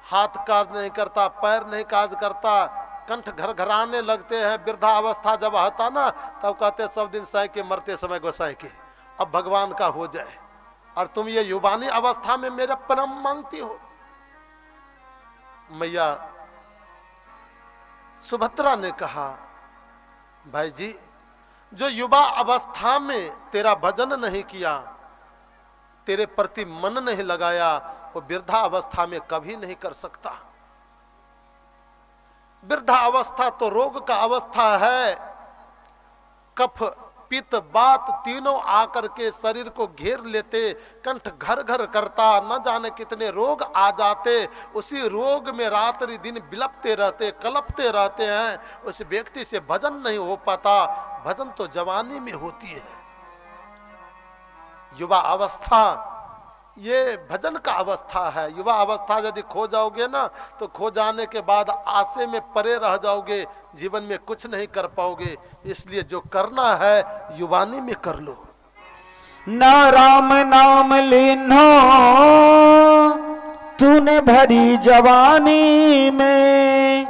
Speaker 5: हाथ कार्य नहीं करता, पैर नहीं कार्य करता, कंठ घर घराने लगते हैं। वृद्धा अवस्था जब आता ना तब कहते सब दिन साई के मरते समय गोसाई के, अब भगवान का हो जाए। और तुम ये युवानी अवस्था में मेरा प्रेम मांगती हो। मैया सुभद्रा ने कहा भाई जी जो युवा अवस्था में तेरा भजन नहीं किया, तेरे प्रति मन नहीं लगाया, वो वृद्धा अवस्था में कभी नहीं कर सकता। वृद्धा अवस्था तो रोग का अवस्था है। कफ पित्त बात तीनों आकर के शरीर को घेर लेते, कंठ घर घर करता, न जाने कितने रोग आ जाते। उसी रोग में रात्रि दिन बिलपते रहते, कलपते रहते हैं। उस व्यक्ति से भजन नहीं हो पाता। भजन तो जवानी में होती है। युवा अवस्था ये भजन का अवस्था है। युवा अवस्था यदि खो जाओगे ना तो खो जाने के बाद आशे में परे रह जाओगे, जीवन में कुछ नहीं कर पाओगे। इसलिए जो करना है युवानी में कर लो।
Speaker 2: ना राम नाम लेनो तूने भरी जवानी में,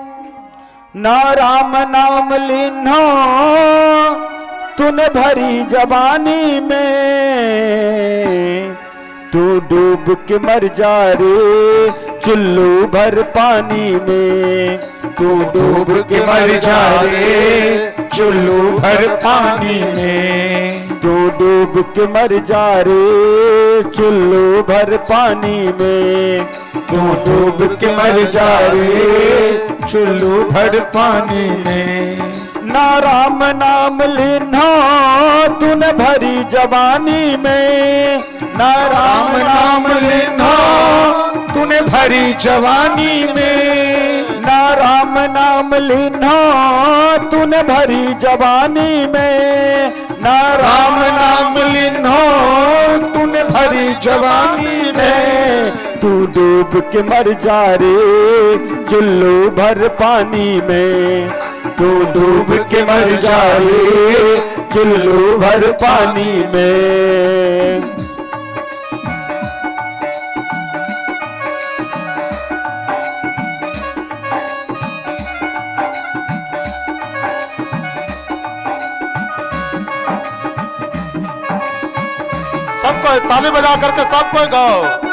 Speaker 2: ना राम नाम लेनो तूने भरी जवानी में। तू डूब के मर जा रे चुल्लू भर पानी में, तू
Speaker 1: डूब के मर जा रे चुल्लू भर पानी में,
Speaker 2: तू डूब के मर जा रे चुल्लू भर पानी में,
Speaker 1: तू डूब के मर जा रे चुल्लू भर पानी में।
Speaker 2: ना राम नाम लेना तूने भरी जवानी में, ना
Speaker 1: राम नाम लेना तूने भरी जवानी में,
Speaker 2: ना राम नाम लेना तूने भरी जवानी में, ना
Speaker 1: राम नाम लेना तूने भरी जवानी में।
Speaker 2: तू डूब के मर जा रे चुल्लू भर पानी में,
Speaker 1: तू डूब के मर जा रे
Speaker 2: चुल्लू भर पानी में।
Speaker 5: सबको ताली बजा करके सबको गाओ।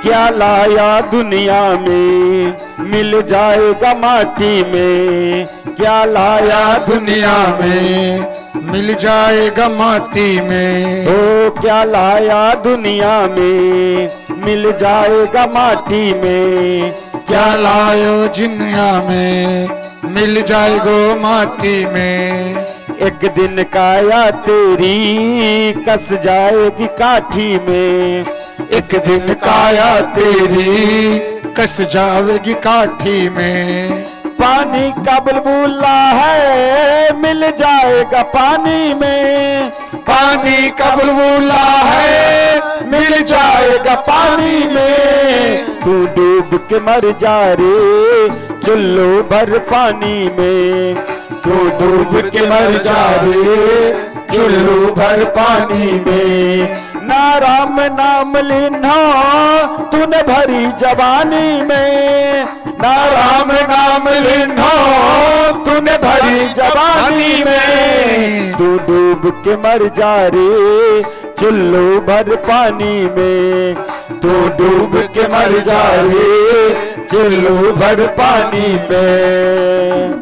Speaker 2: क्या लाया दुनिया में मिल जाएगा माटी में, क्या लाया
Speaker 1: दुनिया में मिल जाएगा माटी में,
Speaker 2: ओ क्या लाया दुनिया में मिल जाएगा माटी में,
Speaker 1: क्या लायो दुनिया में मिल जाएगो माटी में।
Speaker 2: एक दिन काया तेरी कस जाएगी काठी में,
Speaker 1: एक दिन काया तेरी कस जाएगी काठी में।
Speaker 2: पानी का बुलबुला है मिल जाएगा पानी में,
Speaker 1: पानी का बुलबुला है मिल जाएगा पानी में।
Speaker 2: तू डूब के मर जा रे चुल्लू भर पानी में,
Speaker 1: तू डूब के मर जा रे चुल्लू भर पानी में।
Speaker 2: ना राम नाम लेना तूने भरी जवानी में, ना
Speaker 1: राम नाम लेना तूने भरी जवानी में।
Speaker 2: तू डूब के मर जा रे चुल्लू भर पानी में,
Speaker 1: तू डूब के मर जा रे चुल्लू भर पानी में।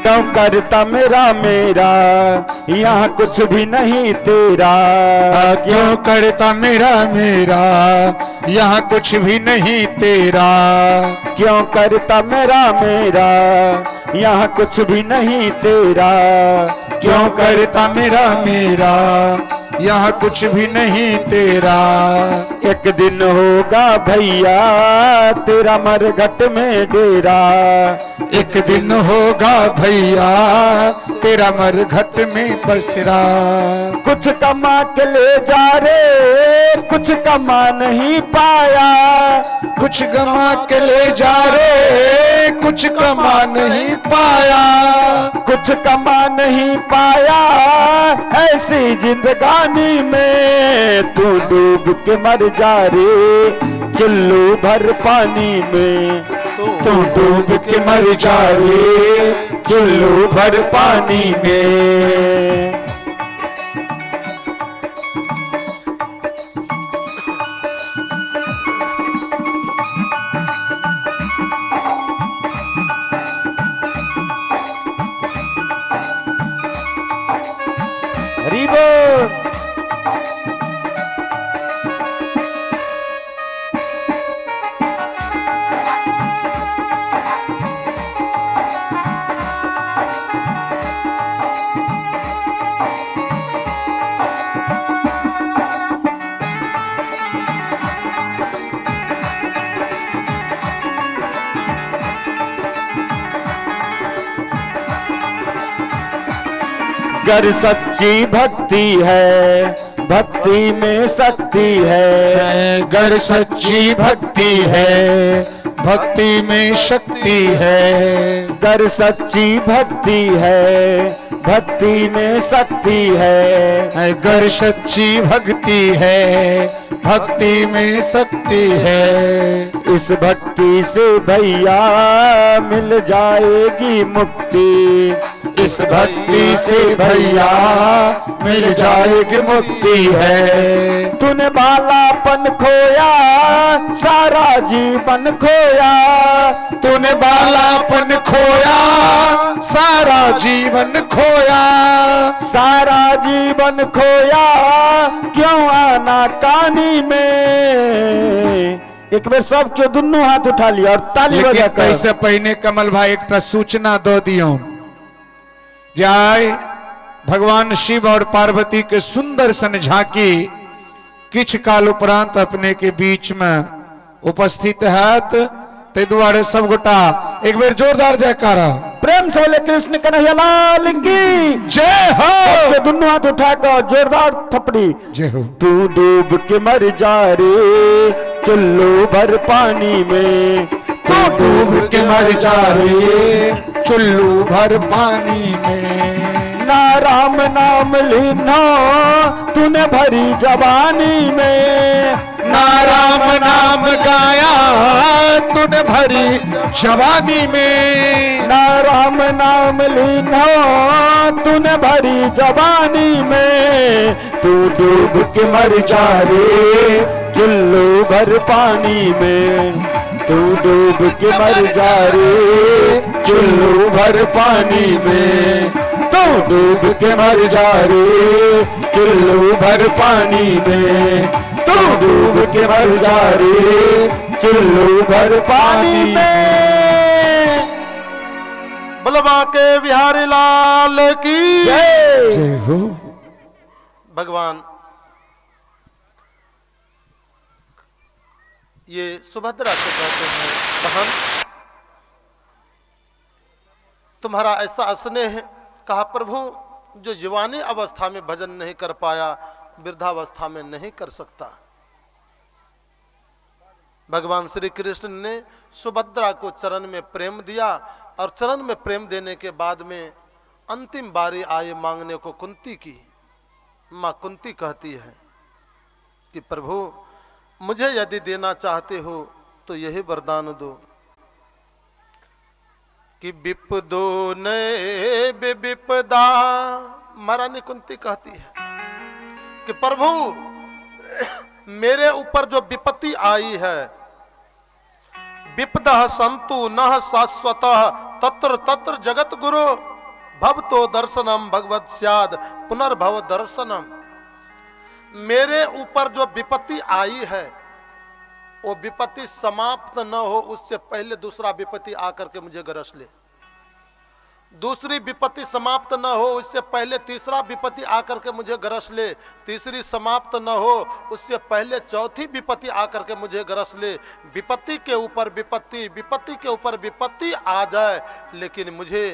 Speaker 2: क्यों करता मेरा मेरा यहाँ कुछ भी नहीं तेरा,
Speaker 1: क्यों करता मेरा मेरा यहाँ कुछ भी नहीं तेरा,
Speaker 2: क्यों करता मेरा मेरा यहाँ कुछ भी नहीं तेरा,
Speaker 1: क्यों करता मेरा मेरा यहाँ कुछ भी नहीं तेरा।
Speaker 2: एक दिन होगा भैया तेरा मरघट में डेरा,
Speaker 1: एक दिन होगा भैया तेरा मरघट में पसरा।
Speaker 2: कुछ कमा के ले जा रे कुछ कमा नहीं पाया,
Speaker 1: कुछ गमा के ले जा रे, कुछ कमा नहीं पाया,
Speaker 2: कुछ कमा नहीं पाया ऐसी जिंदगानी में, तू डूब के मर जा रे चुल्लू भर पानी में,
Speaker 1: तू डूब के मर जा रे चुल्लू भर पानी में।
Speaker 2: हरि बोल। गर सच्ची भक्ति है, भक्ति में शक्ति है,
Speaker 1: गर सच्ची भक्ति है, भक्ति में शक्ति है,
Speaker 2: गर सच्ची भक्ति है, भक्ति में शक्ति है,
Speaker 1: गर सच्ची भक्ति है, भक्ति में शक्ति है।
Speaker 2: इस भक्ति से भैया मिल जाएगी मुक्ति,
Speaker 1: इस भक्ति से भैया मिल जाएगी मुक्ति है।
Speaker 2: तूने बालापन खोया सारा जीवन खोया,
Speaker 1: तूने बालापन खोया सारा जीवन खोया,
Speaker 2: सारा जीवन खोया क्यों आना कानी में। एक बार सब क्यों दोनों हाथ उठा लिया और ताली
Speaker 1: लेकिन
Speaker 2: बजा कर।
Speaker 1: कैसे पहने कमल भाई एक सूचना दो दियो जाय भगवान शिव और पार्वती के सुंदर सन झांकी किछ काल उपरांत अपने के बीच में उपस्थित है, ते द्वारे सब गोटा एक बेर जोरदार जयकारा
Speaker 2: प्रेम से बोले कृष्ण कन्हैया लाल की
Speaker 1: जय हो।
Speaker 2: दोनों हाथ उठाकर जोरदार थपड़ी।
Speaker 1: जय हो।
Speaker 2: तू डूब के मर जा रे चुल्लू भर पानी में,
Speaker 1: तू डूब के मर जा रे चुल्लू भर पानी में,
Speaker 2: ना राम नाम लीनो तूने भरी जवानी में,
Speaker 1: ना राम नाम गाया तूने भरी जवानी में,
Speaker 2: ना राम नाम लीनो तूने भरी जवानी में, तू डूब के मर जा रे चुल्लू भर पानी में, तू डूब के मर जा रे
Speaker 1: चुल्लू भर पानी में,
Speaker 2: तू डूब के मर जा रे
Speaker 1: चुल्लू भर पानी में,
Speaker 2: तू डूब के मर जा रे चुल्लू भर पानी में।
Speaker 5: बलवा के बिहारी लाल की
Speaker 2: जय।
Speaker 1: जय हो।
Speaker 5: भगवान ये सुभद्रा से कहते हैं, बहन तुम्हारा ऐसा स्नेह है। कहा प्रभु जो जवानी अवस्था में भजन नहीं कर पाया वृद्धावस्था में नहीं कर सकता। भगवान श्री कृष्ण ने सुभद्रा को चरण में प्रेम दिया और चरण में प्रेम देने के बाद में अंतिम बारी आए मांगने को कुंती की। मां कुंती कहती है कि प्रभु मुझे यदि देना चाहते हो तो यही वरदान दो कि विपदो ने विपदा। महारानी कुंती कहती है कि प्रभु मेरे ऊपर जो विपत्ति आई है, विपदः संतु नः शाश्वतः तत्र तत्र जगत गुरु भवतो दर्शनम भगवत स्याद पुनर्भव दर्शनम। मेरे ऊपर जो विपत्ति आई है वो विपत्ति समाप्त न हो उससे पहले दूसरा विपत्ति आकर के मुझे गरस ले, दूसरी विपत्ति समाप्त न हो उससे पहले तीसरा विपत्ति आकर के मुझे गरस ले, तीसरी समाप्त न हो उससे पहले चौथी विपत्ति आकर के मुझे गरस ले। विपत्ति के ऊपर विपत्ति, विपत्ति के ऊपर विपत्ति आ जाए लेकिन मुझे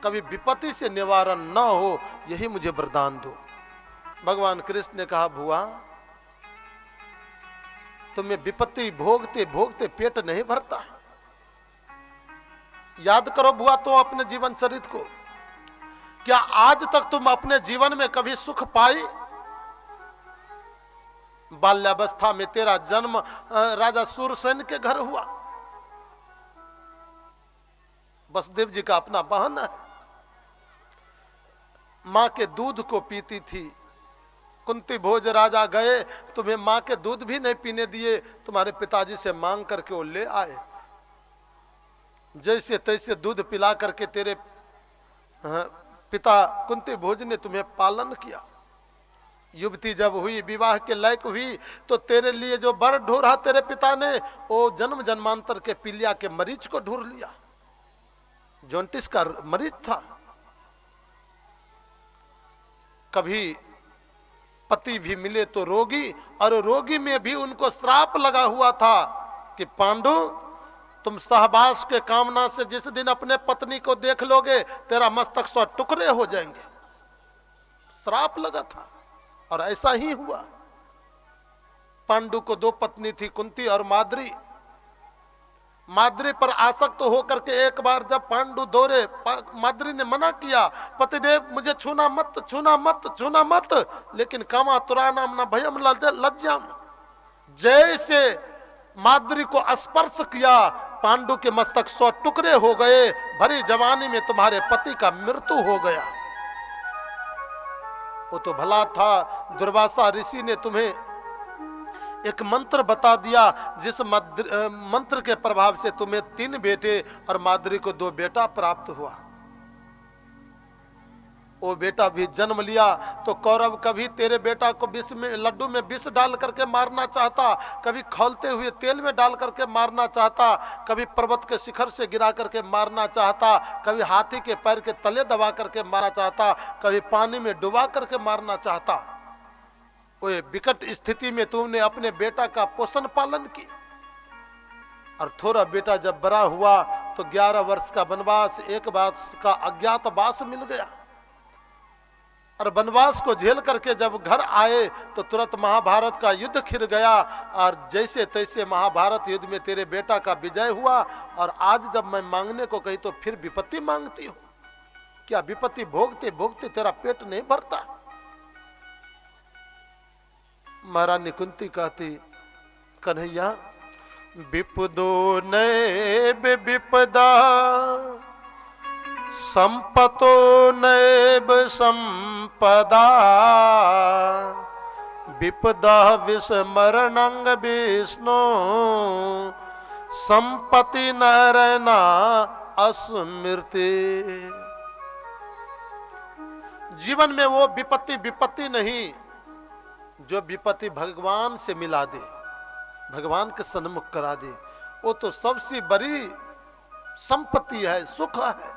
Speaker 5: कभी विपत्ति से निवारण न हो, यही मुझे वरदान दो। भगवान कृष्ण ने कहा भुआ तुम्हें विपत्ति भोगते भोगते पेट नहीं भरता। याद करो बुआ तो अपने जीवन चरित को, क्या आज तक तुम अपने जीवन में कभी सुख पाई? बाल्यावस्था में तेरा जन्म राजा सूरसेन के घर हुआ, वसुदेव जी का अपना बहन है, मां के दूध को पीती थी। कुंती भोज राजा गए, तुम्हें मां के दूध भी नहीं पीने दिए, तुम्हारे पिताजी से मांग करके वो ले आए। जैसे तैसे दूध पिला करके तेरे पिता कुंती भोज ने तुम्हें पालन किया। युवती जब हुई, विवाह के लायक हुई, तो तेरे लिए जो वर ढूंढा तेरे पिता ने, वो जन्म जन्मांतर के पीलिया के मरीज को ढूंढ लिया। जॉन्टिस का मरीज था। कभी पति भी मिले तो रोगी, और रोगी में भी उनको श्राप लगा हुआ था कि पांडु तुम सहवास के कामना से जिस दिन अपने पत्नी को देख लोगे तेरा मस्तक 100 टुकड़े हो जाएंगे। श्राप लगा था और ऐसा ही हुआ। पांडु को 2 पत्नी थी, कुंती और माद्री। माद्री पर आसक्त होकर के एक बार जब पांडु दौड़े, माद्री ने मना किया, पतिदेव मुझे छूना मत, छूना मत, छूना मत, लेकिन कामा तुरा नाम न भयम लज्जाम। जैसे माद्री को स्पर्श किया, पांडु के मस्तक 100 टुकड़े हो गए। भरी जवानी में तुम्हारे पति का मृत्यु हो गया। वो तो भला था, दुर्वासा ऋषि ने तुम्हें एक मंत्र बता दिया, जिस मंत्र के प्रभाव से तुम्हें 3 बेटे और माद्री को 2 बेटा प्राप्त हुआ। वो बेटा भी जन्म लिया तो कौरव कभी तेरे बेटा को विष में, लड्डू में विष डाल करके मारना चाहता, कभी खौलते हुए तेल में डाल करके मारना चाहता, कभी पर्वत के शिखर से गिरा करके मारना चाहता, कभी हाथी के पैर के तले दबा करके मारना चाहता, कभी पानी में डुबा करके मारना चाहता। वो विकट स्थिति में तुमने अपने बेटा का पोषण पालन की। और थोड़ा बेटा जब बड़ा हुआ तो 11 वर्ष का वनवास, 1 वर्ष का अज्ञातवास मिल गया। और वनवास को झेल करके जब घर आए तो तुरंत महाभारत का युद्ध खिर गया। और जैसे तैसे महाभारत युद्ध में तेरे बेटा का विजय हुआ। और आज जब मैं मांगने को कही तो फिर विपत्ति मांगती हूं। क्या विपत्ति भोगते भोगते तेरा पेट नहीं भरता? महारानी कुंती कहती, कन्हैया विपदो नैब विपदा, संपतो नैब संपदा, विपदा विस्मरणंग विष्णु, संपत्ति नरना अस्मृति। जीवन में वो विपत्ति विपत्ति नहीं जो विपत्ति भगवान से मिला दे, भगवान के सन्मुख करा दे, वो तो सबसे बड़ी संपत्ति है, सुख है।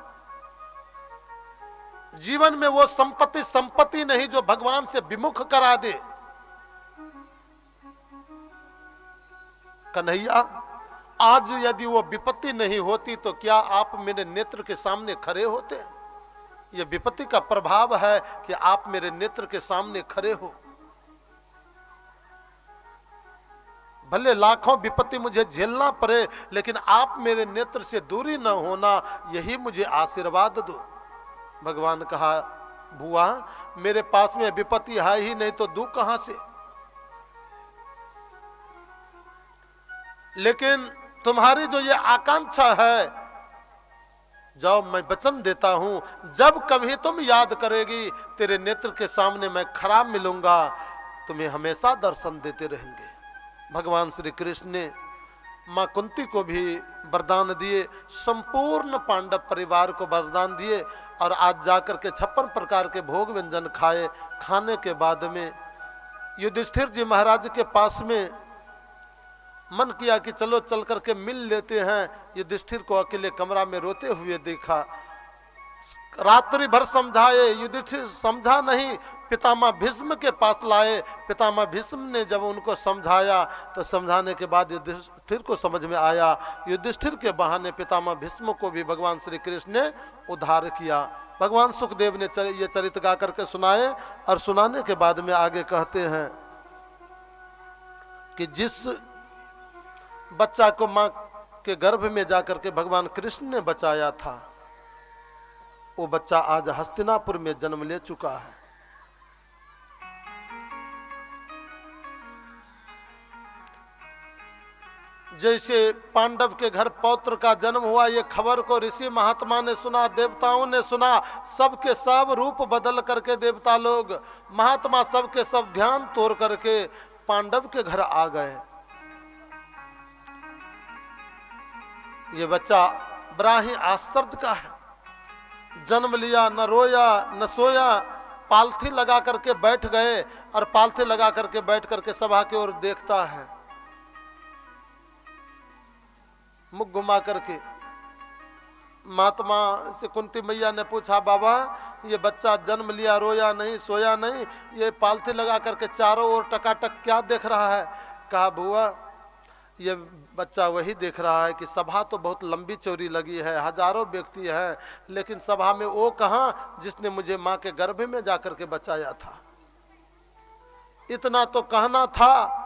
Speaker 5: जीवन में वो संपत्ति संपत्ति नहीं जो भगवान से विमुख करा दे। कन्हैया आज यदि वो विपत्ति नहीं होती तो क्या आप मेरे नेत्र के सामने खड़े होते? ये विपत्ति का प्रभाव है कि आप मेरे नेत्र के सामने खड़े हो। भले लाखों विपत्ति मुझे झेलना पड़े, लेकिन आप मेरे नेत्र से दूरी न होना, यही मुझे आशीर्वाद दो। भगवान कहा, बुआ मेरे पास में विपत्ति है ही नहीं तो दूं कहां से? लेकिन तुम्हारी जो ये आकांक्षा है, जाओ मैं वचन देता हूं, जब कभी तुम याद करेगी तेरे नेत्र के सामने मैं खड़ा मिलूंगा, तुम्हें हमेशा दर्शन देते रहेंगे। भगवान श्री कृष्ण ने मां कुंती को भी वरदान दिए, संपूर्ण पांडव परिवार को वरदान दिए। और आज जाकर के 56 प्रकार के भोग व्यंजन खाए। खाने के बाद में युधिष्ठिर जी महाराज के पास में मन किया कि चलो चल करके मिल लेते हैं। युधिष्ठिर को अकेले कमरा में रोते हुए देखा। रात्रि भर समझाए, युधिष्ठिर समझा नहीं। पितामह भीष्म के पास लाए। पितामह भीष्म ने जब उनको समझाया तो समझाने के बाद युधिष्ठिर को समझ में आया। युधिष्ठिर के बहाने पितामह भीष्म को भी भगवान श्री कृष्ण ने उद्धार किया। भगवान सुखदेव ने ये चरित्र गा करके सुनाए। और सुनाने के बाद में आगे कहते हैं कि जिस बच्चा को मां के गर्भ में जाकर के भगवान कृष्ण ने बचाया था, वो बच्चा आज हस्तिनापुर में जन्म ले चुका है। जैसे पांडव के घर पौत्र का जन्म हुआ, ये खबर को ऋषि महात्मा ने सुना, देवताओं ने सुना, सबके सब रूप बदल करके देवता लोग महात्मा सबके सब ध्यान तोड़ करके पांडव के घर आ गए। ये बच्चा बड़ा ही आश्चर्य का है, जन्म लिया, न रोया न सोया, पालथी लगा करके बैठ गए और पालथी लगा करके बैठ करके सभा की ओर देखता है, मुख घुमा करके। महात्मा से कुंती मैया ने पूछा, बाबा ये बच्चा जन्म लिया, रोया नहीं, सोया नहीं, ये पालथी लगा करके चारों ओर टकाटक क्या देख रहा है? कहा, बुआ ये बच्चा वही देख रहा है कि सभा तो बहुत लंबी चौड़ी लगी है, हजारों व्यक्ति है, लेकिन सभा में वो कहाँ जिसने मुझे माँ के गर्भ में जाकर के बचाया था। इतना तो कहना था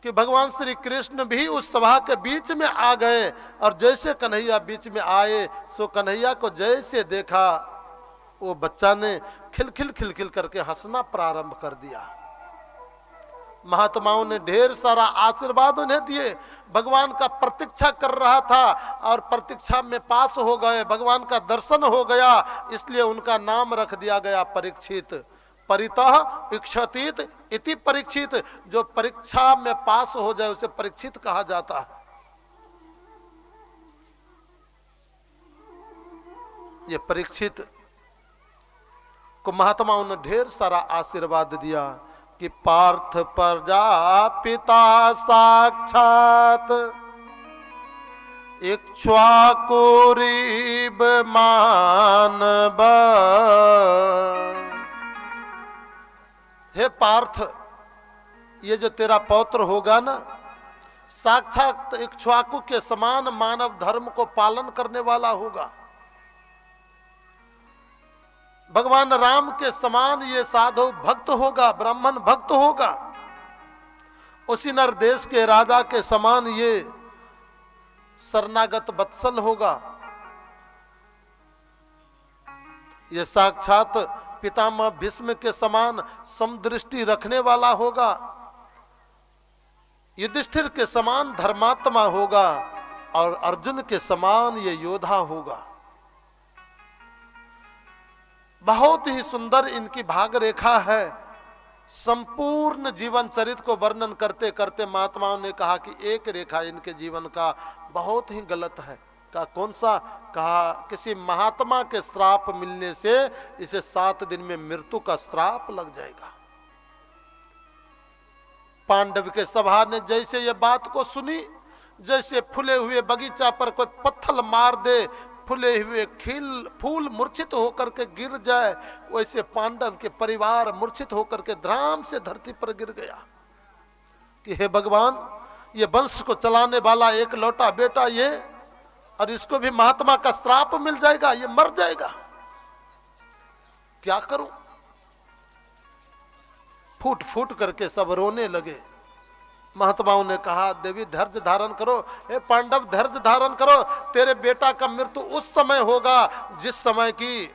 Speaker 5: कि भगवान श्री कृष्ण भी उस सभा के बीच में आ गए, और जैसे कन्हैया बीच में आए सो कन्हैया को जैसे देखा, वो बच्चा ने खिलखिल खिलखिल करके हंसना प्रारंभ कर दिया। महात्माओं ने ढेर सारा आशीर्वाद उन्हें दिए, भगवान का प्रतीक्षा कर रहा था और प्रतीक्षा में पास हो गए, भगवान का दर्शन हो गया, इसलिए उनका नाम रख दिया गया परीक्षित। परितः इक्षतीत इति परीक्षित, जो परीक्षा में पास हो जाए उसे परीक्षित कहा जाता है। ये परीक्षित को महात्माओं ने ढेर सारा आशीर्वाद दिया कि पार्थ प्रजापिता साक्षात इक्ष्वाकुरीब मानव। हे पार्थ, ये जो तेरा पौत्र होगा ना, साक्षात इक्ष्वाकु के समान मानव धर्म को पालन करने वाला होगा। भगवान राम के समान ये साधु भक्त होगा, ब्राह्मण भक्त होगा। उसी नर देश के राजा के समान ये शरणागत वत्सल होगा। ये साक्षात पितामह भीष्म के समान समदृष्टि रखने वाला होगा। युधिष्ठिर के समान धर्मात्मा होगा और अर्जुन के समान ये योद्धा होगा। बहुत ही सुंदर इनकी भाग रेखा है। संपूर्ण जीवन चरित्र को वर्णन करते करते महात्माओं ने कहा कि एक रेखा इनके जीवन का बहुत ही गलत है। कहा कौन सा? कहा किसी महात्मा के श्राप मिलने से इसे 7 दिन में मृत्यु का श्राप लग जाएगा। पांडव के सभा ने जैसे ये बात को सुनी, जैसे फूले हुए बगीचा पर कोई पत्थर मार दे, फूले हुए फूल मूर्छित होकर के गिर जाए, वैसे पांडव के परिवार मूर्छित होकर के धराम से धरती पर गिर गया कि हे भगवान, ये वंश को चलाने वाला एक लौटा बेटा ये, और इसको भी महात्मा का श्राप मिल जाएगा, ये मर जाएगा, क्या करूं? फूट फूट करके सब रोने लगे। महात्माओं ने कहा देवी धैर्य धारण करो, हे पांडव धैर्य धारण करो, तेरे बेटा का मृत्यु उस समय होगा जिस समय की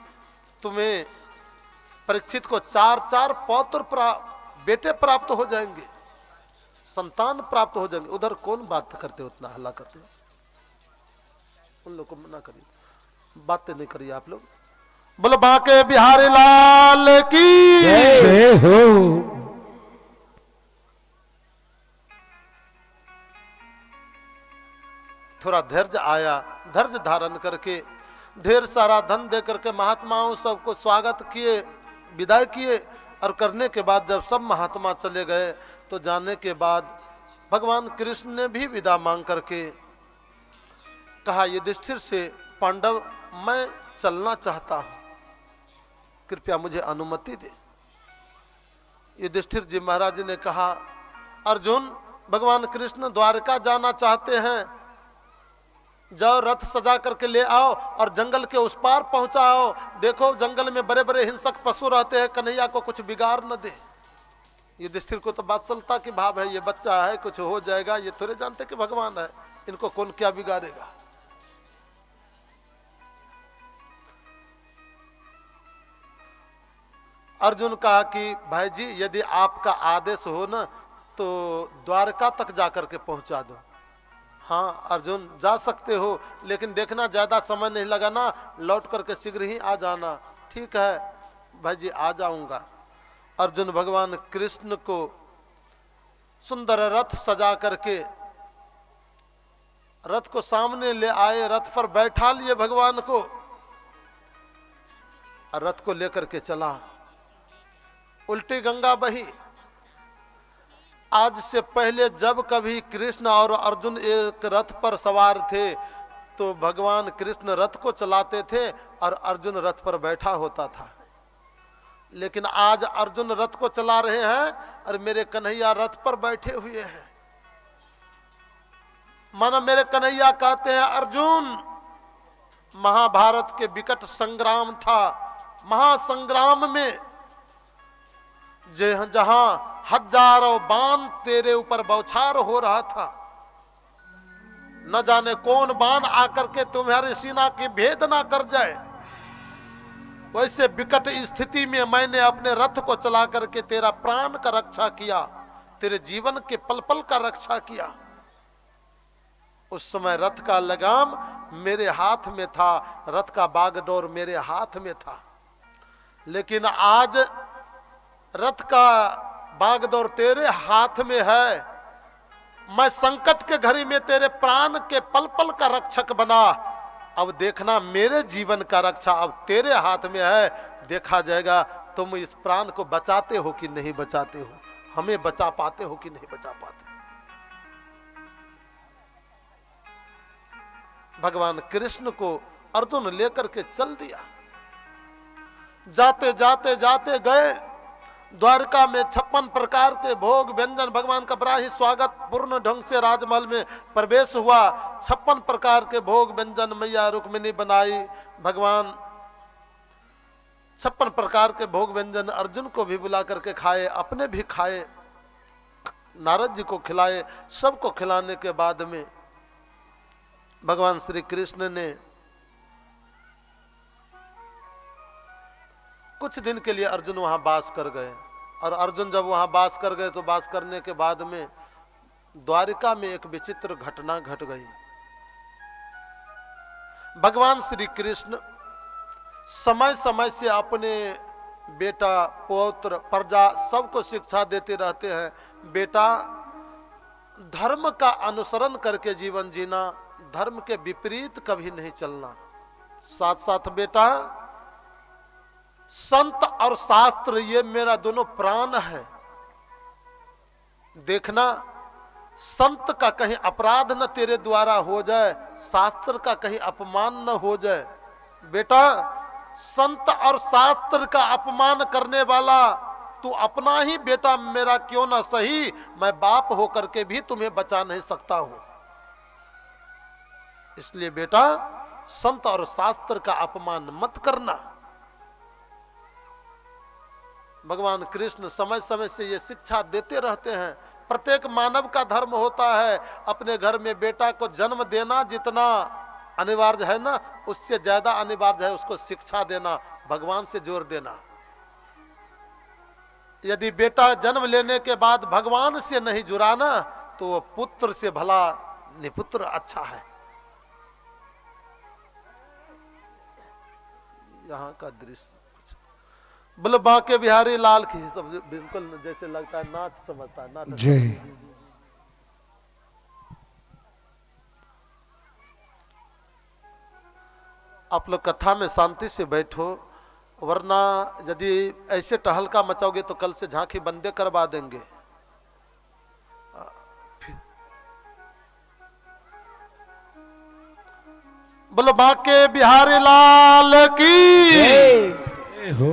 Speaker 5: तुम्हें परीक्षित को 4 पौत्र बेटे प्राप्त हो जाएंगे, संतान प्राप्त हो जाएंगे। उधर कौन बात करते, उतना हल्ला करते, उन लोग को मना करिए, बातें नहीं करिए आप लोग। बोलो बांके बिहारी लाल की
Speaker 1: जय हो।
Speaker 5: थोड़ा धैर्य आया, धैर्य धारण करके ढेर सारा धन दे करके महात्माओं सबको स्वागत किए, विदाई किए, और करने के बाद जब सब महात्मा चले गए तो जाने के बाद भगवान कृष्ण ने भी विदा मांग करके कहा युधिष्ठिर से, पांडव मैं चलना चाहता हूं, कृपया मुझे अनुमति दे। युधिष्ठिर जी महाराज ने कहा अर्जुन, भगवान कृष्ण द्वारका जाना चाहते हैं, जाओ रथ सजा करके ले आओ और जंगल के उस पार पहुंचाओ। देखो जंगल में बड़े बड़े हिंसक पशु रहते हैं, कन्हैया को कुछ बिगाड़ न दे। युधिष्ठिर को तो वात्सलता की भाव है, ये बच्चा है कुछ हो जाएगा, ये थोड़े जानते कि भगवान है, इनको कौन क्या बिगाड़ेगा। अर्जुन कहा कि भाई जी यदि आपका आदेश हो ना तो द्वारका तक जाकर के पहुंचा दो। हाँ अर्जुन जा सकते हो, लेकिन देखना ज्यादा समय नहीं लगाना, लौट करके शीघ्र ही आ जाना। ठीक है भाई जी आ जाऊंगा। अर्जुन भगवान कृष्ण को सुंदर रथ सजा करके रथ को सामने ले आए, रथ पर बैठा लिए भगवान को, और रथ को लेकर के चला। उल्टी गंगा बही। आज से पहले जब कभी कृष्ण और अर्जुन एक रथ पर सवार थे तो भगवान कृष्ण रथ को चलाते थे और अर्जुन रथ पर बैठा होता था, लेकिन आज अर्जुन रथ को चला रहे हैं और मेरे कन्हैया रथ पर बैठे हुए हैं। माना मेरे कन्हैया कहते हैं अर्जुन, महाभारत के विकट संग्राम था, महासंग्राम में जहां हजारों बाण तेरे ऊपर बौछार हो रहा था, न जाने कौन बाण आकर के तुम्हारे सीना की भेद ना कर जाए, वैसे विकट स्थिति में मैंने अपने रथ को चला करके तेरा प्राण का रक्षा किया, तेरे जीवन के पल पल का रक्षा किया। उस समय रथ का लगाम मेरे हाथ में था, रथ का बागडोर मेरे हाथ में था, लेकिन आज रथ का बागडोर तेरे हाथ में है। मैं संकट के घड़ी में तेरे प्राण के पल पल का रक्षक बना, अब देखना मेरे जीवन का रक्षा अब तेरे हाथ में है। देखा जाएगा तुम इस प्राण को बचाते हो कि नहीं बचाते हो, हमें बचा पाते हो कि नहीं बचा पाते। भगवान कृष्ण को अर्जुन लेकर के चल दिया। जाते जाते जाते गए द्वारका में 56 प्रकार के भोग व्यंजन, भगवान का बड़ा ही स्वागत पूर्ण ढंग से राजमहल में प्रवेश हुआ। 56 प्रकार के भोग व्यंजन मैया रुक्मिणी बनाई। भगवान 56 प्रकार के भोग व्यंजन अर्जुन को भी बुला करके खाए, अपने भी खाए, नारद जी को खिलाए। सबको खिलाने के बाद में भगवान श्री कृष्ण ने कुछ दिन के लिए अर्जुन वहां वास कर गए, और अर्जुन जब वहां वास कर गए तो वास करने के बाद में द्वारिका में एक विचित्र घटना घट गई। भगवान श्री कृष्ण समय समय से अपने बेटा पौत्र प्रजा सबको शिक्षा देते रहते हैं, बेटा धर्म का अनुसरण करके जीवन जीना, धर्म के विपरीत कभी नहीं चलना। साथ साथ बेटा संत और शास्त्र ये मेरा दोनों प्राण है। देखना संत का कहीं अपराध न तेरे द्वारा हो जाए, शास्त्र का कहीं अपमान न हो जाए। बेटा संत और शास्त्र का अपमान करने वाला तू अपना ही बेटा मेरा क्यों ना सही, मैं बाप होकर के भी तुम्हें बचा नहीं सकता हूं। इसलिए बेटा संत और शास्त्र का अपमान मत करना। भगवान कृष्ण समय समय से ये शिक्षा देते रहते हैं। प्रत्येक मानव का धर्म होता है अपने घर में बेटा को जन्म देना, जितना अनिवार्य है ना उससे ज्यादा अनिवार्य है उसको शिक्षा देना, भगवान से जोर देना। यदि बेटा जन्म लेने के बाद भगवान से नहीं जुड़ाना तो वो पुत्र से भला निपुत्र अच्छा है। यहाँ का दृश्य बोले बांके बिहारी लाल की सब बिल्कुल जैसे लगता है नाच समझता है, नाटक।
Speaker 1: जय।
Speaker 5: आप लोग कथा में शांति से बैठो, वरना यदि ऐसे टहलका मचाओगे तो कल से झांकी बंदे करवा देंगे। बोलो बांके बिहारी लाल की
Speaker 1: हो।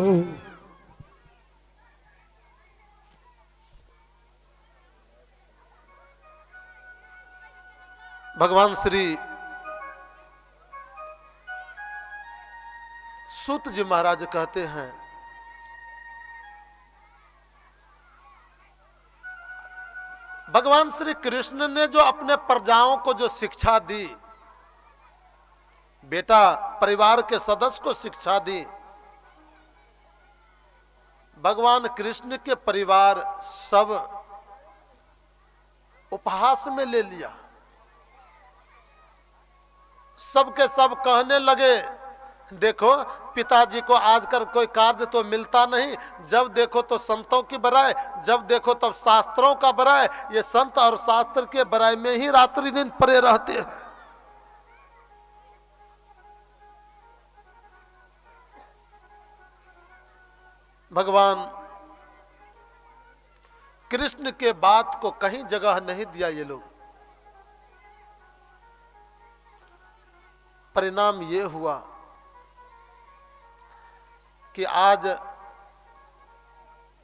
Speaker 5: भगवान श्री सूत जी महाराज कहते हैं भगवान श्री कृष्ण ने जो अपने प्रजाओं को जो शिक्षा दी, बेटा परिवार के सदस्य को शिक्षा दी, भगवान कृष्ण के परिवार सब उपहास में ले लिया। सबके सब कहने लगे, देखो पिताजी को आजकल कोई कार्य तो मिलता नहीं, जब देखो तो संतों की बड़ाई, जब देखो तब शास्त्रों का बड़ाई, ये संत और शास्त्र के बड़ाई में ही रात्रि दिन पड़े रहते हैं। भगवान कृष्ण के बात को कहीं जगह नहीं दिया ये लोग। परिणाम ये हुआ कि आज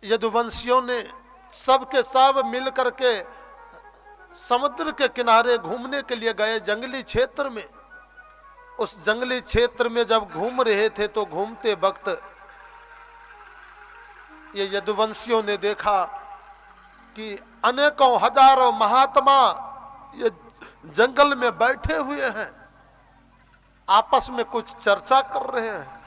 Speaker 5: यदुवंशियों ने सबके सब मिल करके समुद्र के किनारे घूमने के लिए गए जंगली क्षेत्र में। उस जंगली क्षेत्र में जब घूम रहे थे तो घूमते वक्त ये यदुवंशियों ने देखा कि अनेकों हजारों महात्मा ये जंगल में बैठे हुए हैं, आपस में कुछ चर्चा कर रहे हैं।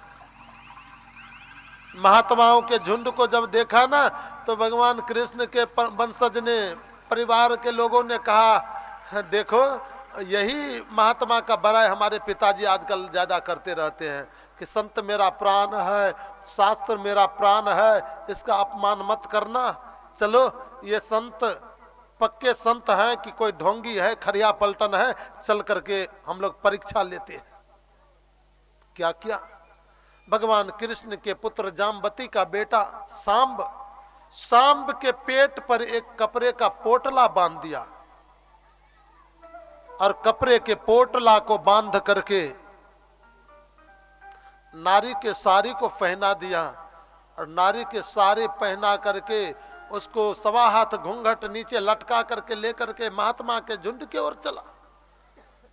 Speaker 5: महात्माओं के झुंड को जब देखा ना तो भगवान कृष्ण के वंशज ने, परिवार के लोगों ने कहा, देखो यही महात्मा का बड़ाई हमारे पिताजी आजकल ज्यादा करते रहते हैं कि संत मेरा प्राण है, शास्त्र मेरा प्राण है, इसका अपमान मत करना। चलो ये संत पक्के संत हैं कि कोई ढोंगी है, खरिया पलटन है, चल करके हम लोग परीक्षा लेते हैं। क्या किया? भगवान कृष्ण के पुत्र जाम्बती का बेटा सांब के पेट पर एक कपड़े का पोटला बांध दिया और कपड़े के पोटला को बांध करके नारी के साड़ी को पहना दिया और नारी के साड़ी पहना करके उसको सवा हाथ घूंघट नीचे लटका करके लेकर के महात्मा के झुंड की ओर चला।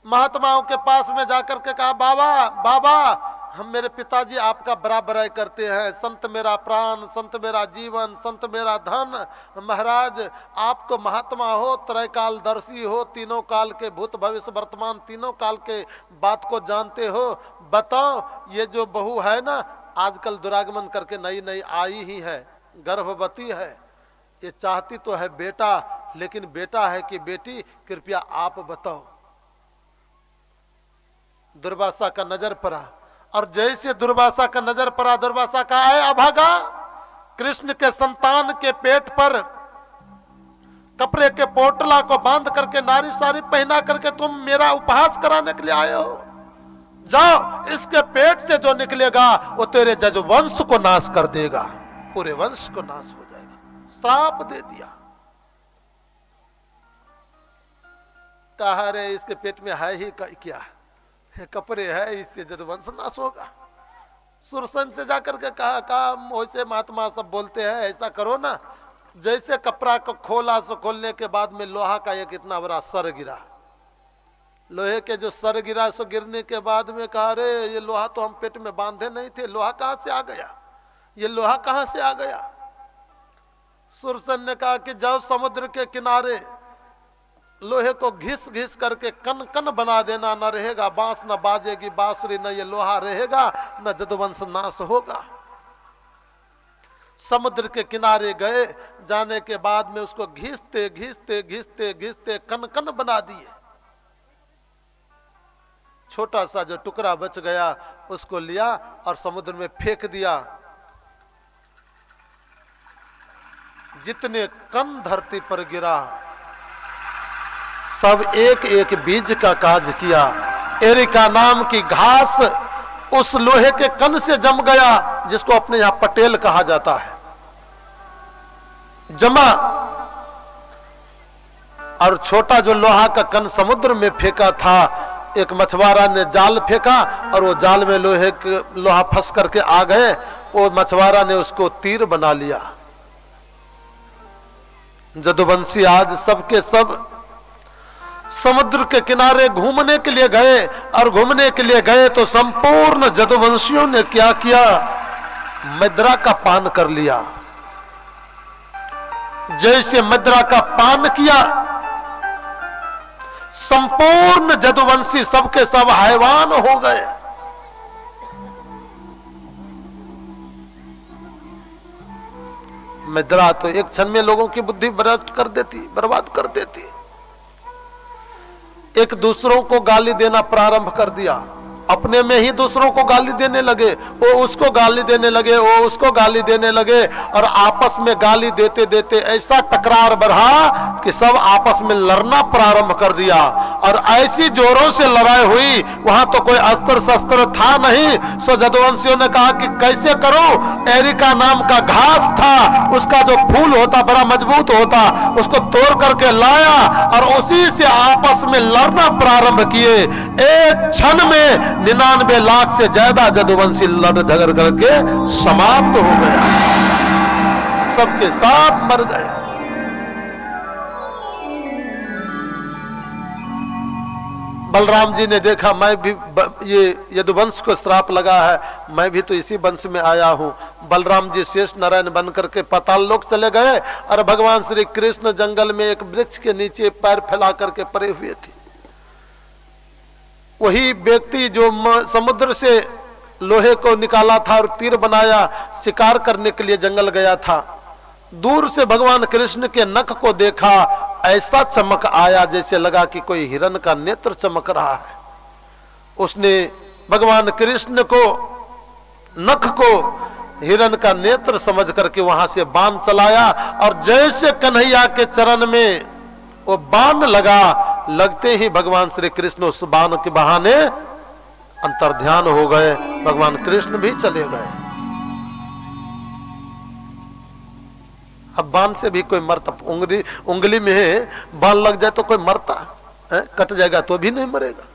Speaker 5: महात्माओं के पास में जाकर के कहा, बाबा हम मेरे पिताजी आपका बड़ा बड़ाई करते हैं, संत मेरा प्राण, संत मेरा जीवन, संत मेरा धन। महाराज आप तो महात्मा हो, त्रैकालदर्शी हो, तीनों काल के भूत भविष्य वर्तमान तीनों काल के बात को जानते हो। बताओ ये जो बहू है ना आजकल दुरागमन करके नई नई आई ही है, गर्भवती है, ये चाहती तो है बेटा, लेकिन बेटा है कि बेटी, कृपया आप बताओ। दुर्वासा का नजर पड़ा और जैसे दुर्वासा का नजर पड़ा, दुर्वासा का है अभागा, कृष्ण के संतान के पेट पर कपड़े के पोटला को बांध करके नारी साड़ी पहना करके तुम मेरा उपहास कराने के लिए आए हो। जाओ, इसके पेट से जो निकलेगा वो तेरे जजवंश को नाश कर देगा, पूरे वंश को नाश हो जाएगा। श्राप दे दिया। कहा रे इसके पेट में है ही क्या, कपड़े है, इससे जदवंश नाश होगा। सुरसन से जाकर के कहा वैसे महात्मा सब बोलते हैं, ऐसा करो ना, जैसे कपड़ा को खोला सो खोलने के बाद में लोहा का एक इतना बड़ा सर गिरा। लोहे के जो सर गिरा सो गिरने के बाद में कहा रे ये लोहा तो हम पेट में बांधे नहीं थे, लोहा कहां से आ गया, ये लोहा कहां से आ गया। सुरसन ने कहा कि जाओ समुद्र के किनारे लोहे को घिस घिस करके कन कन बना देना, न रहेगा बांस, न बाजेगी बांसुरी, न ये लोहा रहेगा, न जदुवंश नाश होगा। समुद्र के किनारे गए, जाने के बाद में उसको घिसते घिसते घिसते घिसते कन कन बना दिए। छोटा सा जो टुकड़ा बच गया उसको लिया और समुद्र में फेंक दिया। जितने कण धरती पर गिरा सब एक एक बीज का काज किया। एरिका नाम की घास उस लोहे के कण से जम गया, जिसको अपने यहां पटेल कहा जाता है, जमा। और छोटा जो लोहा का कण समुद्र में फेंका था, एक मछुआरा ने जाल फेंका और वो जाल में लोहा फंस करके आ गए। वो मछुआरा ने उसको तीर बना लिया। जदुवंशी आज सबके सब समुद्र के किनारे घूमने के लिए गए, और घूमने के लिए गए तो संपूर्ण जदुवंशियों ने क्या किया, मदिरा का पान कर लिया। जैसे मदिरा का पान किया, संपूर्ण जदुवंशी सबके सब हैवान हो गए। मदिरा तो एक क्षण में लोगों की बुद्धि भ्रष्ट कर देती, बर्बाद कर देती। एक दूसरों को गाली देना प्रारंभ कर दिया, अपने में ही दूसरों को गाली देने लगे, वो उसको गाली देने लगे, वो उसको गाली देने लगे, और आपस में गाली देते देते ऐसा टकरार बढ़ा कि सब आपस में लड़ना प्रारंभ कर दिया। और ऐसी जोरों से लड़ाई हुई, वहां तो कोई अस्त्र शस्त्र था नहीं। सो जदुवंशियों ने कहा कि कैसे करूं। एरिका नाम का घास था, उसका जो फूल होता बड़ा मजबूत होता, उसको तोड़ करके लाया और उसी से आपस में लड़ना प्रारंभ किए। एक क्षण में 99 लाख से ज्यादा जदुवंशी लड़ झगड़ करके समाप्त हो गया, सबके सब मर गए। बलराम जी ने देखा मैं भी ये यदुवंश को श्राप लगा है, मैं भी तो इसी वंश में आया हूं। बलराम जी शेष नारायण बन करके पाताल लोक चले गए और भगवान श्री कृष्ण जंगल में एक वृक्ष के नीचे पैर फैला करके पड़े हुए थे। वही व्यक्ति जो समुद्र से लोहे को निकाला था और तीर बनाया, शिकार करने के लिए जंगल गया था, दूर से भगवान कृष्ण के नख को देखा, ऐसा चमक आया जैसे लगा कि कोई हिरण का नेत्र चमक रहा है। उसने भगवान कृष्ण को नख को हिरण का नेत्र समझ करके वहां से बाण चलाया, और जैसे कन्हैया के चरण में वो बाण लगा, लगते ही भगवान श्री कृष्ण उस बाण के बहाने अंतर्ध्यान हो गए, भगवान कृष्ण भी चले गए। अब बाण से भी कोई मरता, उंगली में बाण लग जाए तो कोई मरता है, कट जाएगा तो भी नहीं मरेगा,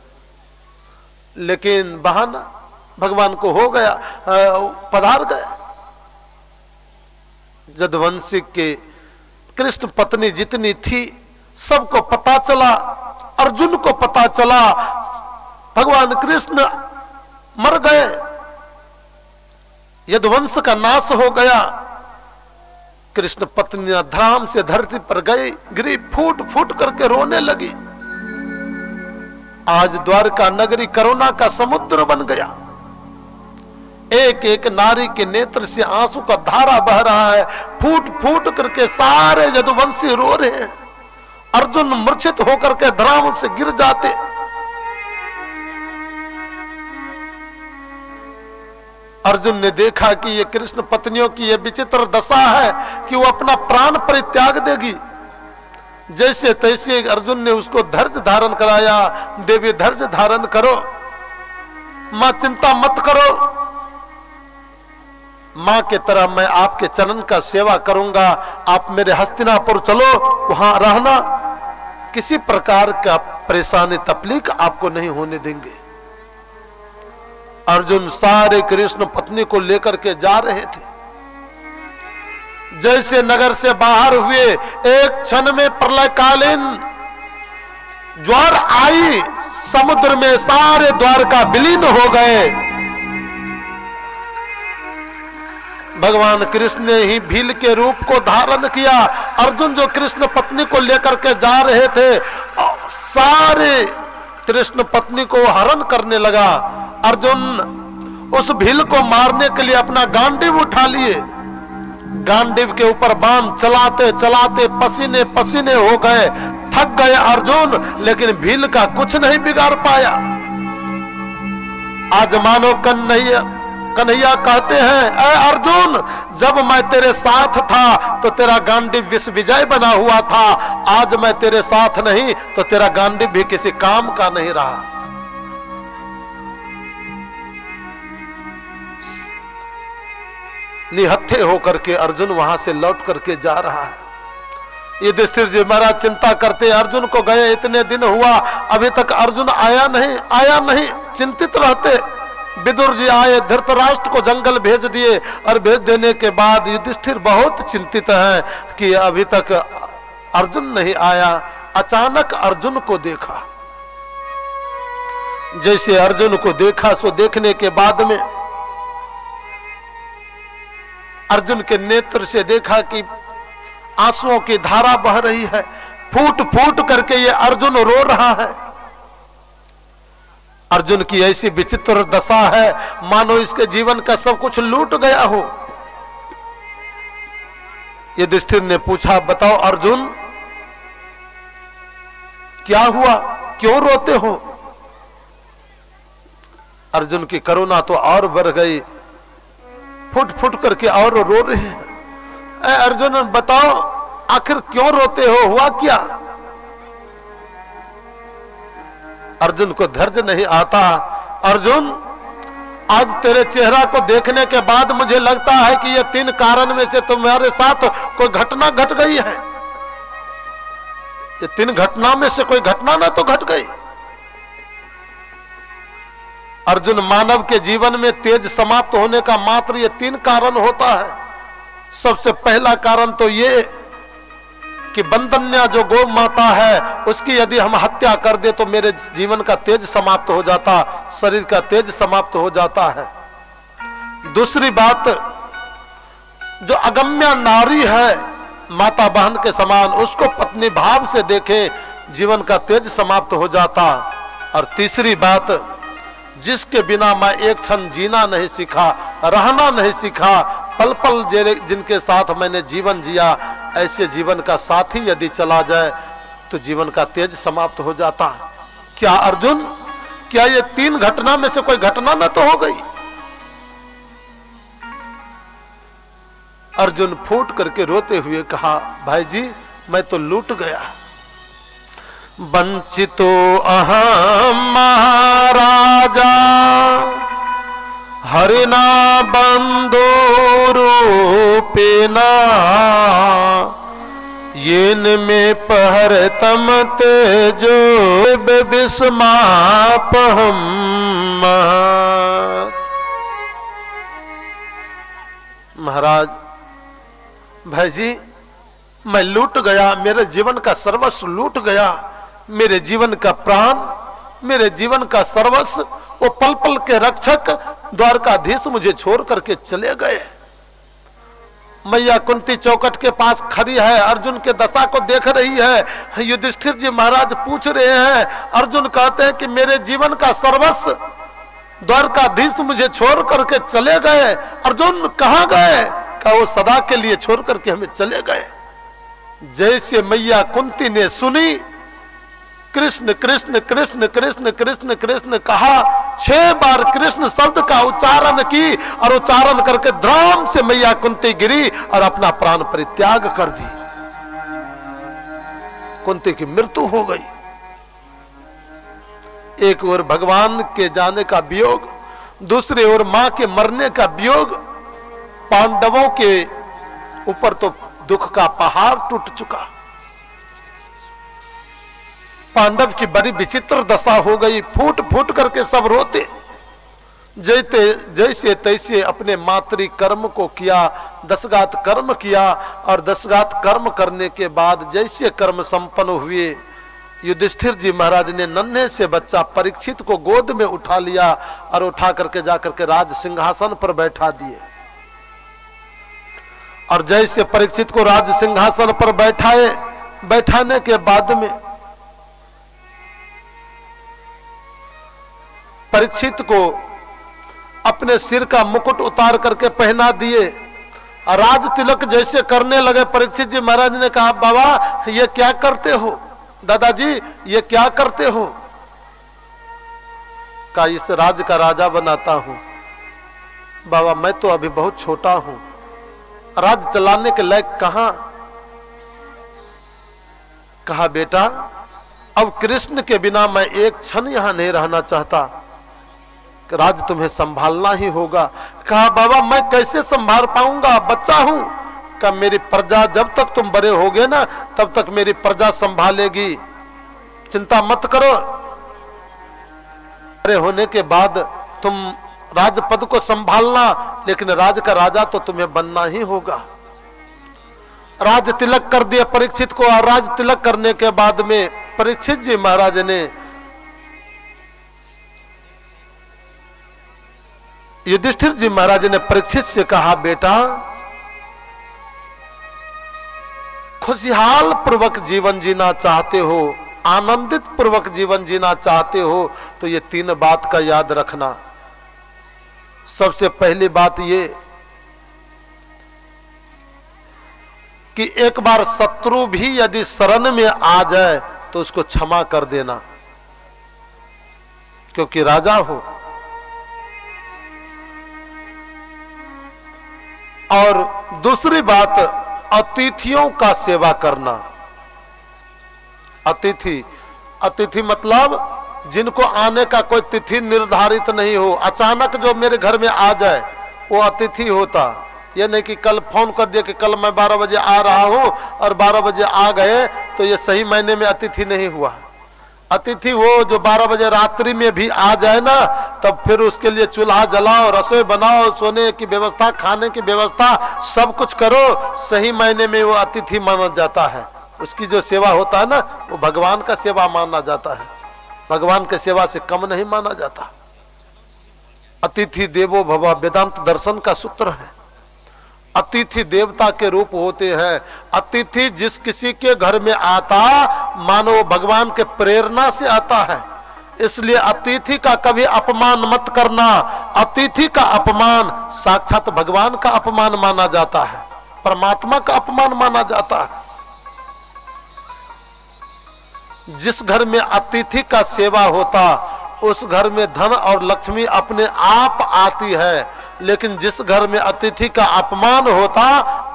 Speaker 5: लेकिन बहाना भगवान को हो गया, पधार गए। जदुवंशी के कृष्ण पत्नी जितनी थी सबको पता चला, अर्जुन को पता चला भगवान कृष्ण मर गए, यदुवंश का नाश हो गया। कृष्ण पत्नियां धराम से धरती पर गई, गिरी, फूट फूट करके रोने लगी। आज द्वारका नगरी करुणा का समुद्र बन गया। एक एक नारी के नेत्र से आंसू का धारा बह रहा है, फूट फूट करके सारे यदुवंशी रो रहे हैं। अर्जुन मूर्छित होकर के धराम से गिर जाते। अर्जुन ने देखा कि ये कृष्ण पत्नियों की ये विचित्र दशा है कि वो अपना प्राण परित्याग देगी। जैसे तैसे अर्जुन ने उसको धैर्य धारण कराया, देवी धैर्य धारण करो, मां चिंता मत करो, मां के तरह मैं आपके चरण का सेवा करूंगा, आप मेरे हस्तिनापुर चलो, वहां रहना, किसी प्रकार का परेशानी तकलीफ आपको नहीं होने देंगे। अर्जुन सारे कृष्ण पत्नी को लेकर के जा रहे थे। जैसे नगर से बाहर हुए, एक क्षण में प्रलयकालीन ज्वार आई, समुद्र में सारे द्वारका विलीन हो गए। भगवान कृष्ण ने ही भील के रूप को धारण किया। अर्जुन जो कृष्ण पत्नी को लेकर के जा रहे थे, सारे कृष्ण पत्नी को हरण करने लगा। अर्जुन उस भील को मारने के लिए अपना गांडीव उठा लिए। गांडीव के ऊपर बाण चलाते चलाते पसीने पसीने हो गए, थक गए अर्जुन, लेकिन भील का कुछ नहीं बिगाड़ पाया। आज मानो कन्हैया कहते हैं, ऐ अर्जुन, जब मैं तेरे साथ था तो तेरा गांडीव विश्व विजय बना हुआ था, आज मैं तेरे साथ नहीं तो तेरा गांडीव भी किसी काम का नहीं रहा। निहत्थे होकर के अर्जुन वहां से लौट करके जा रहा है। युधिष्ठिर जी महाराज चिंता करते, अर्जुन को गए इतने दिन हुआ, अभी तक अर्जुन आया नहीं, चिंतित रहते। विदुर जी आए, धृतराष्ट्र को जंगल भेज दिए, और भेज देने के बाद युधिष्ठिर बहुत चिंतित है कि अभी तक अर्जुन नहीं आया। अचानक अर्जुन को देखा, जैसे अर्जुन को देखा सो देखने के बाद में अर्जुन के नेत्र से देखा कि आंसुओं की धारा बह रही है, फूट फूट करके ये अर्जुन रो रहा है। अर्जुन की ऐसी विचित्र दशा है मानो इसके जीवन का सब कुछ लूट गया हो। युधिष्ठिर ने पूछा, बताओ अर्जुन क्या हुआ, क्यों रोते हो? अर्जुन की करुणा तो और बढ़ गई, फुट फुट करके और रो रहे हैं। अर्जुन बताओ आखिर क्यों रोते हो, हुआ क्या? अर्जुन को धैर्य नहीं आता। अर्जुन, आज तेरे चेहरा को देखने के बाद मुझे लगता है कि ये 3 कारण में से तुम्हारे साथ कोई घटना घट गई है। ये 3 घटना में से कोई घटना ना तो घट गई। अर्जुन, मानव के जीवन में तेज समाप्त होने का मात्र ये 3 कारण होता है। सबसे पहला कारण तो ये कि बंदन्या जो गौ माता है उसकी यदि हम हत्या कर दे तो मेरे जीवन का तेज समाप्त हो जाता, शरीर का तेज समाप्त हो जाता है। दूसरी बात, जो अगम्य नारी है माता बहन के समान, उसको पत्नी भाव से देखे जीवन का तेज समाप्त हो जाता। और तीसरी बात, जिसके बिना मैं एक क्षण जीना नहीं सीखा, रहना नहीं सीखा, पल पल जिनके साथ मैंने जीवन जिया, ऐसे जीवन का साथी यदि चला जाए तो जीवन का तेज समाप्त हो जाता। क्या अर्जुन, क्या ये 3 घटना में से कोई घटना न तो हो गई? अर्जुन फूट करके रोते हुए कहा, भाई जी मैं तो लूट गया। वंचितो अहम महाराजा हरिना बंधो रूपेना येन में पहरतम तेजो विस्मापहम। महाराज, भाई जी मैं लूट गया, मेरे जीवन का सर्वस्व लूट गया। मेरे जीवन का प्राण, मेरे जीवन का सर्वस्व, वो पल पल के रक्षक द्वारकाधीश मुझे छोड़ करके चले गए। मैया कुंती चौकट के पास खड़ी है, अर्जुन के दशा को देख रही है। युधिष्ठिर जी महाराज पूछ रहे हैं, अर्जुन कहते हैं कि मेरे जीवन का सर्वस्व द्वारकाधीश मुझे छोड़ करके चले गए। अर्जुन कहाँ गए? कहा वो सदा के लिए छोड़ करके हमें चले गए। जैसे मैया कुंती ने सुनी, कृष्ण कृष्ण कृष्ण कृष्ण कृष्ण कृष्ण कहा, 6 बार कृष्ण शब्द का उच्चारण की और उच्चारण करके ध्राम से मैया कुंती गिरी और अपना प्राण परित्याग कर दी। कुंती की मृत्यु हो गई। एक ओर भगवान के जाने का वियोग, दूसरी ओर मां के मरने का वियोग। पांडवों के ऊपर तो दुख का पहाड़ टूट चुका। पांडव की बड़ी विचित्र दशा हो गई, फूट फूट करके सब रोते। जैसे तैसे अपने मातृ कर्म को किया, दशगात कर्म किया और दशगात कर्म करने के बाद जैसे कर्म संपन्न हुए, युधिष्ठिर जी महाराज ने नन्हे से बच्चा परीक्षित को गोद में उठा लिया और उठा करके जाकर के राज सिंहासन पर बैठा दिए। और जैसे परीक्षित को राज सिंहासन पर बैठाने के बाद में परीक्षित को अपने सिर का मुकुट उतार करके पहना दिए। राज तिलक जैसे करने लगे, परीक्षित जी महाराज ने कहा, बाबा ये क्या करते हो? दादाजी ये क्या करते हो? कहा इस राज का राजा बनाता हूं। बाबा मैं तो अभी बहुत छोटा हूं, राज चलाने के लायक कहां। कहा बेटा अब कृष्ण के बिना मैं एक क्षण यहां नहीं रहना चाहता, राज तुम्हें संभालना ही होगा। कहा बाबा मैं कैसे संभाल पाऊंगा, बच्चा हूं। कहा मेरी प्रजा, जब तक तुम बड़े होगे ना तब तक मेरी प्रजा संभालेगी, चिंता मत करो। बड़े होने के बाद तुम राजपद को संभालना, लेकिन राज का राजा तो तुम्हें बनना ही होगा। राज तिलक कर दिया परीक्षित को। और राज तिलक करने के बाद में परीक्षित जी महाराज ने युधिष्ठिर जी महाराज ने परीक्षित से कहा, बेटा खुशहाल पूर्वक जीवन जीना चाहते हो, आनंदित पूर्वक जीवन जीना चाहते हो, तो ये 3 बात का याद रखना। सबसे पहली बात ये कि एक बार शत्रु भी यदि शरण में आ जाए तो उसको क्षमा कर देना, क्योंकि राजा हो। और दूसरी बात, अतिथियों का सेवा करना। अतिथि मतलब जिनको आने का कोई तिथि निर्धारित नहीं हो, अचानक जो मेरे घर में आ जाए वो अतिथि होता। ये नहीं कि कल फोन कर दिया कि कल मैं 12 बजे आ रहा हूं और 12 बजे आ गए, तो ये सही मायने में अतिथि नहीं हुआ। अतिथि वो जो 12 बजे रात्रि में भी आ जाए ना, तब फिर उसके लिए चूल्हा जलाओ, रसोई बनाओ, सोने की व्यवस्था, खाने की व्यवस्था, सब कुछ करो, सही मायने में वो अतिथि माना जाता है। उसकी जो सेवा होता है ना, वो भगवान का सेवा माना जाता है, भगवान के सेवा से कम नहीं माना जाता। अतिथि देवो भव वेदांत दर्शन का सूत्र है। अतिथि देवता के रूप होते हैं। अतिथि जिस किसी के घर में आता, मानो भगवान के प्रेरणा से आता है। इसलिए अतिथि का कभी अपमान मत करना। अतिथि का अपमान साक्षात भगवान का अपमान माना जाता है, परमात्मा का अपमान माना जाता है। जिस घर में अतिथि का सेवा होता, उस घर में धन और लक्ष्मी अपने आप आती है। लेकिन जिस घर में अतिथि का अपमान होता,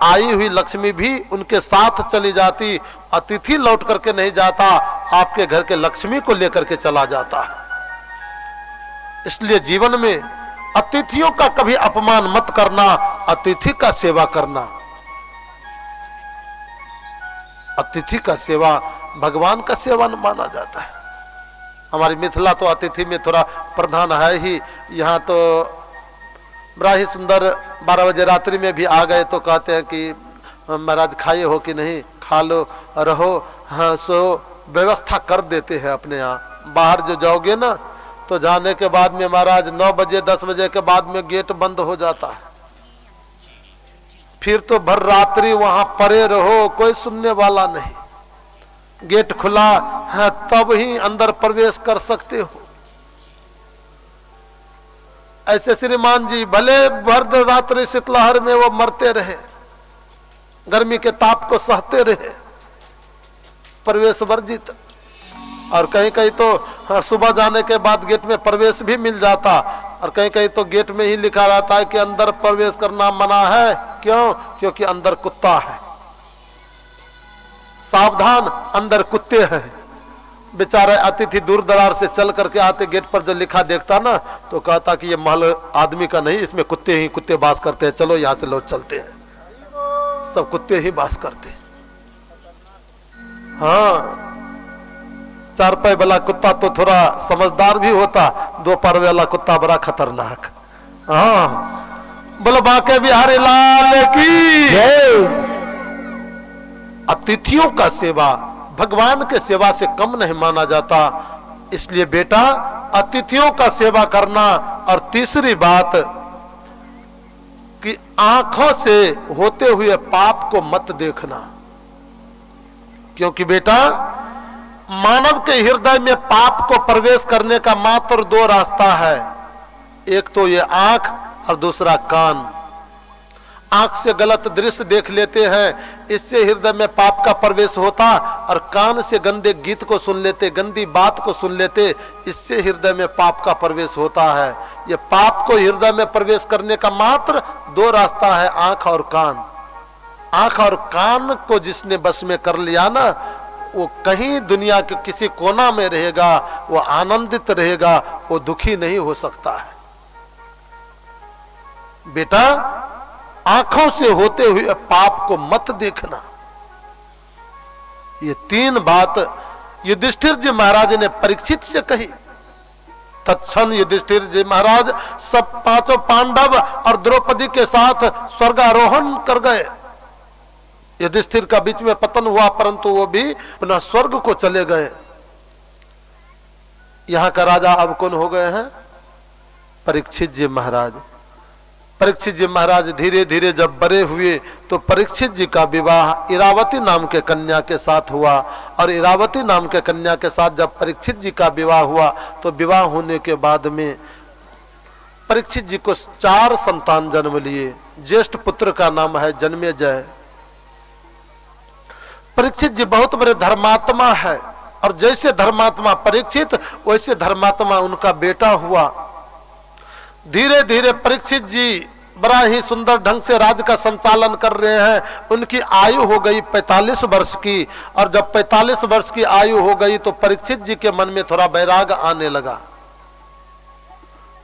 Speaker 5: आई हुई लक्ष्मी भी उनके साथ चली जाती। अतिथि लौट करके नहीं जाता, आपके घर के लक्ष्मी को लेकर के चला जाता है। इसलिए जीवन में अतिथियों का कभी अपमान मत करना, अतिथि का सेवा करना। अतिथि का सेवा भगवान का सेवा माना जाता है। हमारी मिथिला तो अतिथि में थोड़ा प्रधान है ही। यहाँ तो बड़ा ही सुंदर 12 बजे रात्रि में भी आ गए तो कहते हैं कि महाराज खाए हो कि नहीं, खा लो, रहो। हाँ, सो व्यवस्था कर देते हैं अपने यहाँ। बाहर जो जाओगे ना, तो जाने के बाद में महाराज 9 बजे 10 बजे के बाद में गेट बंद हो जाता है। फिर तो भर रात्रि वहां परे रहो, कोई सुनने वाला नहीं। गेट खुला है तब ही अंदर प्रवेश कर सकते हो। ऐसे श्रीमान जी भले भर रात्रि शीतलहर में वो मरते रहे, गर्मी के ताप को सहते रहे, प्रवेश वर्जित। और कहीं कहीं तो सुबह जाने के बाद गेट में प्रवेश भी मिल जाता, और कहीं कहीं तो गेट में ही लिखा रहता है कि अंदर प्रवेश करना मना है। क्यों? क्योंकि अंदर कुत्ता है, सावधान, अंदर कुत्ते हैं। बेचारे अतिथि दूर दरार से चल करके आते, गेट पर जो लिखा देखता ना, तो कहता कि ये महल आदमी का नहीं, इसमें कुत्ते ही कुत्ते वास करते हैं, चलो यहां से लौट चलते हैं। सब कुत्ते ही वास करते। हाँ, 4 पैर वाला कुत्ता तो थोड़ा समझदार भी होता, 2 पैर वाला कुत्ता बड़ा खतरनाक। हाँ, बोलो बांके बिहारी लाल की जय। अतिथियों का सेवा भगवान के सेवा से कम नहीं माना जाता। इसलिए बेटा, अतिथियों का सेवा करना। और तीसरी बात कि आंखों से होते हुए पाप को मत देखना, क्योंकि बेटा मानव के हृदय में पाप को प्रवेश करने का मात्र 2 रास्ता है। एक तो ये आंख और दूसरा कान। आंख से गलत दृश्य देख लेते हैं, इससे हृदय में पाप का प्रवेश होता। और कान से गंदे गीत को सुन लेते, गंदी बात को सुन लेते, इससे हृदय में पाप का प्रवेश होता है। ये पाप को हृदय में प्रवेश करने का मात्र 2 रास्ता है, आंख और कान। आंख और कान को जिसने बस में कर लिया ना, वो कहीं दुनिया के किसी कोना में रहेगा, वो आनंदित रहेगा, वो दुखी नहीं हो सकता है। बेटा, आंखों से होते हुए पाप को मत देखना। ये 3 बात युधिष्ठिर जी महाराज ने परीक्षित से कही। तत्क्षण युधिष्ठिर जी महाराज सब 5 पांडव और द्रौपदी के साथ स्वर्गारोहण कर गए। युधिष्ठिर का बीच में पतन हुआ, परंतु वो भी पुनः स्वर्ग को चले गए। यहां का राजा अब कौन हो गए हैं? परीक्षित जी महाराज। परीक्षित जी महाराज धीरे धीरे जब बड़े हुए तो परीक्षित जी का विवाह इरावती नाम के कन्या के साथ हुआ। और इरावती नाम के कन्या के साथ जब परीक्षित जी का विवाह हुआ तो विवाह होने के बाद में परीक्षित जी को 4 संतान जन्म लिए। ज्येष्ठ पुत्र का नाम है जन्मेजय। परीक्षित जी बहुत बड़े धर्मात्मा है और जैसे धर्मात्मा परीक्षित वैसे धर्मात्मा उनका बेटा हुआ। धीरे धीरे परीक्षित जी बड़ा ही सुंदर ढंग से राज्य का संचालन कर रहे हैं। उनकी आयु हो गई 45 वर्ष की। और जब 45 वर्ष की आयु हो गई तो परीक्षित जी के मन में थोड़ा वैराग आने लगा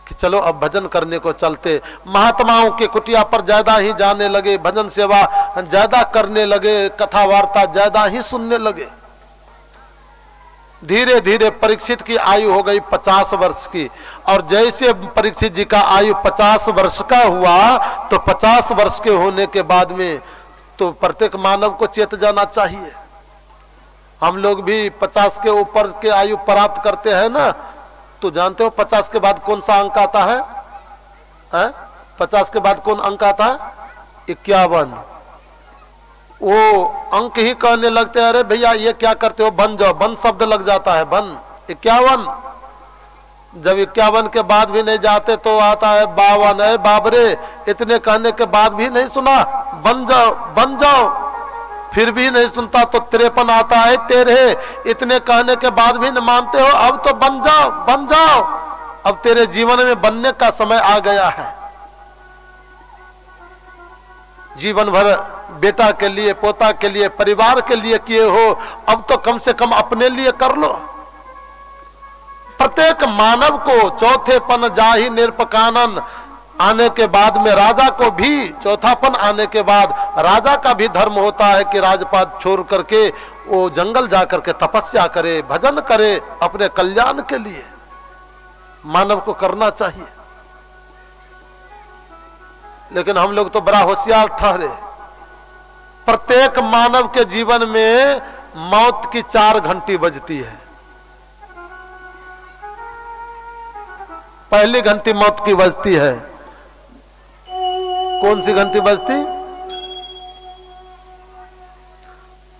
Speaker 5: कि चलो अब भजन करने को चलते। महात्माओं के कुटिया पर ज्यादा ही जाने लगे, भजन सेवा ज्यादा करने लगे, कथा वार्ता ज्यादा ही सुनने लगे। धीरे धीरे परीक्षित की आयु हो गई 50 वर्ष की। और जैसे परीक्षित जी का आयु 50 वर्ष का हुआ तो 50 वर्ष के होने के बाद में तो प्रत्येक मानव को चेत जाना चाहिए। हम लोग भी 50 के ऊपर के आयु प्राप्त करते हैं ना, तो जानते हो 50 के बाद कौन सा अंक आता है? 50 के बाद कौन अंक आता है? 51। वो अंक ही कहने लगते हैं, अरे भैया ये क्या करते हो, बन जाओ। बन शब्द लग जाता है, बन 51। जब 51 के बाद भी नहीं जाते तो आता है 52। है बाबरे, इतने कहने के बाद भी नहीं सुना, बन जाओ बन जाओ। फिर भी नहीं सुनता तो 53 आता है, 13। इतने कहने के बाद भी नहीं मानते हो, अब तो बन जाओ बन जाओ। अब तेरे जीवन में बनने का समय आ गया है। जीवन भर बेटा के लिए, पोता के लिए, परिवार के लिए किए हो, अब तो कम से कम अपने लिए कर लो। प्रत्येक मानव को चौथेपन जाहि निरपकानन आने के बाद में राजा को भी, चौथापन आने के बाद राजा का भी धर्म होता है कि राजपाट छोड़ करके वो जंगल जाकर के तपस्या करे, भजन करे, अपने कल्याण के लिए मानव को करना चाहिए। लेकिन हम लोग तो बड़ा होशियार ठहरे। प्रत्येक मानव के जीवन में मौत की 4 घंटी बजती है। पहली घंटी मौत की बजती है। कौन सी घंटी बजती?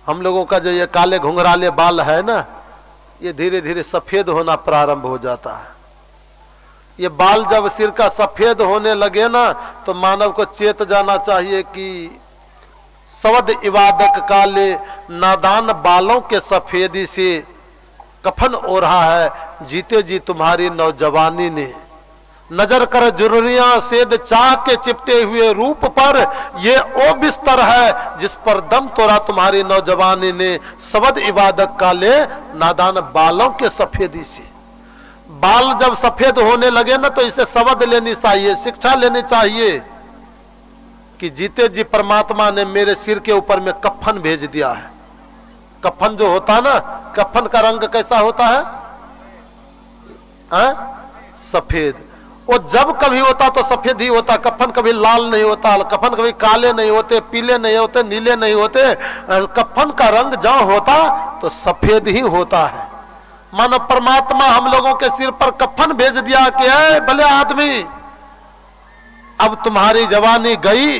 Speaker 5: हम लोगों का जो ये काले घुंघराले बाल है ना, ये धीरे धीरे सफेद होना प्रारंभ हो जाता है। ये बाल जब सिर का सफेद होने लगे ना तो मानव को चेत जाना चाहिए कि सवद इबादक काले नादान बालों के सफेदी से कफन ओढ़ा है, जीते जी तुम्हारी नौजवानी ने। नजर कर जुर्रियां सेद चाह के चिपटे हुए रूप पर, ये ओ बिस्तर है जिस पर दम तोड़ा तुम्हारी नौजवानी ने। सवद इबादत काले नादान बालों के सफेदी से। बाल जब सफेद होने लगे ना तो इसे सवद लेनी चाहिए, शिक्षा लेनी चाहिए कि जीते जी परमात्मा ने मेरे सिर के ऊपर में कफन भेज दिया है। कफन जो होता ना, कफन का रंग कैसा होता है? सफेद। वो जब कभी होता तो सफेद ही होता, कफन कभी लाल नहीं होता, कफन कभी काले नहीं होते, पीले नहीं होते, नीले नहीं होते। कफन का रंग जहाँ होता तो सफेद ही होता है। मानो परमात्मा हम लोगों के सिर पर कफन भेज दिया कि है भले आदमी, अब तुम्हारी जवानी गई,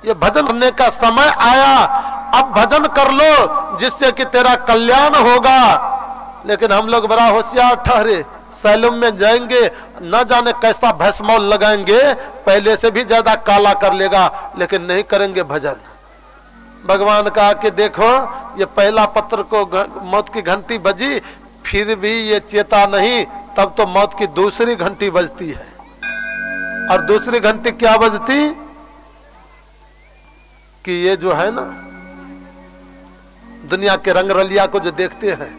Speaker 5: ये भजन करने का समय आया, अब भजन कर लो जिससे कि तेरा कल्याण होगा। लेकिन हम लोग बड़ा होशियार ठहरे, सैलून में जाएंगे, न जाने कैसा भस्मौल लगाएंगे, पहले से भी ज्यादा काला कर लेगा, लेकिन नहीं करेंगे भजन। भगवान कहा कि देखो ये पहला पत्र को मौत की घंटी बजी, फिर भी ये चेता नहीं, तब तो मौत की दूसरी घंटी बजती है। और दूसरी घंटी क्या बजती कि ये जो है ना दुनिया के रंग रलिया को जो देखते हैं,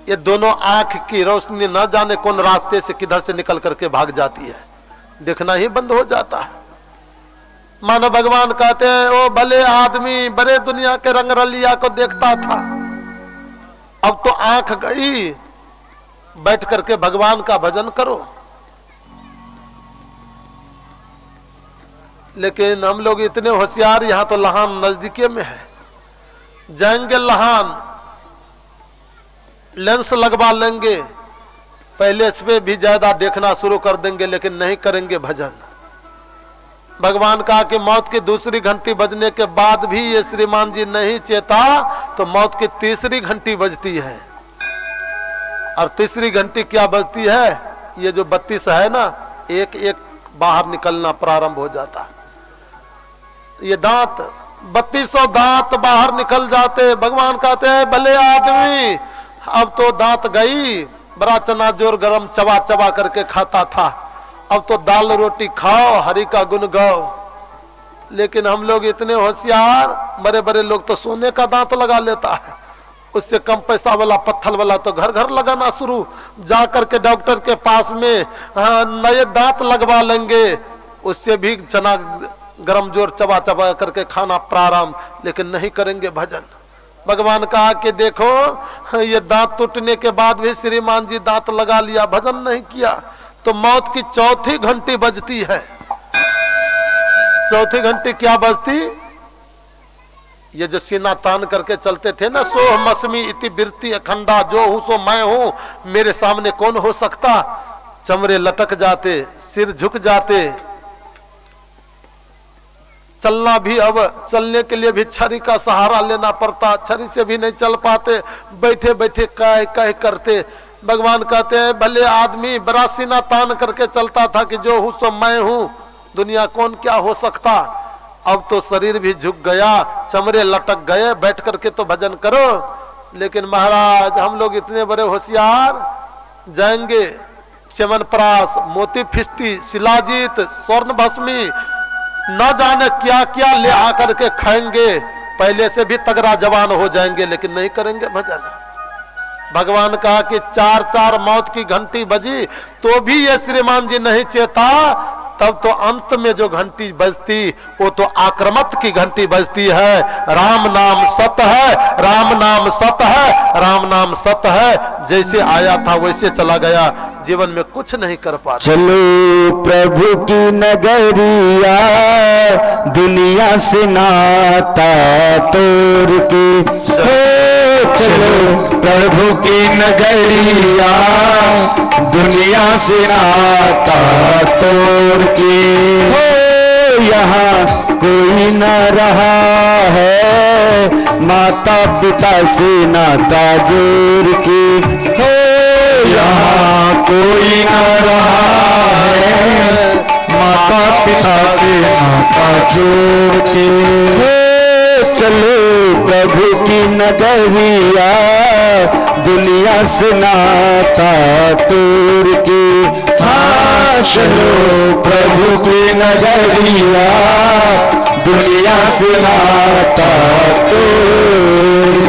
Speaker 5: ये दोनों आंख की रोशनी न जाने कौन रास्ते से किधर से निकल करके भाग जाती है, देखना ही बंद हो जाता है। मानो भगवान कहते हैं ओ भले आदमी बड़े दुनिया के रंग रलिया को देखता था, अब तो आंख गई, बैठ करके भगवान का भजन करो। लेकिन हम लोग इतने होशियार, यहां तो लहान नजदीके में है, जाएंगे लहान, लेंस लगवा लेंगे, पहले से भी ज्यादा देखना शुरू कर देंगे, लेकिन नहीं करेंगे भजन। भगवान कहा कि मौत की दूसरी घंटी बजने के बाद भी ये श्रीमान जी नहीं चेता तो मौत की तीसरी घंटी बजती है। और तीसरी घंटी क्या बजती है? ये जो 32 है ना, एक एक बाहर निकलना प्रारंभ हो जाता। ये दांत 3200 दांत बाहर निकल जाते। भगवान कहते हैं भले आदमी, अब तो दांत गई, बड़ा चना जोर गरम चबा चबा करके खाता था, अब तो दाल रोटी खाओ, हरि का गुण गाओ। लेकिन हम लोग इतने होशियार, बड़े बड़े लोग तो सोने का दांत लगा लेता है, उससे कम पैसा वाला पत्थर वाला तो घर घर लगाना शुरू, जा करके डॉक्टर के पास में नए दांत लगवा लेंगे, उससे भी चना गरम जोर चबा चबा करके खाना प्रारंभ, लेकिन नहीं करेंगे भजन। भगवान कहा कि देखो ये दांत टूटने के बाद भी श्रीमान जी दांत लगा लिया, भजन नहीं किया, तो मौत की चौथी घंटी बजती है। चौथी घंटी क्या बजती? ये जो सीना तान करके चलते थे ना, सोह मस्मी इति बिरती अखंडा, जो हूं सो मैं हूं, मेरे सामने कौन हो सकता। चमड़े लटक जाते, सिर झुक जाते, चलना भी, अब चलने के लिए भी छड़ी का सहारा लेना पड़ता, छड़ी से भी नहीं चल पाते, बैठे बैठे कह कह करते। भगवान कहते हैं भले आदमी बड़ा सीना तान करके चलता था कि जो हूं सो मैं हूं, दुनिया कौन क्या हो सकता। अब तो शरीर भी झुक गया, चमड़े लटक गए, बैठ करके तो भजन करो। लेकिन महाराज हम लोग इतने बड़े होशियार, जाएंगे च्यवनप्राश, मोती फिस्टी, शिलाजीत, स्वर्ण भस्मी, न जाने क्या क्या ले आकर के खाएंगे, पहले से भी तगड़ा जवान हो जाएंगे, लेकिन नहीं करेंगे भजन। भगवान कहा कि 4-4 मौत की घंटी बजी तो भी ये श्रीमान जी नहीं चेता, तब तो अंत में जो घंटी बजती वो तो आक्रमत की घंटी बजती है। राम नाम सत है, राम नाम सत है, राम नाम सत है, जैसे आया था वैसे चला गया, जीवन में कुछ नहीं कर पाता।
Speaker 2: चलो प्रभु की नगरिया, दुनिया से नाता तोड़ के,
Speaker 1: चलो प्रभु की नगरिया, दुनिया से नाता तोड़ के,
Speaker 2: हो यहाँ कोई न रहा है, माता पिता से नाता जोड़ के, हो
Speaker 1: यहाँ कोई न रहा है, माता पिता से नाता जोड़ के,
Speaker 2: चलो प्रभु की नगरिया, दुनिया से नाता तोड़ के,
Speaker 1: हाँ चलो प्रभु की नगरिया, दुनिया से नाता तोड़ के।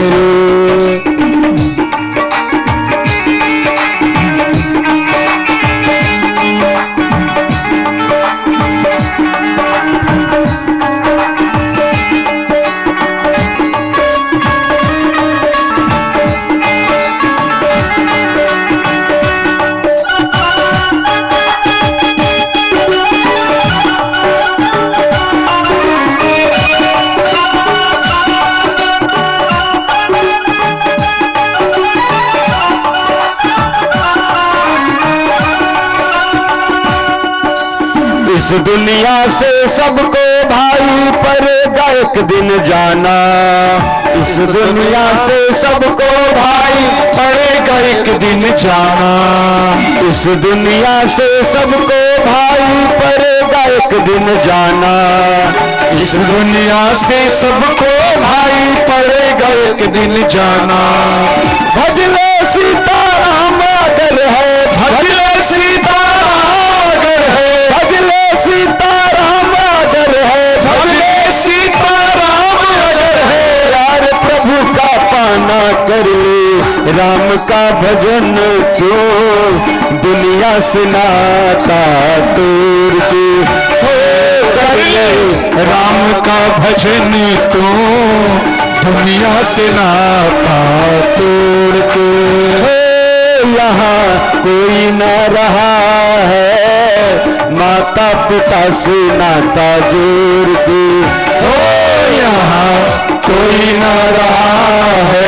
Speaker 2: इस दुनिया से सबको भाई पड़ेगा एक दिन जाना, इस दुनिया से सबको भाई
Speaker 1: पड़ेगा एक दिन जाना,
Speaker 2: इस दुनिया से सबको भाई पड़ेगा एक दिन जाना,
Speaker 1: इस दुनिया से सबको भाई पड़ेगा एक दिन जाना।
Speaker 2: भजले सीताराम अगर है,
Speaker 1: भजले सीताराम अगर है,
Speaker 2: भजले सीताराम अगर है,
Speaker 1: भजले सीताराम अगर है,
Speaker 2: यार प्रभु का पाना कर ले, राम का भजन क्यों दुनिया से नाता तोड़ के, हो
Speaker 1: कर ले राम का भजन तो दुनिया से नाता तोड़ के,
Speaker 2: हो यहाँ कोई न रहा है, माता पिता से नाता जोड़ के,
Speaker 1: ओ यहाँ कोई न रहा है,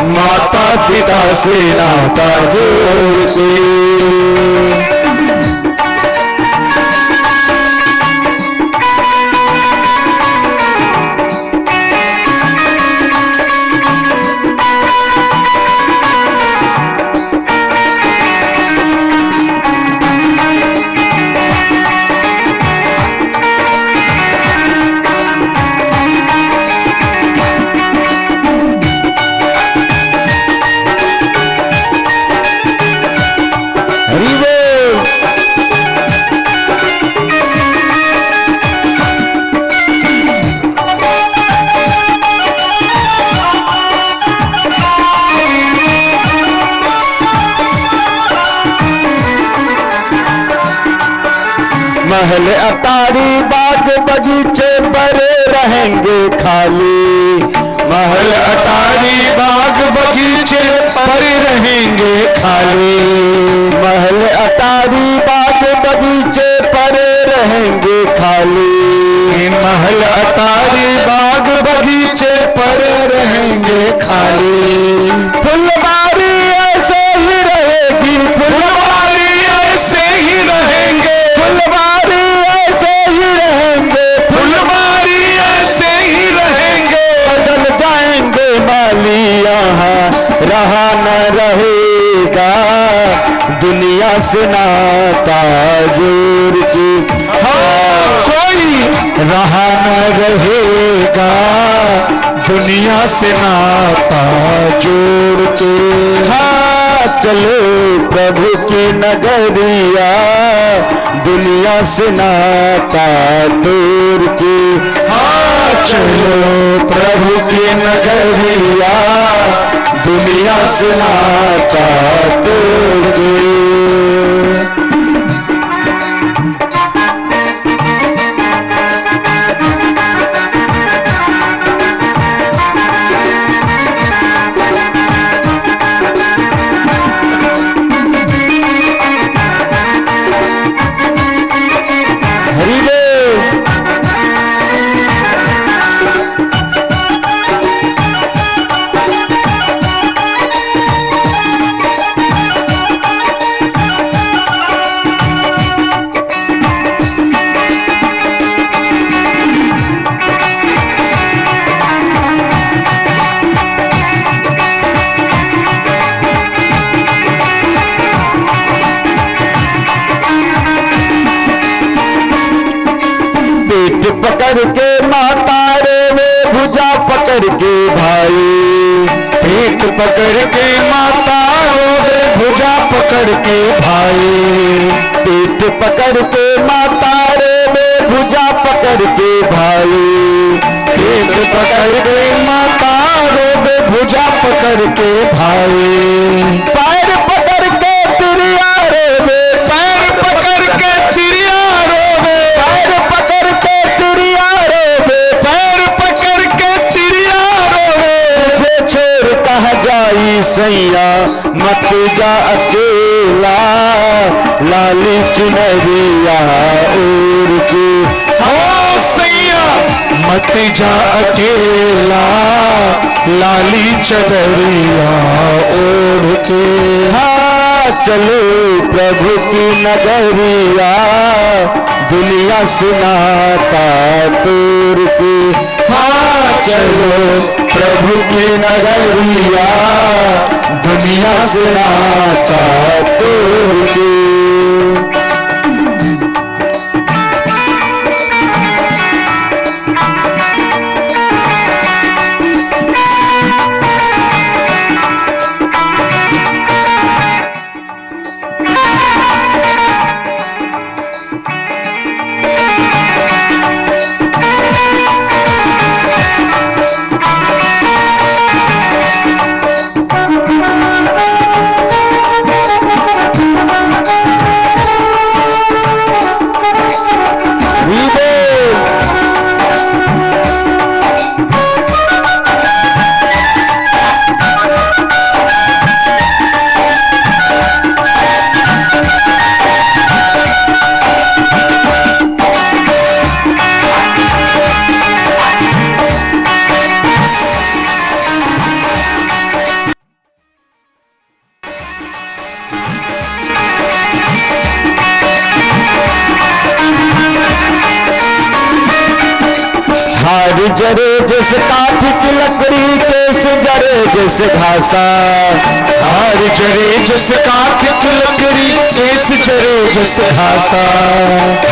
Speaker 1: माता पिता से नाता जोड़ के।
Speaker 2: महल अटारी बाग बगीचे परे रहेंगे खाली,
Speaker 1: महल अटारी बाग बगीचे पड़े रहेंगे खाली,
Speaker 2: महल अटारी बाग बगीचे परे रहेंगे खाली,
Speaker 1: महल अटारी बाग बगीचे पड़े रहेंगे खाली।
Speaker 2: फुलवारी ऐसे ही रहेगी,
Speaker 1: फुलवारी ऐसे ही रहेंगे,
Speaker 2: फुलवारी ऐसे ही रहेंगे,
Speaker 1: फुलवारी ऐसे ही रहेंगे।
Speaker 2: बदल जाएंगे माली यहाँ रहा न रहेगा दुनिया से नाता जोड़ के,
Speaker 1: हाँ कोई रहा न रहेगा दुनिया से नाता जोड़ के।
Speaker 2: हाँ चलो प्रभु की नगरिया दुनिया से नाता तोड़ के,
Speaker 1: हाँ चलो प्रभु की नगरिया दुनिया से नाता तोड़ के।
Speaker 2: हरि बोल। पेट पकड़ के माता रे वे भुजा पकड़ के भाई,
Speaker 1: पेट पकड़ के माता रोवे भुजा पकड़ के भाई,
Speaker 2: पेट पकड़ के माता रे वे भुजा पकड़ के भाई,
Speaker 1: पेट पकड़ के माता रोवे भुजा पकड़ के भाई,
Speaker 2: पैर पकड़ के तिरिया रे वे,
Speaker 1: पैर पकड़ के तिरिया रोवे,
Speaker 2: पैर पकड़ के तिरिया रे वे,
Speaker 1: पैर पकड़ के तिरिया रोवे।
Speaker 2: तुझे छोड़ कहाँ जाई सैया मत जा अकेला, लाली चुनरिया ओढ़ के,
Speaker 1: हाँ सैया मत जा अकेला, लाली चदरिया ओढ़ के।
Speaker 2: हाँ चलो प्रभु की नगरिया दुनिया से नाता तोड़ के,
Speaker 1: हाँ चलो प्रभु की नगरिया दुनिया से नाता
Speaker 2: तोड़ के। हार जरे जैसे काठ की लकड़ी, केस जरे जैसे घासा,
Speaker 1: हार जरे जस काठ की लकड़ी, केस जरे जस घासा,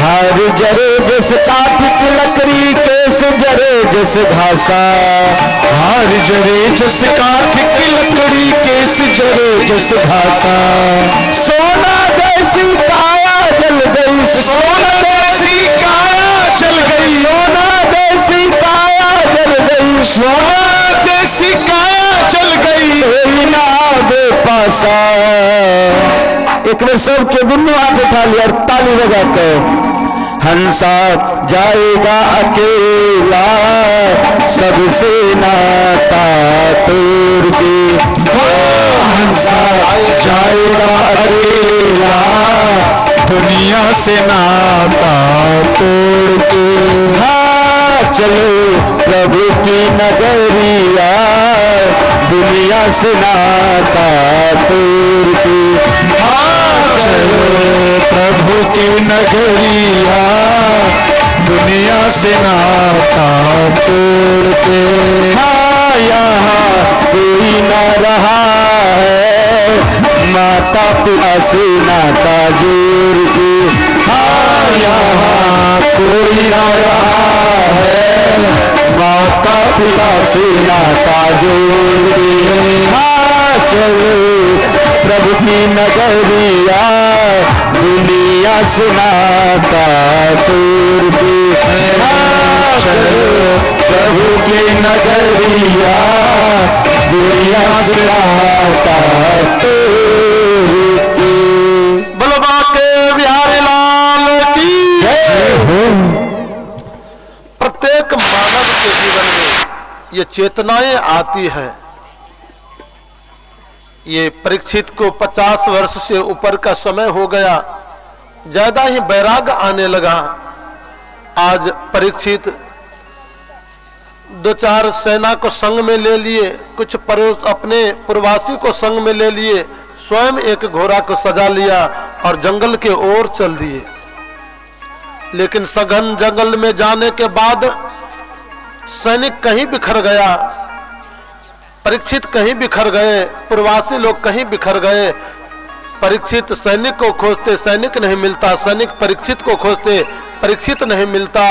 Speaker 2: हार जरे जैसे काठ की लकड़ी, केस जरे जैसे घासा,
Speaker 1: हार जरे जस काठ की लकड़ी, केस जरे जस घासा।
Speaker 2: सोना जैसी काया जल गई,
Speaker 1: सोना जैसी काया जल गई,
Speaker 2: सोना जैसी काया जल गई,
Speaker 1: सोना जैसी काया जल गई।
Speaker 2: कोई ना दे पासा। एक बार सबके दुनू हाथ उठा लिया और ताली बजाते,
Speaker 1: हंसा जाएगा अकेला सबसे नाता तोड़ के। हंसा जाएगा अकेला दुनिया से नाता तोड़ के। हाँ चलो प्रभु की नगरिया दुनिया से नाता तोड़ के। हाँ चलो प्रभु की नगरिया दुनिया से नाता तोड़ के। हाँ यहाँ कोई न रहा है माता पिता से नाता जोड़ के। हाँ यहाँ कोई न रहा है माता पिता से नाता जोड़ के। हाँ चलो प्रभु की नगरिया दुनिया से नाता तोड़ के। हाँ चलो प्रभु की नगरिया दुनिया से नाता तोड़ के।
Speaker 5: बलवा के बिहारी लाल की
Speaker 1: जय हो।
Speaker 5: प्रत्येक मानव के जीवन में ये चेतनाएं आती है। ये परीक्षित को 50 वर्ष से ऊपर का समय हो गया, ज्यादा ही वैराग्य आने लगा। आज परीक्षित 2-4 सेना को संग में ले लिए, कुछ अपने प्रवासी को संग में ले लिए, स्वयं एक घोड़ा को सजा लिया और जंगल के ओर चल दिए। लेकिन सघन जंगल में जाने के बाद सैनिक कहीं बिखर गया, परीक्षित कहीं बिखर गए, प्रवासी लोग कहीं बिखर गए। परीक्षित सैनिक को खोजते, सैनिक नहीं मिलता, सैनिक परीक्षित को खोजते, परीक्षित नहीं मिलता।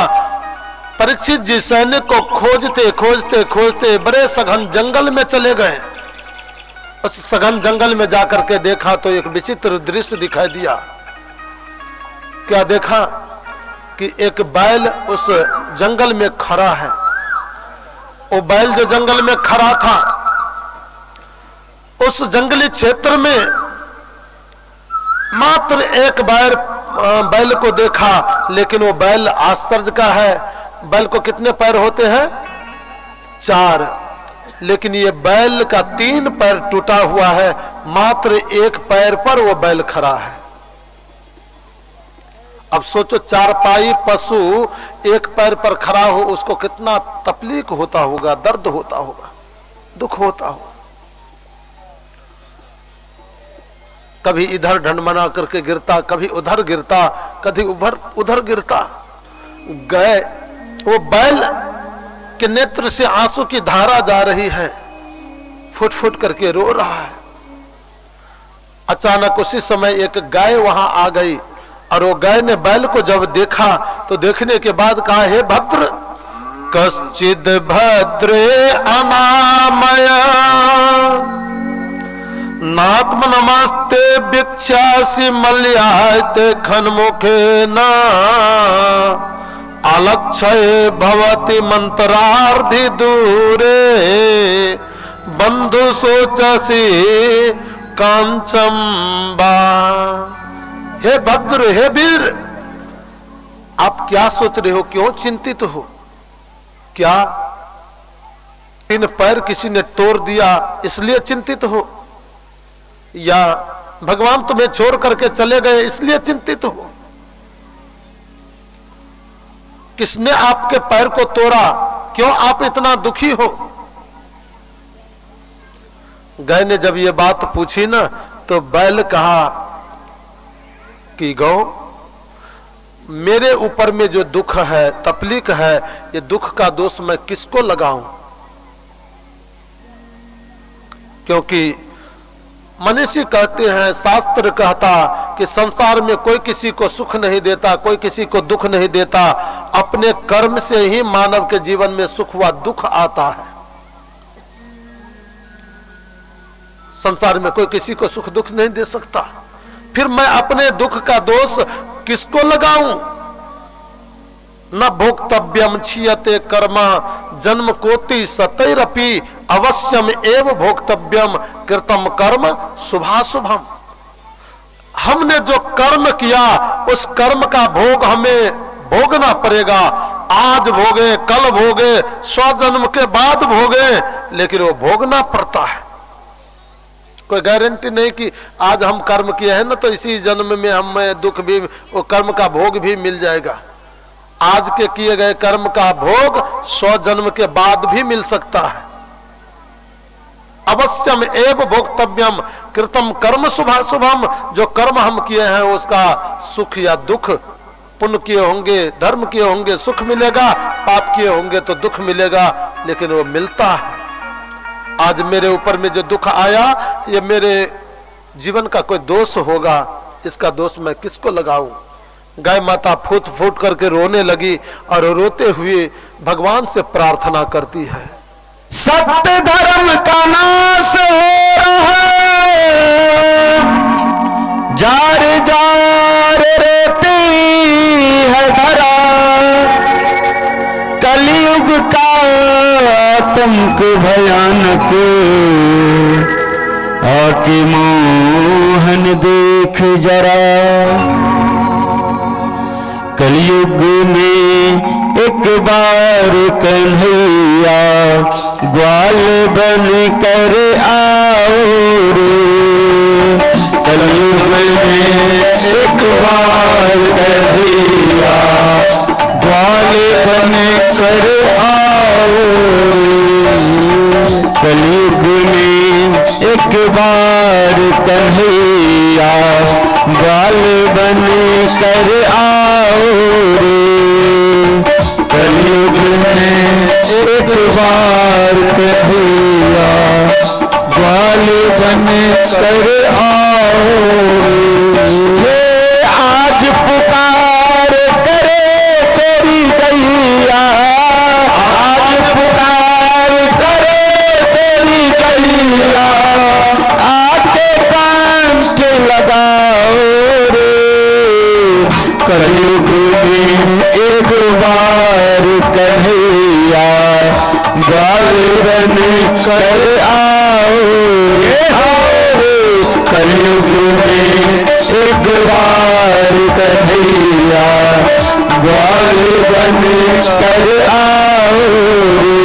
Speaker 5: परीक्षित जी सैनिक को खोजते खोजते खोजते बड़े सघन जंगल में चले गए। उस सघन जंगल में जाकर के देखा तो एक विचित्र दृश्य दिखाई दिया। क्या देखा कि एक बैल उस जंगल में खड़ा है। वो बैल जो जंगल में खड़ा था, उस जंगली क्षेत्र में मात्र एक बैल को देखा, लेकिन वो बैल आश्चर्य का है। बैल को कितने पैर होते हैं? 4, लेकिन ये बैल का 3 पैर टूटा हुआ है, मात्र एक पैर पर वो बैल खड़ा है। अब सोचो 4 पाई पशु एक पैर पर खड़ा हो, उसको कितना तकलीफ होता होगा, दर्द होता होगा, दुख होता होगा। कभी इधर ढंडमना करके गिरता, कभी उधर गिरता, कभी उधर गिरता। गए वो बैल के नेत्र से आंसू की धारा जा रही है, फुट फुट करके रो रहा है। अचानक उसी समय एक गाय वहां आ गई और वो गाय ने बैल को जब देखा तो देखने के बाद कहा, हे भद्र, कश्चिद भद्रे अनामय नात्म नमस्ते भिक्षासि मल्यायते खन्मुखे न अलक्षय भवति मंत्रार्धि दूरे बंधु सोचसी कांचम्बा। हे भद्र, हे वीर, आप क्या सोच रहे हो? क्यों चिंतित हो? क्या 3 पैर किसी ने तोड़ दिया इसलिए चिंतित हो, या भगवान तुम्हें छोड़ करके चले गए इसलिए चिंतित हो? किसने आपके पैर को तोड़ा? क्यों आप इतना दुखी हो? गाय ने जब ये बात पूछी ना, तो बैल कहा कि गौ, मेरे ऊपर में जो दुख है, तकलीफ है, ये दुख का दोष मैं किसको लगाऊं? क्योंकि मनीषी कहते हैं, शास्त्र कहता कि संसार में कोई किसी को सुख नहीं देता, कोई किसी को दुख नहीं देता। अपने कर्म से ही मानव के जीवन में सुख व दुख आता है। संसार में कोई किसी को सुख दुख नहीं दे सकता। फिर मैं अपने दुख का दोष किसको लगाऊं? न भोक्तव्यम क्षीयते कर्म जन्म कोटि सतैरपि अवश्यम एव भोक्तव्यम कृतम कर्म शुभाशुभम। हमने जो कर्म किया उस कर्म का भोग हमें भोगना पड़ेगा। आज भोगे, कल भोगे, 100 जन्म के बाद भोगे, लेकिन वो भोगना पड़ता है। कोई गारंटी नहीं कि आज हम कर्म किए हैं ना तो इसी जन्म में हमें दुख भी, वो कर्म का भोग भी मिल जाएगा। आज के किए गए कर्म का भोग 100 जन्म के बाद भी मिल सकता है। अवश्यम एव भोक्तव्यम कृतम कर्म शुभम। जो कर्म हम किए हैं उसका सुख या दुख, पुण्य किए होंगे, धर्म किए होंगे, सुख मिलेगा, पाप किए होंगे तो दुख मिलेगा, लेकिन वो मिलता है। आज मेरे ऊपर में जो दुख आया, ये मेरे जीवन का कोई दोष होगा, इसका दोष मैं किसको लगाऊं? गाय माता फूट फूट करके रोने लगी और रोते हुए भगवान से प्रार्थना करती है,
Speaker 1: सत्य धर्म का नाश हो रहा है, जार जार रहती है धरा, कलयुग का आतंक भयानक, आके मोहन देख जरा। कलयुग में एक बार कन्हैया ग्वाल बन कर आओ रे। कलयुग में एक बार कन्हैया ग्वाल बन कर आओ रे। कलयुग में एक बार कन्हैया ग्वाल बन कर आओ रे। कलयुग में एक बार कन्हैया ग्वाल बन कर आओ रे। आज पुकार करे तेरी गैया, आज पुकार करे तेरी गैया, आके कंठ लगाओ रे। कलयुग में एक बार कन्हैया ग्वाल बन कर आओ रे। कलयुग में एक बार कन्हैया ग्वाल बन कर आओ रे।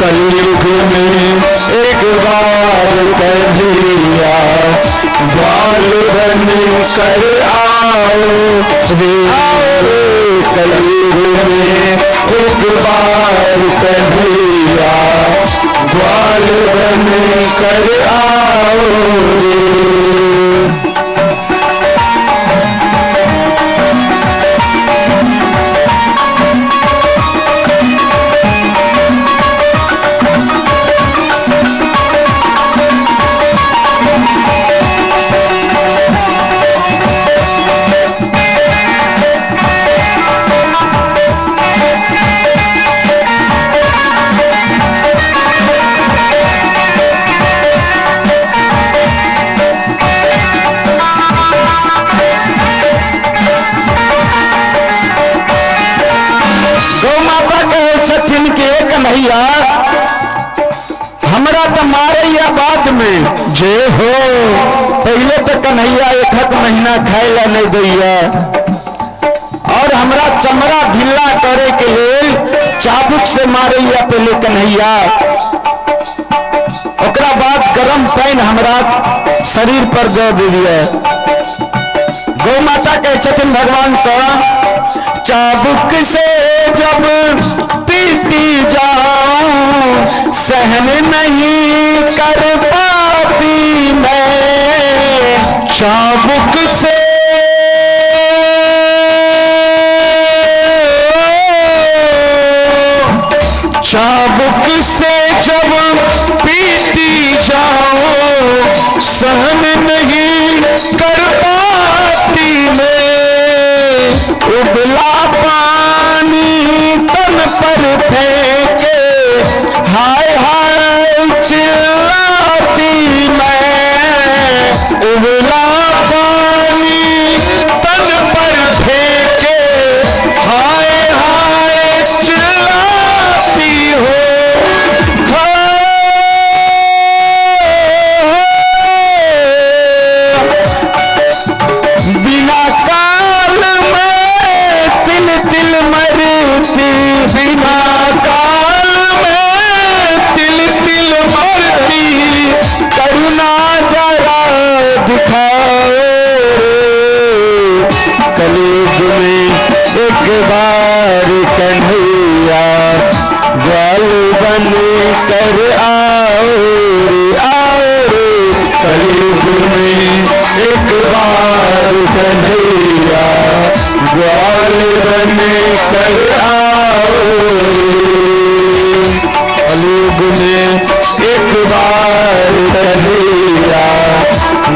Speaker 1: कलयुग में एक बार कन्हैया ग्वाल बन कर आओ रे। कलयुग में एक बार कन्हैया ग्वाल बन कर आओ रे। कन्हैया हमरा तो मारे बाद में जे हो, पहले तो कन्हैया 1 महीना खाए ला नहीं दैया और हमरा चमड़ा ढीला करे के लिए चाबुक से मारे पहले कन्हैया। ओकरा बाद गरम पानी हमरा शरीर पर दे दिया। गौ माता कहे छथिन भगवान से, चाबुक से जब पीटी जाऊं सहन नहीं कर पाती मैं चाबुक से चाबुक से जब पीटी जाओ सहन नहीं कर पाती मैं उबला पानी तन पर फेंके हाय हाय चिल्लाती मैं उबला पानी तन पर फेंके हाय हाय चिल्लाती हो बिना काल में तिल तिल मरती बिना काल में तिल तिल मरती करुणा जरा दिखाओ कलयुग में एक बार कन्हैया ग्वाल बन कर आओ रे आओ रे कलयुग में एक बार कन्हैया ग्वाल बन कर आओ कलयुग में एक बार कन्हैया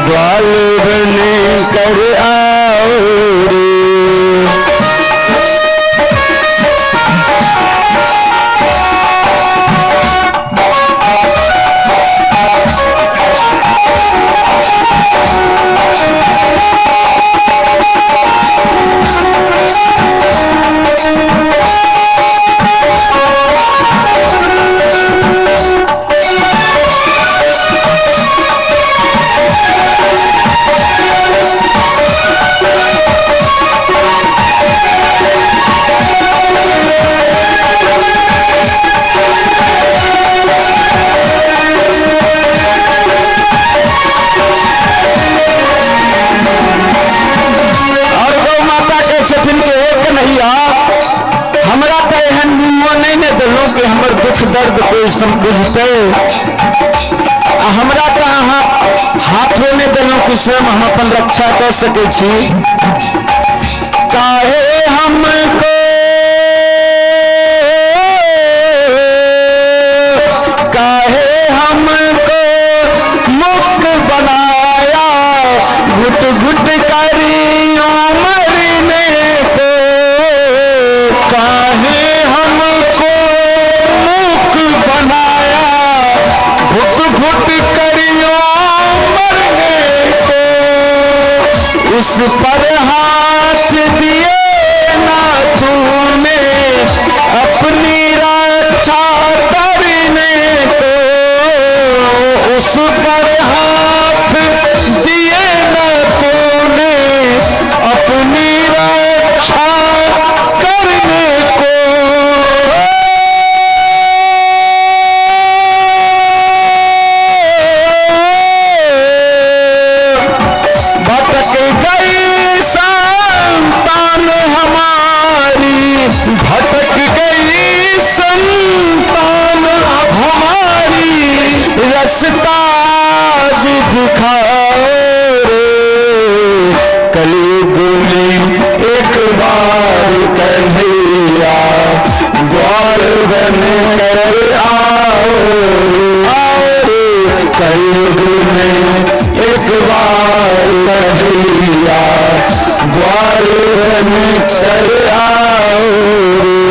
Speaker 1: ग्वाल बन कर आओ रे हमरा तो एहन मुँह नहीं ने दिलों कि हमर दुख दर्द कोई समझते हमरा तो अहाँ हाथों ने दिलों कि स्वयं हम अपन रक्षा कर सके छी काहे हमको काहे हमको मुक्त बनाया घुट घुट करियो मरने को काहे हमको मुक्त बनाया घुट घुट करियो मरने को उस पर हाथ दिए ना तूने अपनी रक्षा करने को उस पर हाथ दिए ना तूने अपनी रक्षा करने को भटक गई संतान हमारी भटक गई संतान हमारी रास्ता दिखाओ रे कलयुग में एक बार कन्हैया ग्वाल बन कर आओ रे कलयुग में एक बार कन्हैया ग्वाल बन कर आओ रे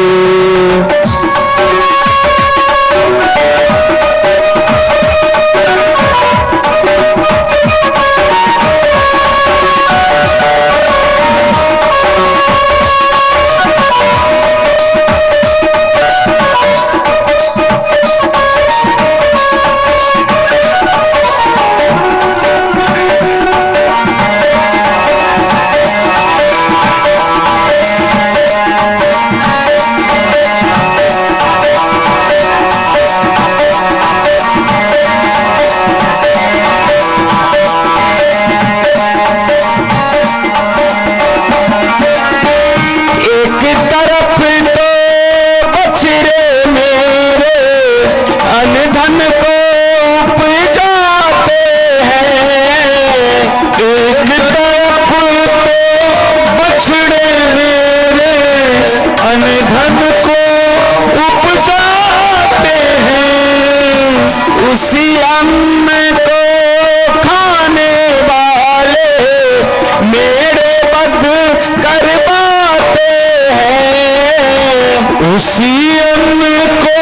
Speaker 1: बध करवाते हैं, उसी अन्न को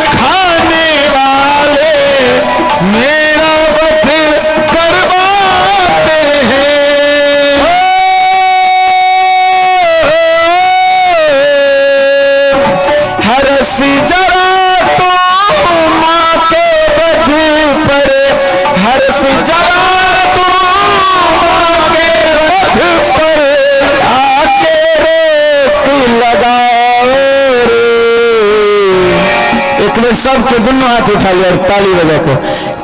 Speaker 1: खाने वाले मेरा वध करवाते हैं। हरस जरा तो माँ के वध पर, हरस जरा तो माँ के वध पर, आके रोक लगाओ रे। एक बार सबके दोनों हाथ उठा लिया और ताली बजा के,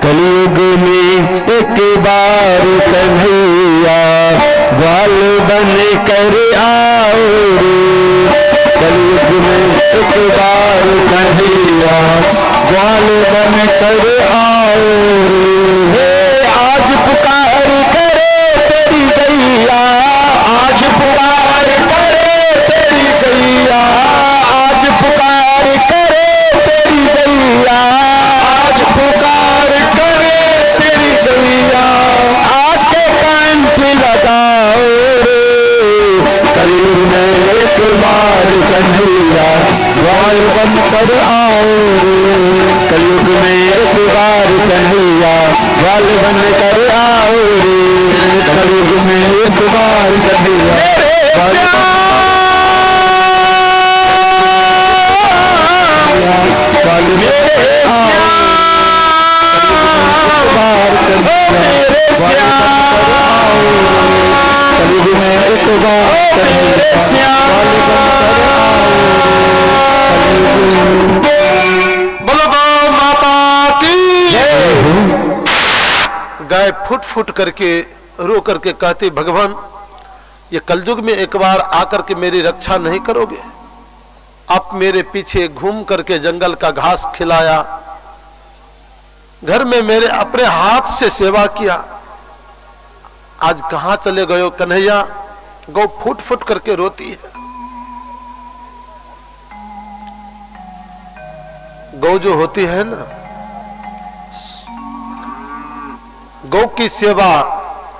Speaker 1: कलयुग में एक बार कन्हैया ग्वाल बन कर आओ रे। कलयुग में एक बार कन्हैया ग्वाल बन कर आओ रे। आज पुकार करे तेरी गैया, आज पुकार करे तेरी गैया, आज पुकार करे तेरी गैया, आज पुकार करे तेरी गैया, आके कंठ लगाओ रे। कलयुग में एक बार कन्हैया ग्वाल बन कर आओ रे। कलयुग में एक बार कन्हैया ग्वाल बन कर आओ रे। कलयुग में एक बार कन्हैया ग्वाल
Speaker 5: बोलो गौ माता की जय। गाय फुट फुट करके रो करके कहती, भगवान ये कलयुग में एक बार आकर के मेरी रक्षा नहीं करोगे? आप मेरे पीछे घूम करके जंगल का घास खिलाया, घर में मेरे अपने हाथ से सेवा किया, आज कहां चले गए हो कन्हैया? गौ फुट फुट करके रोती है। गौ जो होती है ना, गौ की सेवा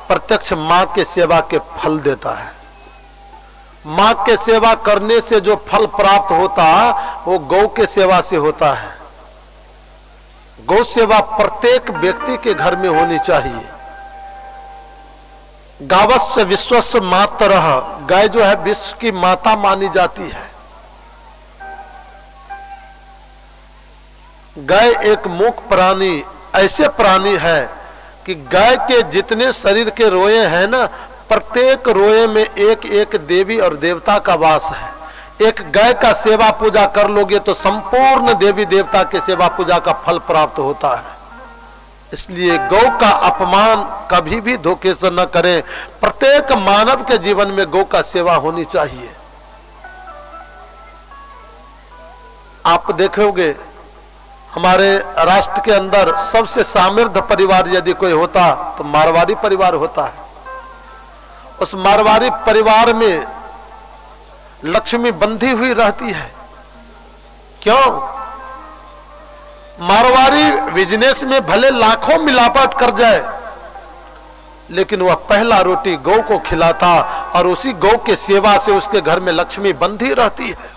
Speaker 5: प्रत्यक्ष मां के सेवा के फल देता है। मां के सेवा करने से जो फल प्राप्त होता वो गौ के सेवा से होता है। गौ सेवा प्रत्येक व्यक्ति के घर में होनी चाहिए। गावस्य विश्वस्य मातरः, गाय जो है विश्व की माता मानी जाती है। गाय एक मूक प्राणी, ऐसे प्राणी है कि गाय के जितने शरीर के रोए हैं ना, प्रत्येक रोए में एक एक देवी और देवता का वास है। एक गाय का सेवा पूजा कर लोगे तो संपूर्ण देवी देवता के सेवा पूजा का फल प्राप्त होता है। इसलिए गौ का अपमान कभी भी धोखे से न करें। प्रत्येक मानव के जीवन में गौ का सेवा होनी चाहिए। आप देखोगे हमारे राष्ट्र के अंदर सबसे समृद्ध परिवार यदि कोई होता तो मारवाड़ी परिवार होता है। उस मारवाड़ी परिवार में लक्ष्मी बंधी हुई रहती है। क्यों? मारवाड़ी बिजनेस में भले लाखों मिलावट कर जाए, लेकिन वह पहला रोटी गौ को खिलाता और उसी गौ के सेवा से उसके घर में लक्ष्मी बंधी रहती है।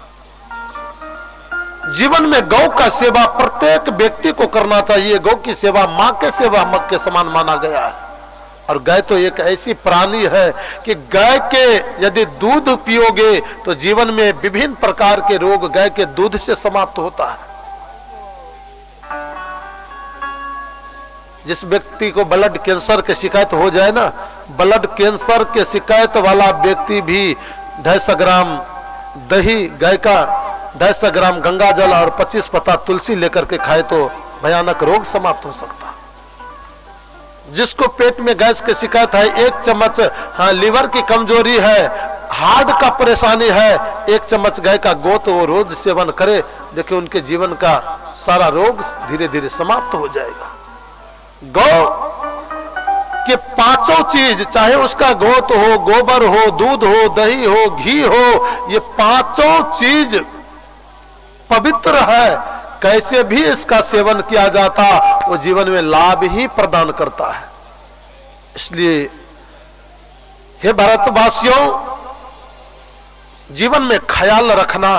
Speaker 5: जीवन में गौ का सेवा प्रत्येक व्यक्ति को करना चाहिए। गौ की सेवा मां के सेवा मग के समान माना गया है। और गाय तो एक ऐसी प्राणी है कि गाय के यदि दूध पियोगे तो जीवन में विभिन्न प्रकार के रोग गाय के दूध से समाप्त होता है। जिस व्यक्ति को ब्लड कैंसर की शिकायत हो जाए ना, ब्लड कैंसर के शिकायत वाला व्यक्ति भी 250 ग्राम दही गाय का, 250 ग्राम गंगा जल और 25 पत्ता तुलसी लेकर के खाए तो भयानक रोग समाप्त हो सकता है। जिसको पेट में गैस की शिकायत है, 1 चम्मच, हाँ लीवर की कमजोरी है, हार्ट का परेशानी है, 1 चम्मच गाय का गोत वो रोज सेवन करे, देखिए उनके जीवन का सारा रोग धीरे धीरे समाप्त हो जाएगा। गौ के 5 चीज, चाहे उसका गोत हो, गोबर हो, दूध हो, दही हो, घी हो, ये 5 चीज पवित्र है। कैसे भी इसका सेवन किया जाता वो जीवन में लाभ ही प्रदान करता है। इसलिए हे भारतवासियों, जीवन में ख्याल रखना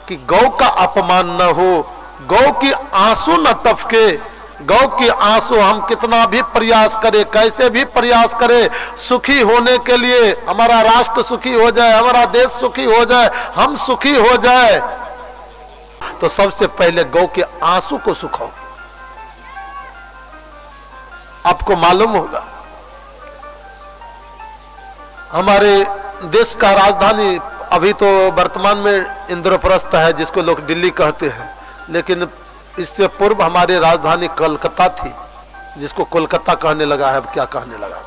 Speaker 5: कि गौ का अपमान न हो, गौ की आंसू न टपके। गौ की आंसू हम कितना भी प्रयास करें, कैसे भी प्रयास करें, सुखी होने के लिए, हमारा राष्ट्र सुखी हो जाए, हमारा देश सुखी हो जाए, हम सुखी हो जाए, तो सबसे पहले गौ के आंसू को सुखाओ। आपको मालूम होगा हमारे देश का राजधानी अभी तो वर्तमान में इंद्रप्रस्थ है, जिसको लोग दिल्ली कहते हैं, लेकिन इससे पूर्व हमारी राजधानी कलकत्ता थी, जिसको कोलकाता कहने लगा है, अब क्या कहने लगा।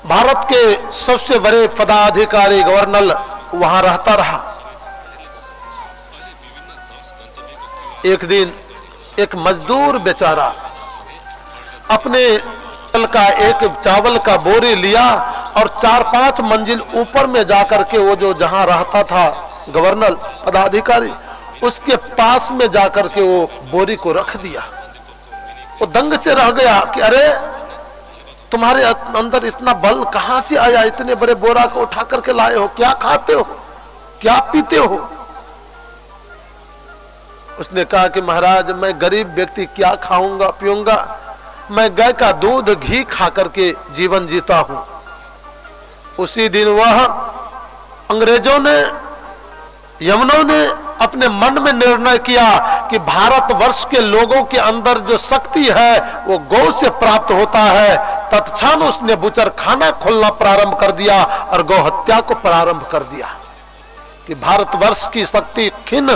Speaker 5: भारत के सबसे बड़े पदाधिकारी गवर्नर वहां रहता रहा। एक दिन एक मजदूर बेचारा अपने का एक चावल का बोरी लिया और 4-5 मंजिल ऊपर में जाकर के वो जो जहां रहता था गवर्नर पदाधिकारी, उसके पास में जाकर के वो बोरी को रख दिया। वो दंग से रह गया कि अरे तुम्हारे अंदर इतना बल कहां से आया, इतने बड़े बोरा को उठा करके लाए हो, क्या खाते हो, क्या पीते हो। उसने कहा कि महाराज मैं गरीब व्यक्ति क्या खाऊंगा पीऊंगा, मैं गाय का दूध घी खा करके जीवन जीता हूं। उसी दिन वह अंग्रेजों ने, यमनों ने अपने मन में निर्णय किया कि भारतवर्ष के लोगों के अंदर जो शक्ति है वो गौ से प्राप्त होता है। तत्क्षण उसने बुचर खाना खोलना प्रारंभ कर दिया और गौ हत्या को प्रारंभ कर दिया कि भारतवर्ष की शक्ति खिन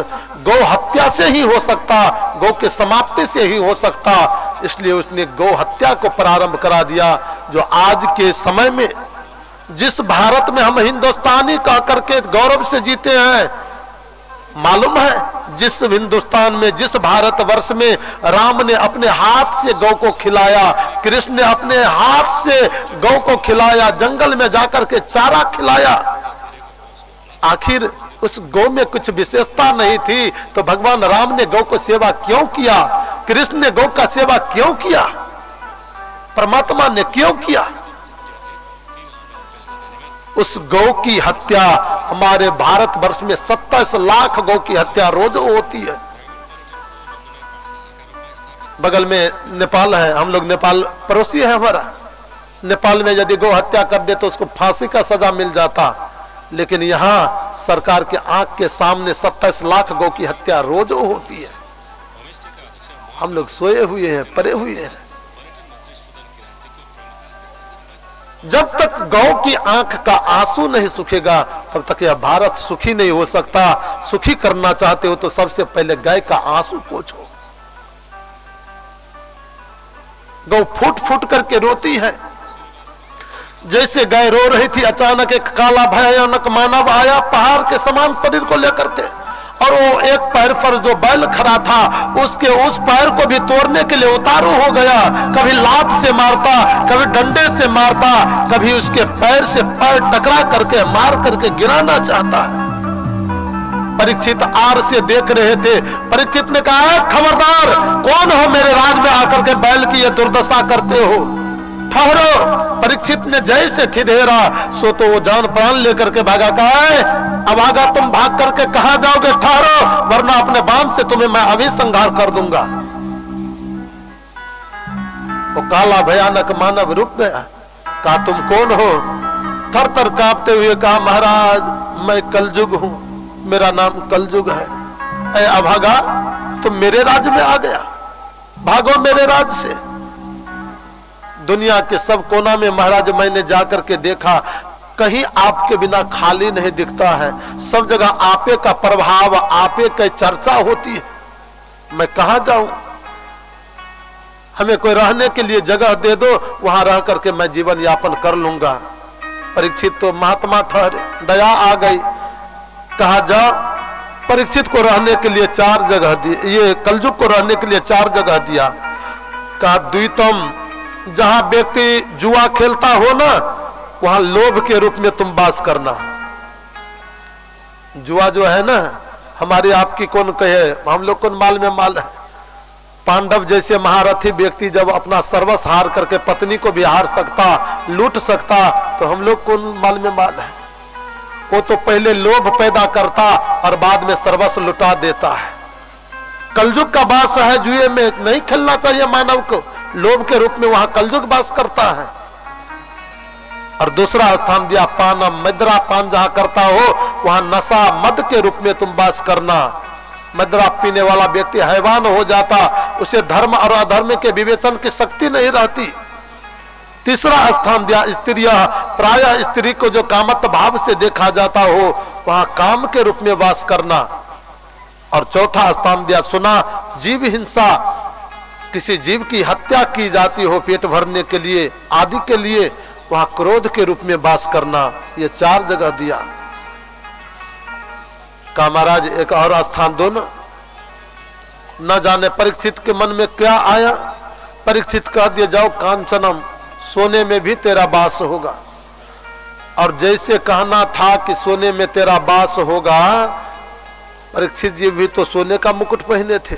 Speaker 5: गौ हत्या से ही हो सकता, गौ के समाप्ति से ही हो सकता। इसलिए उसने गौ हत्या को प्रारंभ करा दिया, जो आज के समय में जिस भारत में हम हिंदुस्तानी कह करके गौरव से जीते हैं, मालूम है जिस हिंदुस्तान में, जिस भारतवर्ष में राम ने अपने हाथ से गौ को खिलाया, कृष्ण ने अपने हाथ से गौ को खिलाया, जंगल में जाकर के चारा खिलाया, आखिर उस गौ में कुछ विशेषता नहीं थी तो भगवान राम ने गौ को सेवा क्यों किया, कृष्ण ने गौ का सेवा क्यों किया, परमात्मा ने क्यों किया। उस गौ की हत्या हमारे भारतवर्ष में 27 लाख गौ की हत्या रोज होती है। बगल में नेपाल है, हम लोग नेपाल पड़ोसी है हमारा, नेपाल में यदि गौ हत्या कर दे तो उसको फांसी का सजा मिल जाता, लेकिन यहाँ सरकार के आंख के सामने 27 लाख गौ की हत्या रोज होती है। हम लोग सोए हुए हैं, पड़े हुए हैं। जब तक गौ की आंख का आंसू नहीं सूखेगा तब तक यह भारत सुखी नहीं हो सकता। सुखी करना चाहते हो तो सबसे पहले गाय का आंसू पोंछो। गौ फूट फूट करके रोती है, जैसे गाय रो रही थी अचानक एक काला भयानक मानव आया पहाड़ के समान शरीर को लेकर के, और वो एक पैर पर जो बैल खड़ा था उसके उस पैर को भी तोड़ने के लिए उतारू हो गया। कभी लात से मारता, कभी डंडे से मारता, कभी उसके पैर से पैर टकरा करके मार करके गिराना चाहता है। परीक्षित आर से देख रहे थे। परीक्षित ने कहा खबरदार, कौन हो मेरे राज में आकर के बैल की ये दुर्दशा करते हो, ठहरो। परीक्षित ने जैसे खिदेरा सो तो वो जान प्राण लेकर के भागा। कहा है अब आगा तुम भाग करके कहां जाओगे, ठहरो वरना अपने बाण से तुम्हें मैं अभी संहार कर दूंगा। वो काला भयानक मानव रुक गया। कहा तुम कौन हो? थर थर कांपते हुए कहा महाराज मैं कलजुग हूं, मेरा नाम कलजुग है। ऐ अभागा तुम मेरे राज्य में आ गया, भागो मेरे राज्य से। दुनिया के सब कोना में महाराज मैंने जाकर के देखा, कहीं आपके बिना खाली नहीं दिखता है। सब जगह आपे का प्रभाव, आपे की चर्चा होती है। मैं कहां जाऊं? हमें कोई रहने के लिए जगह दे दो, वहां रह करके मैं जीवन यापन कर लूंगा। परीक्षित तो महात्मा ठहरे, दया आ गई। कहा जा, परीक्षित को रहने के लिए 4 जगह दी, ये कलजुग को रहने के लिए 4 जगह दिया। कहा द्वितम, जहां व्यक्ति जुआ खेलता हो ना वहां लोभ के रूप में तुम वास करना। जुआ जो है ना, हमारी आपकी कौन कहे, हम लोग कौन माल में माल है। पांडव जैसे महारथी व्यक्ति जब अपना सर्वस्व हार करके पत्नी को भी हार सकता, लूट सकता, तो हम लोग कौन माल में माल है। वो तो पहले लोभ पैदा करता और बाद में सर्वस्व लुटा देता है। कलयुग का वास है, जुए में नहीं खेलना चाहिए मानव को। लोभ के रूप में वहां कलयुग वास करता है। और दूसरा स्थान दिया पानम, मदिरा पान जहां करता हो वहां नशा मद के रूप में तुम वास करना। मदिरा पीने वाला व्यक्ति हैवान हो जाता, उसे धर्म और अधर्म के विवेचन की शक्ति नहीं रहती। तीसरा स्थान दिया स्त्रियां, प्रायः स्त्री को जो कामत भाव से देखा जाता हो वहां काम के रूप में वास करना। और चौथा स्थान दिया सुना जीव हिंसा, किसी जीव की हत्या की जाती हो पेट भरने के लिए आदि के लिए, वहां क्रोध के रूप में वास करना। ये 4 जगह दिया। का महाराज एक और स्थान दो ना। न जाने परीक्षित के मन में क्या आया, परीक्षित कह दिया जाओ कांचनम, सोने में भी तेरा वास होगा। और जैसे कहना था कि सोने में तेरा वास होगा, परीक्षित जी भी तो सोने का मुकुट पहने थे।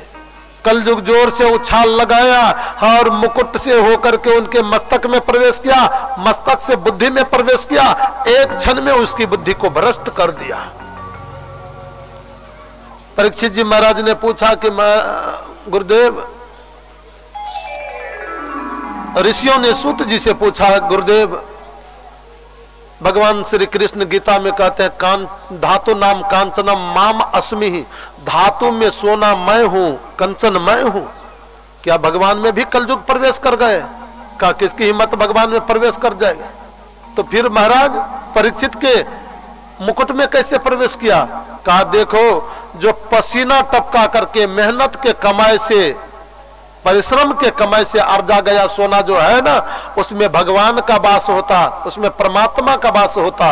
Speaker 5: कलयुग जोर से उछाल लगाया और मुकुट से होकर के उनके मस्तक में प्रवेश किया, मस्तक से बुद्धि में प्रवेश किया, एक क्षण में उसकी बुद्धि को भ्रष्ट कर दिया। परीक्षित जी महाराज ने पूछा कि गुरुदेव, ऋषियों ने सूत जी से पूछा, गुरुदेव भगवान श्री कृष्ण गीता में कहते हैं कान धातु नाम कांचनम माम अस्मि, धातु में सोना मैं हूं, कंचन मैं हूं। क्या भगवान में भी कलयुग प्रवेश कर गए? क्या किसकी हिम्मत भगवान में प्रवेश कर जाएगा? तो फिर महाराज परीक्षित के मुकुट में कैसे प्रवेश किया? कहा देखो, जो पसीना टपका करके मेहनत के कमाई से, परिश्रम के कमाई से अर्जा गया सोना जो है ना, उसमें भगवान का वास होता, उसमें परमात्मा का वास होता।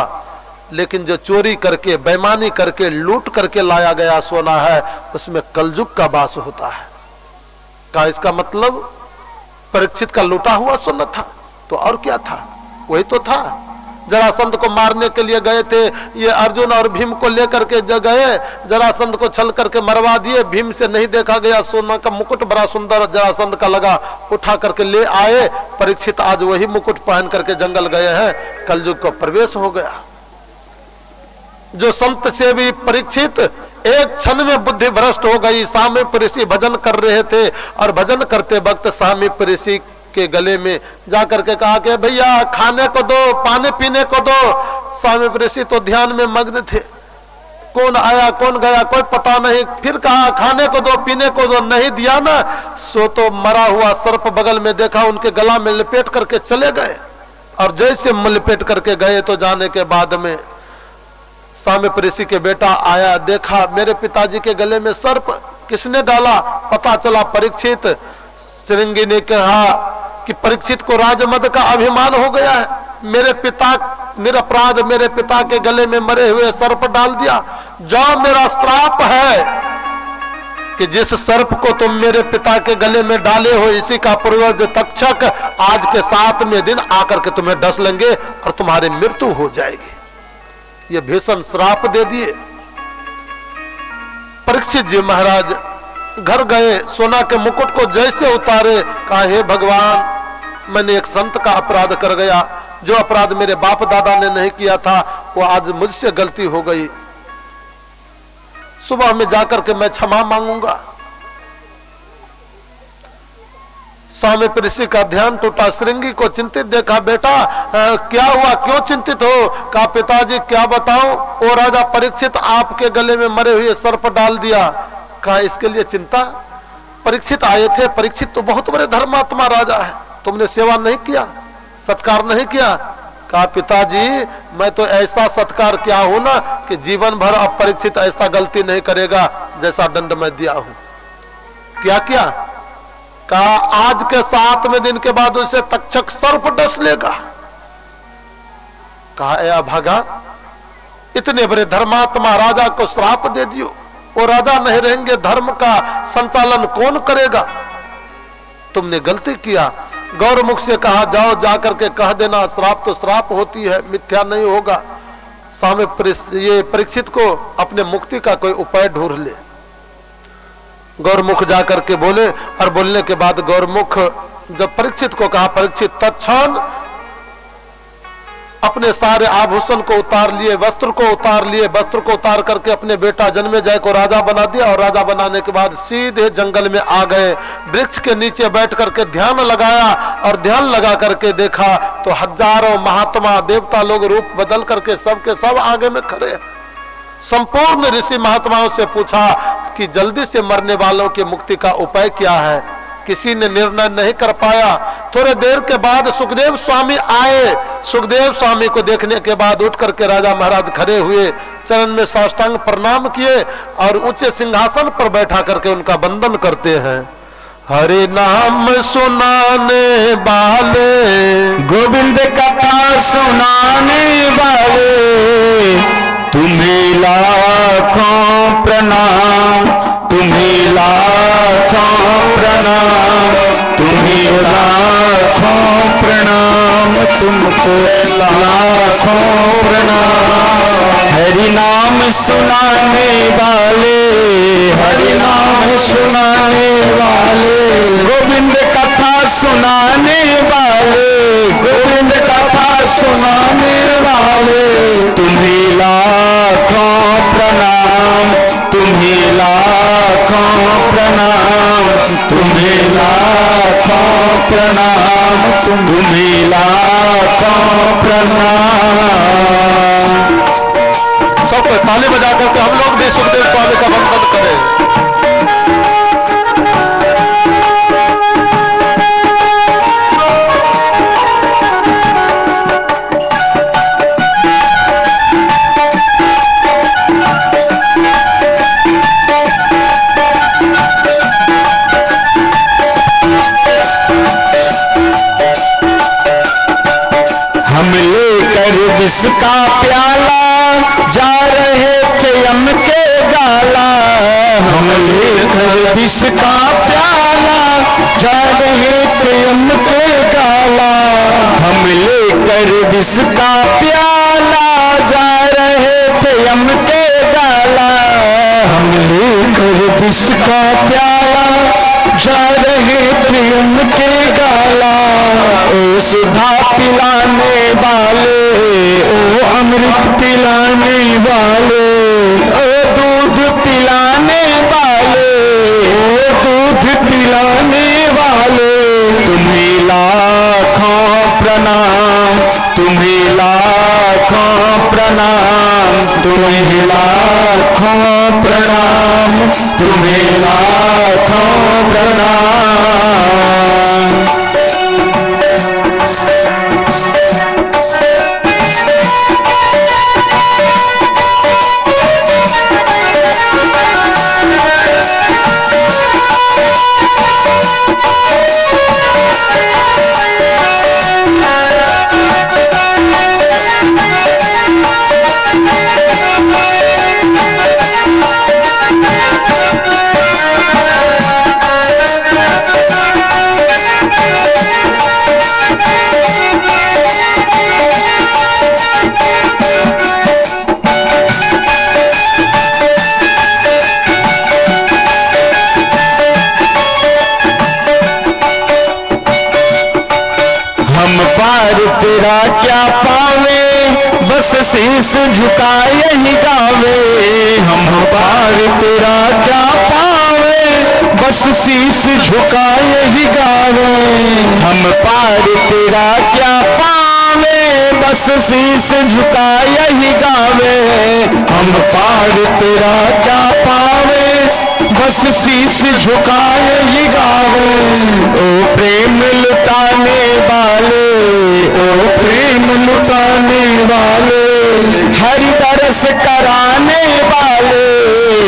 Speaker 5: लेकिन जो चोरी करके, बेईमानी करके, लूट करके लाया गया सोना है, उसमें कलयुग का वास होता है। का इसका मतलब परीक्षित का लूटा हुआ सोना था, तो और क्या था? वही तो था। जरासंध को मारने के लिए गए थे, ये अर्जुन और भीम को लेकर के गए, जरासंध को छल करके मरवा दिए। भीम से नहीं देखा गया सोना का मुकुट बड़ा सुंदर जरासंध का लगा, उठा करके ले आए। परीक्षित आज वही मुकुट पहन करके जंगल गए हैं, कलयुग का प्रवेश हो गया। जो संत से भी परीक्षित एक क्षण में बुद्धि भ्रष्ट हो गई। सामीप ऋषि भजन कर रहे थे और भजन करते वक्त सामीप ऋषि के गले में जाकर के कहा कि भैया खाने को दो, पानी पीने को दो। स्वामी ऋषि तो ध्यान में मग्न थे, कौन आया कौन गया कोई पता नहीं। फिर कहा खाने को दो, पीने को दो, नहीं दिया ना, सो तो मरा हुआ सर्प बगल में देखा, उनके गला में लपेट करके चले गए। और जैसे लपेट करके गए तो जाने के बाद में स्वामी ऋषि के बेटा आया, देखा मेरे पिताजी के गले में सर्प, किसने डाला? पता चला परीक्षित। श्रृंगी ने कहा कि परीक्षित को राजमद का अभिमान हो गया है, मेरे पिता निरपराध मेरे पिता के गले में मरे हुए सर्प डाल दिया। जो मेरा श्राप है कि जिस सर्प को तुम मेरे पिता के गले में डाले हो, इसी का पूर्वज तक्षक आज के 7वें दिन आकर के तुम्हें डस लेंगे और तुम्हारी मृत्यु हो जाएगी। ये भीषण श्राप दे दिए। परीक्षित जी महाराज घर गए, सोना के मुकुट को जैसे उतारे, कहा हे भगवान, मैंने एक संत का अपराध कर गया, जो अपराध मेरे बाप दादा ने नहीं किया था वो आज मुझसे गलती हो गई। सुबह में जाकर के मैं क्षमा मांगूंगा। स्वामी ऋषि का ध्यान टूटा, श्रृंगी को चिंतित देखा, बेटा क्या हुआ, क्यों चिंतित हो? कहा पिताजी क्या बताऊं, वो राजा परीक्षित आपके गले में मरे हुए सर्प डाल दिया। कहा इसके लिए चिंता? परीक्षित आए थे, परीक्षित तो बहुत बड़े धर्मात्मा राजा है, तुमने सेवा नहीं किया, सत्कार नहीं किया। कहा पिताजी मैं तो ऐसा सत्कार किया हूं ना कि जीवन भर अब परीक्षित ऐसा गलती नहीं करेगा जैसा दंड मैं दिया हूं। क्या किया? कहा आज के 7वें दिन के बाद उसे तक्षक सर्प डस लेगा। कहा ए अभागा, इतने बड़े धर्मात्मा राजा को श्राप दे दियो, वो राजा नहीं रहेंगे, धर्म का संचालन कौन करेगा? तुमने गलती किया। गौरमुख से कहा जाओ जाकर के कह देना, श्राप तो श्राप होती है, मिथ्या नहीं होगा। स्वामी ये परीक्षित को अपने मुक्ति का कोई उपाय ढूंढ ले। गौरमुख जाकर के बोले, और बोलने के बाद गौरमुख जब परीक्षित को कहा, परीक्षित तत्क्षण अपने सारे आभूषण को उतार लिए, वस्त्र को उतार लिए, वस्त्र को उतार करके अपने बेटा जन्मेजय को राजा बना दिया, और राजा बनाने के बाद सीधे जंगल में आ गए। वृक्ष के नीचे बैठ करके ध्यान लगाया, और ध्यान लगा करके देखा तो हजारों महात्मा देवता लोग रूप बदल करके सबके सब आगे में खड़े हैं। संपूर्ण ऋषि महात्माओं से पूछा कि जल्दी से मरने वालों की मुक्ति का उपाय क्या है। किसी ने निर्णय नहीं कर पाया। थोड़े देर के बाद सुखदेव स्वामी आए। सुखदेव स्वामी को देखने के बाद उठ करके राजा महाराज खड़े हुए, चरण में साष्टांग प्रणाम किए और ऊंचे सिंहासन पर बैठा करके उनका वंदन करते हैं। हरे नाम सुनाने वाले,
Speaker 1: गोविंद कथा सुनाने वाले, तुम्हें लाखों प्रणाम, तुम्हें लाखों प्रणाम, तुम्हें लाखों प्रणाम, तुमको लाखों प्रणाम। हरि नाम सुनाने वाले, हरि नाम सुनाने वाले, गोविंद कथा सुनाने वाले, गोविंद कथा सुनाने वाले, तुम्हें लाखों प्रणाम, तुम्हें लाखों प्रणाम, तुम्हें लाखों प्रणाम, तुम्हें लाखों प्रणाम।
Speaker 5: सबको ताली बजा करके हम लोग भी सुखदेव स्वामी का वंदन करें।
Speaker 1: हम लेकर विष का प्याला जा रहे थे यम के गाला, हम लेकर विष का प्याला जा रहे थे यम के गाला, हम लेकर विष का प्याला जा रहे थे यम के गाला, हम लेकर विष का प्याला जा रहे थे यम के गाला। ओ सुधा पिलाने वाले, ओ अमृत पिलाने वाले, ओ दूध पिलाने वाले, ओ दूध पिलाने वाले, तुम्हें लाखों प्रणाम, तुम्हें लाखों प्रणाम, तुम्हें लाखों प्रणाम, तुम्हें लाखों प्रणाम। तेरा क्या पावे, बस शीश झुका यही गावे, हम पार तेरा क्या पावे, बस शीश झुका यही गावे, हम पार तेरा क्या पावे, बस शीश झुका यही गावे, हम पार तेरा क्या पावे, बस शीश झुका यही गावे। ओ प्रेम लुटाने वाले, ओ प्रेम लुटाने वाले, हरि दरस कराने वाले,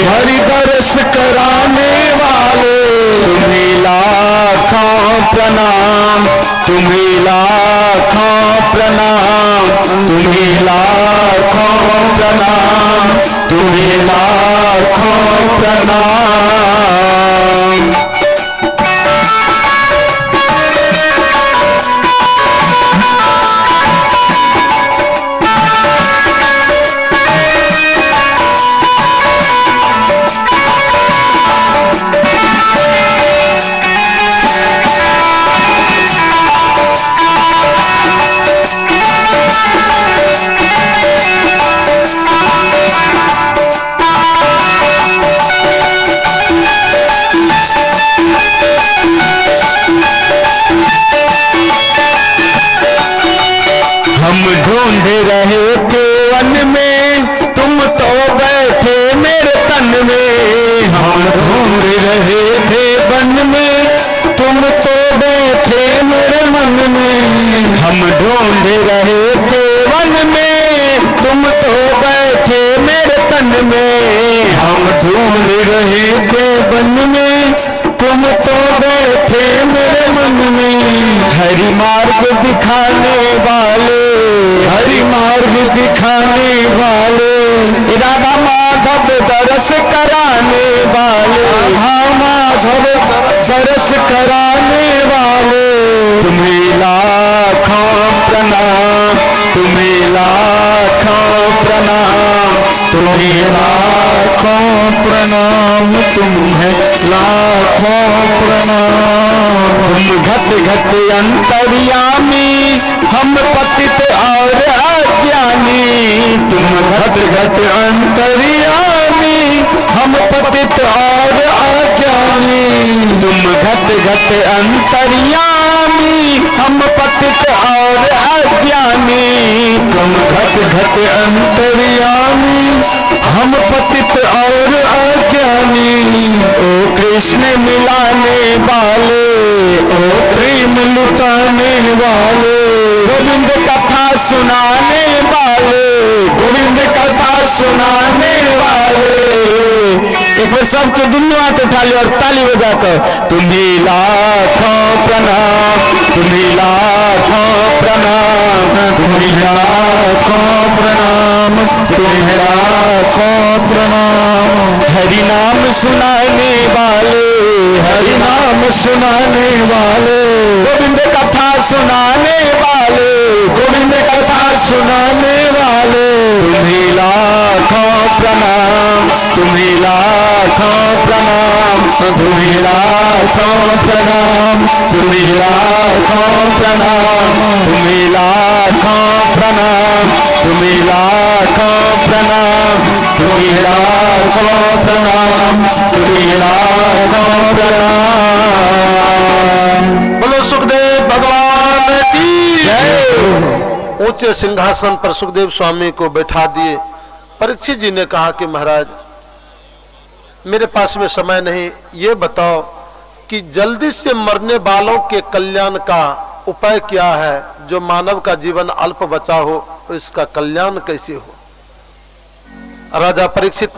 Speaker 1: हरि दरस कराने वाले, तुम्हें लाखों प्रणाम, तुम्हें लाखों प्रणाम, तुम्हें लाखों प्रणाम, तुम्हें लाखों प्रणाम। रहे थे वन में, तुम तो बैठे मेरे तन में। हम ढूंढ रहे थे वन में, तुम तो बैठे मेरे मन में। हम ढूंढ रहे थे वन में, तुम तो बैठे मेरे तन में। हम ढूंढ रहे थे वन में, तुम तो बैठे मेरे मन में। हरि मार्ग दिखाने वाले, हरि मार्ग दिखाने वाले, राधा माधव दरस कराने वाले, राधा माधव दरस कराने वाले। तुम्हें लाखों प्रणाम, तुम्हें लाखों प्रणाम, तुम्हें लाखों प्रणाम, तुम्हें लाखों प्रणाम। तुम घट घट अंतर्यामी, हम पतित और अज्ञानी। तुम घट घट अंतर्यामी, हम पतित और अज्ञानी। तुम घट घट अंतर्यामी, हम पतित और अज्ञानी। तुम घट घट अंतर्यामी, हम पतित और अज्ञानी। ओ कृष्ण मिलाने वाले, ओ प्रेम लुटाने वाले, गोविंद कथा सुनाने वाले, गोविंद कथा सुनाने वाले। एक बार सबके दुनिया हाथ उठा ली और ताली बजाकर तुम्हें लाखों प्रणाम, तुम्हें लाखों प्रणाम, तुम्हें लाखों प्रणाम, तुम्हें लाखों प्रणाम। हरि नाम सुनाने वाले, हरि नाम सुनाने वाले, गोविंद कथा सुनाने वाले, गोविंद कथा सुनाने वाले। तुम्हें लाखों प्रणाम, तुम्हें लाखों प्रणाम, तुम्हें लाखों प्रणाम, तुम्हें लाखों प्रणाम, तुम्हें लाखों प्रणाम, तुम्हें लाखों प्रणाम, तुम्हें लाखों प्रणाम, तुम्हें लाखों प्रणाम।
Speaker 5: बोलो सुखदेव भगवान की जय। ऊंचे सिंहासन पर सुखदेव स्वामी को बैठा दिए। परीक्षित जी ने कहा कि महाराज मेरे पास में समय नहीं, ये बताओ कि जल्दी से मरने वालों के कल्याण का उपाय क्या है, जो मानव का जीवन अल्प बचा हो तो इसका कल्याण कैसे हो। राजा परीक्षित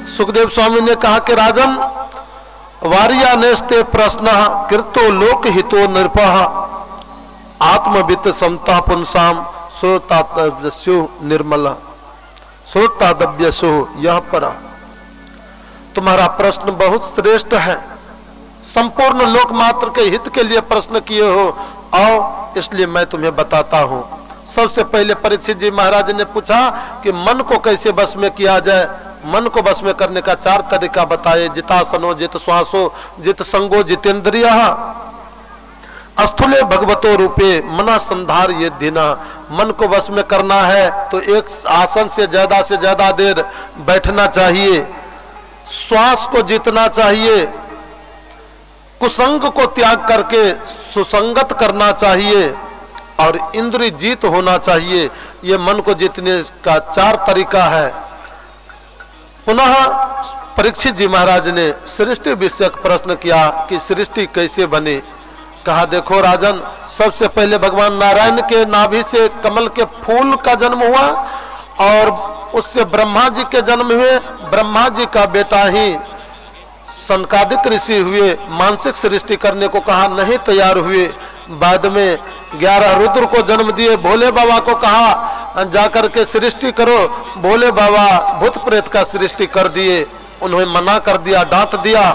Speaker 5: सुखदेव स्वामी ने कहा कि राजन, वार्या नेस्ते प्रश्न कृतो लोक हितो नृपः आत्मवित्त समता पुंसाम श्रोतादव्यस्यो निर्मल श्रोतादव्यसो यह पर। तुम्हारा प्रश्न बहुत श्रेष्ठ है, संपूर्ण लोक मात्र के हित के लिए प्रश्न किए हो, आओ इसलिए मैं तुम्हें बताता हूँ। सबसे पहले परीक्षित जी महाराज ने पूछा कि मन को कैसे बस में किया जाए। मन को बस में करने का 4 तरीका बताए। जितासनो, जित श्वासो, जित संगो, जितेंद्रिय। स्थूले भगवतो रूपे मना संधार ये दिना। मन को वश में करना है तो एक आसन से ज्यादा देर बैठना चाहिए। श्वास को जीतना चाहिए, कुसंग को त्याग करके सुसंगत करना चाहिए और इंद्रिय जीत होना चाहिए। ये मन को जीतने का 4 तरीका है। पुनः परीक्षित जी महाराज ने सृष्टि विषयक प्रश्न किया कि सृष्टि कैसे बनी। कहा देखो राजन, सबसे पहले भगवान नारायण के नाभि से कमल के फूल का जन्म हुआ और उससे ब्रह्मा जी के जन्म हुए। ब्रह्मा जी का बेटा ही सनकादिक ऋषि हुए। मानसिक सृष्टि करने को कहा, नहीं तैयार हुए। बाद में 11 रुद्र को जन्म दिए। भोले बाबा को कहा जाकर के सृष्टि करो। भोले बाबा भूत प्रेत का सृष्टि कर दिए। उन्हें मना कर दिया, डांट दिया।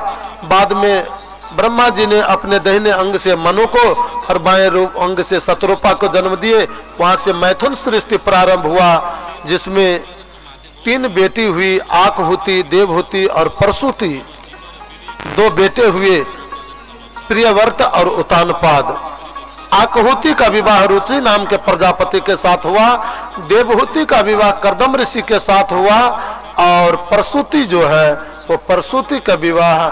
Speaker 5: बाद में ब्रह्मा जी ने अपने दाहिने अंग से मनु को और बाएं अंग से शतरूपा को जन्म दिए। वहां से मैथुन सृष्टि प्रारंभ हुआ, जिसमें 3 बेटी हुई, आकहुति, देवहुति और परसुति। 2 बेटे हुए, प्रियव्रत और उतानपाद। आकहुति का विवाह रुचि नाम के प्रजापति के साथ हुआ। देवहुति का विवाह कर्दम ऋषि के साथ हुआ और परसुति जो है वो परसुति का विवाह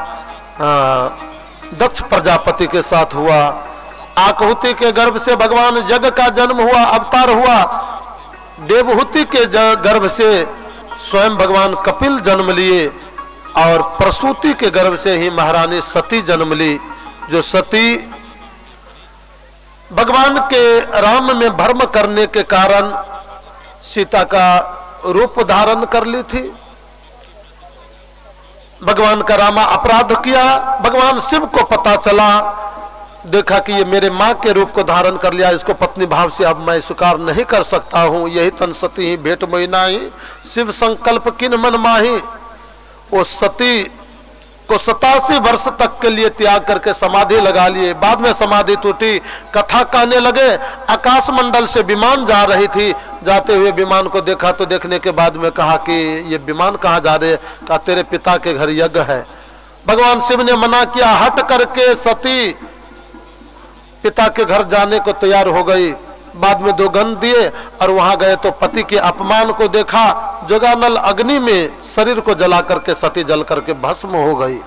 Speaker 5: दक्ष प्रजापति के साथ हुआ। आकहुति के गर्भ से भगवान जग का जन्म हुआ, अवतार हुआ। देवहूति के गर्भ से स्वयं भगवान कपिल जन्म लिए और प्रसूति के गर्भ से ही महारानी सती जन्म ली, जो सती भगवान के राम में भ्रम करने के कारण सीता का रूप धारण कर ली थी। भगवान का रामा अपराध किया, भगवान शिव को पता चला, देखा कि ये मेरे मां के रूप को धारण कर लिया, इसको पत्नी भाव से अब मैं स्वीकार नहीं कर सकता हूं। यही तन सती ही भेंट मोहि नाही, शिव संकल्प किन मन माही। वो सती को 87 वर्ष तक के लिए त्याग करके समाधि लगा लिए। बाद में समाधि टूटी, कथा कहने लगे। आकाश मंडल से विमान जा रही थी, जाते हुए विमान को देखा तो देखने के बाद में कहा कि ये विमान कहाँ जा रहे? कहा तेरे पिता के घर यज्ञ है। भगवान शिव ने मना किया, हट करके सती पिता के घर जाने को तैयार हो गई। बाद में 2 गन दिए और वहां गए तो पति के अपमान को देखा, जोगानल अग्नि में शरीर को जला करके सती जल करके भस्म हो गई।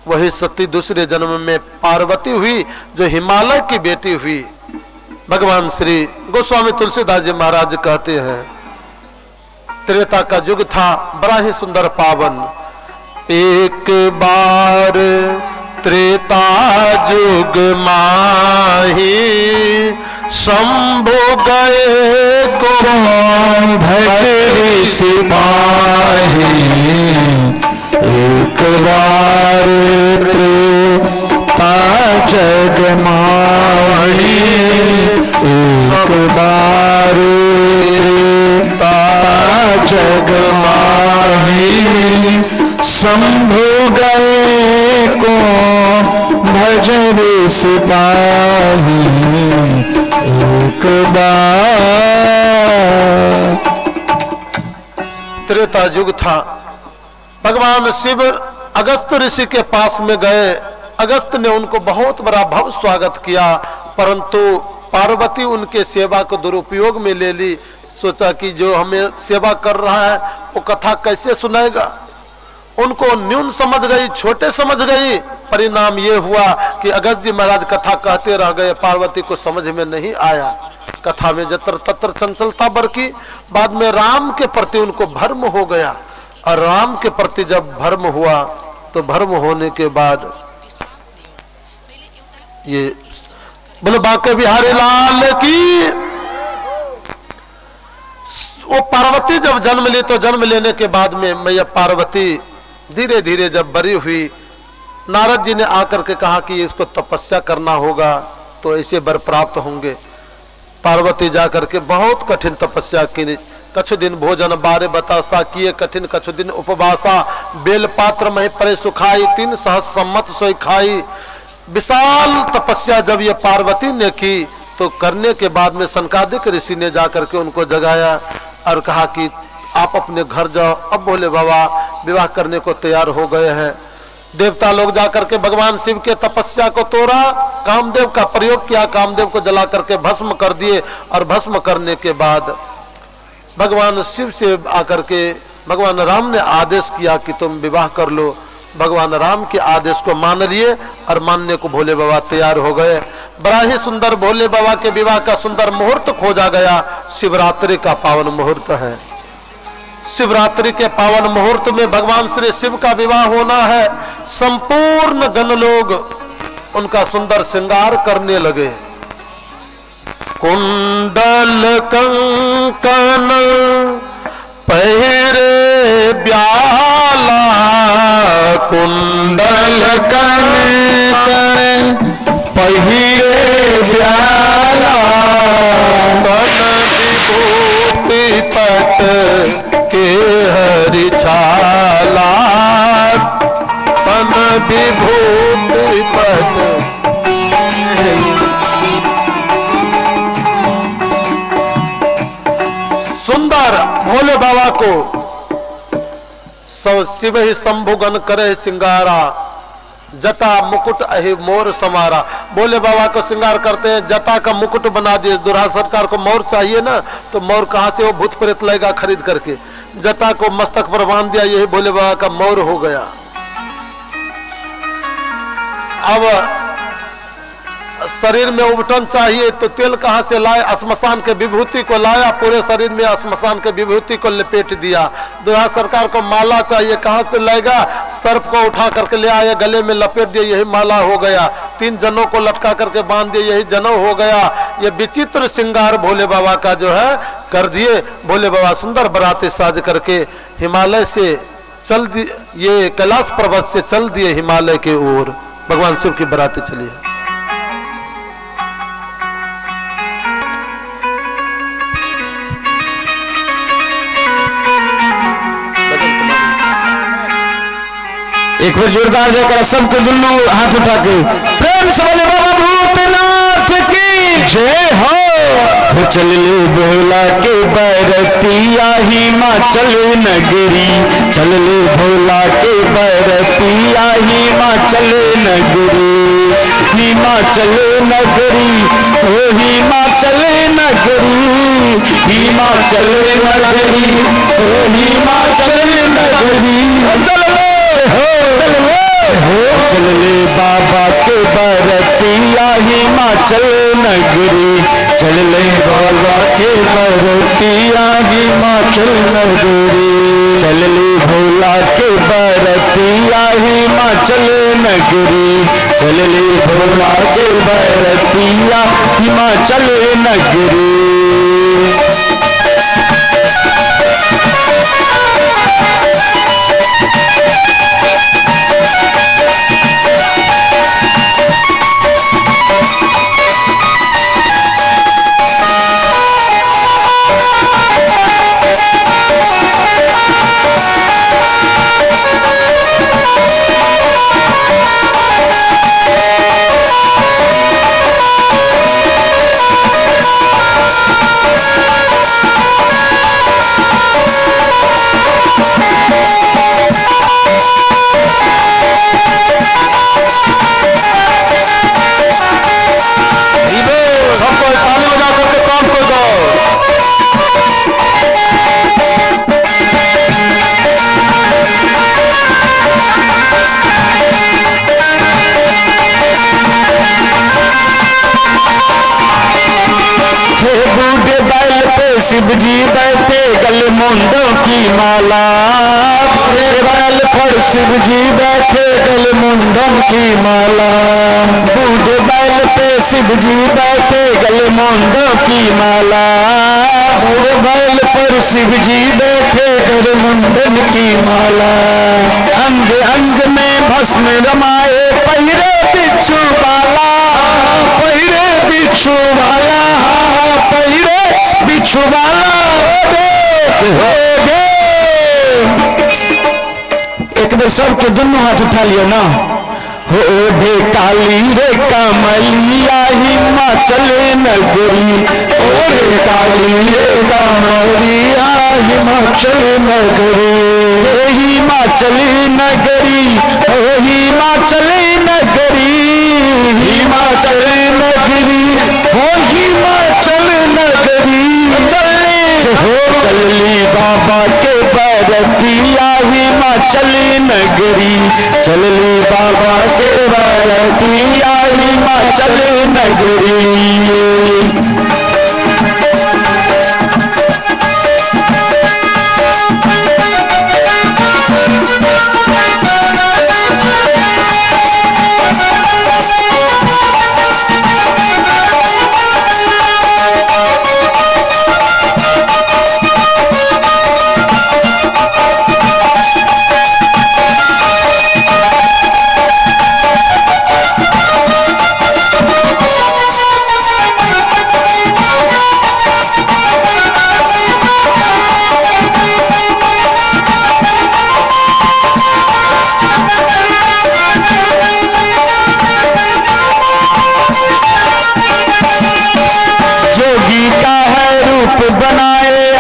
Speaker 5: वही सती दूसरे जन्म में पार्वती हुई, जो हिमालय की बेटी हुई। भगवान श्री गोस्वामी तुलसीदास जी महाराज कहते हैं, त्रेता का युग था बड़ा ही सुंदर पावन। एक बार त्रेता युग माही, शंभु गए को
Speaker 1: भजरी सिपाही। एक बार त्रेता जग माही, एक बार त्रेता जग माही। शंभु गए को भजरी सिपाही। एक बार
Speaker 5: त्रेता युग था। भगवान शिव अगस्त ऋषि के पास में गए। अगस्त ने उनको बहुत बड़ा भव्य स्वागत किया, परंतु पार्वती उनके सेवा को दुरुपयोग में ले ली। सोचा कि जो हमें सेवा कर रहा है वो कथा कैसे सुनाएगा। उनको न्यून समझ गई, छोटे समझ गई। परिणाम ये हुआ कि अगस्त जी महाराज कथा कहते रह गए, पार्वती को समझ में नहीं आया। कथा में जत्र तत्र चंचलता बरकी। बाद में राम के प्रति उनको भ्रम हो गया, और राम के प्रति जब भ्रम हुआ तो भ्रम होने के बाद ये बोले बांके बिहारी लाल की। वो पार्वती जब जन्म ली तो जन्म लेने के बाद में मैया पार्वती धीरे धीरे जब बड़ी हुई, नारद जी ने आकर के कहा कि इसको तपस्या करना होगा तो ऐसे वर प्राप्त होंगे। पार्वती जाकर के बहुत कठिन तपस्या की। कछु दिन भोजन बारे बतासा किए कठिन, कछु दिन उपवासा। बेलपात्र मही परे सुखाई, 3 सहस्र सम्मत सोई खाई। विशाल तपस्या जब ये पार्वती ने की तो करने के बाद में सनकादिक ऋषि ने जाकर के उनको जगाया और कहा कि आप अपने घर जाओ। अब भोले बाबा विवाह करने को तैयार हो गए हैं। देवता लोग जाकर के भगवान शिव के तपस्या को तोड़ा, कामदेव का प्रयोग किया, कामदेव को जला करके भस्म कर दिए। और भस्म करने के बाद भगवान शिव से आकर के भगवान राम ने आदेश किया कि तुम विवाह कर लो। भगवान राम के आदेश को मान लिए और मानने को भोले बाबा तैयार हो गए। बड़ा ही सुंदर भोले बाबा के विवाह का सुंदर मुहूर्त खोजा गया। शिवरात्रि का पावन मुहूर्त है। शिवरात्रि के पावन मुहूर्त में भगवान श्री शिव का विवाह होना है। संपूर्ण गण लोग उनका सुंदर श्रृंगार करने लगे। कुंडल कंकन पहिरे ब्याला,
Speaker 1: कुंडल कंकन पहिरे ब्याला।
Speaker 5: विभूति पट के हरि छाला, तन विभूति पट। सुंदर भोले बाबा को सब शिव ही शंभुगन करे सिंगारा, जटा मुकुट अहि मोर समारा। भोले बाबा को श्रृंगार करते हैं, जटा का मुकुट बना दिए। दुल्हा सरकार को मोर चाहिए ना, तो मोर कहां से वो भूत प्रेत लेगा खरीद करके। जटा को मस्तक पर बांध दिया, यही भोले बाबा का मोर हो गया। अब शरीर में उबटन चाहिए तो तेल कहाँ से लाए? श्मशान के विभूति को लाया, पूरे शरीर में श्मशान के विभूति को लपेट दिया। दुल्हा सरकार को माला चाहिए, कहाँ से लाएगा? सर्प को उठा करके ले आए, गले में लपेट दिए, यही माला हो गया। 3 जनों को लटका करके बांध दिए, यही जनौ हो गया। ये विचित्र श्रृंगार भोले बाबा का जो है कर दिए। भोले बाबा सुंदर बराती साज करके हिमालय से चल दिए, ये कैलाश पर्वत से चल दिए हिमालय की ओर। भगवान शिव की बराती चली है।
Speaker 1: एक बार जोरदार जयकारा सबको दोनों हाथ उठा के प्रेम से बोले बाबा भूतनाथ की जय हो। चल ले भोला के बरतिया हिमाचल नगरी, चल ले भोला के बरतिया हिमाचल नगरी, हिमाचल नगरी ओ हिमाचल नगरी, हिमाचल नगरी ओ हिमाचल नगरी। चल ले बाबा के बरतिया हिमाचल नगरी, चल ले बाबा के बरतिया हिमाचल नगरी, चल ले भोला के बरतिया हिमाचल नगरी, चल ले भोला के बरतिया हिमाचल नगरी। शिव जी बैठे गले मुंडों की माला, बैल पर शिव जी बैठे गले मुंडों की माला, बूढ़े बैल पे शिव जी बैठे गले मुंडों की माला, बूढ़े बैल पर शिव जी बैठे गले मुंडन की माला, अंग अंग में भस्म रमाए पहिरे बिच्छू वाला, पहिरे बिच्छू वाला, पहिरे बिच्छू वाला। एक बार सबके दोनों हाथ उठा लिया ना। हो दे काली रे कमलिया हिमाचल नगरी, ओ रे काली रे कमलिया हिमाचल नगरी, हिमाचल नगरी ओ हिमाचल नगरी, हिमाचल नगरी ओ हिमाचल नगरी। चली बाबा के बरतिया हिमाचल नगरी, चली बाबा के बरतिया हिमाचल नगरी।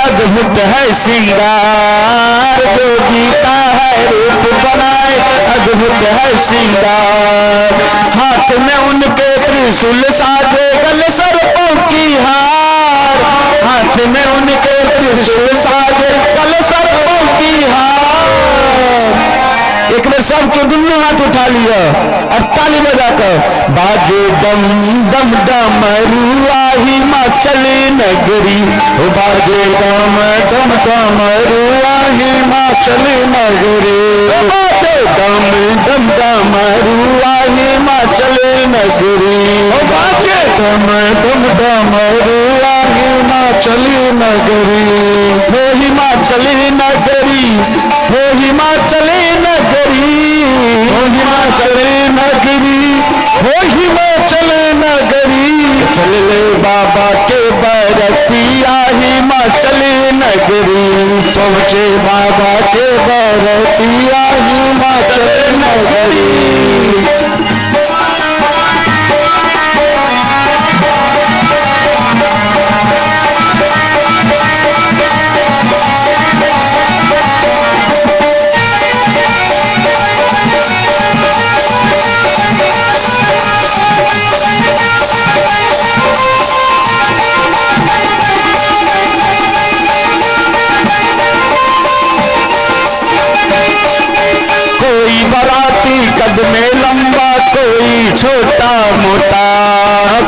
Speaker 1: अद्भुत है श्रृंगार, जोगी का है रूप बनाए अद्भुत है श्रृंगार, हाथ में उनके त्रिशूल साजे गले सर्पों की हार, हाथ में उनके त्रिशूल साजे गले सर्पों की हार। एक बार सबके दुनू हाथ उठा लिया और ताली बजाकर बाजे दम दम डमरुआ हिमाचल नगरी, बाजे दम दम डमरुआ हिमाचल नगरी, बाजे दम दम डमरुआ हिमाचल नगरी, बाजे दम दम डमरुआ हिमाचल नगरी, हो हिमाचल नगरी, हो हिमाचल नगरी, हो हिमाचल नगरी, हो हिमाचल नगरी, चल ले बाबा के बरतिया हिमाचल नगरी, पहुँचे बाबा के बरतिया हिमाचल नगरी। कोई बराती कद में लंबा, कोई छोटा मोटा,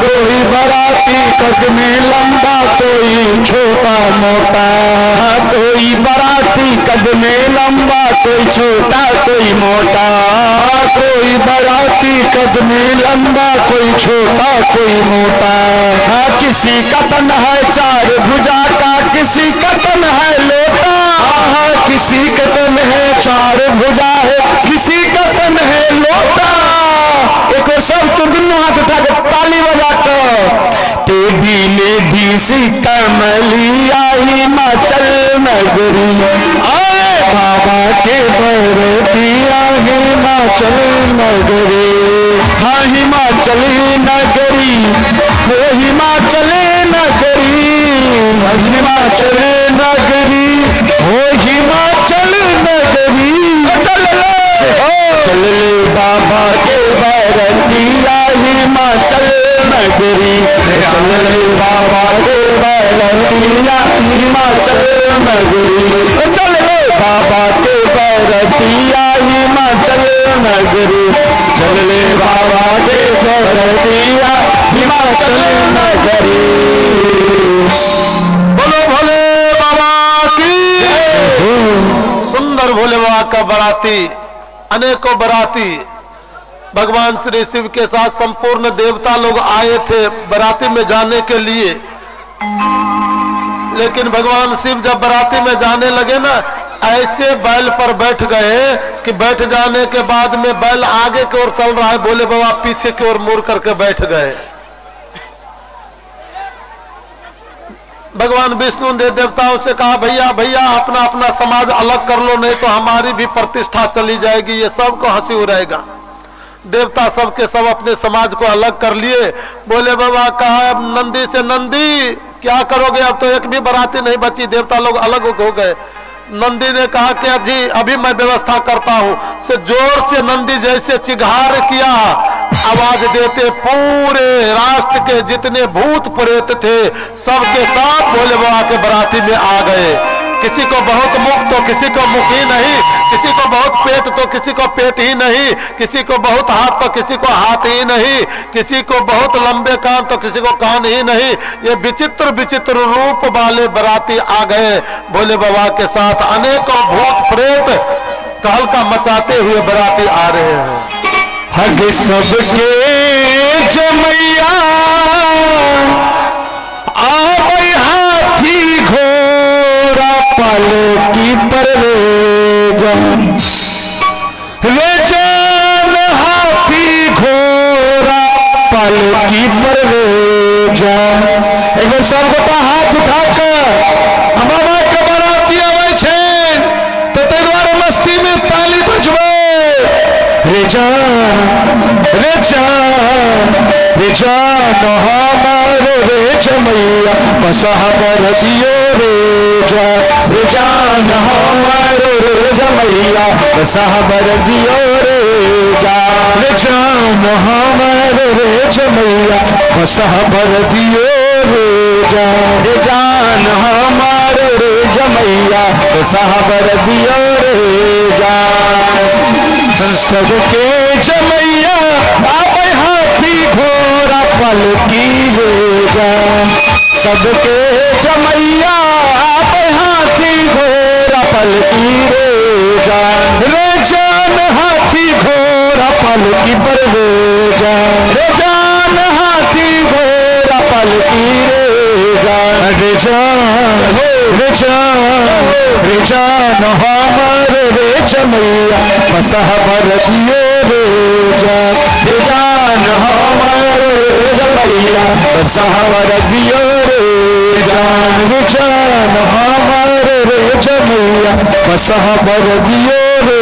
Speaker 1: कोई बराती कद में लंबा, कोई छोटा मोटा, कोई बराती कद में लंबा, कोई छोटा कोई मोटा, कोई बराती कद में लंबा, कोई छोटा कोई मोटा, किसी का तन है चार भुजा का, किसी का तन है लोटा, किसी का तन है चार भुजा है, किसी का तन है लोटा। एक सब तो दोनों हाथ उठा के ताली बजा कर टेढ़ी लेढ़ी सी कमलिया हिमाचल नगरी, आए बाबा के बरतिया हिमाचल नगरी, हाँ हिमाचल नगरी, हो हिमाचल नगरी, हिमाचल नगरी, हो हिमाचल नगरी, चल ले बाबा के बरतिया हिमाचल नगरी, चल ले बाबा के बरतिया हिमाचल नगरी, चल ले बाबा के बरतिया हिमाचल नगरी, चल ले बाबा के बरतिया हिमाचल नगरी।
Speaker 5: बोलो भोले बाबा की। सुंदर भोले बाबा का बराती, अनेकों बराती भगवान श्री शिव के साथ संपूर्ण देवता लोग आए थे बराती में जाने के लिए, लेकिन भगवान शिव जब बराती में जाने लगे ना, ऐसे बैल पर बैठ गए कि बैठ जाने के बाद में बैल आगे की ओर चल रहा है, भोले बाबा पीछे की ओर मुड़ करके बैठ गए। भगवान विष्णु ने देवताओं से कहा भैया भैया अपना अपना समाज अलग कर लो, नहीं तो हमारी भी प्रतिष्ठा चली जाएगी, ये सबको हंसी उड़ाएगा। देवता सब के सब अपने समाज को अलग कर लिए। बोले बाबा कहा नंदी से नंदी क्या करोगे, अब तो एक भी बराती नहीं बची, देवता लोग अलग हो गए। नंदी ने कहा कि जी अभी मैं व्यवस्था करता हूं। से जोर से नंदी जैसे चिघार किया, आवाज देते पूरे राष्ट्र के जितने भूत प्रेत थे सबके साथ भोले बाबा के बराती में आ गए। किसी को बहुत मुख तो किसी को मुख ही नहीं, किसी को बहुत पेट तो किसी को पेट ही नहीं, किसी को बहुत हाथ तो किसी को हाथ ही नहीं, किसी को बहुत लंबे कान तो किसी को कान ही नहीं। ये विचित्र विचित्र रूप वाले बराती आ गए भोले बाबा के साथ। अनेकों भूत प्रेत तहलका मचाते हुए बराती आ रहे हैं।
Speaker 1: हग सबके जमैया आबै हाथी घोड़ा पालकी पर रे जान हाथी घोड़ा पालकी पर रे जान। एगो सब गोटा हाथ उठा कर बाबा के बराती आबै छेन तो ताहि दुआरे मस्ती में ताली बजबै। रे जान रे जान रे जान हमारो रे जमैया बसहा बर दियो रे जान। रे जान हमारो रे जमैया बसहा बर दियो रे जान। रे जान हमारो रे जमैया बसहा बर दियो रे जान। रे जान हमारो रे जमैया बसहा बर दियो रे जान। सबके जमैया आवे हाथी घोड़ा पलकी रे जान, सबके जमैया आवे हाथी घोड़ा पलकी रे जान हाथी घोड़ा पलकी पर रे जान हाथी घोड़ा पलकी रे जान हमर रे जमैया बसहा बरदियो रे जान हमर रे जमैया बसहा बरदियो रे जान हमर रे जमैया बसहा बरदियो रे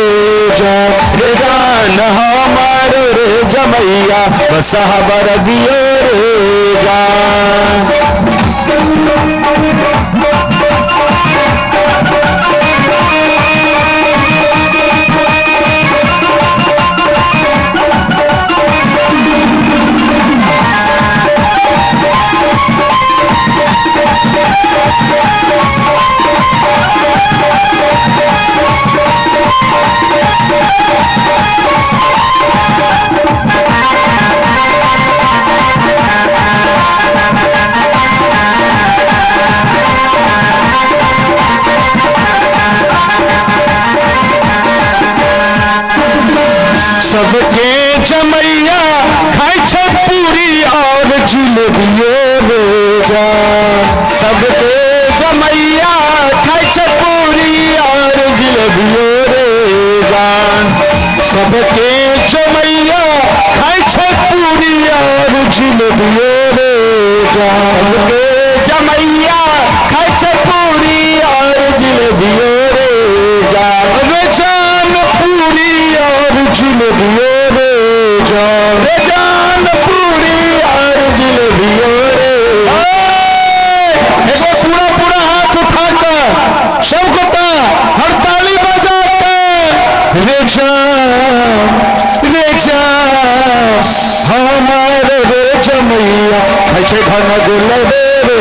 Speaker 1: जान हमर रे जमैया बसहा बरदियो रे जान। सबके जमैया खाई छ पूरी और जिलेबियो रे जान, सबके जमैया खाई छ पूरी और जिलेबियो रे जान, सबके जमैया खाई छ पूरी और जिलेबियो रे जान, सबके जमैया खाई छ पूरी और जिलेबियो रे जान पूरी और जिलेबियो रे जान पूरी और जिलेबियो रे। एगो पूरा पूरा हाथ उठाकर सबको हड़ताली बजाकर रे जान हमार रे जमैया ऐसे घन गुल रे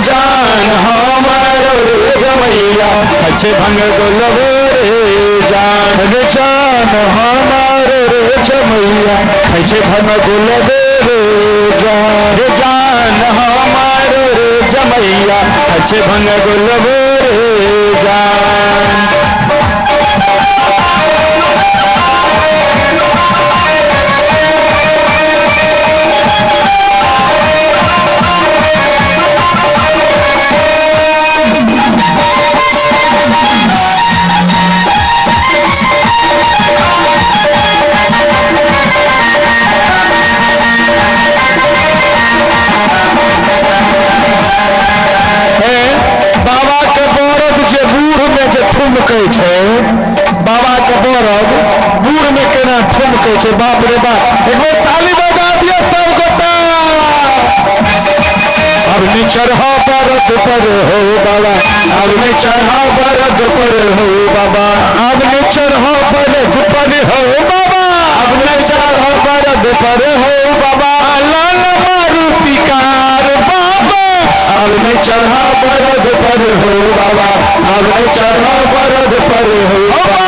Speaker 1: जान हमार रे जमैया ऐसे घन गुल जान हमार रे जमैया ऐसे घन गुल जान हमार रे जमैया ऐसे घन गुल जान। बाबा के बरद जे बूढ़ में जे ठुमकै छै, बाबा के बरद बूढ़ में केना ठुमकै छै, बाप रे बाप एगो ताली बजा दिया सब गोटा। अब चढ़ा बरद पर हो बाबा, अब चढ़ा बरद पर हो बाबा, अब चढ़ा बरद पर हो बाबा, अब चढ़ा बरद पर हो बाबा, लाल मारुति कार बाबा, अब चढ़ा बरद पर हो बाबा, अब चढ़ा बरद पर हो बाबा।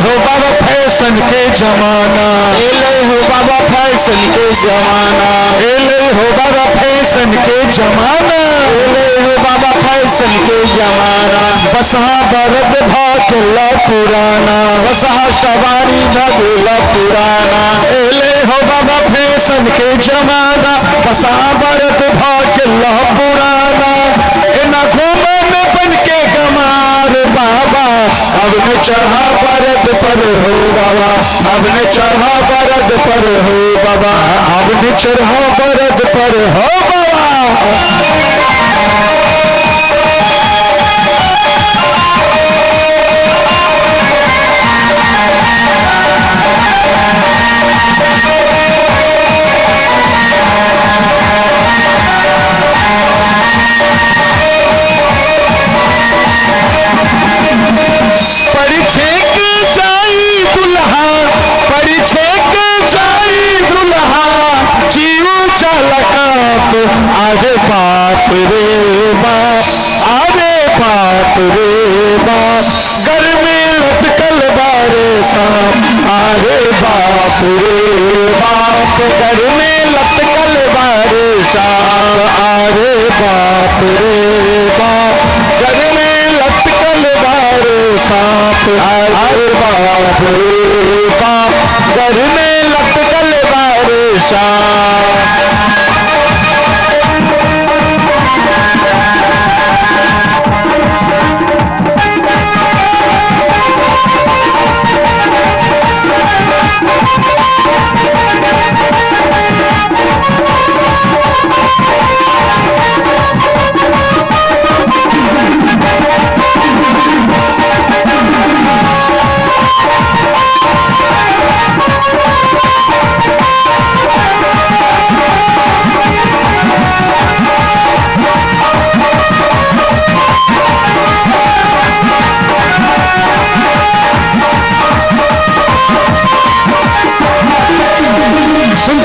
Speaker 1: हो बाबा फैशन के जमाना, हो बाबा फैशन के जमाना, हो बाबा फैशन के जमाना, हो बाबा फैशन के जमाना। बसहा बरद भागला पुराना, बसहा सवारी भगला पुराना, हो बाबा फैशन के जमाना, बसहा बरद भागला पुराना। एना घूमे में बन के गमार बाबा, अब चढ़ा बरद पर हो बाबा, अब चढ़ा बरद पर हो बाबा, अब चढ़ा बरद पर हो बाबा। अरे बाप रे बाप, अरे बाप रे बाप, घर में लटकल बारे सांप, अरे बाप रे बाप, घर में लटकल बारे सांप, अरे बाप रे बाप, घर में लटकल बारे सांप, अरे बाप रे बाप, घर में लटकल बारे सांप।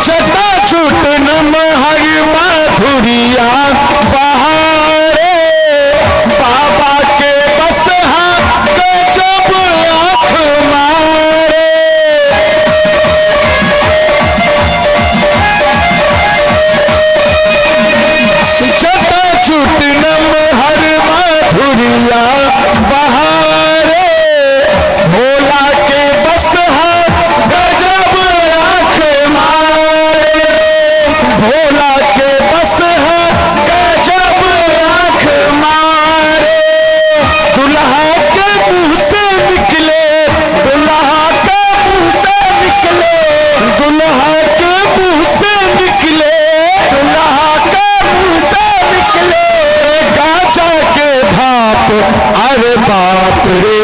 Speaker 1: चटा छूट नमहर माधुरिया बहारे, बाबा के बस हाथ जब आँख मारे, चटा छूट नमहर माधुरिया बहारे, भोला के बस हाथ गजब आँख मारे, भोला के बस है गजब आँख मारे, दुल्हा के मुंह से निकले, दुल्हा के मुंह से निकले, दुल्हा के मुंह से निकले, दुल्हा के मुंह से निकले गाजा के भाप, अरे बाप रे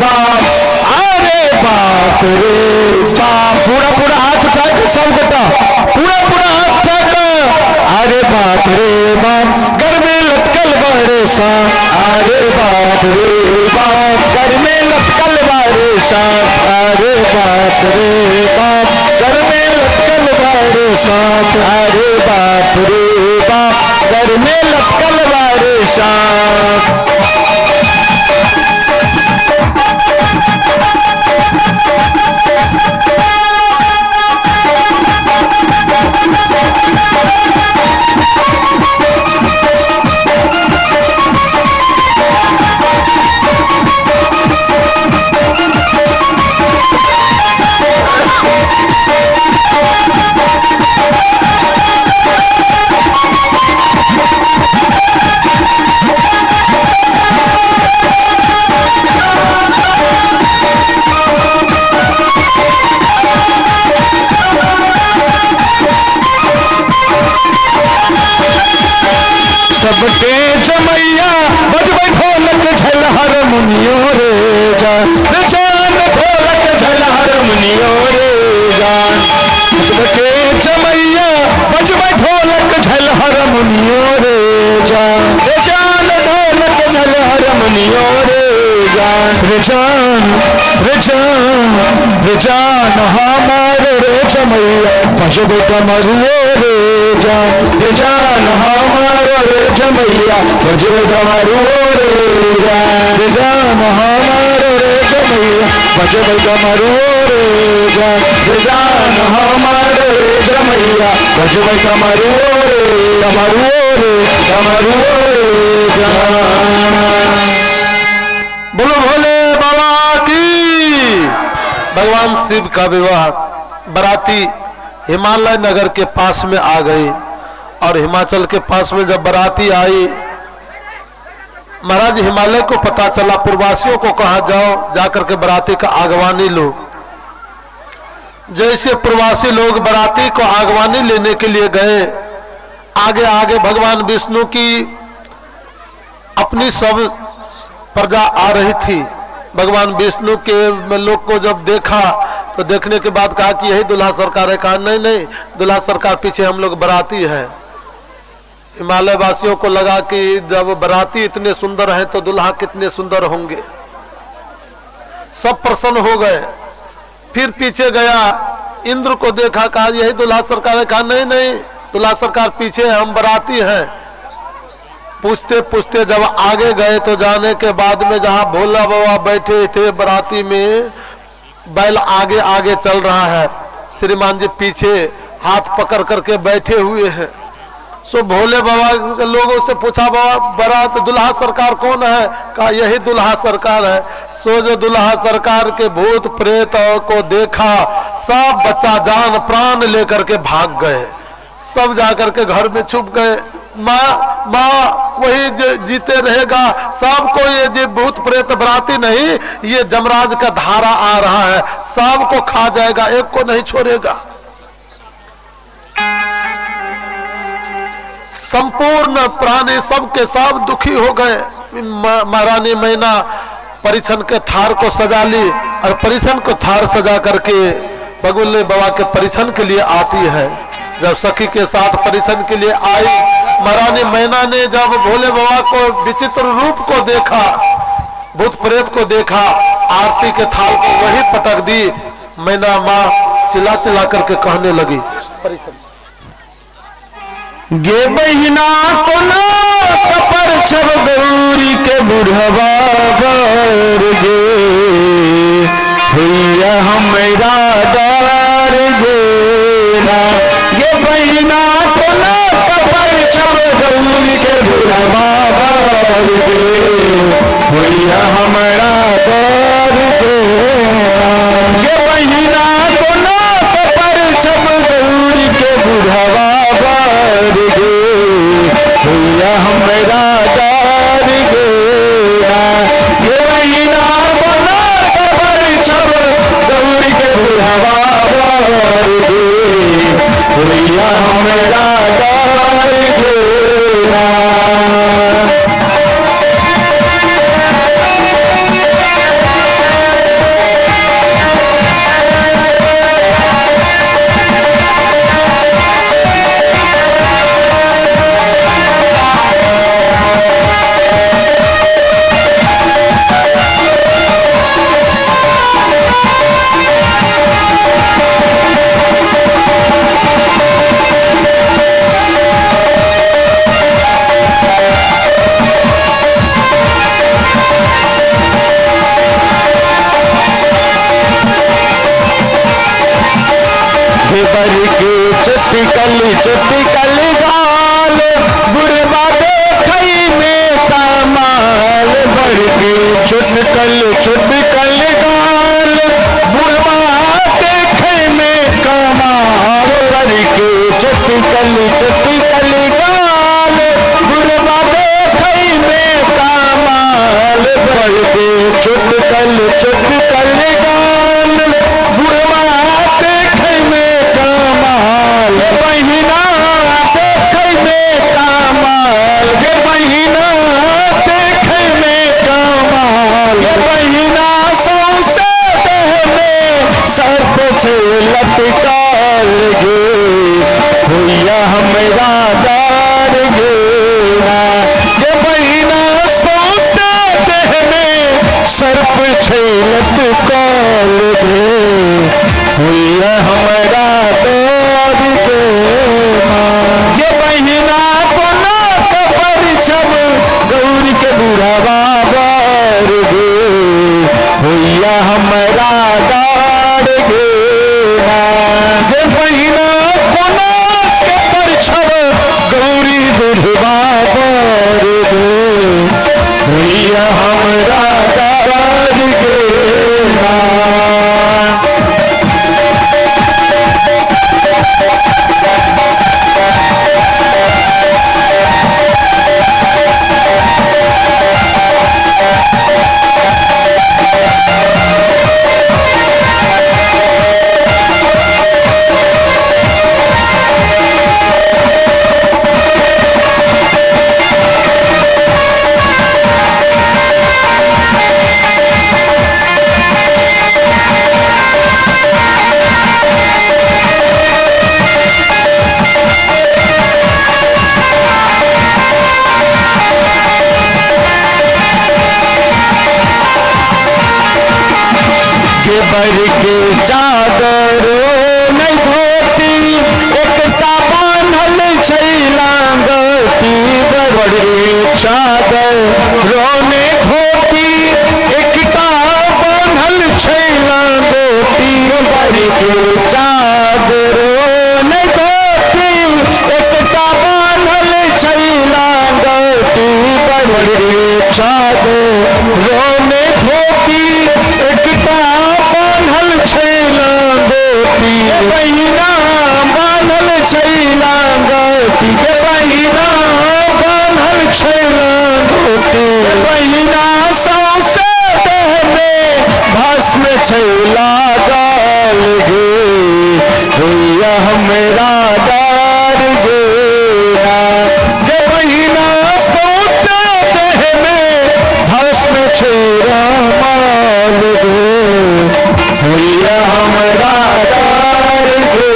Speaker 1: बाप, अरे बाप रे बाप, पूरा पूरा हाथ उठा के सब बेटा, पूरा पूरा हाथ उठा के, अरे बाप रे बाप, घर में लटकल बारे सांप, अरे बाप रे बाप, घर में लटकल बारे सांप, अरे बाप रे बाप, घर में लटकल बारे सांप, अरे बाप रे बाप, घर में लटकल बारे सांप। सबके जमैया बजबै ढोलक झल हारमोनियो रे जान, जान ढोलक झल हारमोनियो रे जान, सबके जमैया बजबै ढोलक झल हारमोनियो रे जान, जान ढोलक झल हारमोनियो रे जान, रे जान, रे जान, रे जान हमार रे जमैया बजबै डमरुओ रे जान, रे जान हमार रे जमैया बजबै डमरुओ रे जान, रे जान हमार रे जमैया बजबै डमरुओ रे जान, रे जान हमार रे जमैया बजबै डमरुओ रे, डमरुओ रे, डमरुओ रे जान। बोलो भोले बाबा की। भगवान शिव का विवाह बराती हिमालय नगर के पास में आ गई, और हिमाचल के पास में जब बराती आई, महाराज हिमालय को पता चला, पूर्वासियों को कहा जाओ जाकर के बराती का आगवानी लो। जैसे प्रवासी लोग बराती को आगवानी लेने के लिए गए, आगे आगे भगवान विष्णु की अपनी सब प्रजा आ रही थी। भगवान विष्णु के लोग को जब देखा तो देखने के बाद कहा कि यही दुल्हा सरकार है। कहा नहीं नहीं, दुल्हा सरकार पीछे हम लोग बराती है। हिमालय वासियों को लगा कि जब बराती इतने सुंदर हैं तो दुल्हा कितने सुंदर होंगे। सब प्रसन्न हो गए। फिर पीछे गया, इंद्र को देखा, कहा यही दुल्हा सरकार है। कहा नहीं नहीं,
Speaker 5: दूल्हा सरकार पीछे, हम बराती हैं। पूछते पूछते जब आगे गए तो जाने के बाद में जहां भोला बाबा बैठे थे बराती में, बैल आगे आगे चल रहा है, श्रीमान जी पीछे हाथ पकड़ करके बैठे हुए हैं। सो भोले बाबा के लोगों से पूछा, बाबा बारात दुल्हा सरकार कौन है? कहा यही दुल्हा सरकार है। सो जो दुल्हा सरकार के भूत प्रेत को देखा, सब बच्चा जान प्राण लेकर के भाग गए, सब जाकर के घर में छुप गए। माँ माँ वही जीते रहेगा, सबको ये जो भूत प्रेत बराती नहीं, ये जमराज का धारा आ रहा है, सबको खा जाएगा, एक को नहीं छोड़ेगा। संपूर्ण प्राणी सबके सब दुखी हो गए। महारानी मैना परिछन के थार को सजा ली और परिछन को थार सजा करके बगुल्ले बाबा के परिछन के लिए आती है। जब सखी के साथ परिछन के लिए आई, महारानी मैना ने जब भोले बाबा को विचित्र रूप को देखा, भूत प्रेत को देखा, आरती के थाल को वही पटक दी। मैना माँ चिल्ला चिल्ला करके कहने लगी,
Speaker 1: गे बहिना को ना कपर छब गौरी के बुढ़वा बर गे, भैया हमेरा डार गेना। गे बहिना को ना कपर छब गौरी के बुढ़वा बर गे, भैया हमेरा डार गेना। गे बहिना को ना कपर छब गौरी के बुढ़वा भैया हमेरा डार गेना। ये महीना बना खबर छब गौरी के बुढ़वा बार गे, भैया हमेरा डार गेना। चुटकल गाल बुढ़वा देखई में कमाल, बढ़ के चुटकल गाल बुढ़वा देखई में कमाल, बढ़ के चुटकल गाल बुढ़वा देखई में कमाल, बढ़ के चुटकल गाल बुढ़वा देखई में कमाल। महीना देखे में कमाल, ये महीना देखे में कमाल, ये महीना सौसे देह में सर्प से लटकाल गे, भैया हमेरा डार गेना। ये महीना सौसे देह में सर्प से लटकाल गे, भैया हमेरा डार गेना। ये महीना को ना कपर छब गौरी के बुढ़वा बार गे, भैया हमारा डार गेना। ये महीना को ना कपर छब गौरी बुढ़वा बार गे, भैया हमारा डार गेना। चादर रोने धोती एकटा बांधल छैला गोटी बड़ी के चादर रोने धोती एकटा बांधल छैला गोटी बड़ी के चादर रोने धोती एकटा बांधल छैला गोटी बहिना बांधल छैला गोटी बहिना बांधल छैला गोटी बहिना सौसे देह में भस्म छैला गाल गे भैया हमरा डार गे जे बहिना सौसे देह में भस्म छैला माल गे भैया हमरा डार गे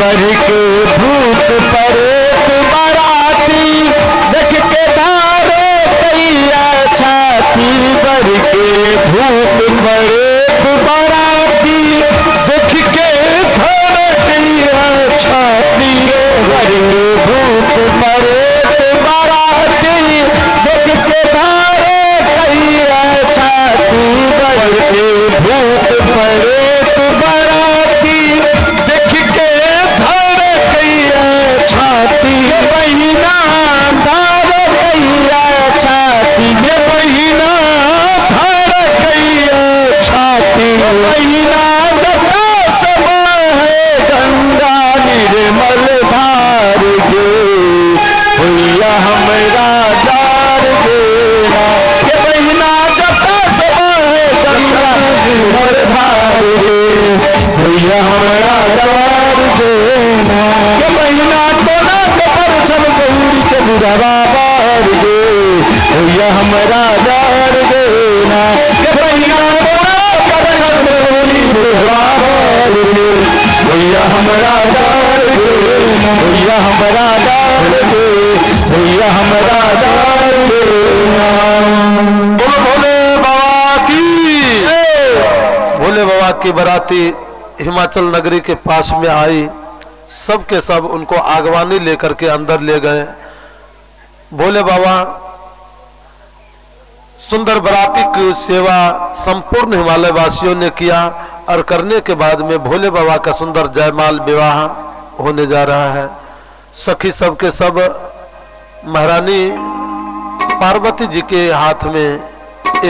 Speaker 1: बर के भूत परेत बराती देख के धारे कैया छाती बर के भूत परेत बराती देख के धारे कैया छाती बर के भूत परेत बराती देख के धारे कैया छाती बर के भूत परेत बराती देख के छाती बहिना धार कैया छाती बहिना धार कैया छाती बहिना जटा सब है गंगा निर्मल धार गे भैया हमरा डार देना ये बहिना जटा सब है गंगा निर्मल धार गे भैया हमरा डार देना ये बहिना तोला के परछन गौरी के बुढ़वा बार गे भैया हमरा डार देना ये बहिना तोला के परछन गौरी के बुढ़वा बार गे भैया हमरा डार देना भैया हमरा डार दे भैया हमरा डार देना।
Speaker 4: बोलो भोले बाबा की भोले बाबा की बाराती हिमाचल नगरी के पास में आई। सब के सब उनको आगवानी लेकर के अंदर ले गए। भोले बाबा सुंदर बराती की सेवा संपूर्ण हिमालय वासियों ने किया और करने के बाद में भोले बाबा का सुंदर जयमाल विवाह होने जा रहा है। सखी सब के सब महारानी पार्वती जी के हाथ में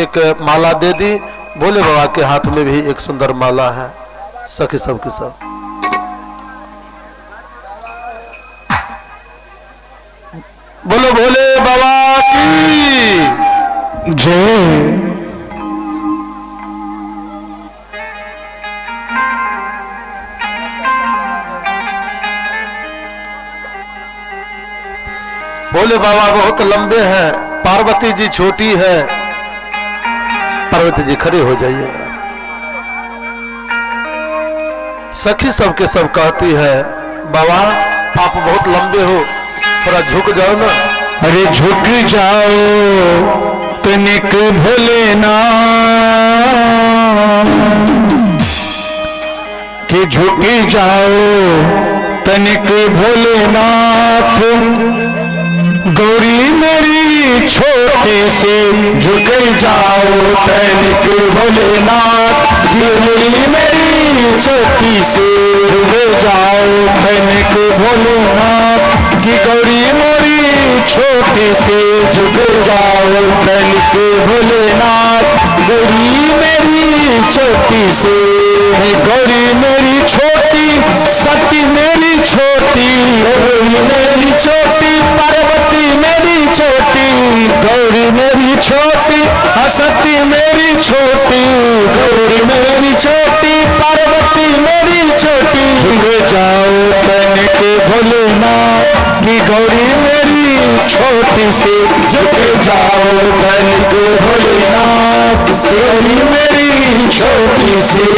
Speaker 4: एक माला दे दी। भोले बाबा के हाथ में भी एक सुंदर माला है। सखी सब के सब बोलो भोले बाबा की
Speaker 1: जय।
Speaker 4: भोले बाबा बहुत लंबे हैं, पार्वती जी छोटी है। पार्वती जी खड़े हो जाइए। सखी सब के सब कहती है बाबा आप बहुत लंबे हो, थोड़ा झुक जाओ ना।
Speaker 1: अरे झुक जाओ तनिक भोलेनाथ कि झुक जाओ तनिक भोलेनाथ गौरी मेरी छोटे से झुक जाओ तनिक भोलेनाथ गौरी मेरी छोटी से झुक जाओ तनिक भोलेनाथ की गौरी मेरी छोटी से झुक जाओ तनिक भोलेनाथ गौरी मेरी छोटी से गौरी मेरी छोटी सती मेरी छोटी गौरी मेरी छोटी गौरी मेरी छोटी सती मेरी छोटी गौरी मेरी छोटी पार्वती मेरी छोटी झुक जाओ तनिक भोलेनाथ की गौरी मेरी छोटी सी झुक जाओ तनिक भोलेनाथ गौरी मेरी छोटी सी।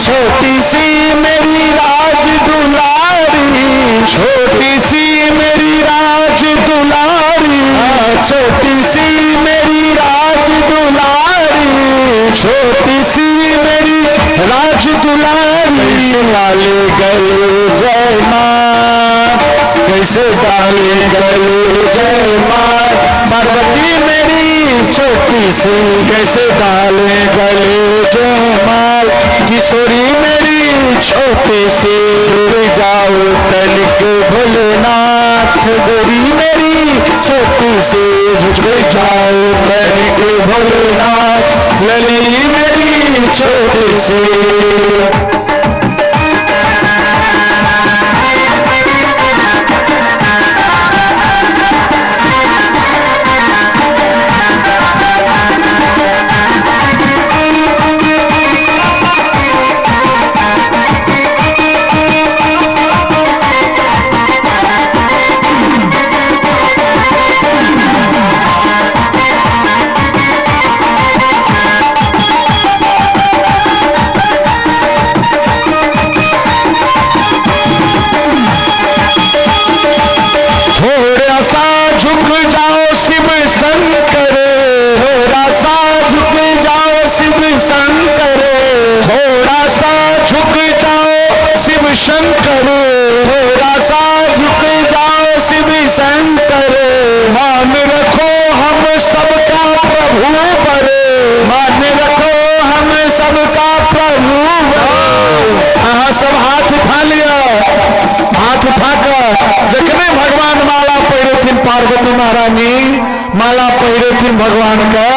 Speaker 1: छोटी सी मेरी राज दुलारी छोटी सी मेरी राज दुलारी छोटी सी मेरी राज दुलारी छोटी सी मेरी राज दुलारी लाले गले जय मां कैसे डाले गले जय मां पार्वती मेरी छोटी सी कैसे डाले गले जय माल किशोरी मेरी छोटी सी झुक जाओ तनिक भोलेनाथ गोरी मेरी छोटी सी झुक जाओ तनिक भोलेनाथ लली मेरी छोटी सी। शंकर थोड़ा सा झुक जाओ शिव शंकर मान रखो हम सबका प्रभु पर मान रखो हम सबका प्रभु सब हाथ उठा लिया हाथ उठाकर जखने भगवान माला पहिरे थी पार्वती महारानी माला पहिरे थी भगवान का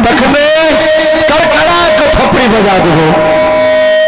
Speaker 1: तखने कड़कड़ा के थप्पड़ी बजा दो।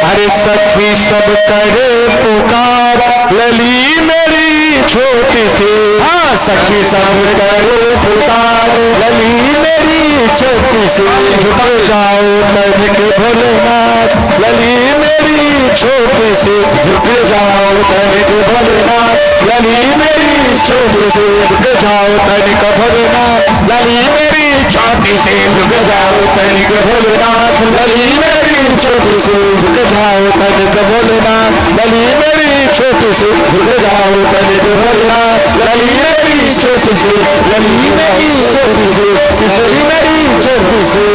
Speaker 1: अरे सखी सब करे पुकार लली मेरी छोटी सी हाँ सखी सब करे पुकार लली मेरी छोटी सी झुक जाओ तनिक भोलेनाथ लली मेरी छोटी सी झुक जाओ तनिक भोलेनाथ लली मेरी छोटी सी झुक जाओ तनिक भोलेनाथ लली मेरी छोटी सी झुक जाओ तनिक भोलेनाथ लली मेरी छोटी सी झुक जाओ तनिक भोलेनाथ लली मेरी छोटी सी झुक जाओ तनिक भोलेनाथ लली मेरी छोटी सी लली मेरी छोटी सी किशोरी मेरी छोटी सी।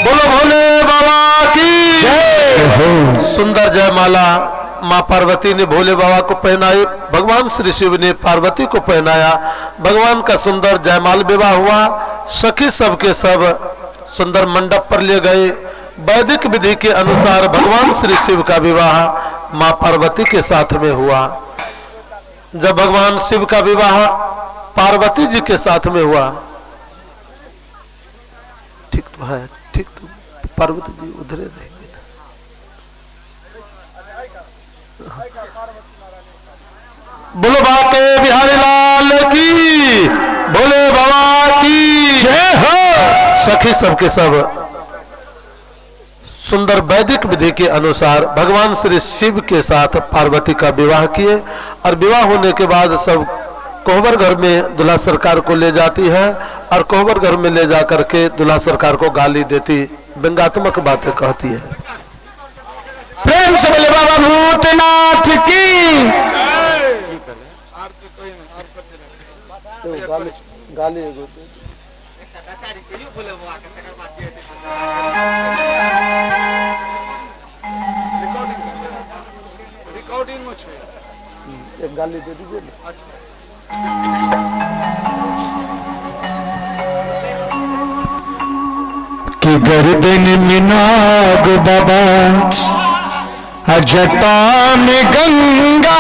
Speaker 1: बोलो भोले बाबा की जय।
Speaker 5: सुंदर जयमाला माँ पार्वती ने भोले बाबा को पहनाई, भगवान श्री शिव ने पार्वती को पहनाया। भगवान का सुंदर जयमाल विवाह हुआ। सखी सब के सब सुंदर मंडप पर ले गए। वैदिक विधि के अनुसार भगवान श्री शिव का विवाह माँ पार्वती के साथ में हुआ। जब भगवान शिव का विवाह पार्वती जी के साथ में हुआ, ठीक तो है, ठीक तो पार्वती जी उधर रहेंगे। बोलो बाके बिहारी लाल की, बोले बाबा की जय हो। सखी सबके सब सुंदर वैदिक विधि के अनुसार भगवान श्री शिव के साथ पार्वती का विवाह किए और विवाह होने के बाद सब कोहबर घर में दूल्हा सरकार को ले जाती है और कोहबर घर में ले जाकर के दूल्हा सरकार को गाली देती, व्यंग्यात्मक बातें कहती है। प्रेम से बोले बाबा
Speaker 1: भूतनाथ की
Speaker 4: गाली एगो दे। एक गाली दे दीजिए ना।
Speaker 1: कि गर्दन में नाग बाबा जटा में गंगा